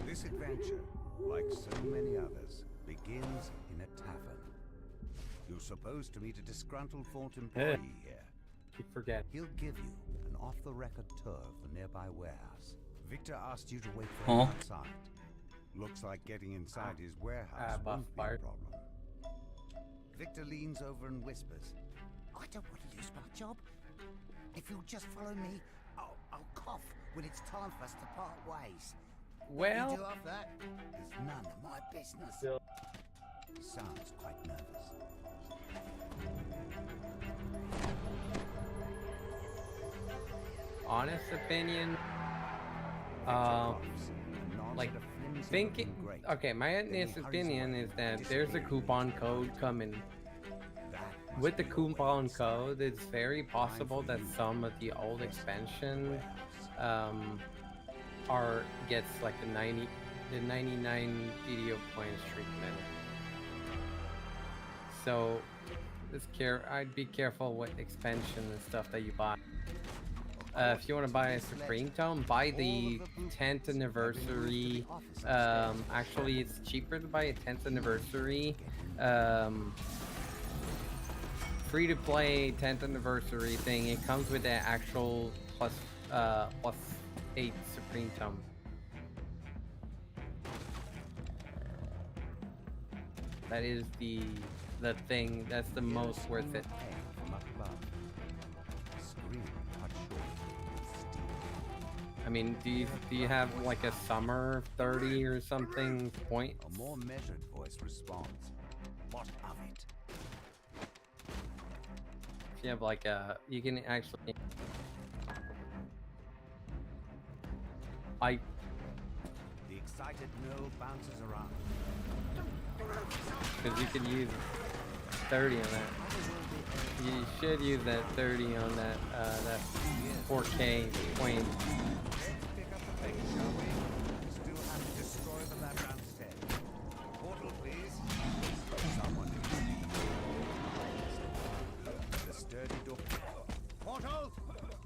This adventure, like so many others, begins in a tavern. You're supposed to meet a disgruntled Fort employee here. Keep forgetting. He'll give you an off-the-record tour of the nearby warehouse. Victor asked you to wait for him outside. Looks like getting inside his warehouse won't be a problem. Victor leans over and whispers, I don't want to lose my job. If you'll just follow me, I'll cough when it's time for us to part ways. Well, you do off that, it's none of my business. He sounds quite nervous. Honest opinion, like thinking. Okay, my honest opinion is that there's a coupon code coming. With the coupon code, it's very possible that some of the old expansion gets like the 99 video points treatment. So I'd be careful with expansion and stuff that you buy. If you want to buy a Supreme Tome, buy the 10th anniversary. Actually, it's cheaper to buy a 10th anniversary. Free to play 10th anniversary thing. It comes with the actual plus 8 Supreme Tome. That is the thing that's the most worth it. mean, do you have like a summer 30 or something point? A more measured voice responds. What of it? If you have like a, you can actually. The excited no bounces around. Because you could use 30 on that. You should use that 30 on that that 4K point. Pick up the pace, shall we? Still have to destroy the lab downstairs. Portal, please. Someone the sturdy door. Portal!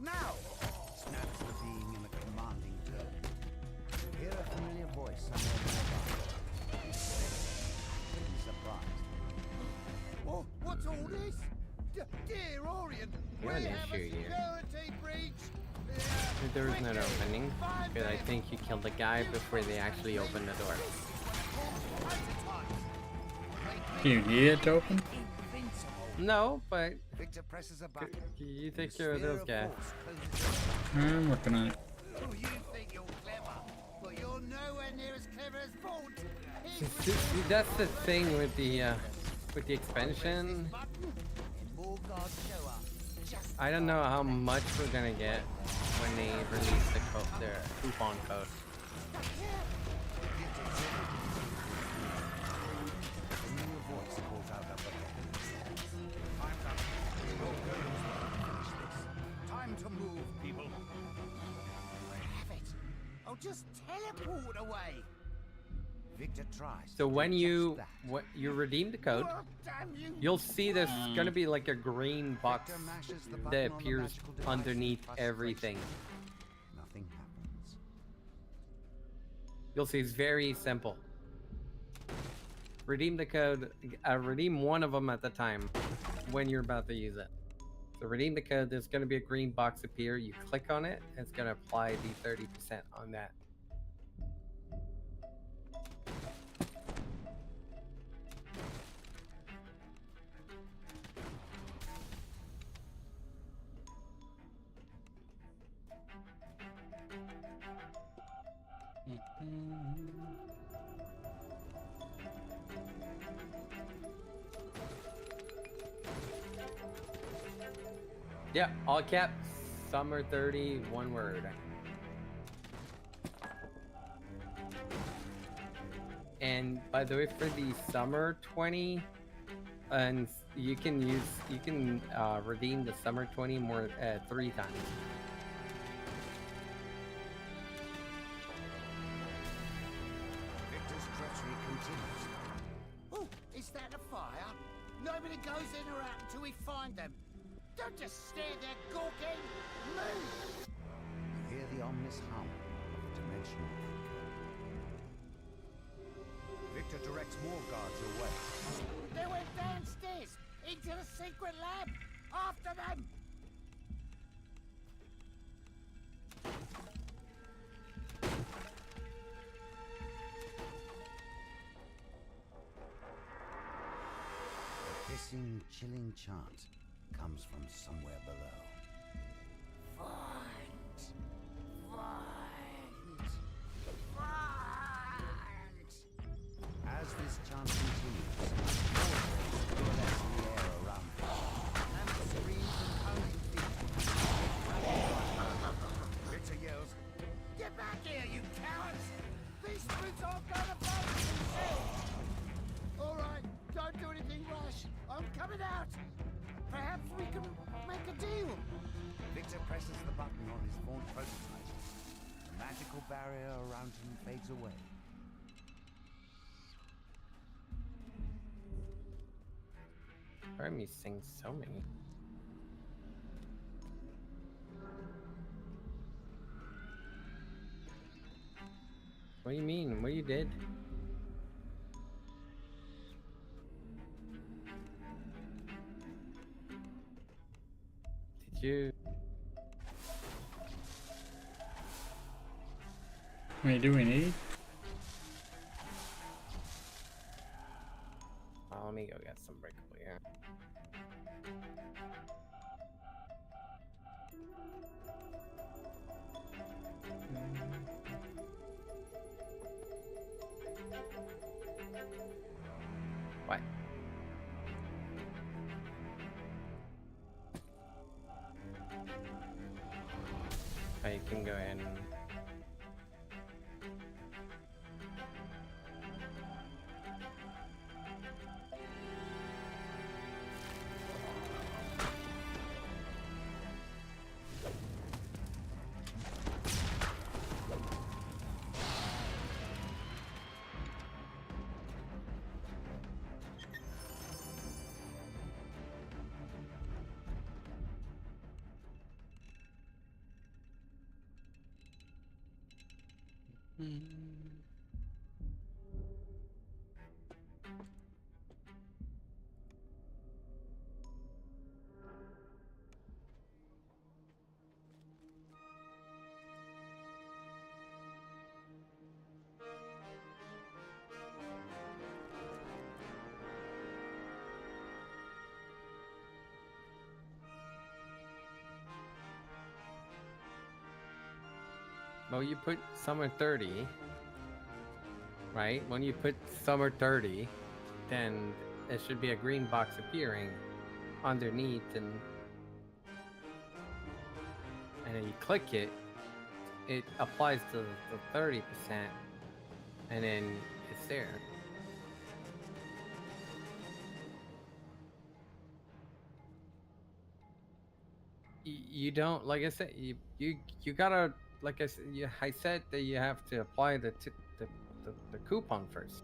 Now! Snaps the being in a commanding tone. Hear a familiar voice somewhere nearby. Surprised. Oh, what's all this? Dear Orient, You're an issue here. There was no opening, because I think you killed the guy before they actually opened the door. Do you need it to open? No, but Victor presses a button. you take care of those guys. I'm working on it. Oh, you think you're clever, but you're nowhere near as clever as Vault. See, that's the thing with the expansion. I don't know how much we're gonna get when they release their coupon code. Time to move, people. Have it. I'll just teleport away. Victor tries. So when you redeem the code, you'll see there's gonna be like a green box that appears underneath everything. Nothing happens. You'll see it's very simple. Redeem the code, redeem one of them at a time when you're about to use it. So redeem the code, there's gonna be a green box appear, you click on it, and it's gonna apply the 30% on that. Yeah, all caps, summer 30, one word. And by the way, for the summer 20, and you can redeem the summer 20 more 3 times. Victor's treachery continues. Oh, is that a fire? Nobody goes in or out until we find them. Don't just stand there gawking. Move! You hear the ominous hum of a dimensional anchor. Victor directs more guards away. They went downstairs into the secret lab. After them! A hissing, chilling chant comes from somewhere below. Find! Find! Find! As this chant continues, coalesce in the air around them, and the screams and pounding feet. Victor yells, Get back here, you cowards! These brutes aren't gonna fight themselves! Alright, don't do anything rash. I'm coming out! Perhaps we can make a deal. Victor presses the button on his Vaunt prototype. The magical barrier around him fades away. Army sings so many. What do you mean? What you did? Did you? How many do we need? Let me go get some breakable here. Well, you put summer 30, right? When you put summer 30, then there should be a green box appearing underneath, and then you click it, it applies to the 30%, and then it's there. You don't, like I said, you gotta, like I said that you have to apply the coupon first.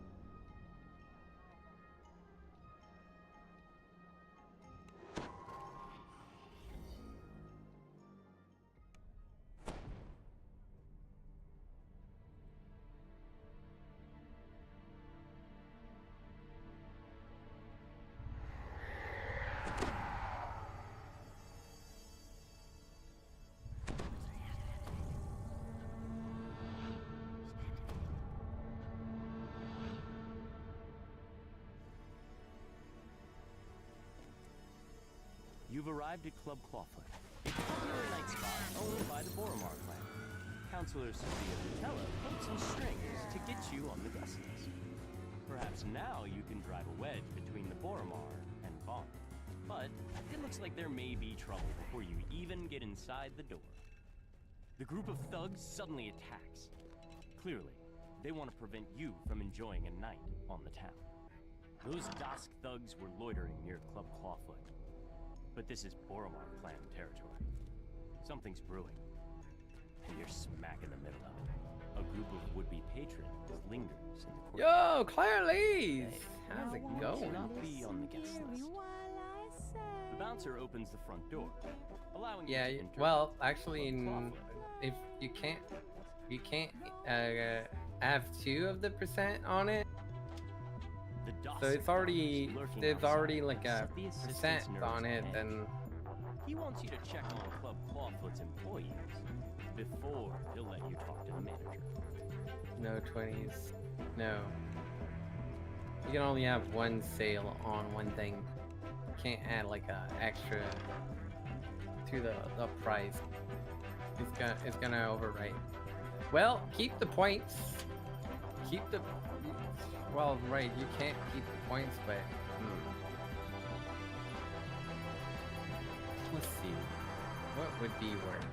You've arrived at Club Clawfoot, a popular night spot owned by the Boromar clan. Counselor Sophia Vitella pulled some strings to get you on the guest list. Perhaps now you can drive a wedge between the Boromar and Vaughn. But it looks like there may be trouble before you even get inside the door. The group of thugs suddenly attacks. Clearly, they want to prevent you from enjoying a night on the town. Those Dosk thugs were loitering near Club Clawfoot. But this is Boromar clan territory. Something's brewing. And you're smack in the middle of it. A group of would-be patrons lingers in the courtyard. Yo, Claire Lees! How's it going? Not be on the guest list. The bouncer opens the front door, allowing you to enter. Well, actually, if you can't have 2 of the percent on it. So it's already, there's already like a percent on it, then he wants you to check on Club Clawfoot's employees before he'll let you talk to the manager. no 20s. No. You can only have 1 sale on 1 thing. You can't add like a extra to the price. It's gonna overwrite. Well, keep the points. Keep the. Well, right, you can't keep the points, but let's see. What would be worth?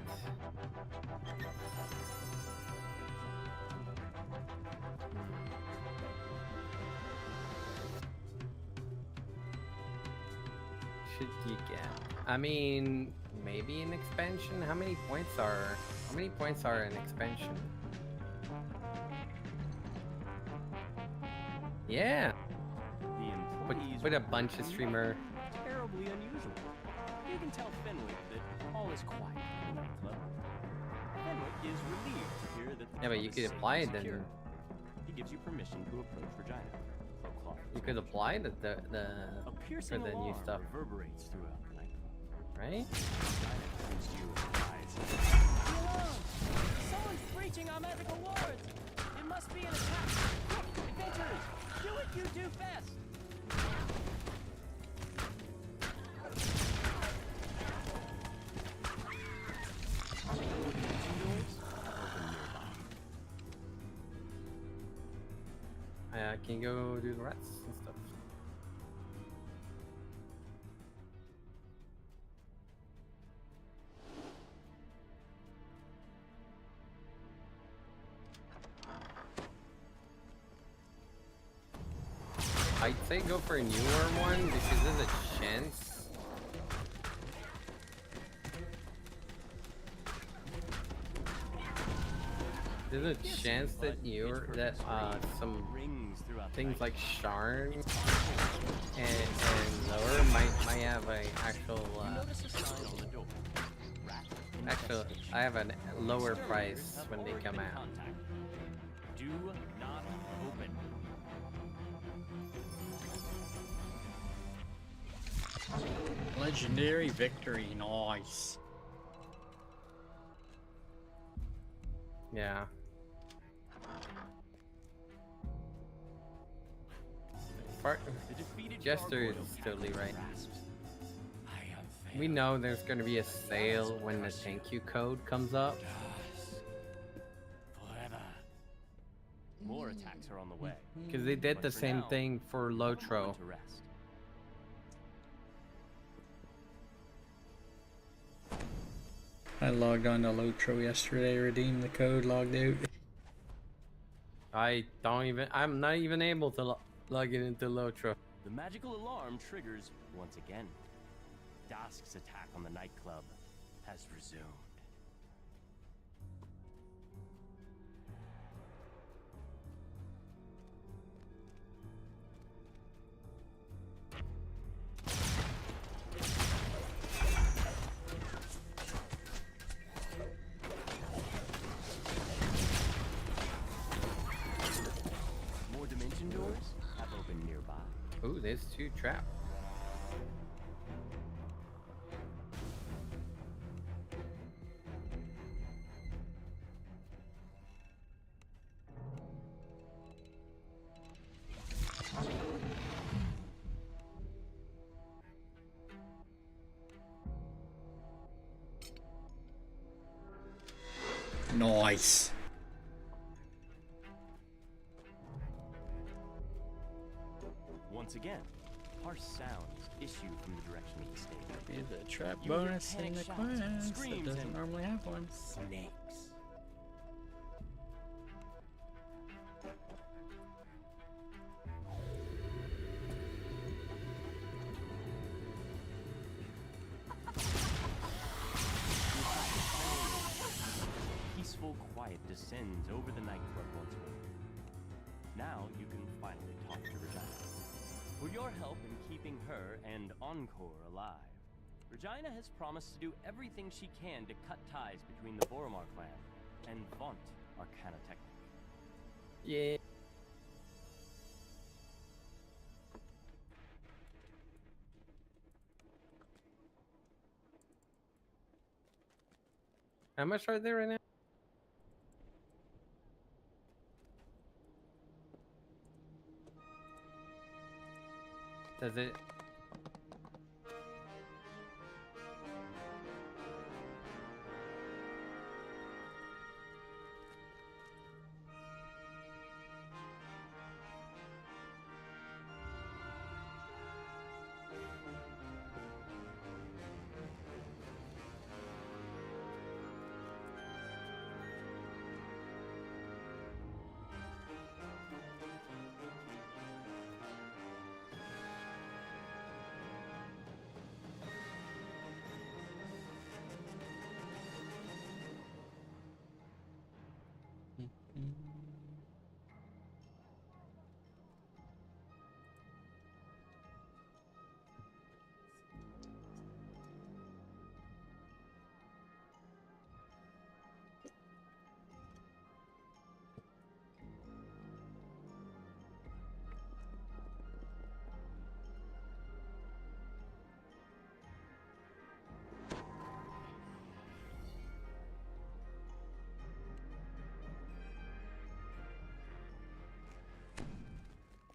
Should you get? I mean, maybe an expansion. How many points are an expansion? Yeah. Put a bunch of streamer. Terribly unusual. You can tell Fenwick that all is quiet in the nightclub. Fenwick is relieved to hear that. Yeah, but you could apply it then. He gives you permission to approach Regina. You could apply the for the new stuff. Reverberates throughout the nightclub. Right? Someone's breaching our magical wards! It must be an attack! Quick, adventurers! Do what you do best! I can go do the rats and stuff. I'd say go for a newer one because there's a chance. There's a chance that some things like Sharn and lower might have a actual I have a lower price when they come out. Do not open. Legendary victory, nice. Yeah. Jester is totally right. We know there's going to be a sale when the thank you code comes up. Forever. More attacks are on the way. Because they did But the for same now, thing for have a moment Lotro. to rest. I logged on to Lotro yesterday, redeemed the code, logged out. I'm not even able to log in into Lotro. The magical alarm triggers once again. Dusk's attack on the nightclub has resumed. More dimension doors have opened nearby. Ooh, there's 2 traps. Nice. Once again, harsh sounds issue from the direction of the stage. Be the trap You hear bonus panic in the shouts, quest. screams, That doesn't and normally have one. snakes. Peaceful quiet descends over the nightclub once more. Now you can finally talk to Regina. For your help in keeping her and Encore alive, Regina has promised to do everything she can to cut ties between the Boromar clan and Vaunt Arcana Technic. Yeah. How much are they right now? Does it?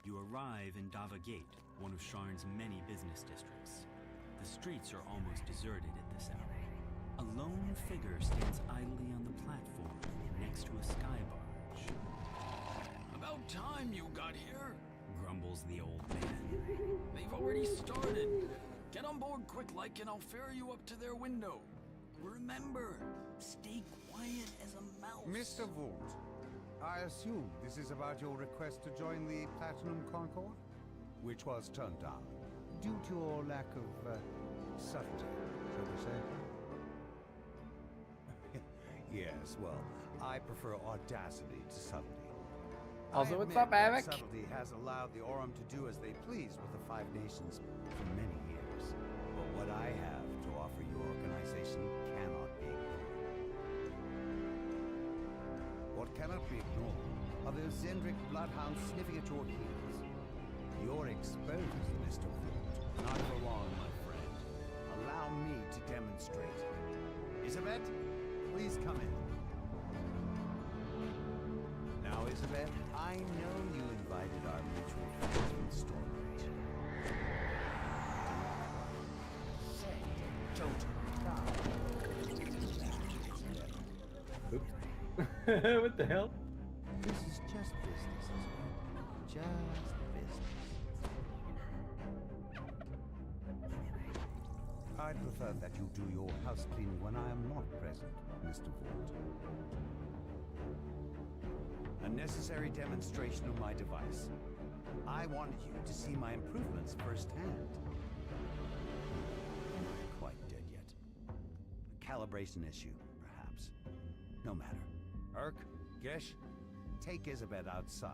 You arrive in Dava Gate, one of Sharn's many business districts. The streets are almost deserted at this hour. A lone figure stands idly on the platform next to a sky barge. About time you got here, Grumbles the old man. they've already started. Get on board quick like and I'll ferry you up to their window. Remember, stay quiet as a mouse. Mr. Vaunt, I assume this is about your request to join the Platinum Concord? Which was turned down, due to your lack of, subtlety, shall we say? Yes, well, I prefer audacity to subtlety. Also, I what's admit up, that Avic? Subtlety has allowed the Aurum to do as they please with the Five Nations for many years. But what I have to offer your organization cannot be ignored. What cannot be ignored Are those Zendrick bloodhounds sniffing at your heels? You're exposed, Mr. Ford. Not for long, my friend. Allow me to demonstrate. Isabet, please come in. Now, Isabet, I know you invited our mutual friend from Stormgate. Say, don't Oops. What the hell? This is just business, Isabet. Just business. I'd prefer that you do your house cleaning when I am not present, Mr. Ford. A necessary demonstration of my device. I wanted you to see my improvements firsthand. Not quite dead yet. A calibration issue, perhaps. No matter. Urk, Gesh, take Isabet outside.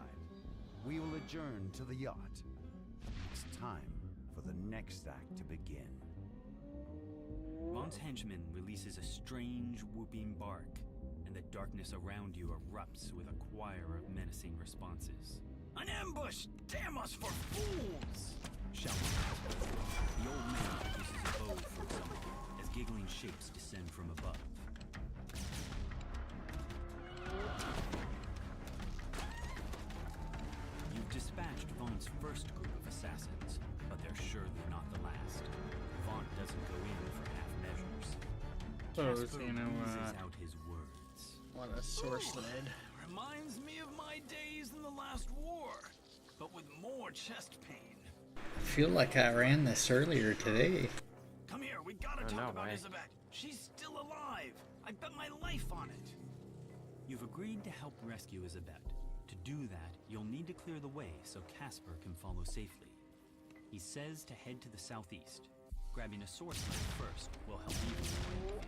We will adjourn to the yacht. It's time for the next act to begin. Vaughn's henchman releases a strange whooping bark, and the darkness around you erupts with a choir of menacing responses. An ambush! Damn us for fools! Shouts Casper. The old man produces a bow from somewhere as giggling shapes descend from above. You've dispatched Vaughn's first group of assassins, but they're surely not the last. Vaughn doesn't go in for half measures. Suppose, you know, oozes out his words. What a source lead. Reminds me of my days in the last war, but with more chest pain. I feel like I ran this earlier today. Come here, we gotta talk about Isabet. She's still alive. I bet my life on it. You've agreed to help rescue Isabet. To do that, you'll need to clear the way so Casper can follow safely. He says to head to the southeast. Grabbing a source line first will help even the playing field.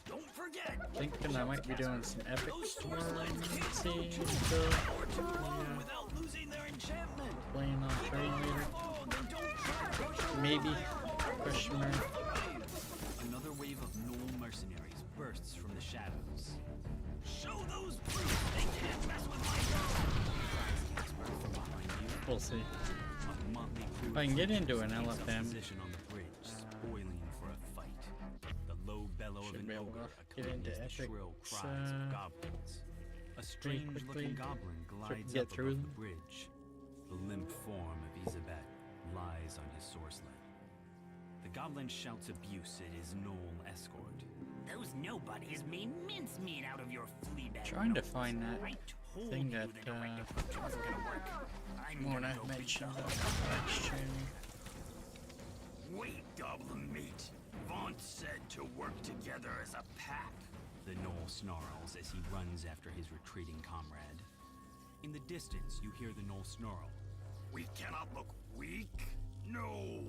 Don't forget! Thinking I might be doing some epic storm scenes, without losing their enchantment. playing on Thrane later. Maybe. Question mark. Another wave of Gnoll mercenaries bursts from the shadows. Show those brutes they can't mess with my girl! Casper from behind you. We'll see. A motley crew If I can get into an takes up LFM, position on the bridge, spoiling for a fight. The low bellow of an ogre accompanies the shrill cries of goblins. A strange-looking goblin glides up above the bridge. The limp form of Isabet lies on his source leg. The goblin shouts abuse at his Gnoll escort. Those nobodies made mincemeat out of your fleabag. Trying to find that thing that wasn't gonna work. Mona mentioned on the stream. Wait, goblin meat. Vaughn said to work together as a pack. The Gnoll snarls as he runs after his retreating comrade. In the distance, you hear the Gnoll snarl. We cannot look weak. No.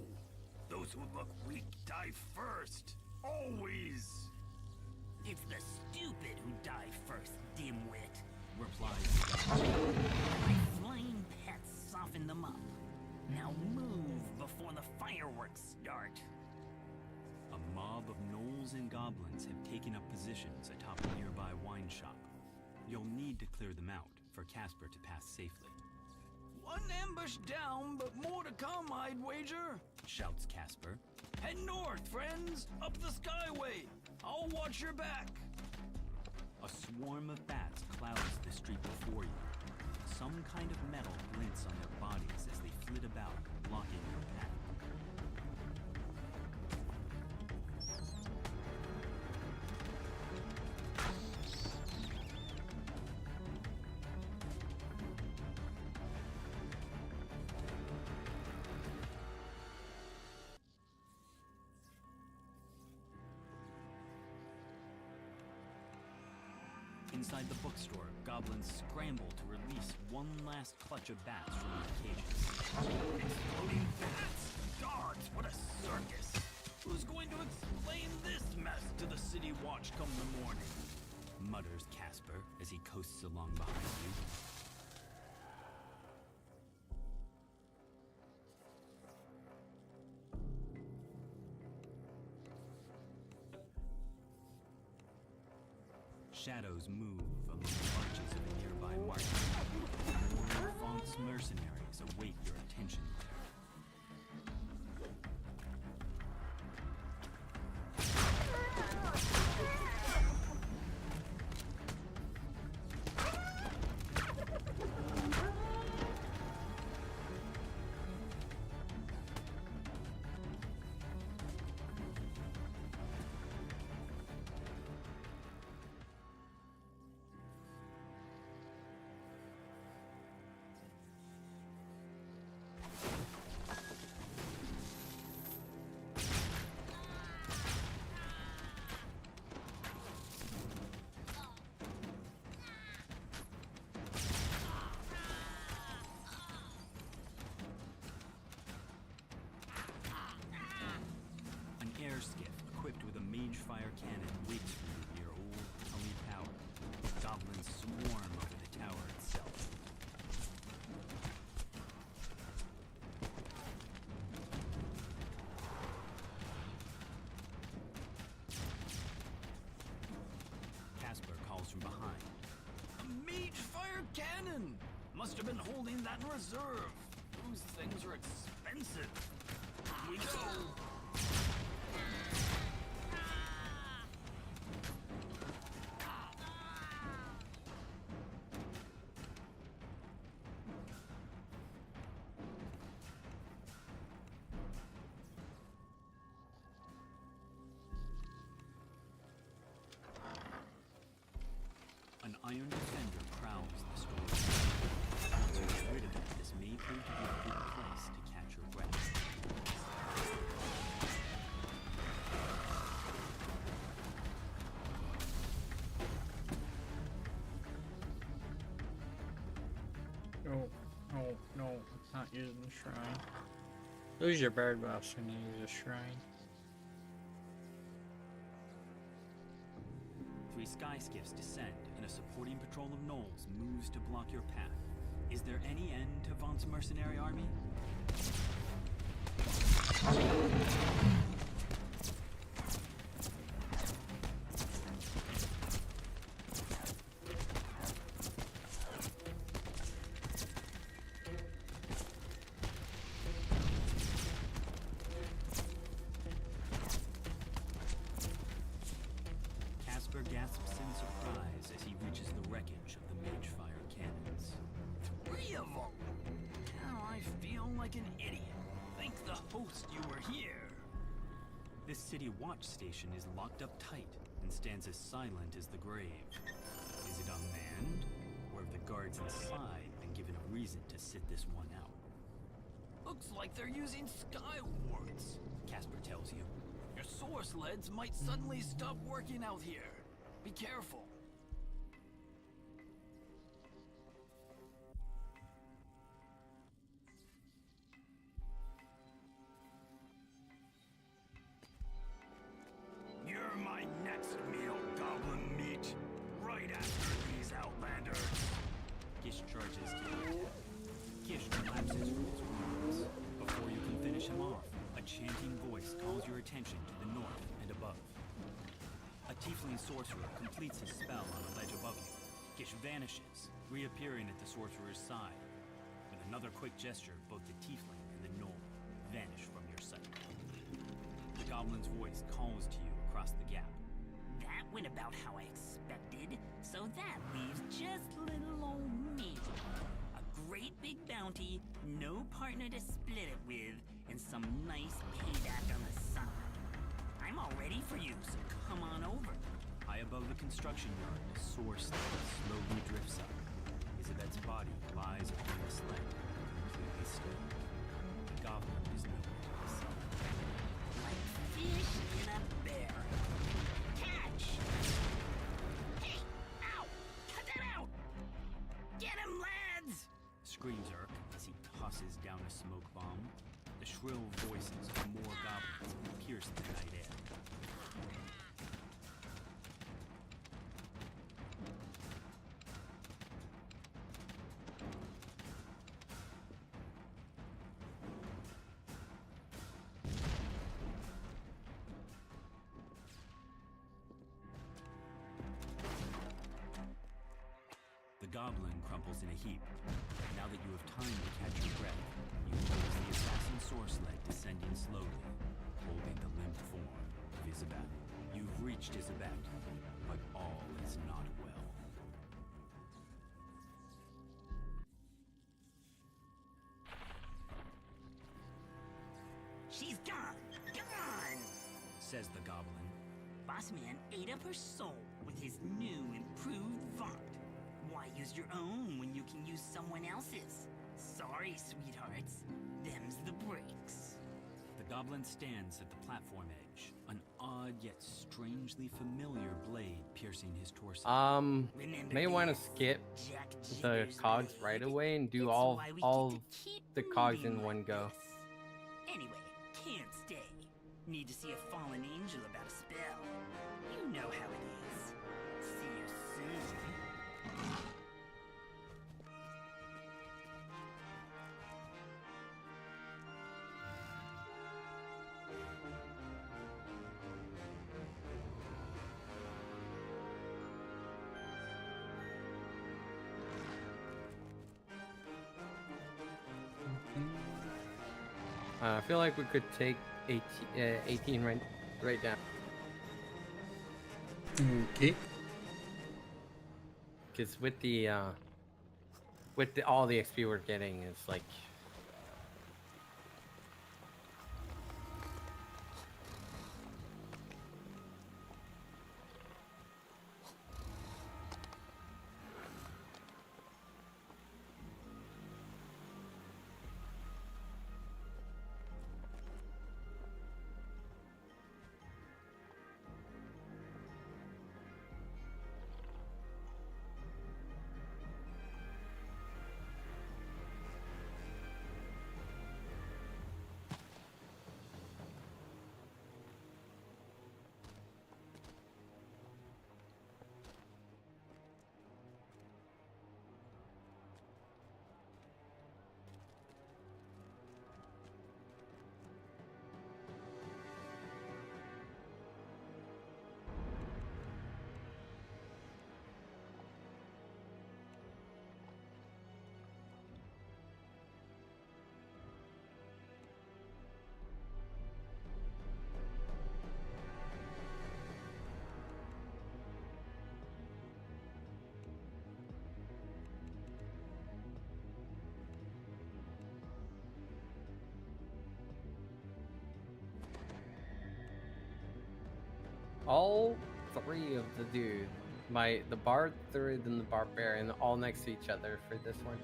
Those who look weak die first. Always. It's the stupid who die first, dimwit. Replies the goblin. My flying pets soften them up. Now move before the fireworks start. A mob of gnolls and goblins have taken up positions atop a nearby wine shop. You'll need to clear them out for Casper to pass safely. One ambush down, but more to come, I'd wager. Shouts Casper. Head north, friends. Up the skyway. I'll watch your back. A swarm of bats clouds the street before you. Some kind of metal glints on their bodies as they flit about, blocking your path. Inside the bookstore, goblins scramble to release one last clutch of bats from their cages. Exploding bats? Guards, what a circus! Who's going to explain this mess to the city watch come the morning? Mutters Casper as he coasts along behind you. Shadows move among the arches of a nearby must have been holding that in reserve. Those things are expensive. We go. An iron defender prowls the store. Once you get rid of it, this may prove to be a good place to catch your breath. No, it's not using the shrine. Lose your bird buffs when you use a shrine. 3 sky skiffs descend, and a supporting patrol of gnolls moves to block your path. Is there any end to Vaught's mercenary army? Casper gasps in surprise as he reaches the wreckage of the Magefire cannons. 3 of them! Now I feel like an idiot. Thank the host you were here. This city watch station is locked up tight and stands as silent as the grave. Is it unmanned? Or have the guards inside been given a reason to sit this one out? Looks like they're using sky wards, Casper tells you. Your source leads might suddenly stop working out here. Be careful. You're my next meal, goblin meat. Right after these outlanders. Gish charges to you. Gish collapses from his wounds. Before you can finish him off, a chanting voice calls your attention to the north and above. A tiefling sorcerer completes his spell on the ledge above you. Gish vanishes, reappearing at the sorcerer's side. With another quick gesture, both the tiefling and the gnoll vanish from your sight. The goblin's voice calls to you across the gap. That went about how I expected, so that leaves just little old me. A great big bounty, no partner to split it with, and some nice payback on the side. I'm all ready for you, so come on over. High above the construction yard, a soar sled slowly drifts up. Isabet's body lies upon the sled, completely still. The goblin is nowhere to be seen. Like fish in a barrel. Catch! Hey! Ow! Cut that out! Get him, lads! Screams Urk as he tosses down a smoke bomb. The shrill voices of more goblins pierce the night air. The goblin crumples in a heap. Now that you have time to catch your breath, you notice the assassin source sled descending slowly, holding the limp form of Isabet. You've reached Isabet, but all is not well. She's gone! Gone! Says the goblin. Bossman ate up her soul with his new improved Vaunt. Why use your own when you can use someone else's? Sorry, sweethearts. Them's the breaks. The goblin stands at the platform edge, an odd yet strangely familiar blade piercing his torso. May want to skip the cogs right away and do all the cogs in one go. Anyway, can't stay. Need to see a fallen angel about a spell. You know how it is. See you soon. I feel like we could take 18 right down. Okay. Because with the all the XP we're getting, it's like. All three of the dude, the bard, druid, and the barbarian, all next to each other for this one.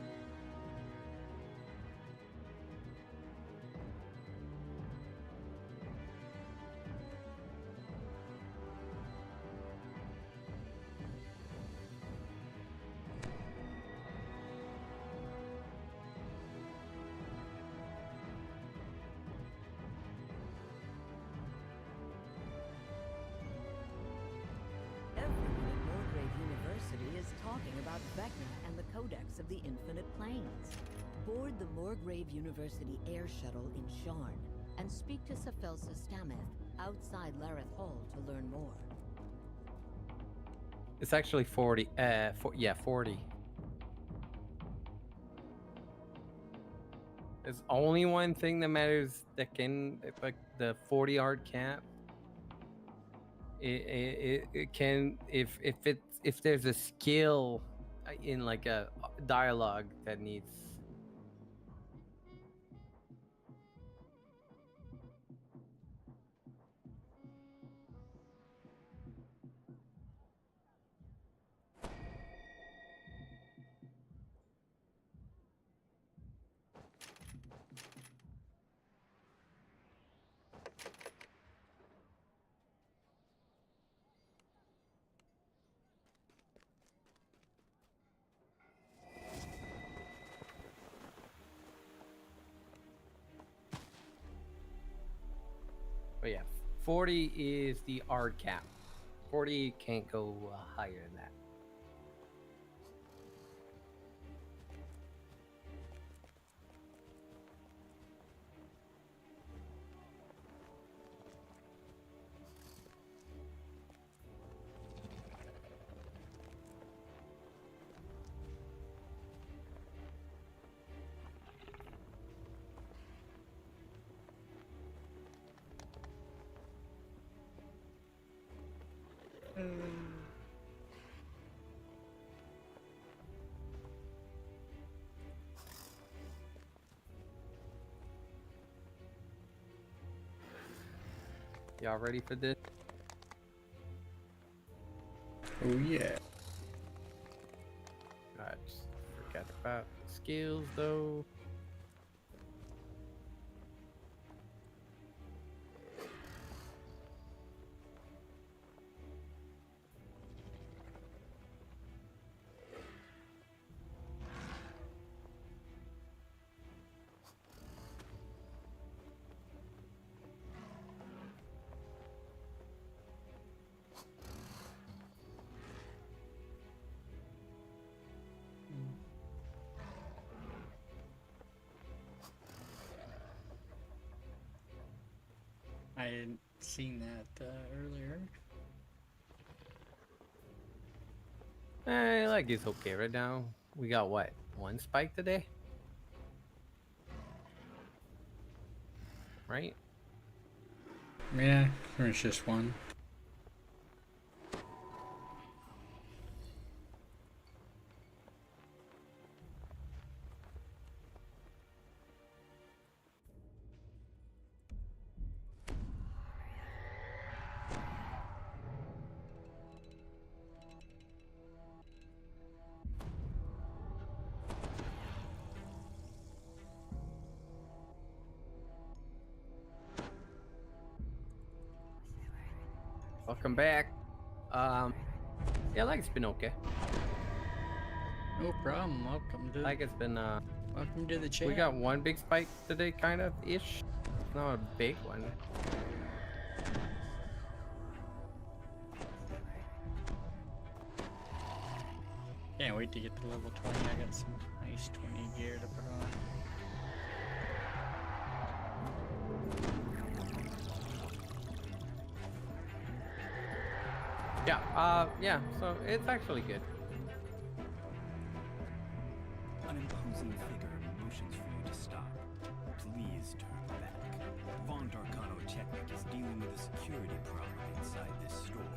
Everyone at Morgrave University is talking about Vecna and the Codex of the Infinite Planes. Board the Morgrave University air shuttle in Sharn and speak to Sephelsa Stameth outside Lareth Hall to learn more. It's actually 40. Yeah, 40. There's only one thing that matters that can, like the 40 art cap. It can if there's a skill in like a dialogue that needs. But yeah, 40 is the art cap. 40 can't go higher than that. Y'all ready for this? Oh yeah. I just forgot about the skills though. I hadn't seen that earlier. Like it's okay right now. We got what? One spike today? right? Yeah, there's just one. Welcome back. Yeah, like it's been okay. No problem. Welcome to. Like it's been Welcome to the chat. We got one big spike today, kind of ish. It's not a big one. Can't wait to get to level 20. I got some nice 20 gear to put on. Yeah, so it's actually good. An imposing figure motions for you to stop. Please turn back. Von Darkano Technic is dealing with a security problem inside this store.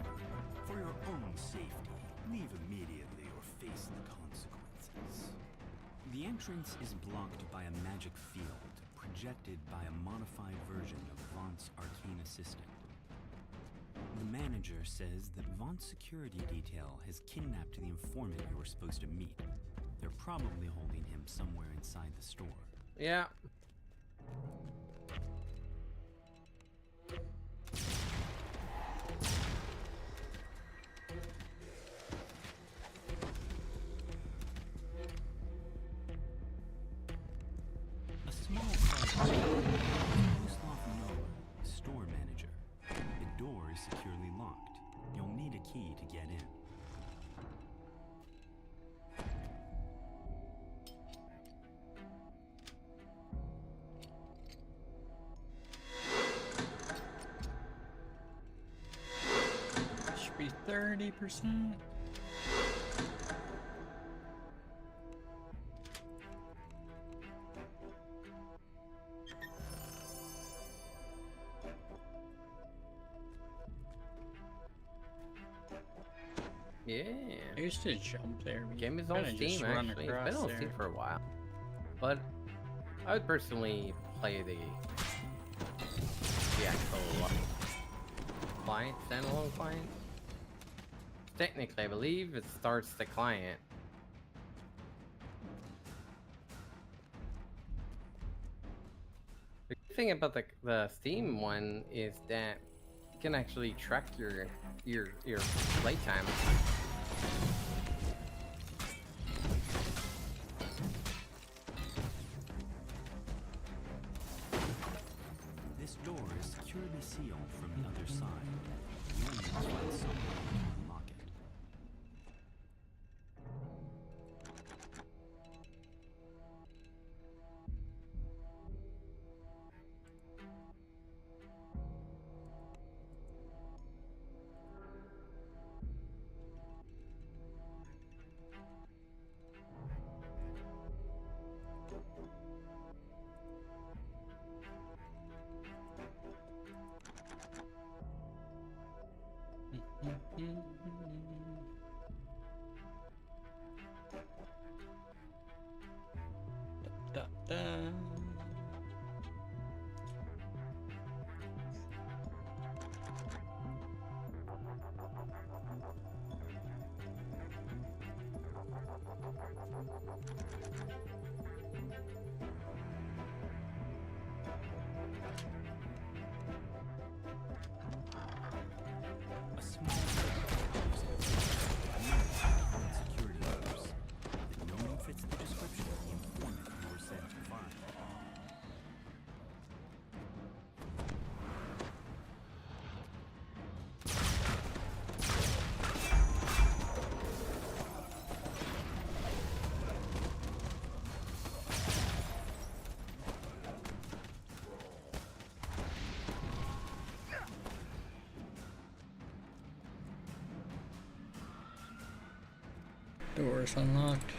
For your own safety, leave immediately or face the consequences. The entrance is blocked by a magic field, projected by a modified version of Von's arcane assistant. The manager says that Von's security detail has kidnapped the informant you were supposed to meet. They're probably holding him somewhere inside the store. Yeah. A small car Gustav Noah, store manager. The door is securely locked. You'll need a key to get in. Should be 30%. Yeah. I used to jump there. Game is on Steam, actually. It's been on Steam for a while. But I would personally play the actual client, standalone client. Technically, I believe it starts the client. The good thing about the Steam one is that you can actually track your playtime. This door is securely sealed from the other side. You only need to find someone to unlock it. Da, da. A small security doors. If no one fits the description of the informant you were sent to find. Doors unlocked.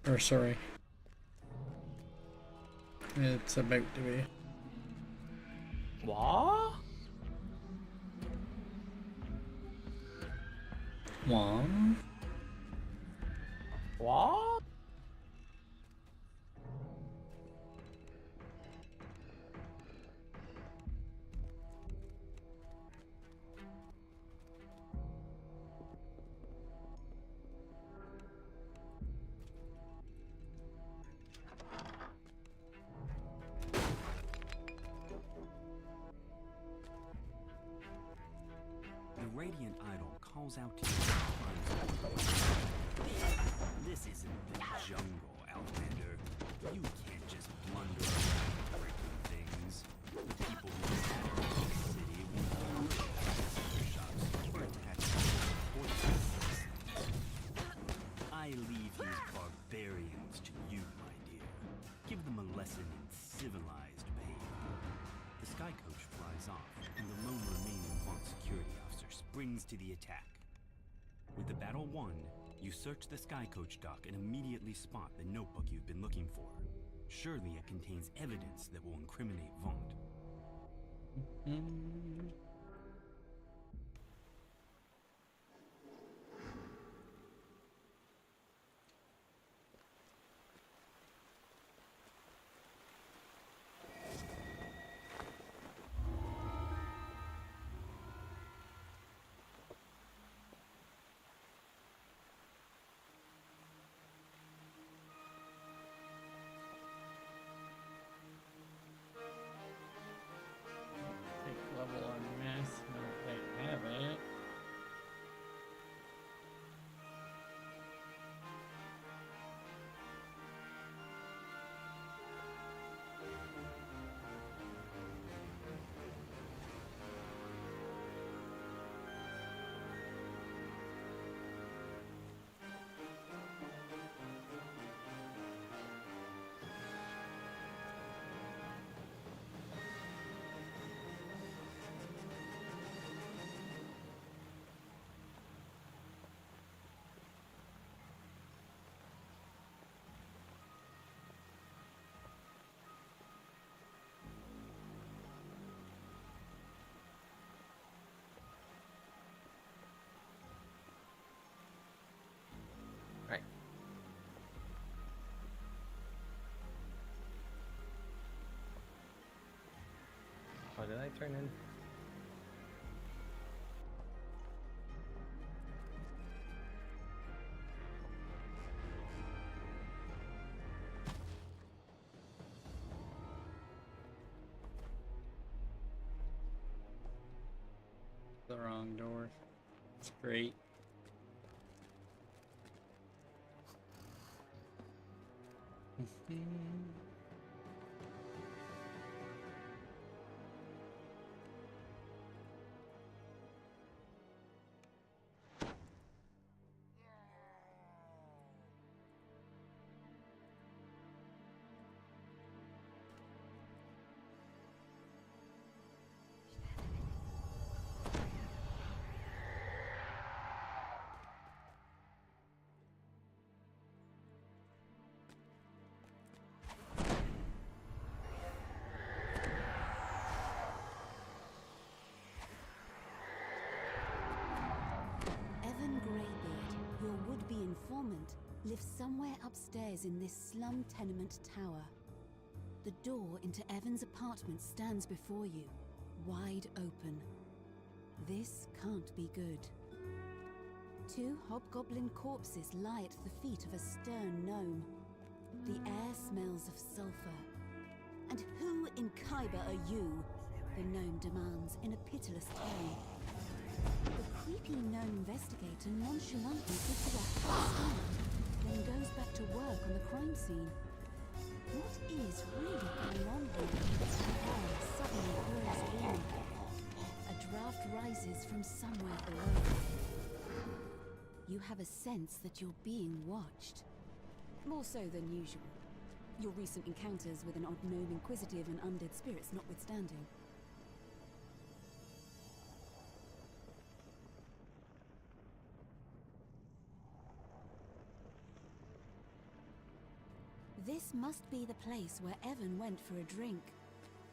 Or sorry. It's about to be. What? What? What? The Radiant Idol calls out to you. This isn't the jungle, Outlander. You can't just blunder around breaking things. The people who inhabit the city will be shops or attached to fortress citizens. I leave these barbarians to you, my dear. Give them a lesson in civilized behavior. The sky coach flies off, and the lone remaining Vaunt security officer springs to the attack. With the battle won, you search the sky coach dock and immediately spot the notebook you've been looking for. Surely it contains evidence that will incriminate Vaunt. Level on math. No, they have it. What did I turn in? The wrong door. It's great. Your would-be informant lives somewhere upstairs in this slum tenement tower. The door into Evan's apartment stands before you, wide open. This can't be good. 2 hobgoblin corpses lie at the feet of a stern gnome. The air smells of sulfur. And who in Khyber are you? The gnome demands in a pitiless tone. The creepy gnome investigator nonchalantly gives it a hard start, then goes back to work on the crime scene. What is really going on here? The air suddenly grows warm. A draft rises from somewhere below. You have a sense that you're being watched. More so than usual. Your recent encounters with an odd gnome inquisitive and undead spirits notwithstanding. This must be the place where Evan went for a drink.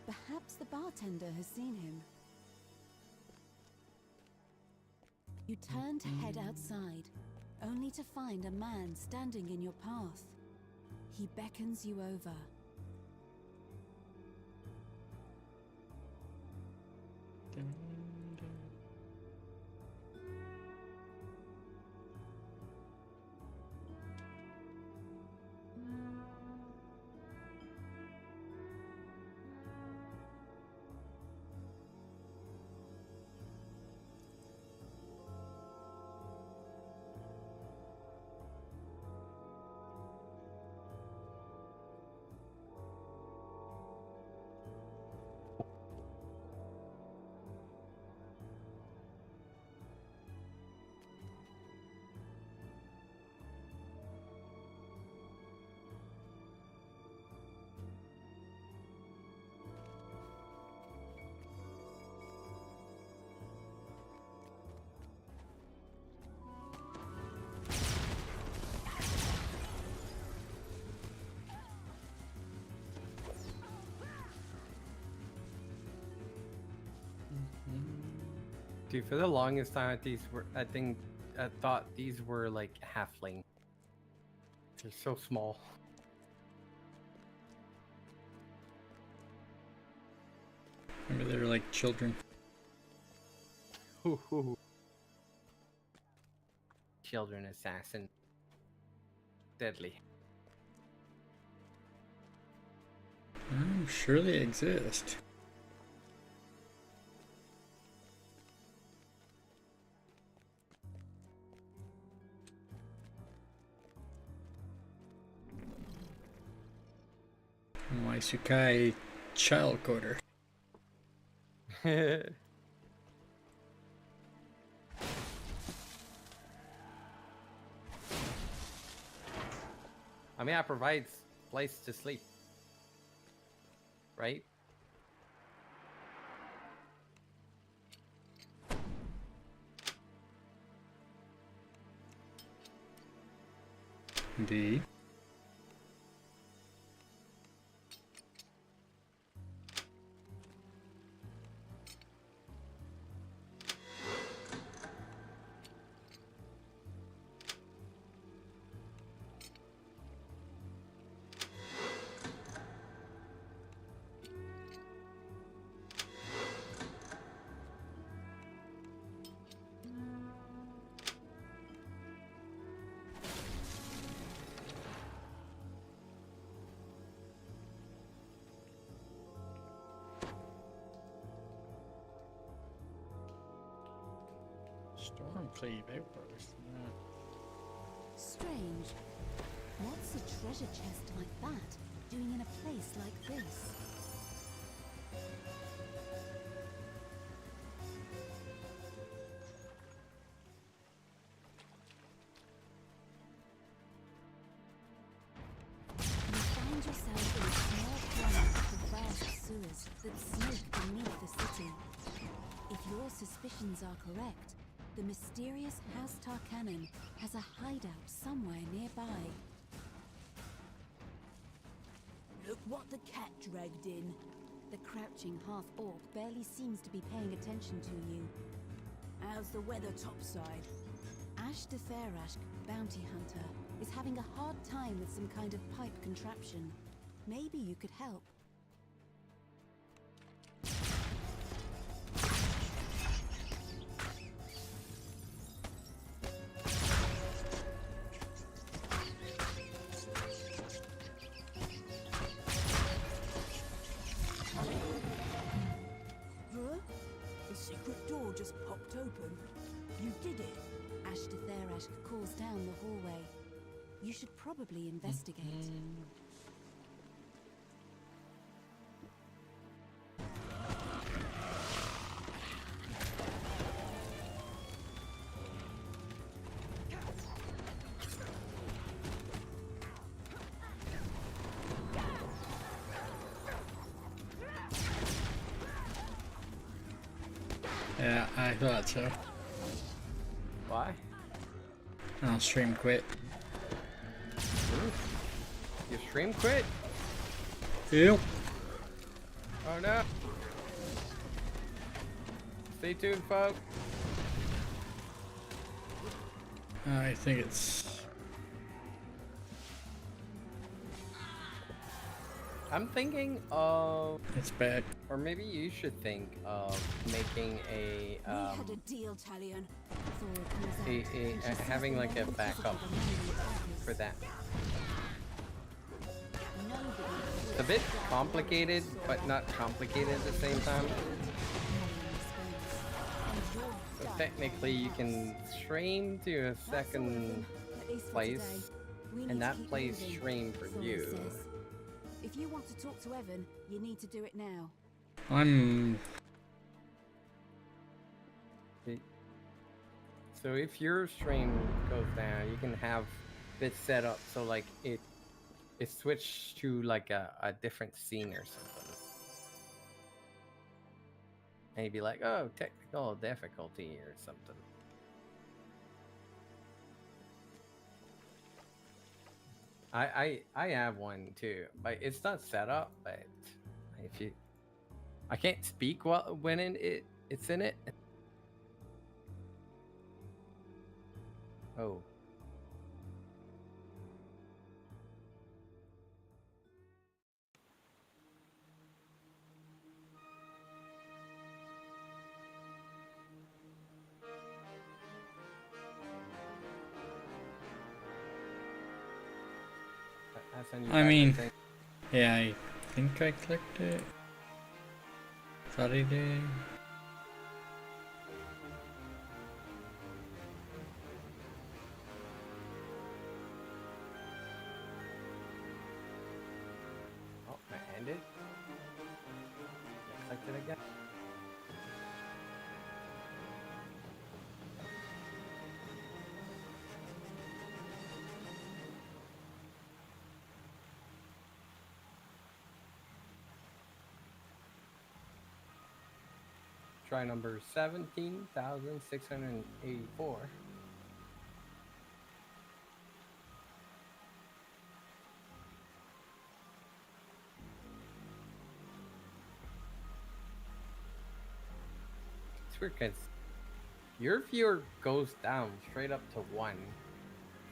Perhaps the bartender has seen him. You turn to head outside, only to find a man standing in your path. He beckons you over. Dude, for the longest time, I thought these were like halfling. They're so small. Maybe they're like children. Ooh. Children assassin. Deadly. I'm sure they exist. Maisukai child coder. I mean, it provides place to sleep, right? Indeed. Stormcleave outpost. Strange. What's a treasure chest like that doing in a place like this? You find yourself in a small corner of the vast sewers that snake beneath the city. If your suspicions are correct, the mysterious House Tarkanan has a hideout somewhere nearby. Look what the cat dragged in. The crouching half-orc barely seems to be paying attention to you. How's the weather topside? Ash de Fairashk, bounty hunter, is having a hard time with some kind of pipe contraption. Maybe you could help. Just popped open. You did it. Ash de Fairashk calls down the hallway. You should probably investigate. Yeah, I thought so. Why? I'll stream quit. Your stream quit? Yep. Oh no. Stay tuned, folks. I think it's... I'm thinking of... It's bad. Or maybe you should think of making a... We had a deal, Talion. having like a backup for that. It's a bit complicated, but not complicated at the same time. So technically you can stream to a second place, and that plays stream for you. If you want to talk to Evan, you need to do it now. So if your stream goes down, you can have it set up so like it switched to like a different scene or something. And you'd be like, oh, technical difficulty or something. I have one too, but it's not set up. But if you, I can't speak when it's in it. Oh. I mean, yeah, I think I clicked it. Thought I did. Oh, I ended. I clicked it again. Try number 17,684. It's weird because your viewer goes down straight up to 1. I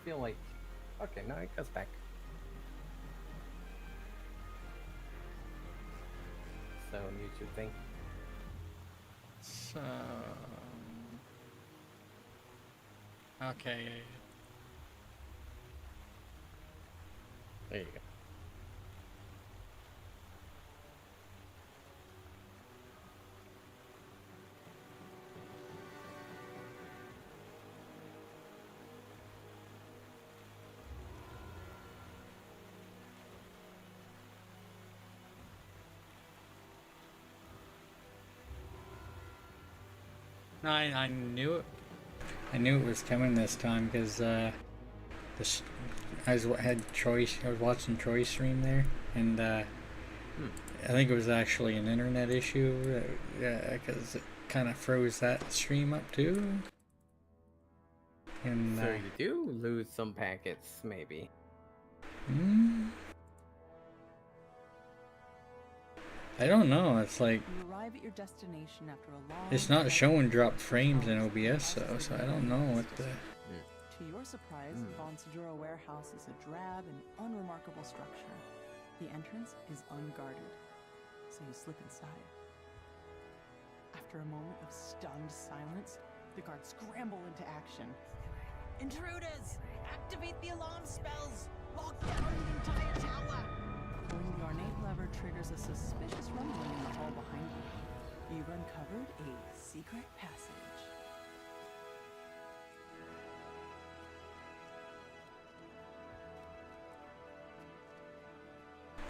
feel like, okay, now it goes back. So YouTube thing. Okay. There you go. No, I knew it. I knew it was coming this time because I was watching Troy's stream there, and I think it was actually an internet issue. Because it kind of froze that stream up too. And so you do lose some packets, maybe. I don't know. It's like You arrive at your destination after a long it's not showing dropped frames in OBS, though, so I don't know what the. To your surprise, Von Sedura Warehouse is a drab and unremarkable structure. The entrance is unguarded, so you slip inside. After a moment of stunned silence, the guards scramble into action. Intruders! Activate the alarm spells! Lock down the entire tower! Pulling the ornate lever triggers a suspicious rumbling in the hall behind you. You've uncovered a secret passage.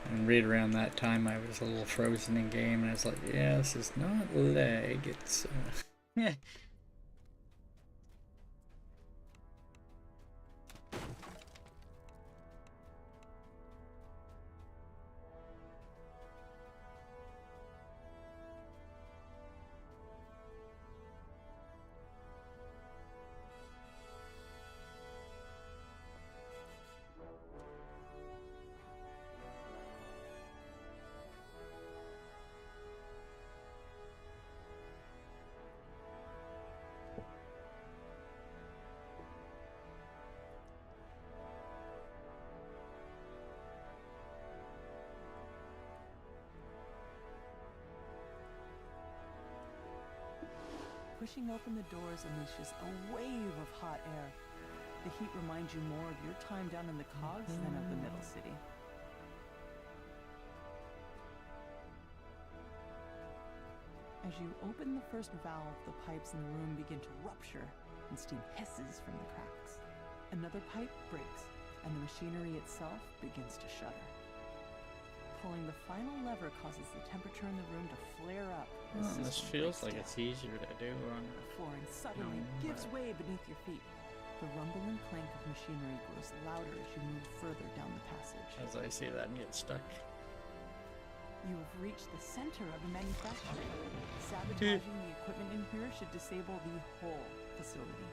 And right around that time, I was a little frozen in game, and I was like, "Yeah, this is not lag. It's." Pushing open the doors unleashes a wave of hot air. The heat reminds you more of your time down in the cogs than of the Middle City. As you open the first valve, the pipes in the room begin to rupture and steam hisses from the cracks. Another pipe breaks, and the machinery itself begins to shudder. Pulling the final lever causes the temperature in the room to flare up. This feels like it's easier to do on the flooring suddenly gives way beneath your feet. The rumble and clank of machinery grows louder as you move further down the passage. As I see that and get stuck. You have reached the center of the manufacturing. Sabotaging the equipment in here should disable the whole facility.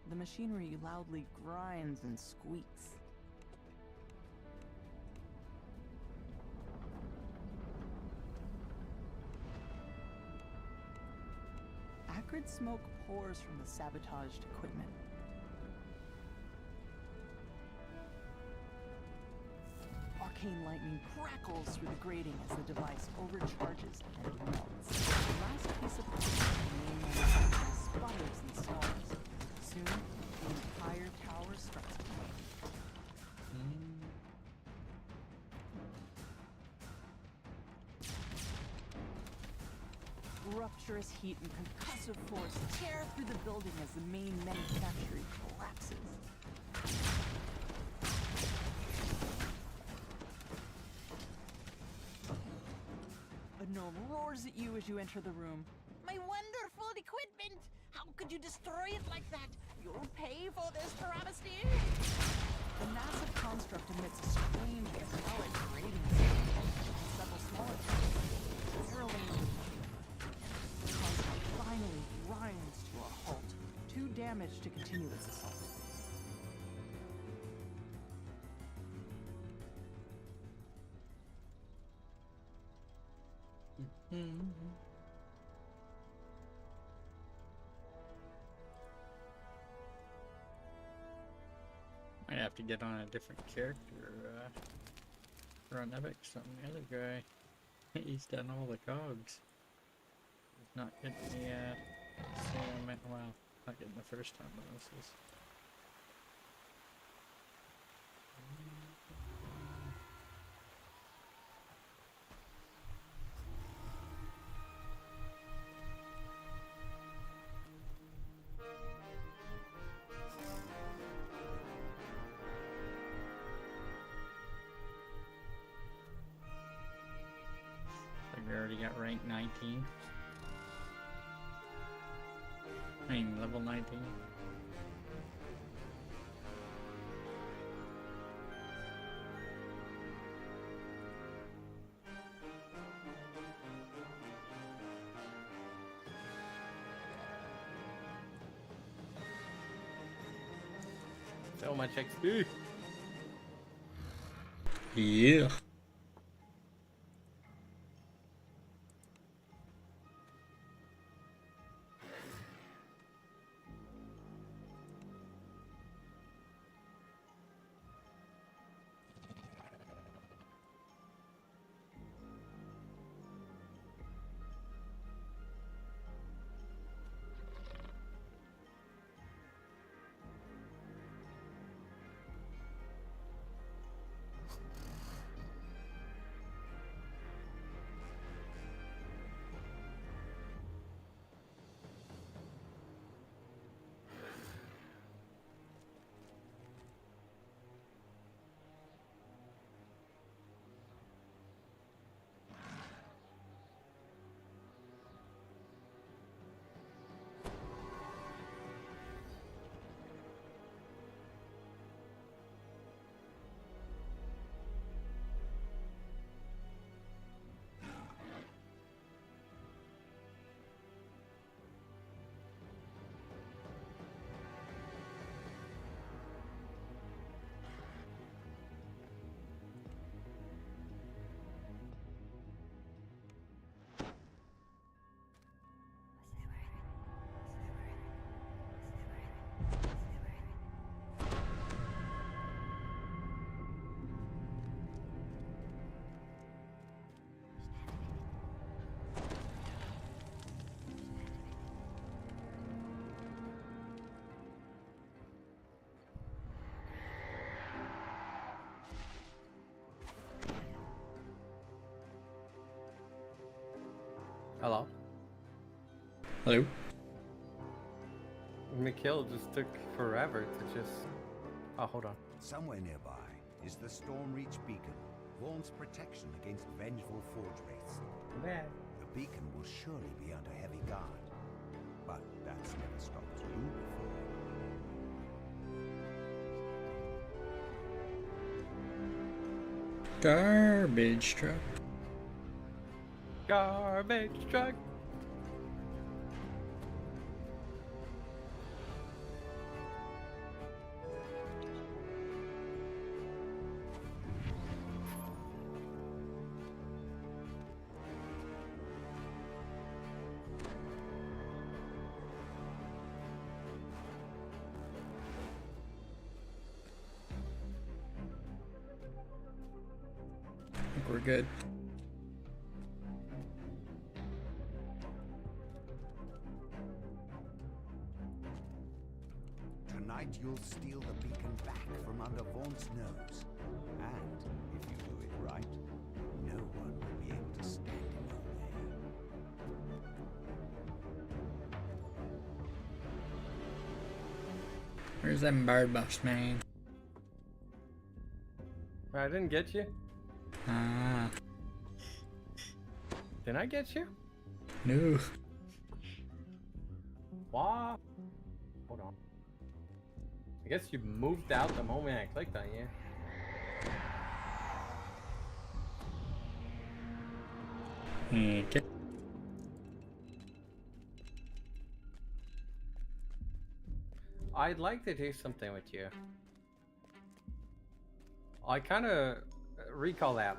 The machinery loudly grinds and squeaks. Acrid smoke pours from the sabotaged equipment. Arcane lightning crackles through the grating as the device overcharges and melts. The last piece of equipment in the main manufacturing sputters and stalls. Soon, the entire tower starts glowing. Rupturous heat and concussive force tear through the building as the main manufacturing collapses. A gnome roars at you as you enter the room. My wonderful equipment! How could you destroy it like that? You'll pay for this travesty! The massive construct emits a strange metallic grating sound. Several smaller particles barreling into the construct finally grinds to a halt, too damaged to continue its assault. Might have to get on a different character, run epic something. The other guy, he's done all the cogs. He's not getting the same, well, not getting the first time bonuses. We already got rank 19. I mean, level 19. So much XP. Yeah. Hello? Hello? Mikhail just took forever to just... Oh, hold on. Somewhere nearby is the Stormreach Beacon, Vaughn's protection against vengeful forge wraiths. Bad. The beacon will surely be under heavy guard, but that's never stopped you before. Garbage truck. Garbage truck. I think we're good. Tonight you'll steal the beacon back from under Vaughn's nose. And if you do it right, no one will be able to stand in your way. Where's them bird buffs, man? I didn't get you. Ah. Did I get you? No. What? Hold on. I guess you moved out the moment I clicked on you. Okay. I'd like to do something with you. I kind of recall that.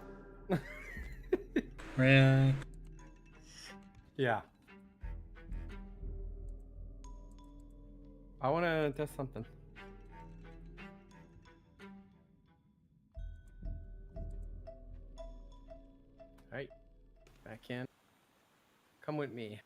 Really? Yeah. I want to test something. Alright. Back in. Come with me.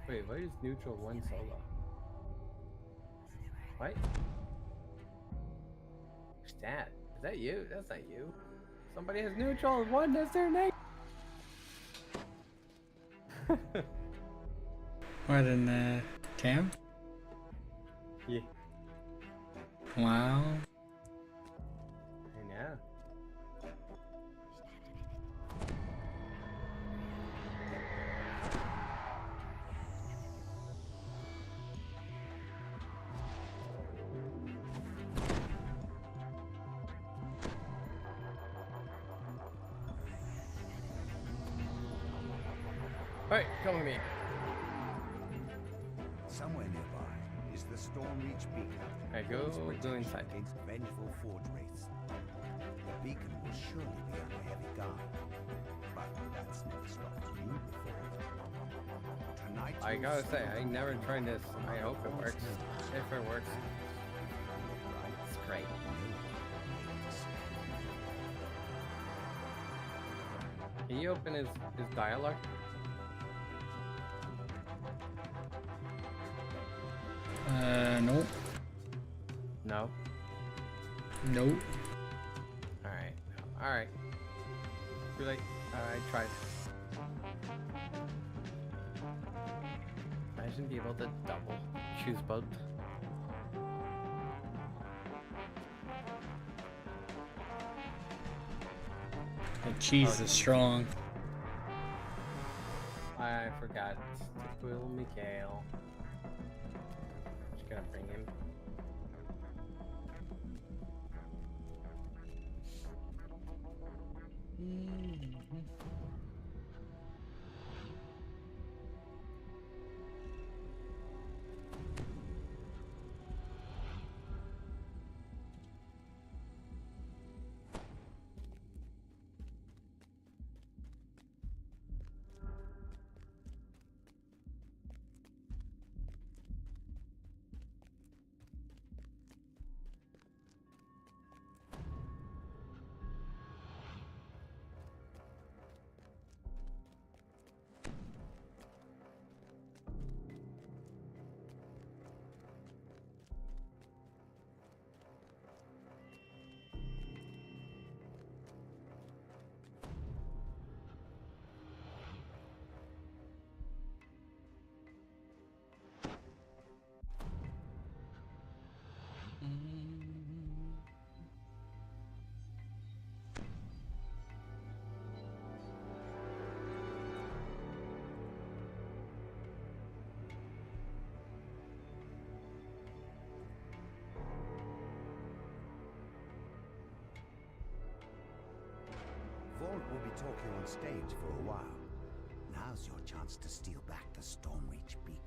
Wait, why is neutral one solo? What? Who's that? Is that you? That's not you. Somebody has neutral and one, that's their name. What in Cam? Yeah. Wow. I know. Alright, come with me. Somewhere nearby is the Stormreach Beacon. Alright, go inside. Against vengeful forge wraiths. The beacon will surely be under heavy guard, but that's never stopped you before. Tonight I gotta say, I never tried this. I hope it works. If it works, it's great. Can you open his dialogue? Nope. No. Nope. Alright. Alright. Too late. I tried. Imagine be able to double choose both. The cheese is strong. I forgot to pull Mikhail. Just gonna bring him. Vault will be talking on stage for a while. Now's your chance to steal back the Stormreach beacon.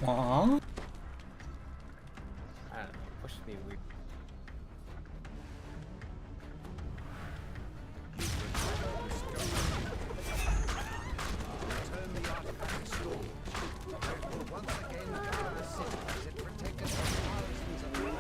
Aww. I don't know, pushed me weird. Return the artifact storm. It will once again guard the city as it protected for thousands of years.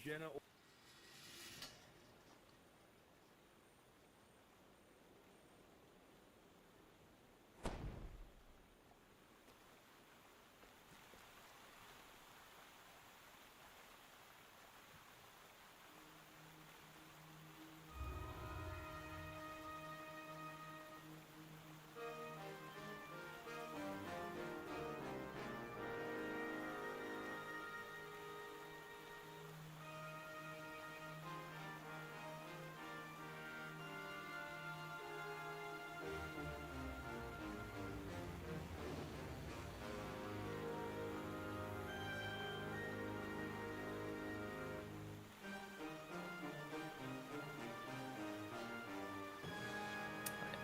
Jenna.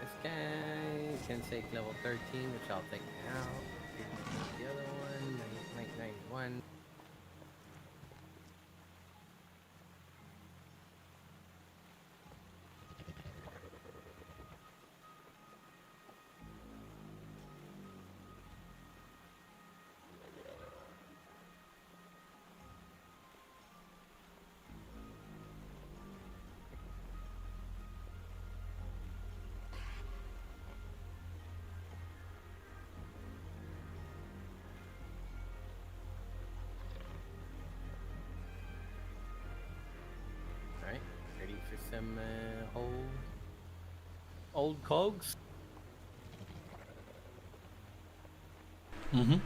This guy can take level 13, which I'll take now. The other one, 91. them old cogs. Mm-hmm.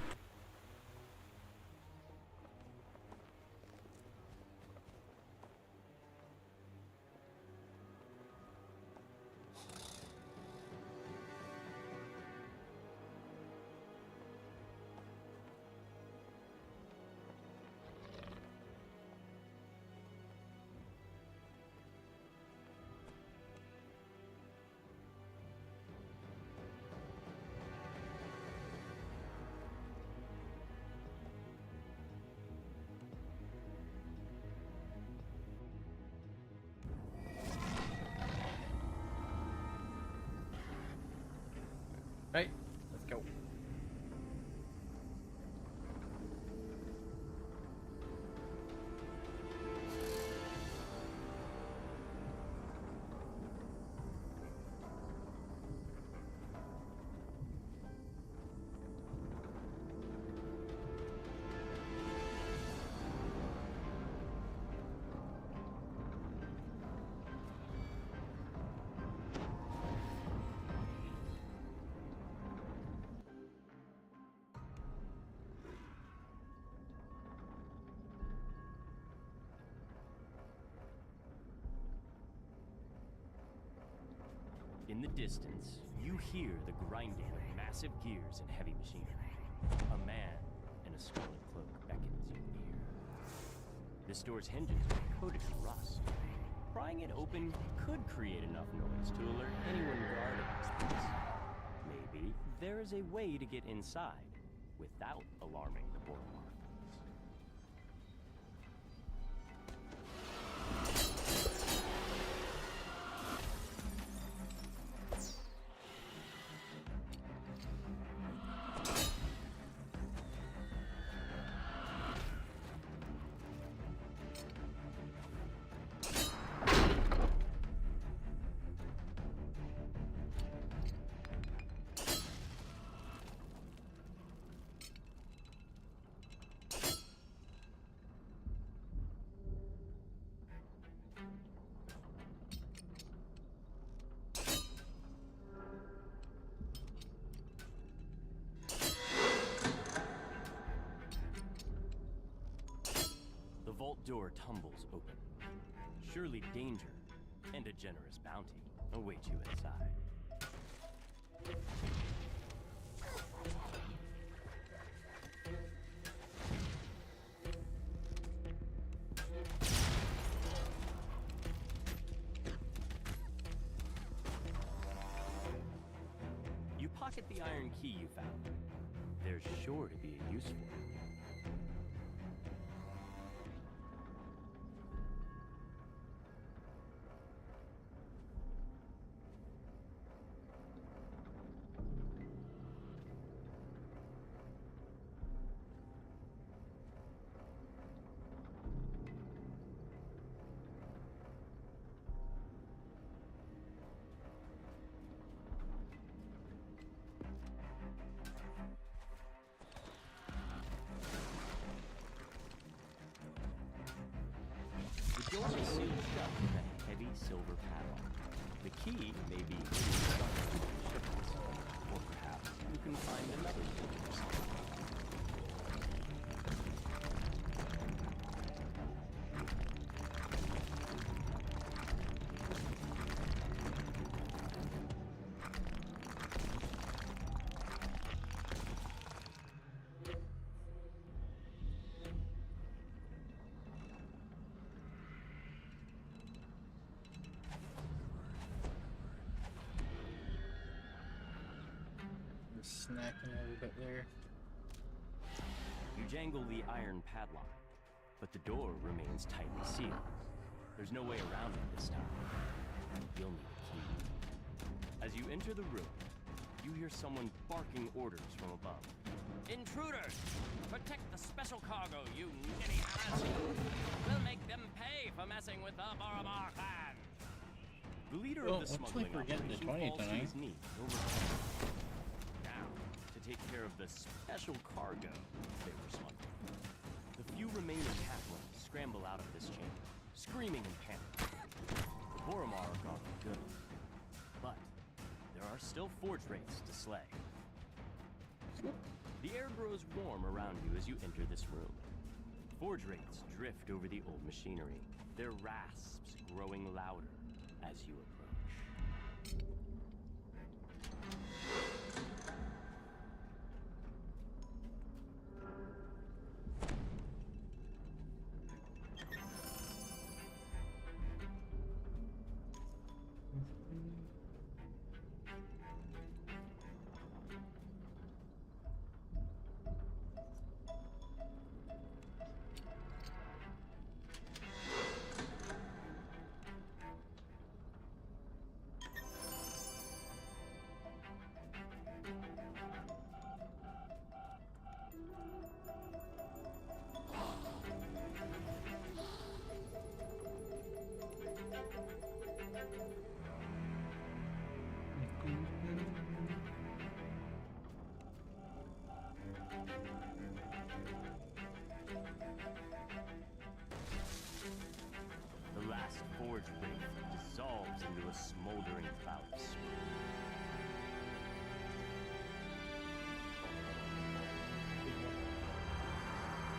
Right, let's go. In the distance, you hear the grinding of massive gears and heavy machinery. A man in a scarlet cloak beckons you near. This door's hinges are coated in rust. Prying it open could create enough noise to alert anyone guarding this place. Maybe there is a way to get inside without alarming the Boromar. The vault door tumbles open. Surely danger and a generous bounty await you inside. You pocket the iron key you found. There's sure to be a use for it. The door is sealed shut with a heavy silver padlock. The key may be hidden somewhere in the shipments, or perhaps you can find another door yourself. Snacking a little bit there. You jangle the iron padlock, but the door remains tightly sealed. There's no way around it this time. You'll need a key. As you enter the room, you hear someone barking orders from above. Intruders! Protect the special cargo, you ninny hammers! We'll make them pay for messing with the Boromar clan! The leader of the smuggling operation falls to his knees over now to take care of the special cargo they were smuggling. The few remaining halflings scramble out of this chamber, screaming in panic. The Boromar mark are for good. But there are still forge wraiths to slay. The air grows warm around you as you enter this room. Forge wraiths drift over the old machinery, their rasps growing louder as you approach. The last forge wraith dissolves into a smoldering cloud of smoke.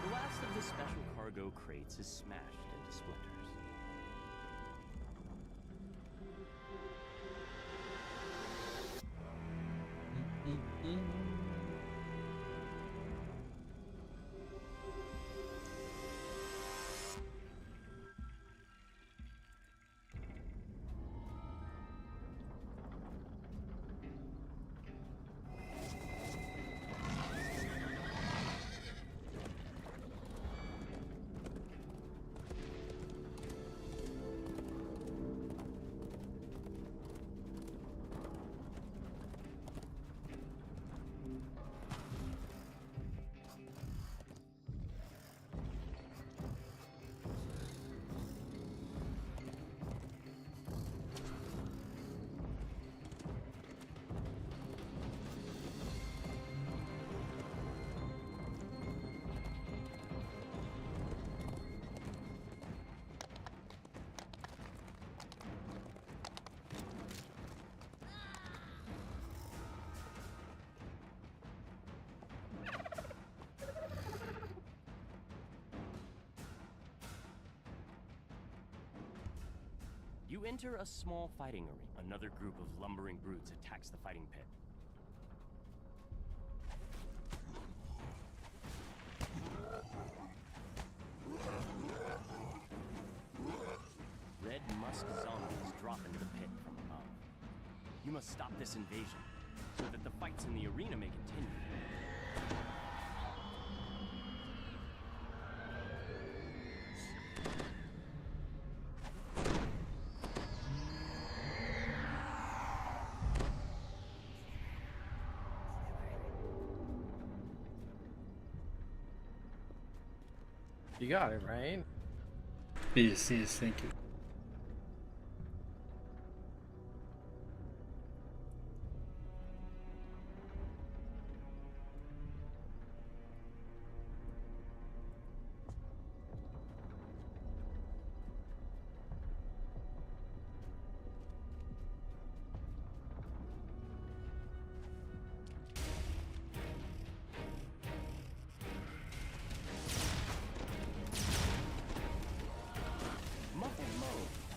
The last of the special cargo crates is smashed into splinters. You enter a small fighting arena. Another group of lumbering brutes attacks the fighting pit. Red musk zombies drop into the pit from above. You must stop this invasion so that the fights in the arena may continue. You got it, right? Yes, thank you.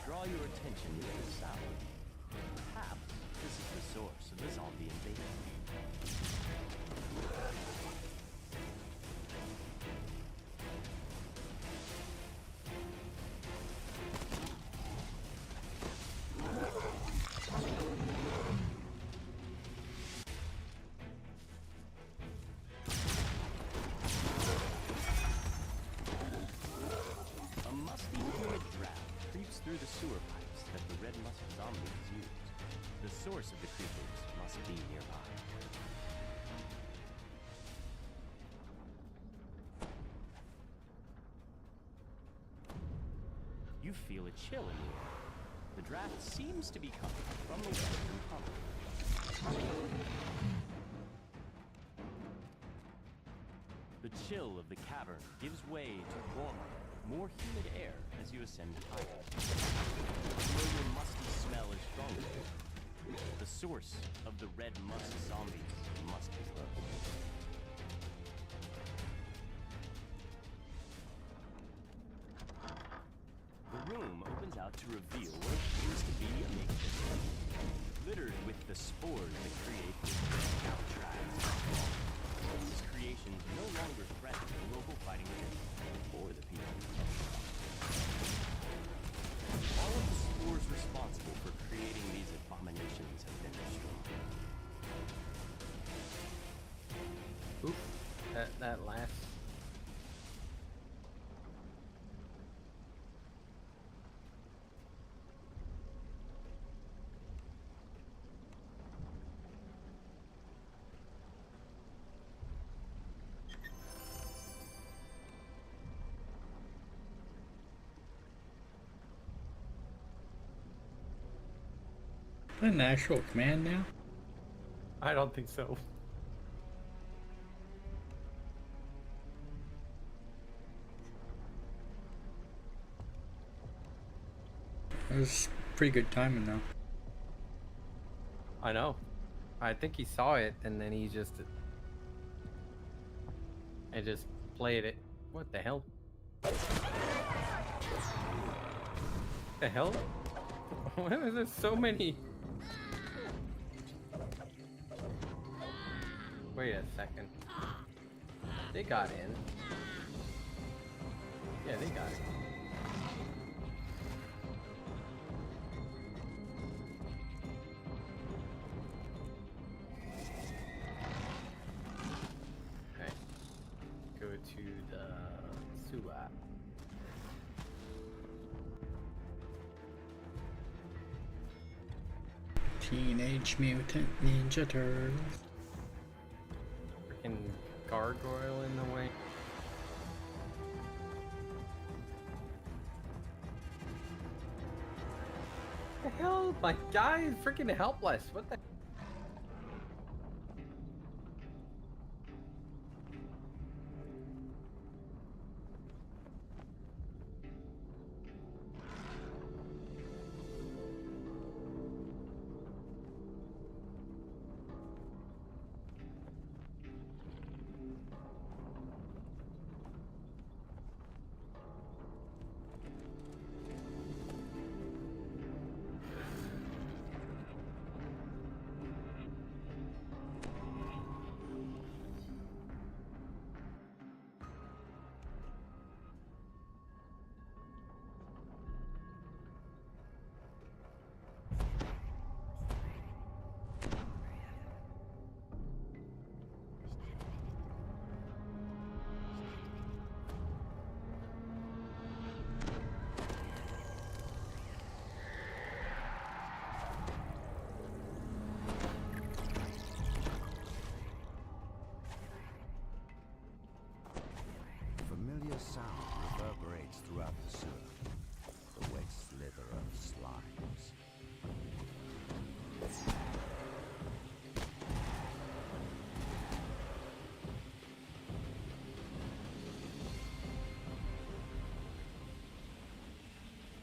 Draw your attention to the south. Perhaps this is the source of the zombie invasion. A musty humid draft creeps through the sewer pipes that the red musk zombies use. The source of the creatures must be nearby. You feel a chill in the air. The draft seems to be coming from the western tunnel. The chill of the cavern gives way to warmth more humid air as you ascend higher. The familiar musty smell is stronger. The source of the red musk zombies must be low. The room opens out to reveal what appears to be a makeshift lake, littered with the spores that create the scout tracks. These creations no longer threaten the local fighting units or the people. All of the spores responsible for creating these abominations have been destroyed. Oop, that last. Is that an actual command now? I don't think so. That was pretty good timing though. I know. I think he saw it and then he just played it. What the hell? The hell? Why are there so many? Wait a second. They got in. Yeah, they got it. Okay. Go to the sewer. Teenage Mutant Ninja Turtles. Freaking gargoyle in the way. What the hell? My guy is freaking helpless. What the? Familiar sound reverberates throughout the sewer. The wet slither of slimes.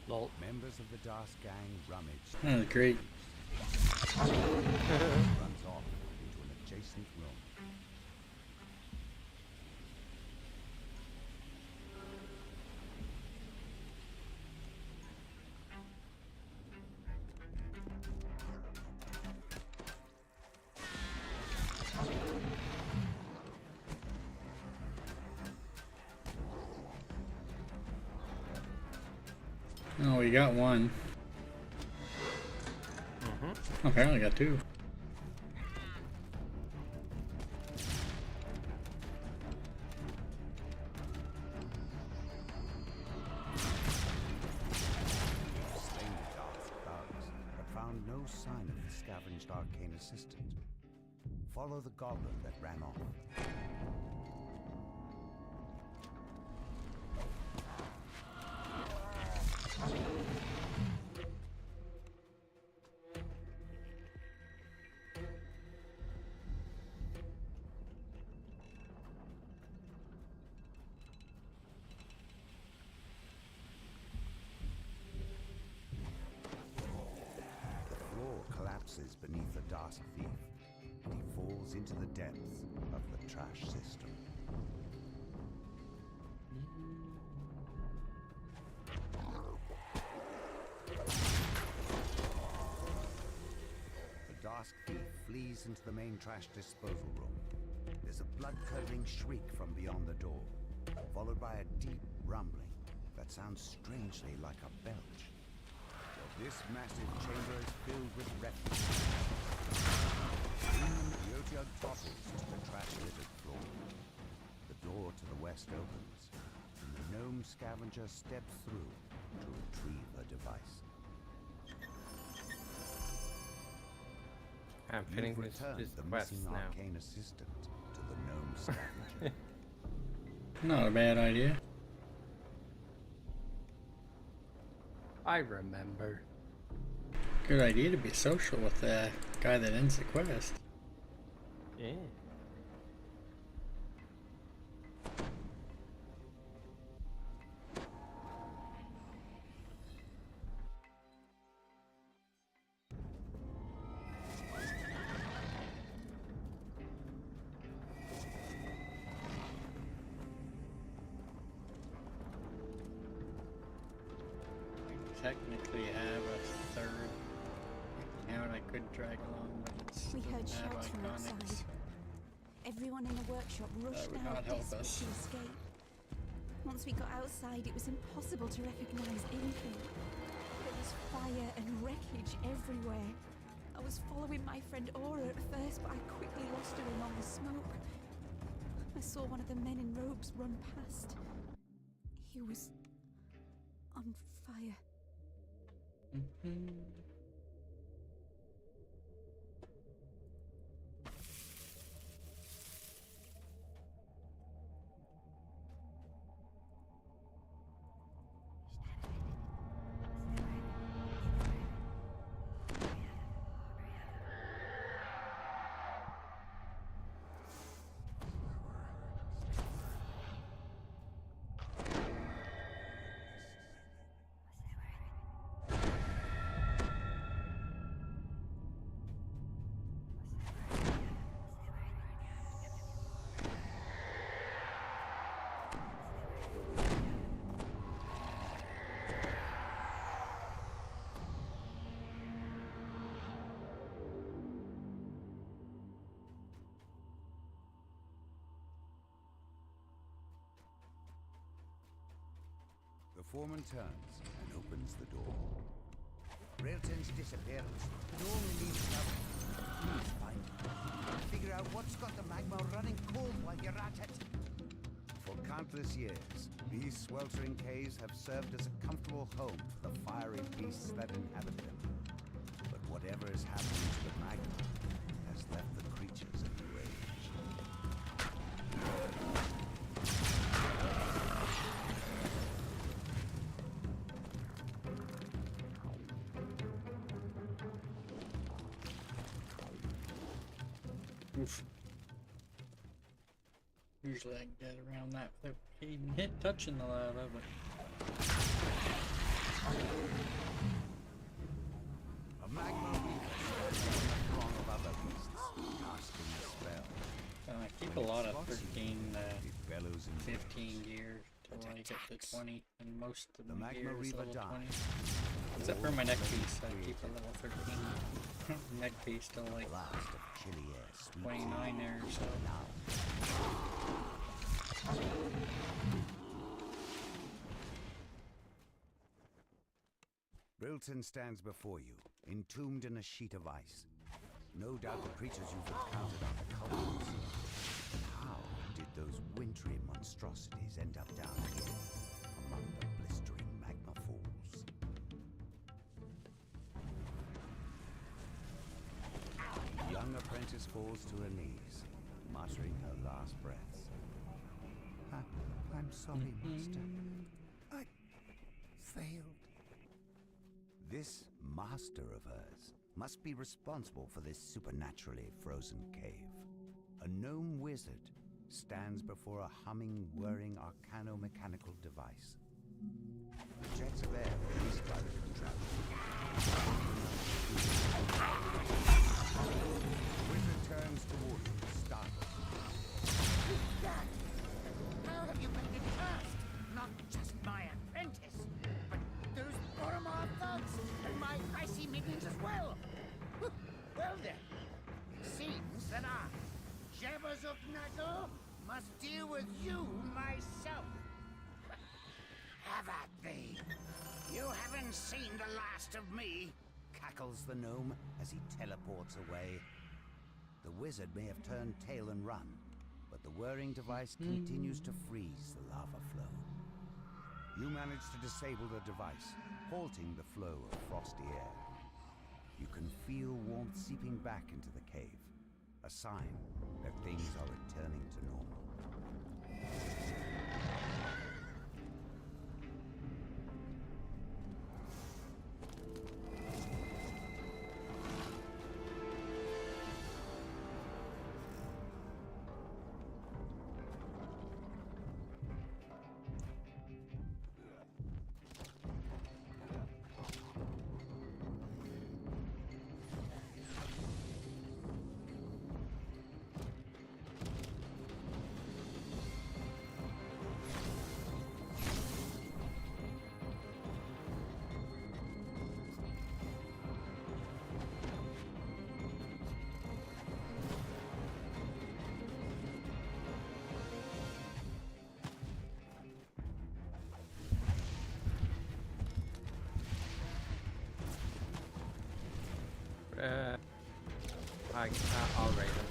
Lol. Members of the DOS gang rummage. Oh, great. Runs off into an adjacent room. Oh, we got one. Apparently got two. Slain the DOS thugs, but found no sign of the scavenged arcane assistant. Follow the goblin that ran off. Dask thief, and he falls into the depths of the trash system. The Dask thief flees into the main trash disposal room. There's a blood-curdling shriek from beyond the door, followed by a deep rumbling that sounds strangely like a belch. This massive chamber is filled with refuse. Yotyug topples to the trash-littered floor. The door to the west opens, and the gnome scavenger steps through to retrieve her device. I'm You've fitting this returned the quest missing now. arcane assistant to the gnome scavenger. Not a bad idea. I remember. Good idea to be social with the guy that ends the quest. Yeah. Technically have a third account I could drag along, but it's We heard have shouts from iconics. outside. Everyone in the workshop rushed would out not help desperate us. to escape. Once we got outside, it was impossible to recognize anything. There was fire and wreckage everywhere. I was following my friend Aura at first, but I quickly lost her among the smoke. I saw one of the men in robes run past. He was on fire. The foreman turns and opens the door. Railton's disappearance could only lead to Please find it. Figure out what's got the magma running cold while you're at it. For countless years, these sweltering caves have served as a comfortable home for the fiery beasts that inhabit them. But whatever is happening to the magma has left the creatures enraged. Oof. Usually I can get around that without even touching the lava, but A magma reaper stands in a throng of other beasts, casting a spell. I keep a lot of 13, It bellows in 15 gears till I get to 20, and most of The the magma gears reaper level 20. dies. Except for my neck piece, I keep a level 13. Neck piece till like Blast of chilly air sweeps 29 there or so. Railton stands before you, entombed in a sheet of ice. No doubt the creatures you've encountered are the culprits. But how did those wintry monstrosities end up down here, among the blistering magma falls? The young apprentice falls to her knees, muttering her last breaths. I'm sorry, Master. I failed. This master of hers must be responsible for this supernaturally frozen cave. A gnome wizard stands before a humming, whirring arcano-mechanical device. The jets of air released by the contraption haven't seen the last of me, cackles the gnome as he teleports away. The wizard may have turned tail and run, but the whirring device continues to freeze the lava flow. You manage to disable the device, halting the flow of frosty air. You can feel warmth seeping back into the cave, a sign that things are returning to normal. I'll rate him.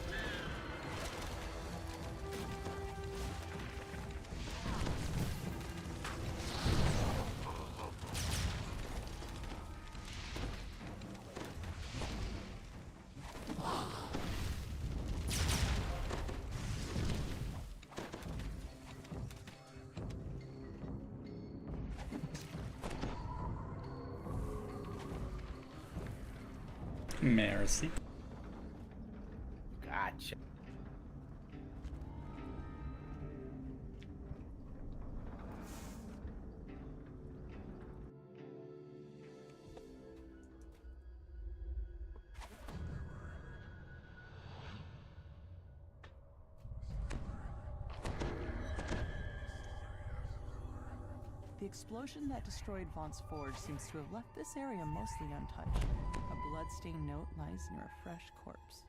Mercy. Gotcha. The explosion that destroyed Vaunt's Forge seems to have left this area mostly untouched. A blood-stained note lies near a fresh corpse.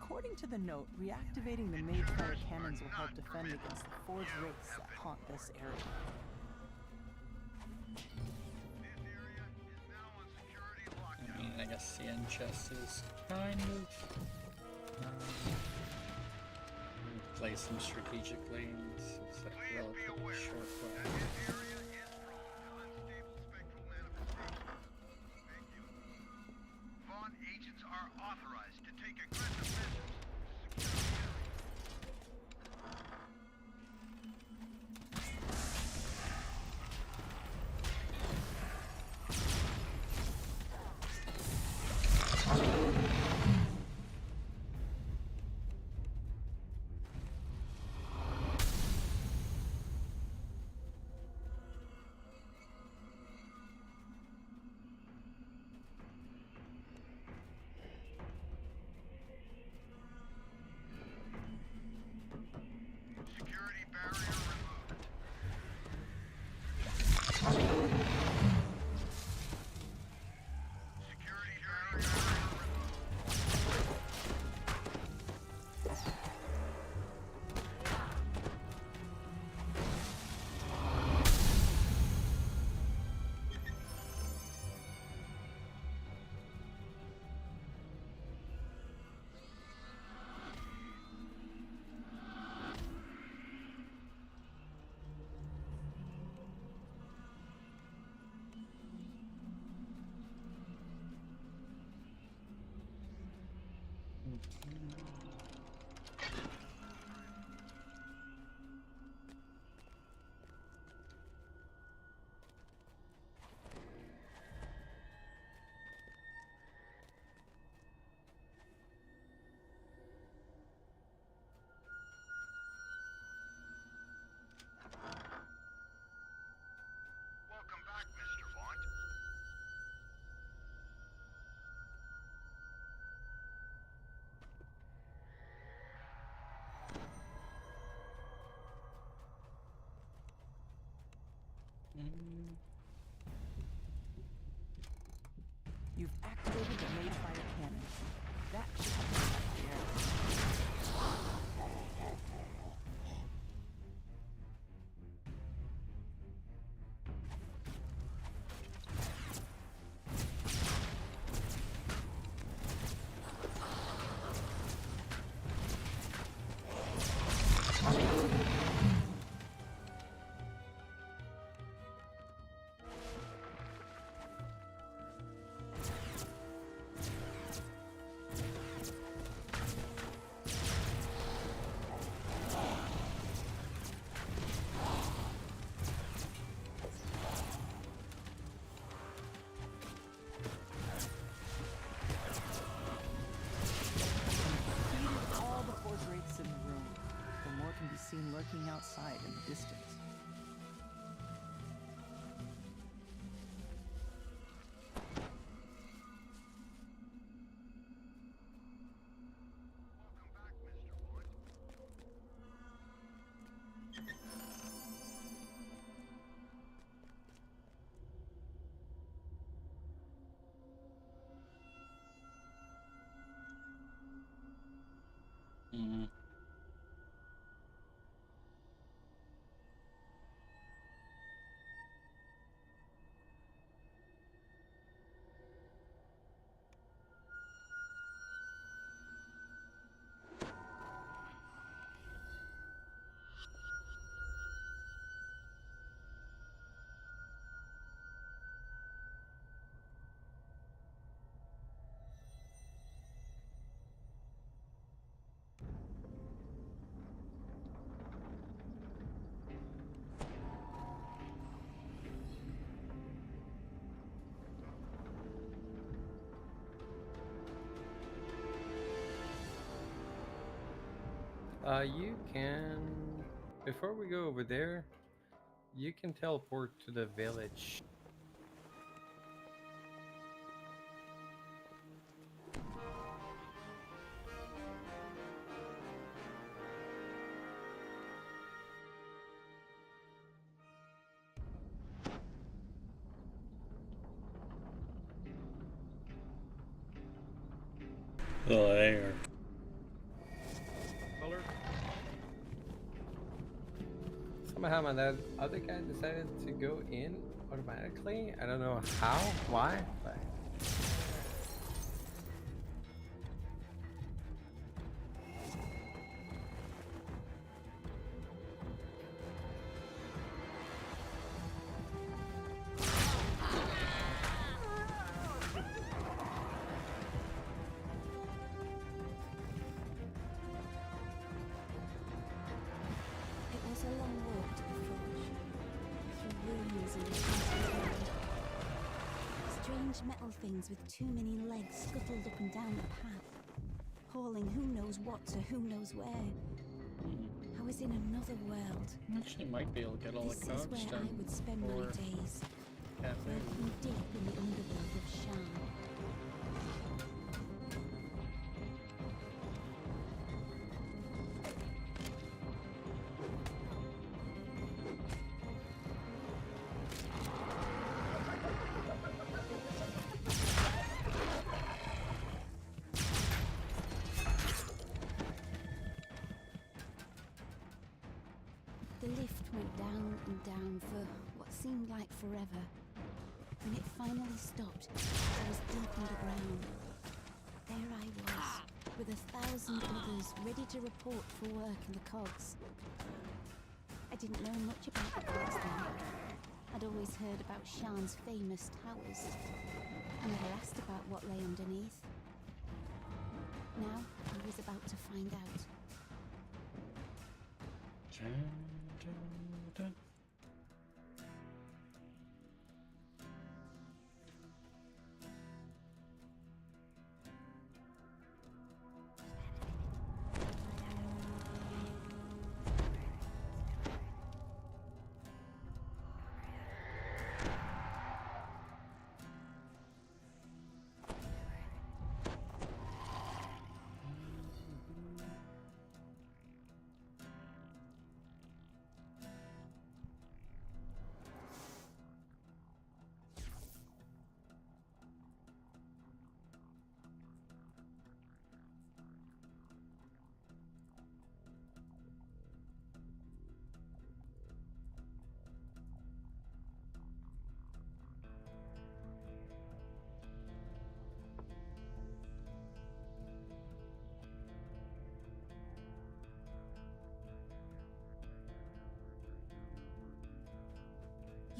According to the note, reactivating the mage fire cannons will help defend against the forge wraiths that haunt this area. I mean, I guess the end chest is kind of place them strategically. It's like a relatively short way. Vaughn agents are authorized to take aggressive measures to secure the area. Security barrier removed. Security barrier Welcome back, Mr. Vaughn. That should have been back here. Seen lurking outside in the distance. Mm. You can, before we go over there, you can teleport to the village. Oh, there. Somehow my other guy decided to go in automatically. I don't know how, why, but... It was a long walk to the forge, through ruins and ancient. Strange metal things with too many legs scuttled up and down the path, hauling who knows what to who knows where. I was in another world. Actually, might be able to get all This the is cogs where I done. would spend my days, working deep in the underworld of Shan. The lift went down and down for what seemed like forever. When it finally stopped, I was deep underground. There I was, with 1,000 others ready to report for work in the cogs. I didn't know much about the cogs then. I'd always heard about Shan's famous towers. I never asked about what lay underneath. Now, I was about to find out.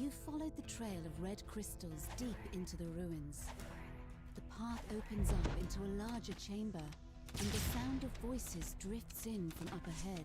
You've followed the trail of red crystals deep into the ruins. The path opens up into a larger chamber, and the sound of voices drifts in from up ahead.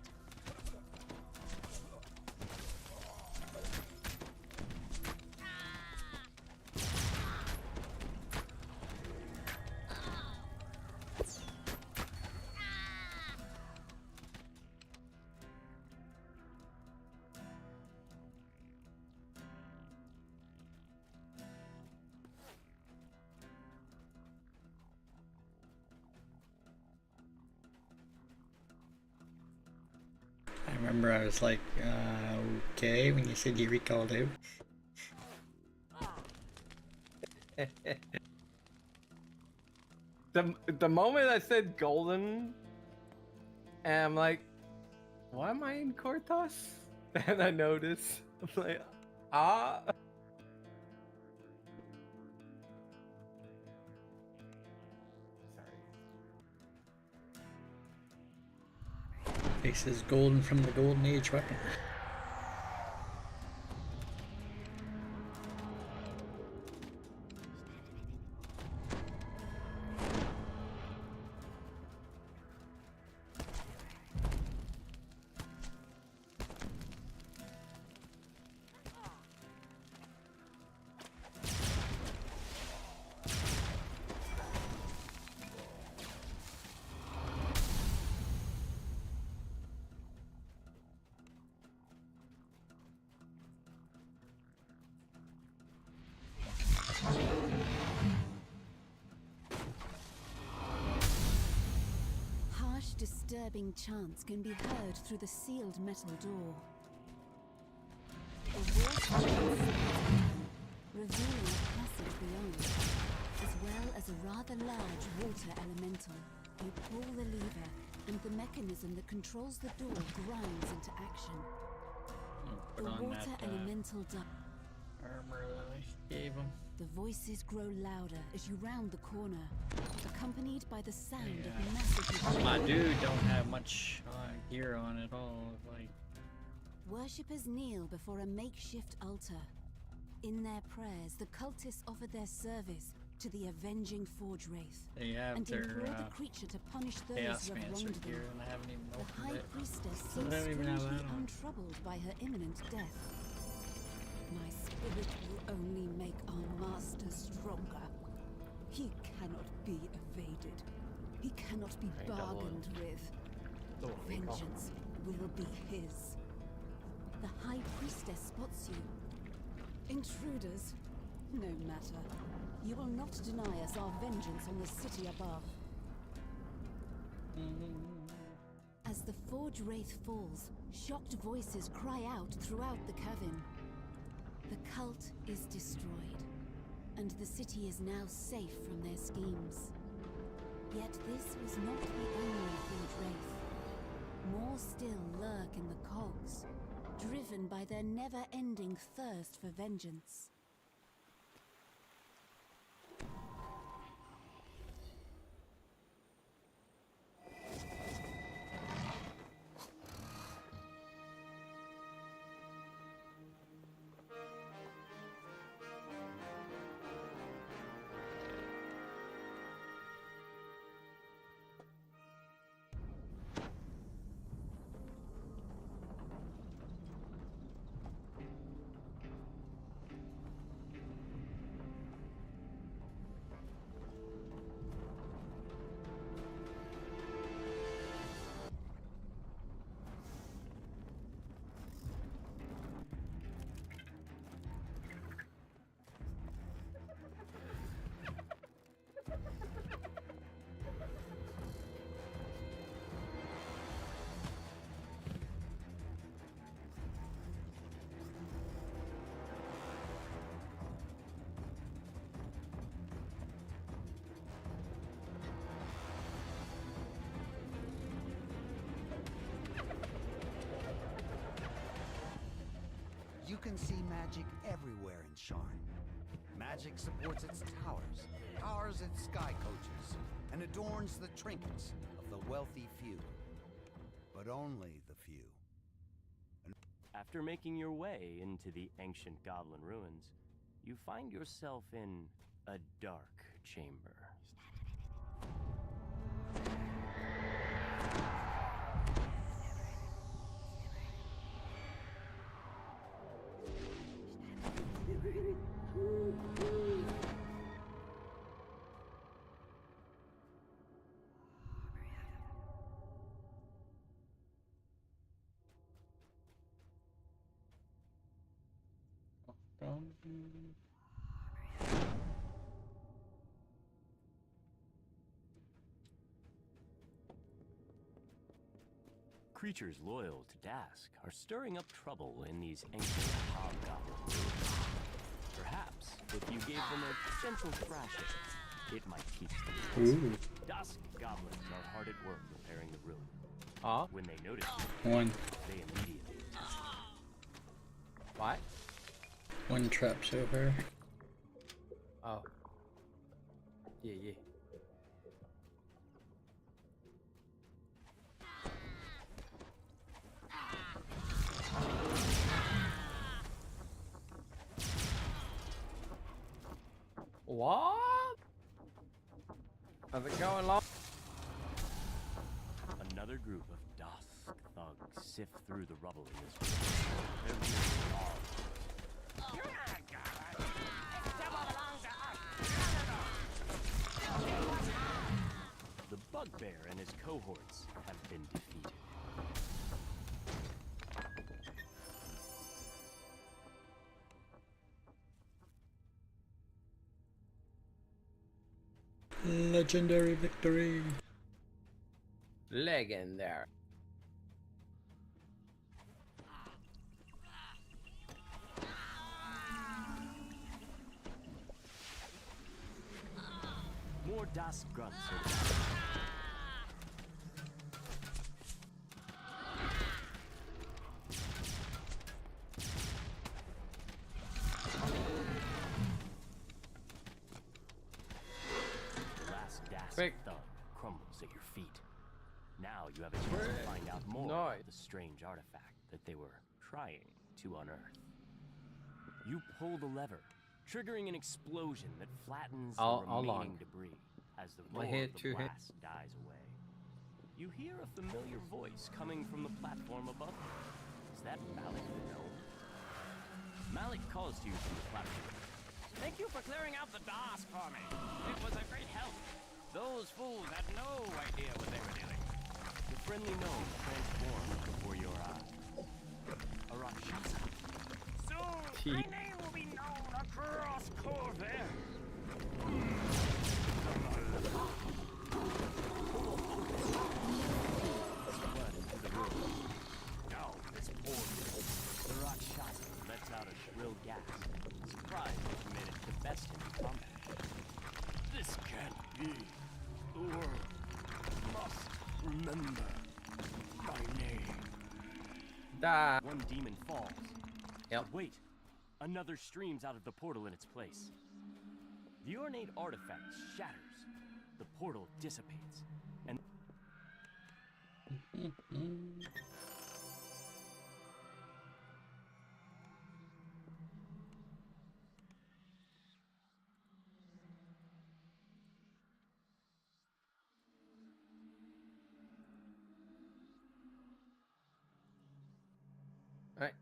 I remember I was like, okay, when you said you recalled out. The moment I said golden, and I'm like, why am I in Kortos? And I notice, I'm like, ah. This is golden from the Golden Age weapon. Disturbing chants can be heard through the sealed metal door. The wall revealing a passage beyond, as well as a rather large water elemental. You pull the lever, and the mechanism that controls the door grinds into action. The water elemental armor that I gave him. The voices grow louder as you round the corner, accompanied by the sound of massive... My dude don't have much gear on at all. Like, worshippers kneel before a makeshift altar. In their prayers, the cultists offer their service to the avenging Forge Wraith, they have and their implore the creature to punish those Chaos who have Mancer wronged gear, them. and I haven't even The opened High it. Priestess I seems don't even have strangely that on. untroubled by her imminent death. My spirit will only make our master stronger. He cannot be evaded. He cannot be bargained with. Vengeance will be his. The High Priestess spots you. Intruders, no matter. You will not deny us our vengeance on the city above. As the Forge Wraith falls, shocked voices cry out throughout the cavern. The cult is destroyed, and the city is now safe from their schemes. Yet this was not the only Forge Wraith. More still lurk in the cogs, driven by their never-ending thirst for vengeance. You can see magic everywhere in Sharn. Magic supports its towers, powers its sky coaches, and adorns the trinkets of the wealthy few. But only the few. After making your way into the ancient goblin ruins, you find yourself in a dark chamber. Creatures loyal to Dask are stirring up trouble in these ancient hobgoblin ruins. Perhaps if you gave them a gentle thrashing, it might teach them. Ooh. Dusk goblins are hard at work repairing the ruin. When they notice One. they immediately attack. What? One trap so far. Oh. Yeah. What? How's it going, long? Another group of Dusk thugs sift through the rubble in this room. They're being armed. You're not God. This devil belongs to us. The Bugbear and his cohorts have been defeated. Legendary victory. Legendary. More Dusk grunts are down. The last Dusk thug crumbles at your feet. Now you have a chance to find out more about the strange artifact that they were trying to unearth. You pull the lever, triggering an explosion that flattens the remaining debris as the roar of the blast dies away. You hear a familiar voice coming from the platform above you. Is that Malik the gnome? Malik calls to you from the platform. Thank you for clearing out the Dusk for me. It was a great help. Those fools had no idea what they were doing. The friendly gnome transforms before your eyes. A Rakshasa. Soon, my name will be known across Corvair. Blood into the room. Now it's pouring. The Rakshasa lets out a shrill gasp, surprised that you managed to best him in combat. This can't be. The world must remember my name. One demon falls. Yep. But wait, another streams out of the portal in its place. The ornate artifact shatters. The portal dissipates, and Alright.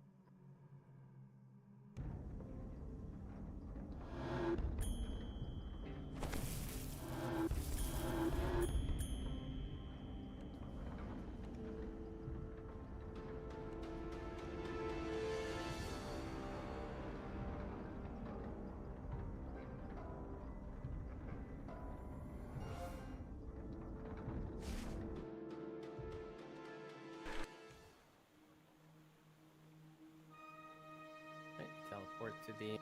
Teleport to the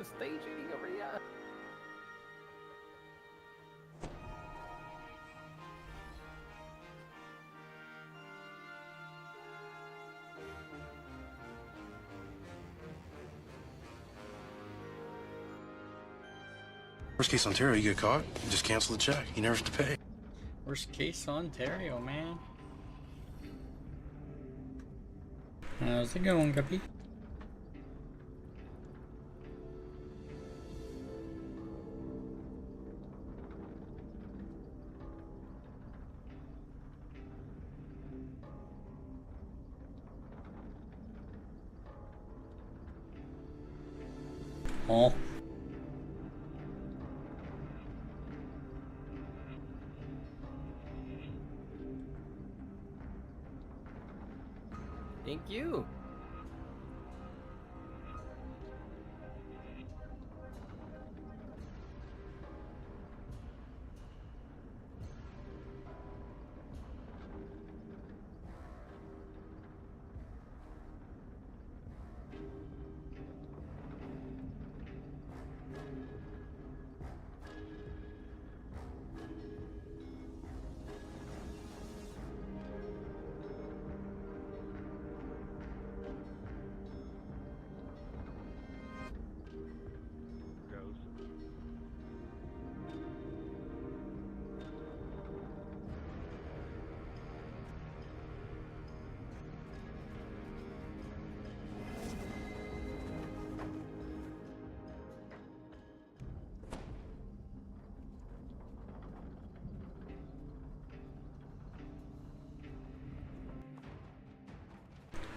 staging over here. Worst case Ontario, you get caught, you just cancel the check. You never have to pay. Worst case Ontario, man. How's it going, Guppy? Oh. Thank you.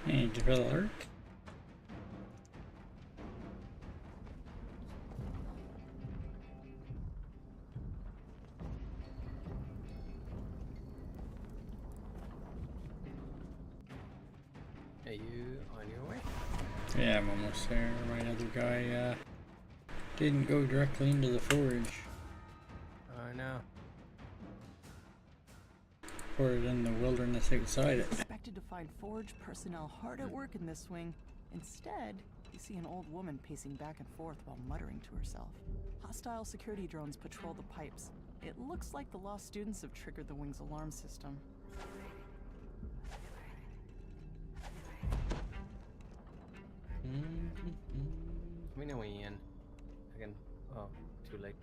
Hey, developer. Are you on your way? Yeah, I'm almost there. My other guy didn't go directly into the forge. Oh no. Or in the wilderness outside it. Expected to find forge personnel hard at work in this wing. Instead, you see an old woman pacing back and forth while muttering to herself. Hostile security drones patrol the pipes. It looks like the lost students have triggered the wing's alarm system. We know Ian. I can. Oh, too late.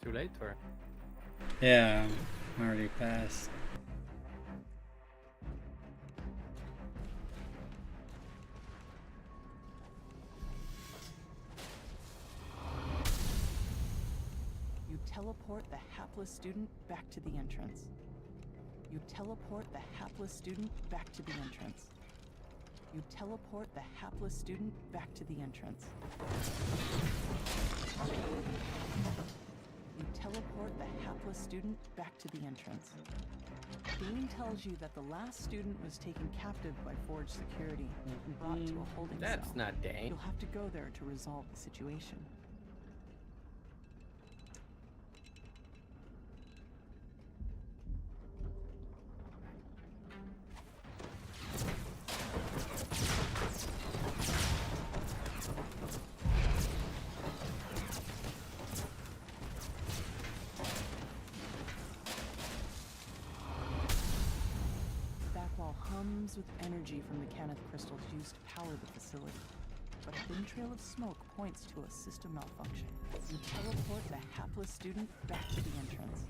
Too late, or? Yeah, I'm already passed. You teleport the hapless student back to the entrance. You teleport the hapless student back to the entrance. You teleport the hapless student back to the entrance. You teleport the hapless student back to the entrance. Dane tells you that the last student was taken captive by Forge security and brought to a holding cell. That's not Dane. You'll have to go there to resolve the situation. Hums with energy from the Kenneth crystals used to power the facility. But a thin trail of smoke points to a system malfunction. You teleport the hapless student back to the entrance.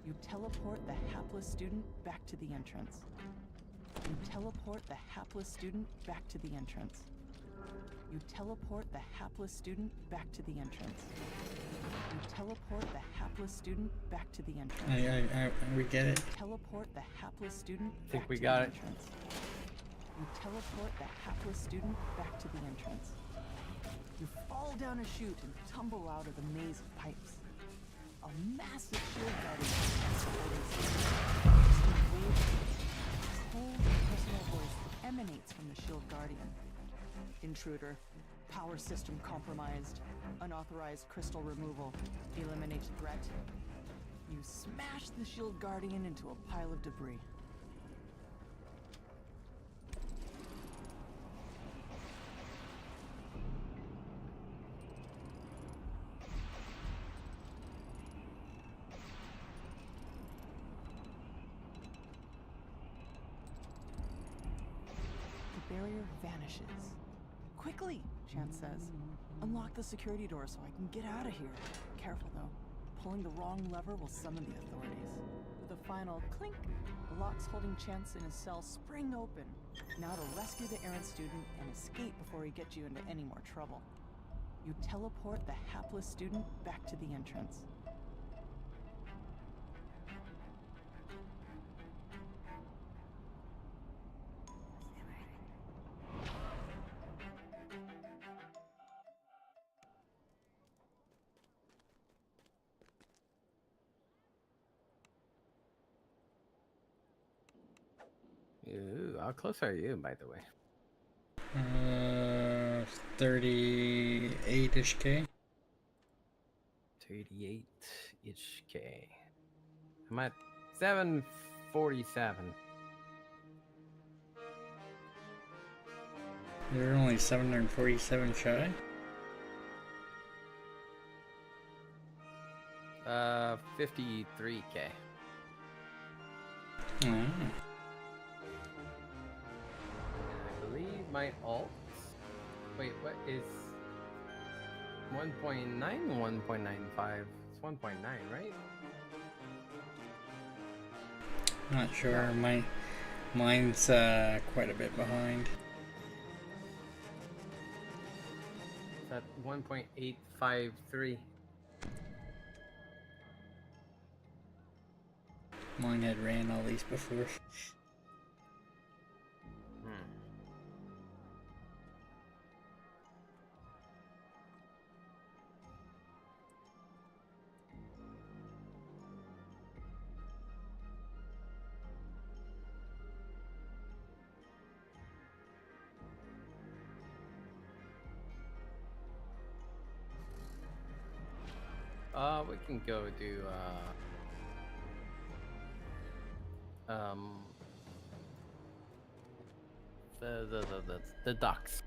You teleport the hapless student back to the entrance. You teleport the hapless student back to the entrance. You teleport the hapless student back to the entrance. You teleport the hapless student back to the entrance. We get it. Teleport the hapless student I think back we to got the it. entrance. You teleport the hapless student back to the entrance. You fall down a chute and tumble out of the maze of pipes. A massive shield guardian cold, personal voice emanates from the shield guardian. Intruder. Power system compromised. Unauthorized crystal removal. Eliminate threat. You smash the shield guardian into a pile of debris. The barrier vanishes. Quickly, Chance says. Unlock the security door so I can get out of here. Careful though. Pulling the wrong lever will summon the authorities. With a final clink, the locks holding Chance in his cell spring open. Now to rescue the errant student and escape before he gets you into any more trouble. You teleport the hapless student back to the entrance. Ooh, how close are you, by the way? 38-ish K. 38-ish K. I'm at 747. You're only 747 shy? 53K. Oh. I believe my alt. Wait, what is 1.9? 1.95. It's 1.9, right? Not sure. Mine's quite a bit behind. It's at 1.853. Mine had ran all these before. We can go do the docks.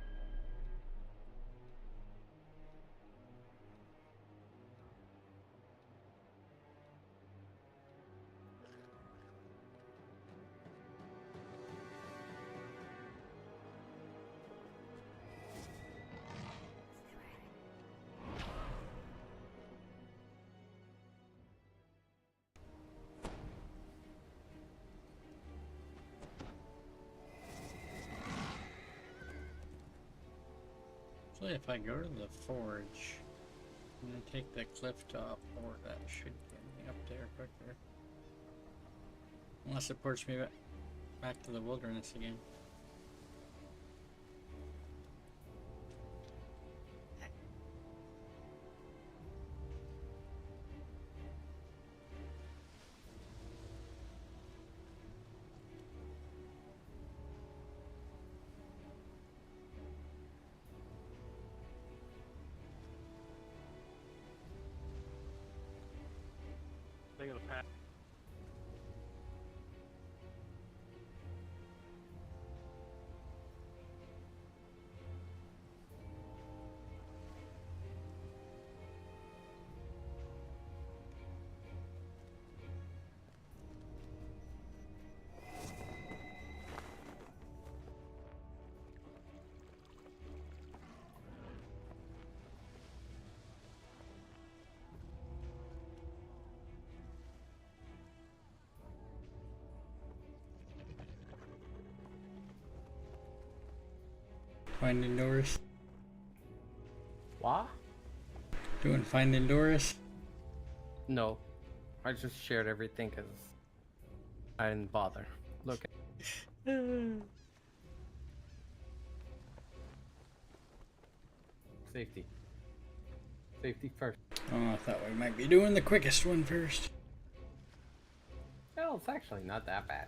So if I go to the forge, I'm gonna take the cliff top, or that should get me up there quicker. Unless it ports me back to the wilderness again. Thing of the past. Finding doors. What? Doing finding doors? No, I just shared everything because I didn't bother. Look. Safety. Safety first. Oh, I thought we might be doing the quickest one first. Well, it's actually not that bad.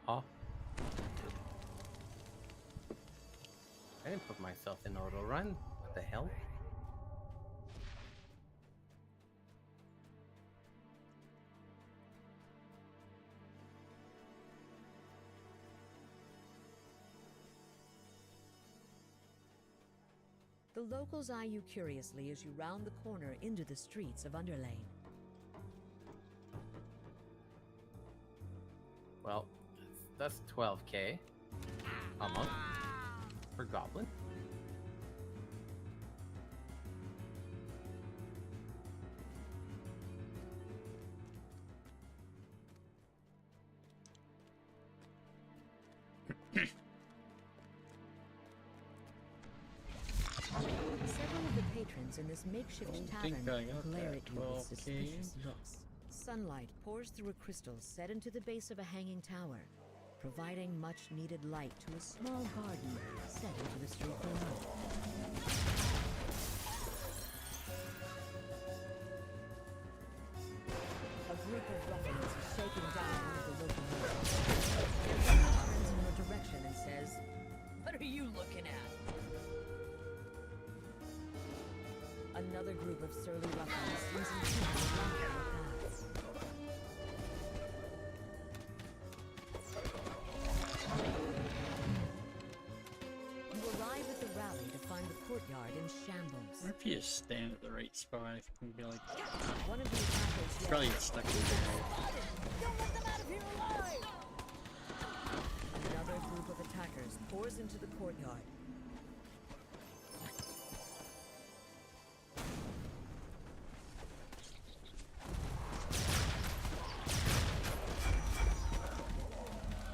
Huh? I didn't put myself in auto run. What the hell? The locals eye you curiously as you round the corner into the streets of Underlane. Well, that's 12k. Almost. For Goblin. Several of the patrons in this makeshift tavern glare at you with suspicious looks. Sunlight pours through a crystal set into the base of a hanging tower, providing much-needed light to a small garden set into the street below. A group of ruffians is shaking down one of the local merchants. Their leader turns in your direction and says, "What are you looking at?" Another group of surly ruffians seems intent on blocking your paths. You arrive at the rally to find the courtyard in shambles. What if you just stand at the right spot? I can be like, One of the attackers probably get stuck in there. "Don't let them out of here alive!" Another group of attackers pours into the courtyard.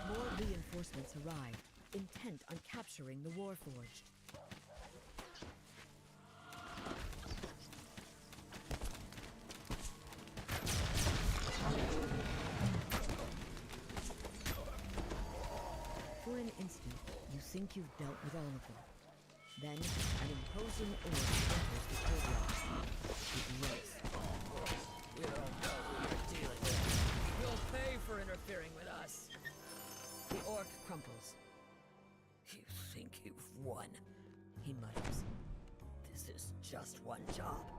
More reinforcements arrive, intent on capturing the Warforged. For an instant, you think you've dealt with all of them. Then, an imposing orc enters the courtyard. It roars. "We don't know who you're dealing with. You'll pay for interfering with us." The orc crumples. "You think you've won?" he mutters. "This is just one job.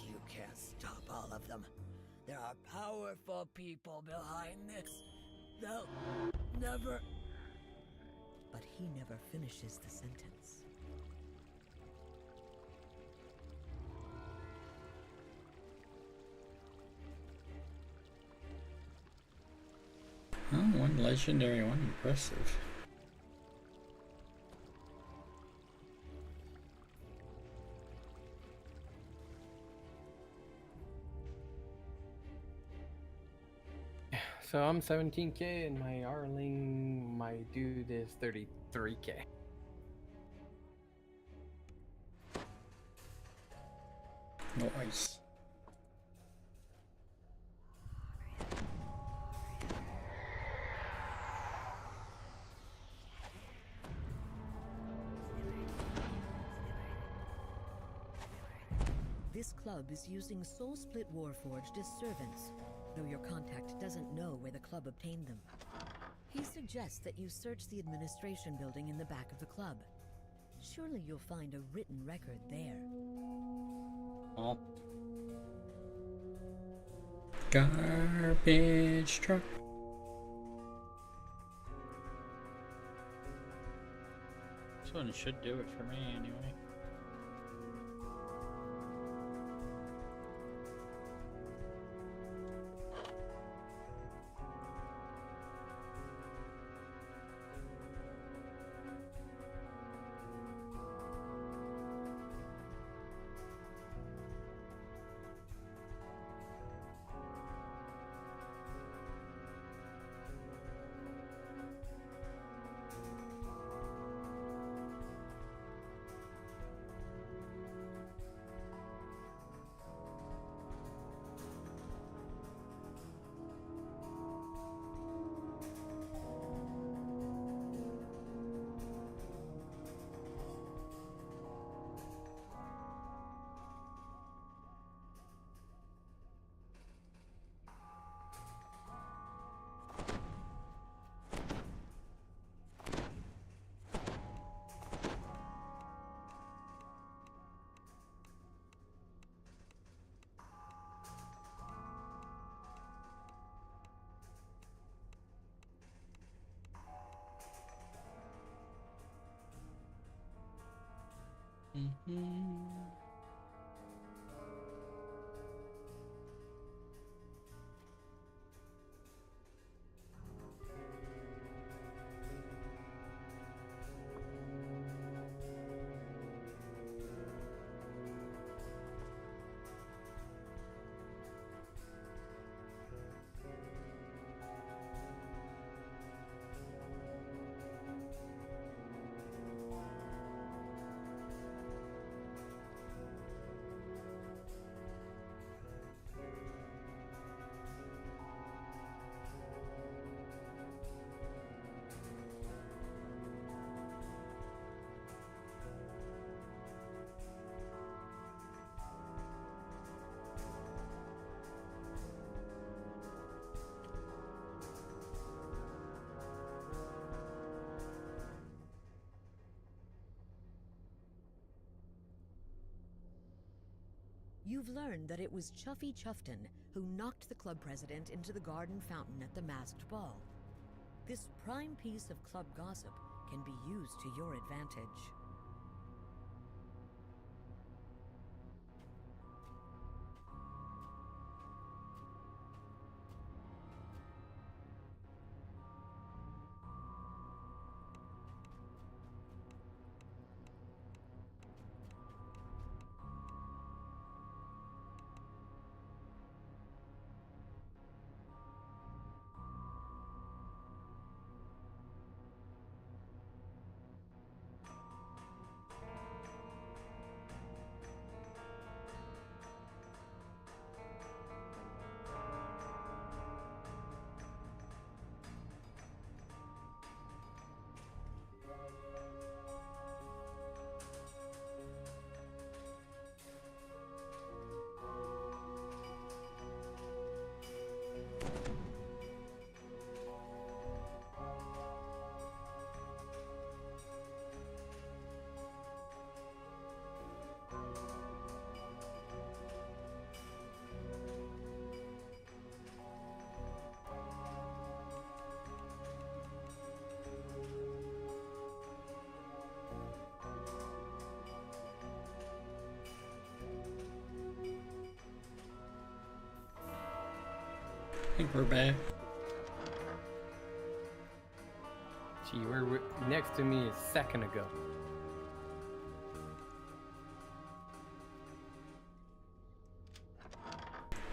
You can't stop all of them. There are powerful people behind this. They'll never..." But he never finishes the sentence. Oh, one legendary, one impressive. So I'm 17k and my Arling, my dude is 33k. Nice. This club is using Soul Split Warforged as servants, though your contact doesn't know where the club obtained them. He suggests that you search the administration building in the back of the club. Surely you'll find a written record there. Oh. Garbage truck. This one should do it for me anyway. You've learned that it was Chuffy Chuffton who knocked the club president into the garden fountain at the masked ball. This prime piece of club gossip can be used to your advantage. I think we're back. Gee, you were next to me a second ago.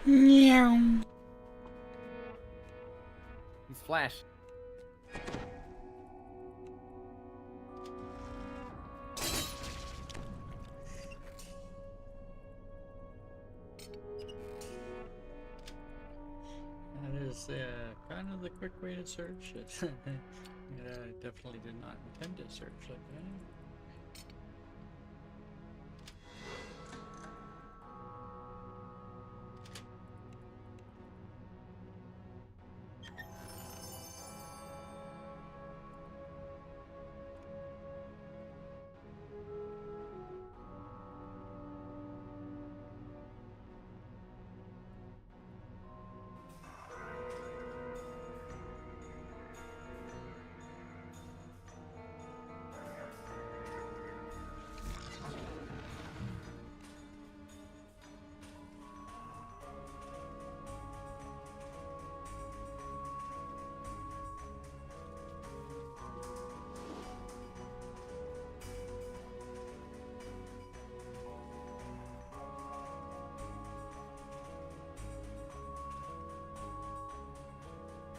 Meow. He's Flash. That is kind of the quick way to search it. I definitely did not intend to search like that.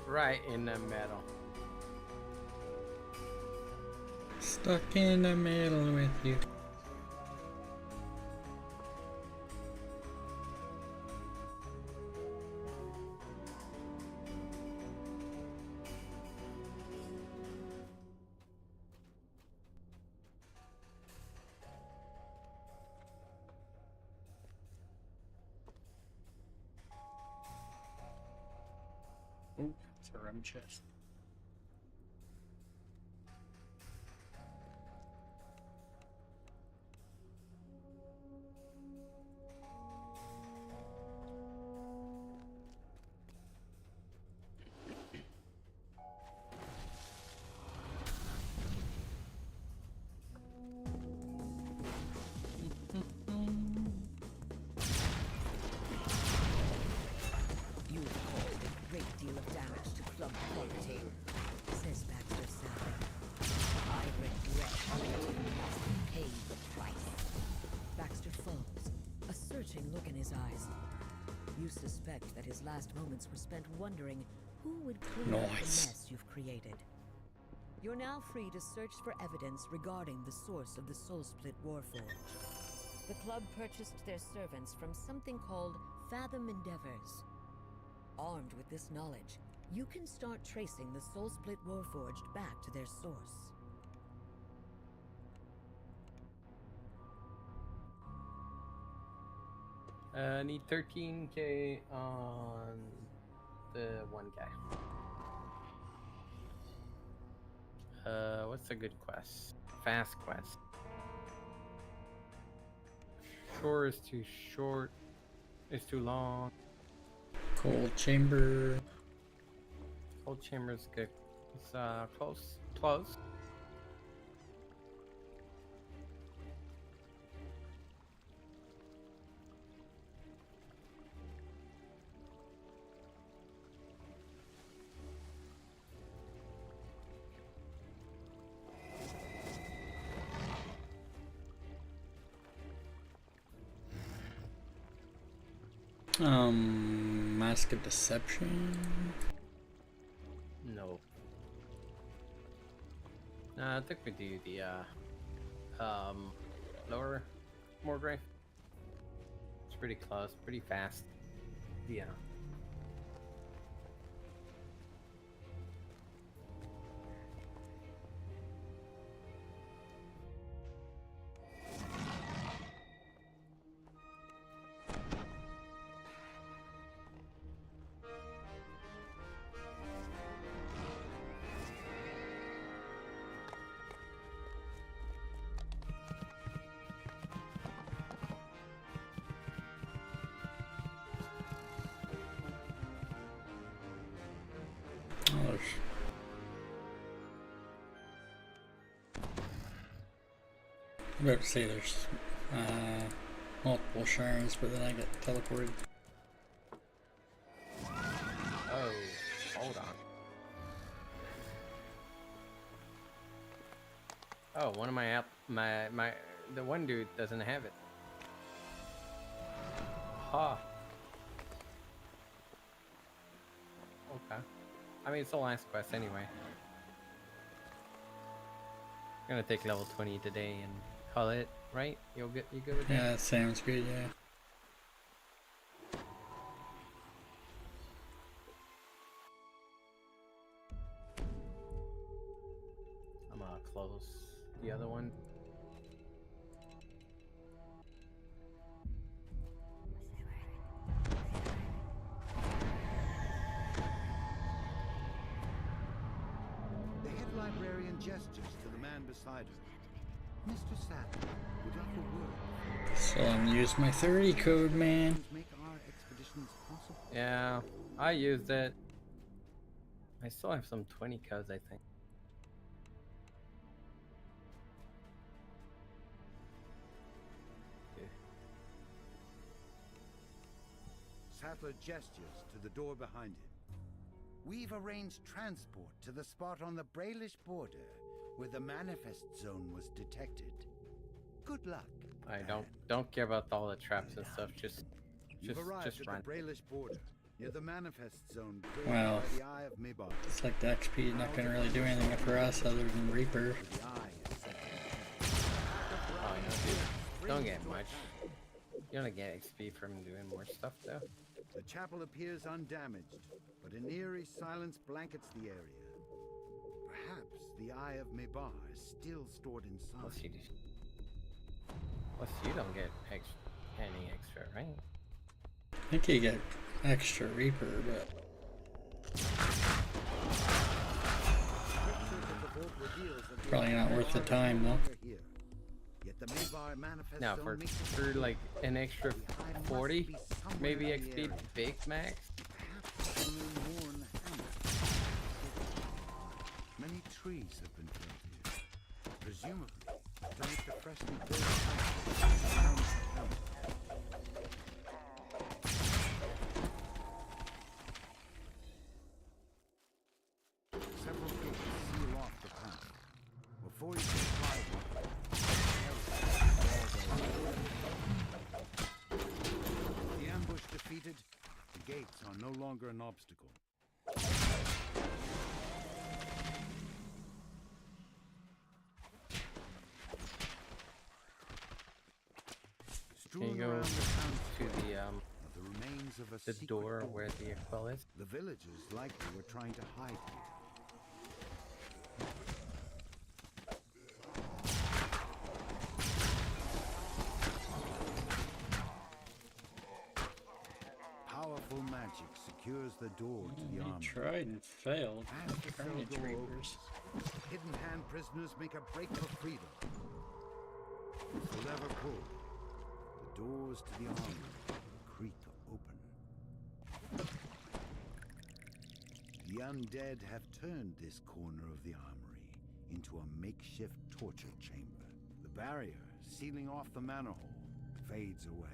Right in the middle. Stuck in the middle with you. Oh, it's a rum chest. his last moments were spent wondering who would clean up the mess you've created. You're now free to search for evidence regarding the source of the Soul-Split Warforged. The club purchased their servants from something called Fathom Endeavors. Armed with this knowledge, you can start tracing the Soul-Split Warforged back to their source. Need 13k on the one guy. What's a good quest? Fast quest. Shore is too short. It's too long. Cold chamber. Cold chamber is good. It's close. Close. Mask of Deception? No. I think we do the lower Morgrave. It's pretty close, pretty fast. Yeah. I'm about to say there's multiple shrines, but then I get teleported. Oh, hold on. Oh, one of my the one dude doesn't have it. Ha. Okay. I mean, it's the last quest anyway. I'm gonna take level 20 today and call it, right? You good with that? Yeah, that sounds good, yeah. I'm gonna close the other one. The head librarian gestures to the man beside her. Mr. Sattler, would like a word? So I'm gonna use my 30 code, man. Make our expeditions possible. Yeah, I used it. I still have some 20 codes, I think. Sattler gestures to the door behind him. We've arranged transport to the spot on the Braelish border where the manifest zone was detected. Good luck. I don't care about all the traps and stuff. Just arrived at run. the Braelish border near the manifest zone. Well, by the Eye of Mibar. it's like the XP is not gonna really do anything for us other than Reaper. Oh, no, dude. Don't get much. You're gonna get XP from doing more stuff though. The chapel appears undamaged, but an eerie silence blankets the area. Perhaps the Eye of Mibar is still stored inside. Plus you don't get any extra, right? I think you get extra Reaper, but probably not worth the time though. Now for like an extra 40, maybe XP big max. Many trees have been killed here, presumably to make the freshly built Several gates seal off the path. Before you can fly the ambush defeated, the gates are no longer an obstacle. Can you go to the remains of a the secret door where the well is? The villagers likely were trying to hide here. Powerful magic secures the door to the armor. Tried and failed. As the cell Carnage door Reapers. opens, hidden hand prisoners make a break for freedom. With the lever pulled, the doors to the armor creak open. The undead have turned this corner of the armory into a makeshift torture chamber. The barrier sealing off the manor hall fades away.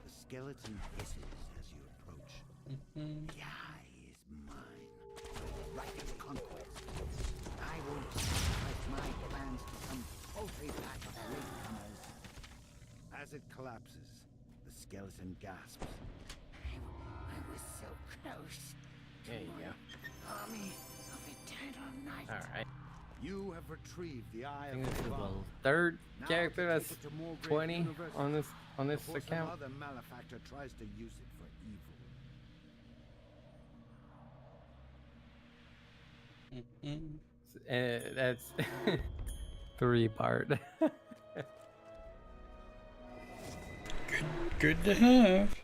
The skeleton hisses as you approach. The eye is mine. The right of conquest. I won't sacrifice my plans to some paltry pack of latecomers. As it collapses, the skeleton gasps. I was so close. There you go. Army of eternal night. Alright. You have retrieved the eye I think of this is the Devon. third Now character to that's take it to more great 20 universes on this before account. some other malefactor tries to use it for evil. That's 3 Bart. Good to have.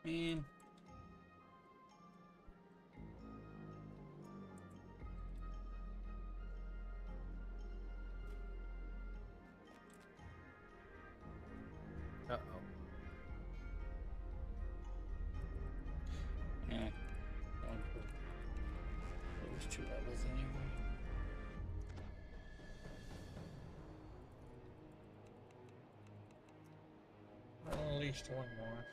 Man. Uh-oh. Yeah. Those 2 levels anyway. Well, at least 1 more.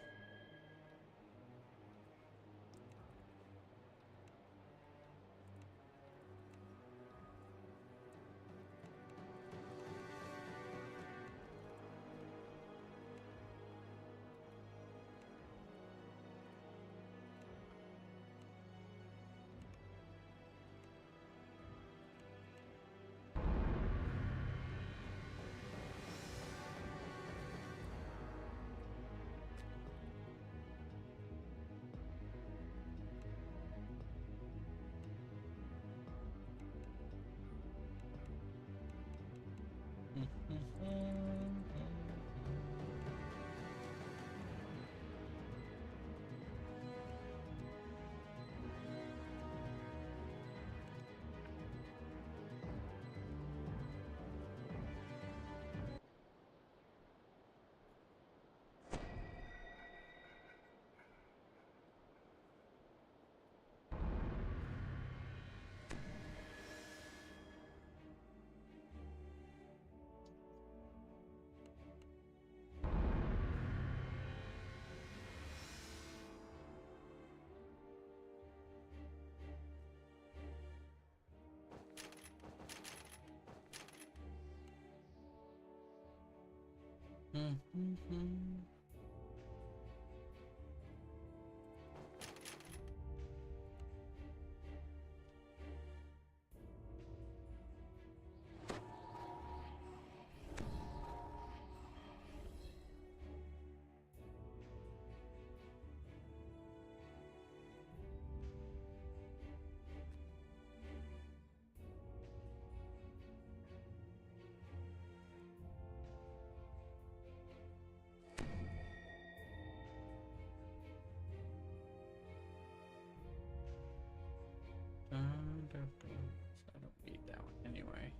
I don't need that one anyway.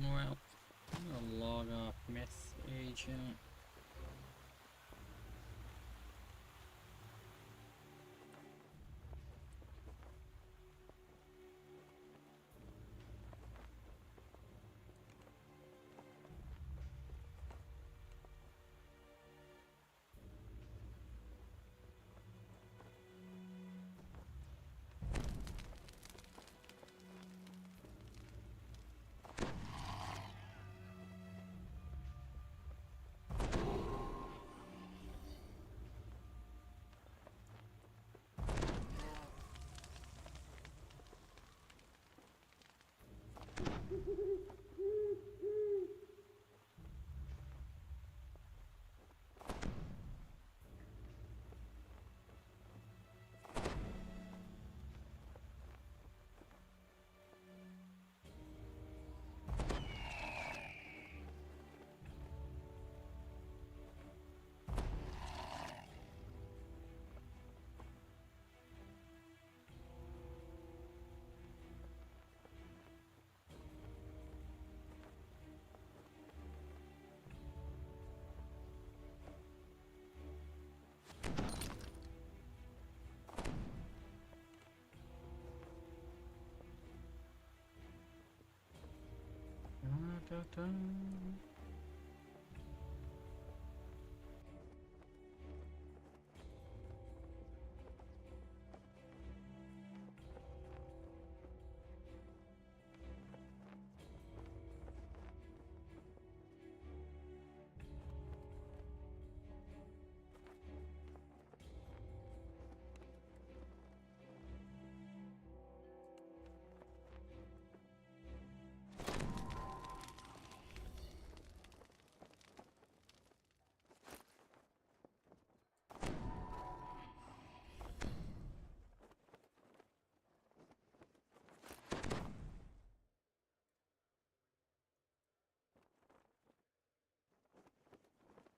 Well, I'm gonna log off Myth Agent.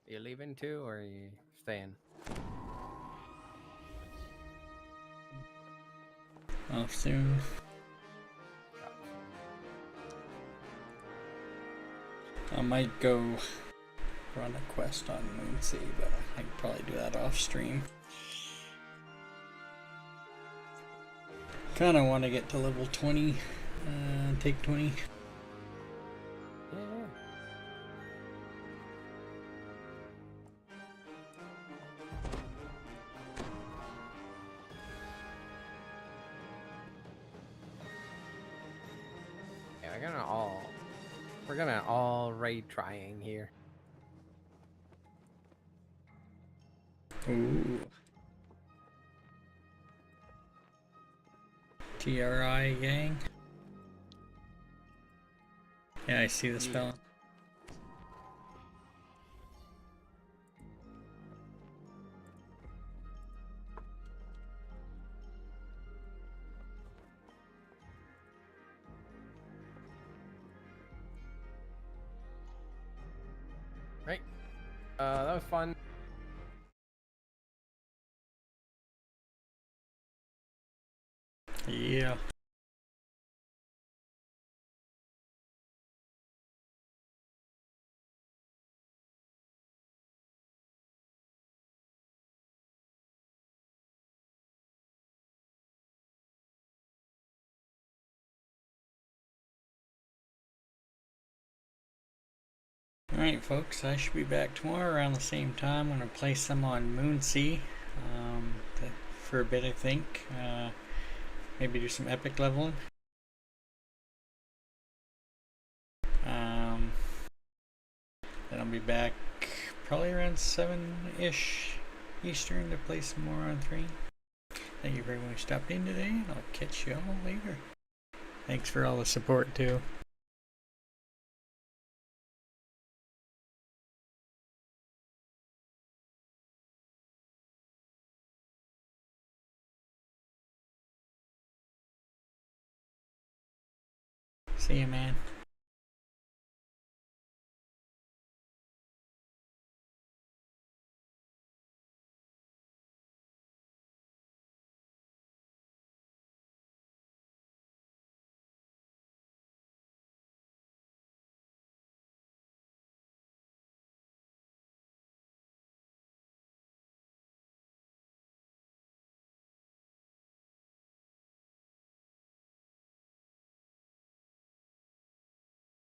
You leaving too, or are you staying? Off soon. I might go run a quest on Moonsea, but I could probably do that off stream. Kinda want to get to level 20, take 20. We're gonna all raid trying here. Ooh. TRI gang. Yeah, I see the spell. Right. That was fun. Yeah. Alright folks, I should be back tomorrow around the same time. I'm going to play some on Moonsea for a bit, I think. Maybe do some epic leveling. Then I'll be back probably around 7-ish Eastern to play some more on Thrane. Thank you for everyone who stopped in today, and I'll catch you all later. Thanks for all the support too. See you, man.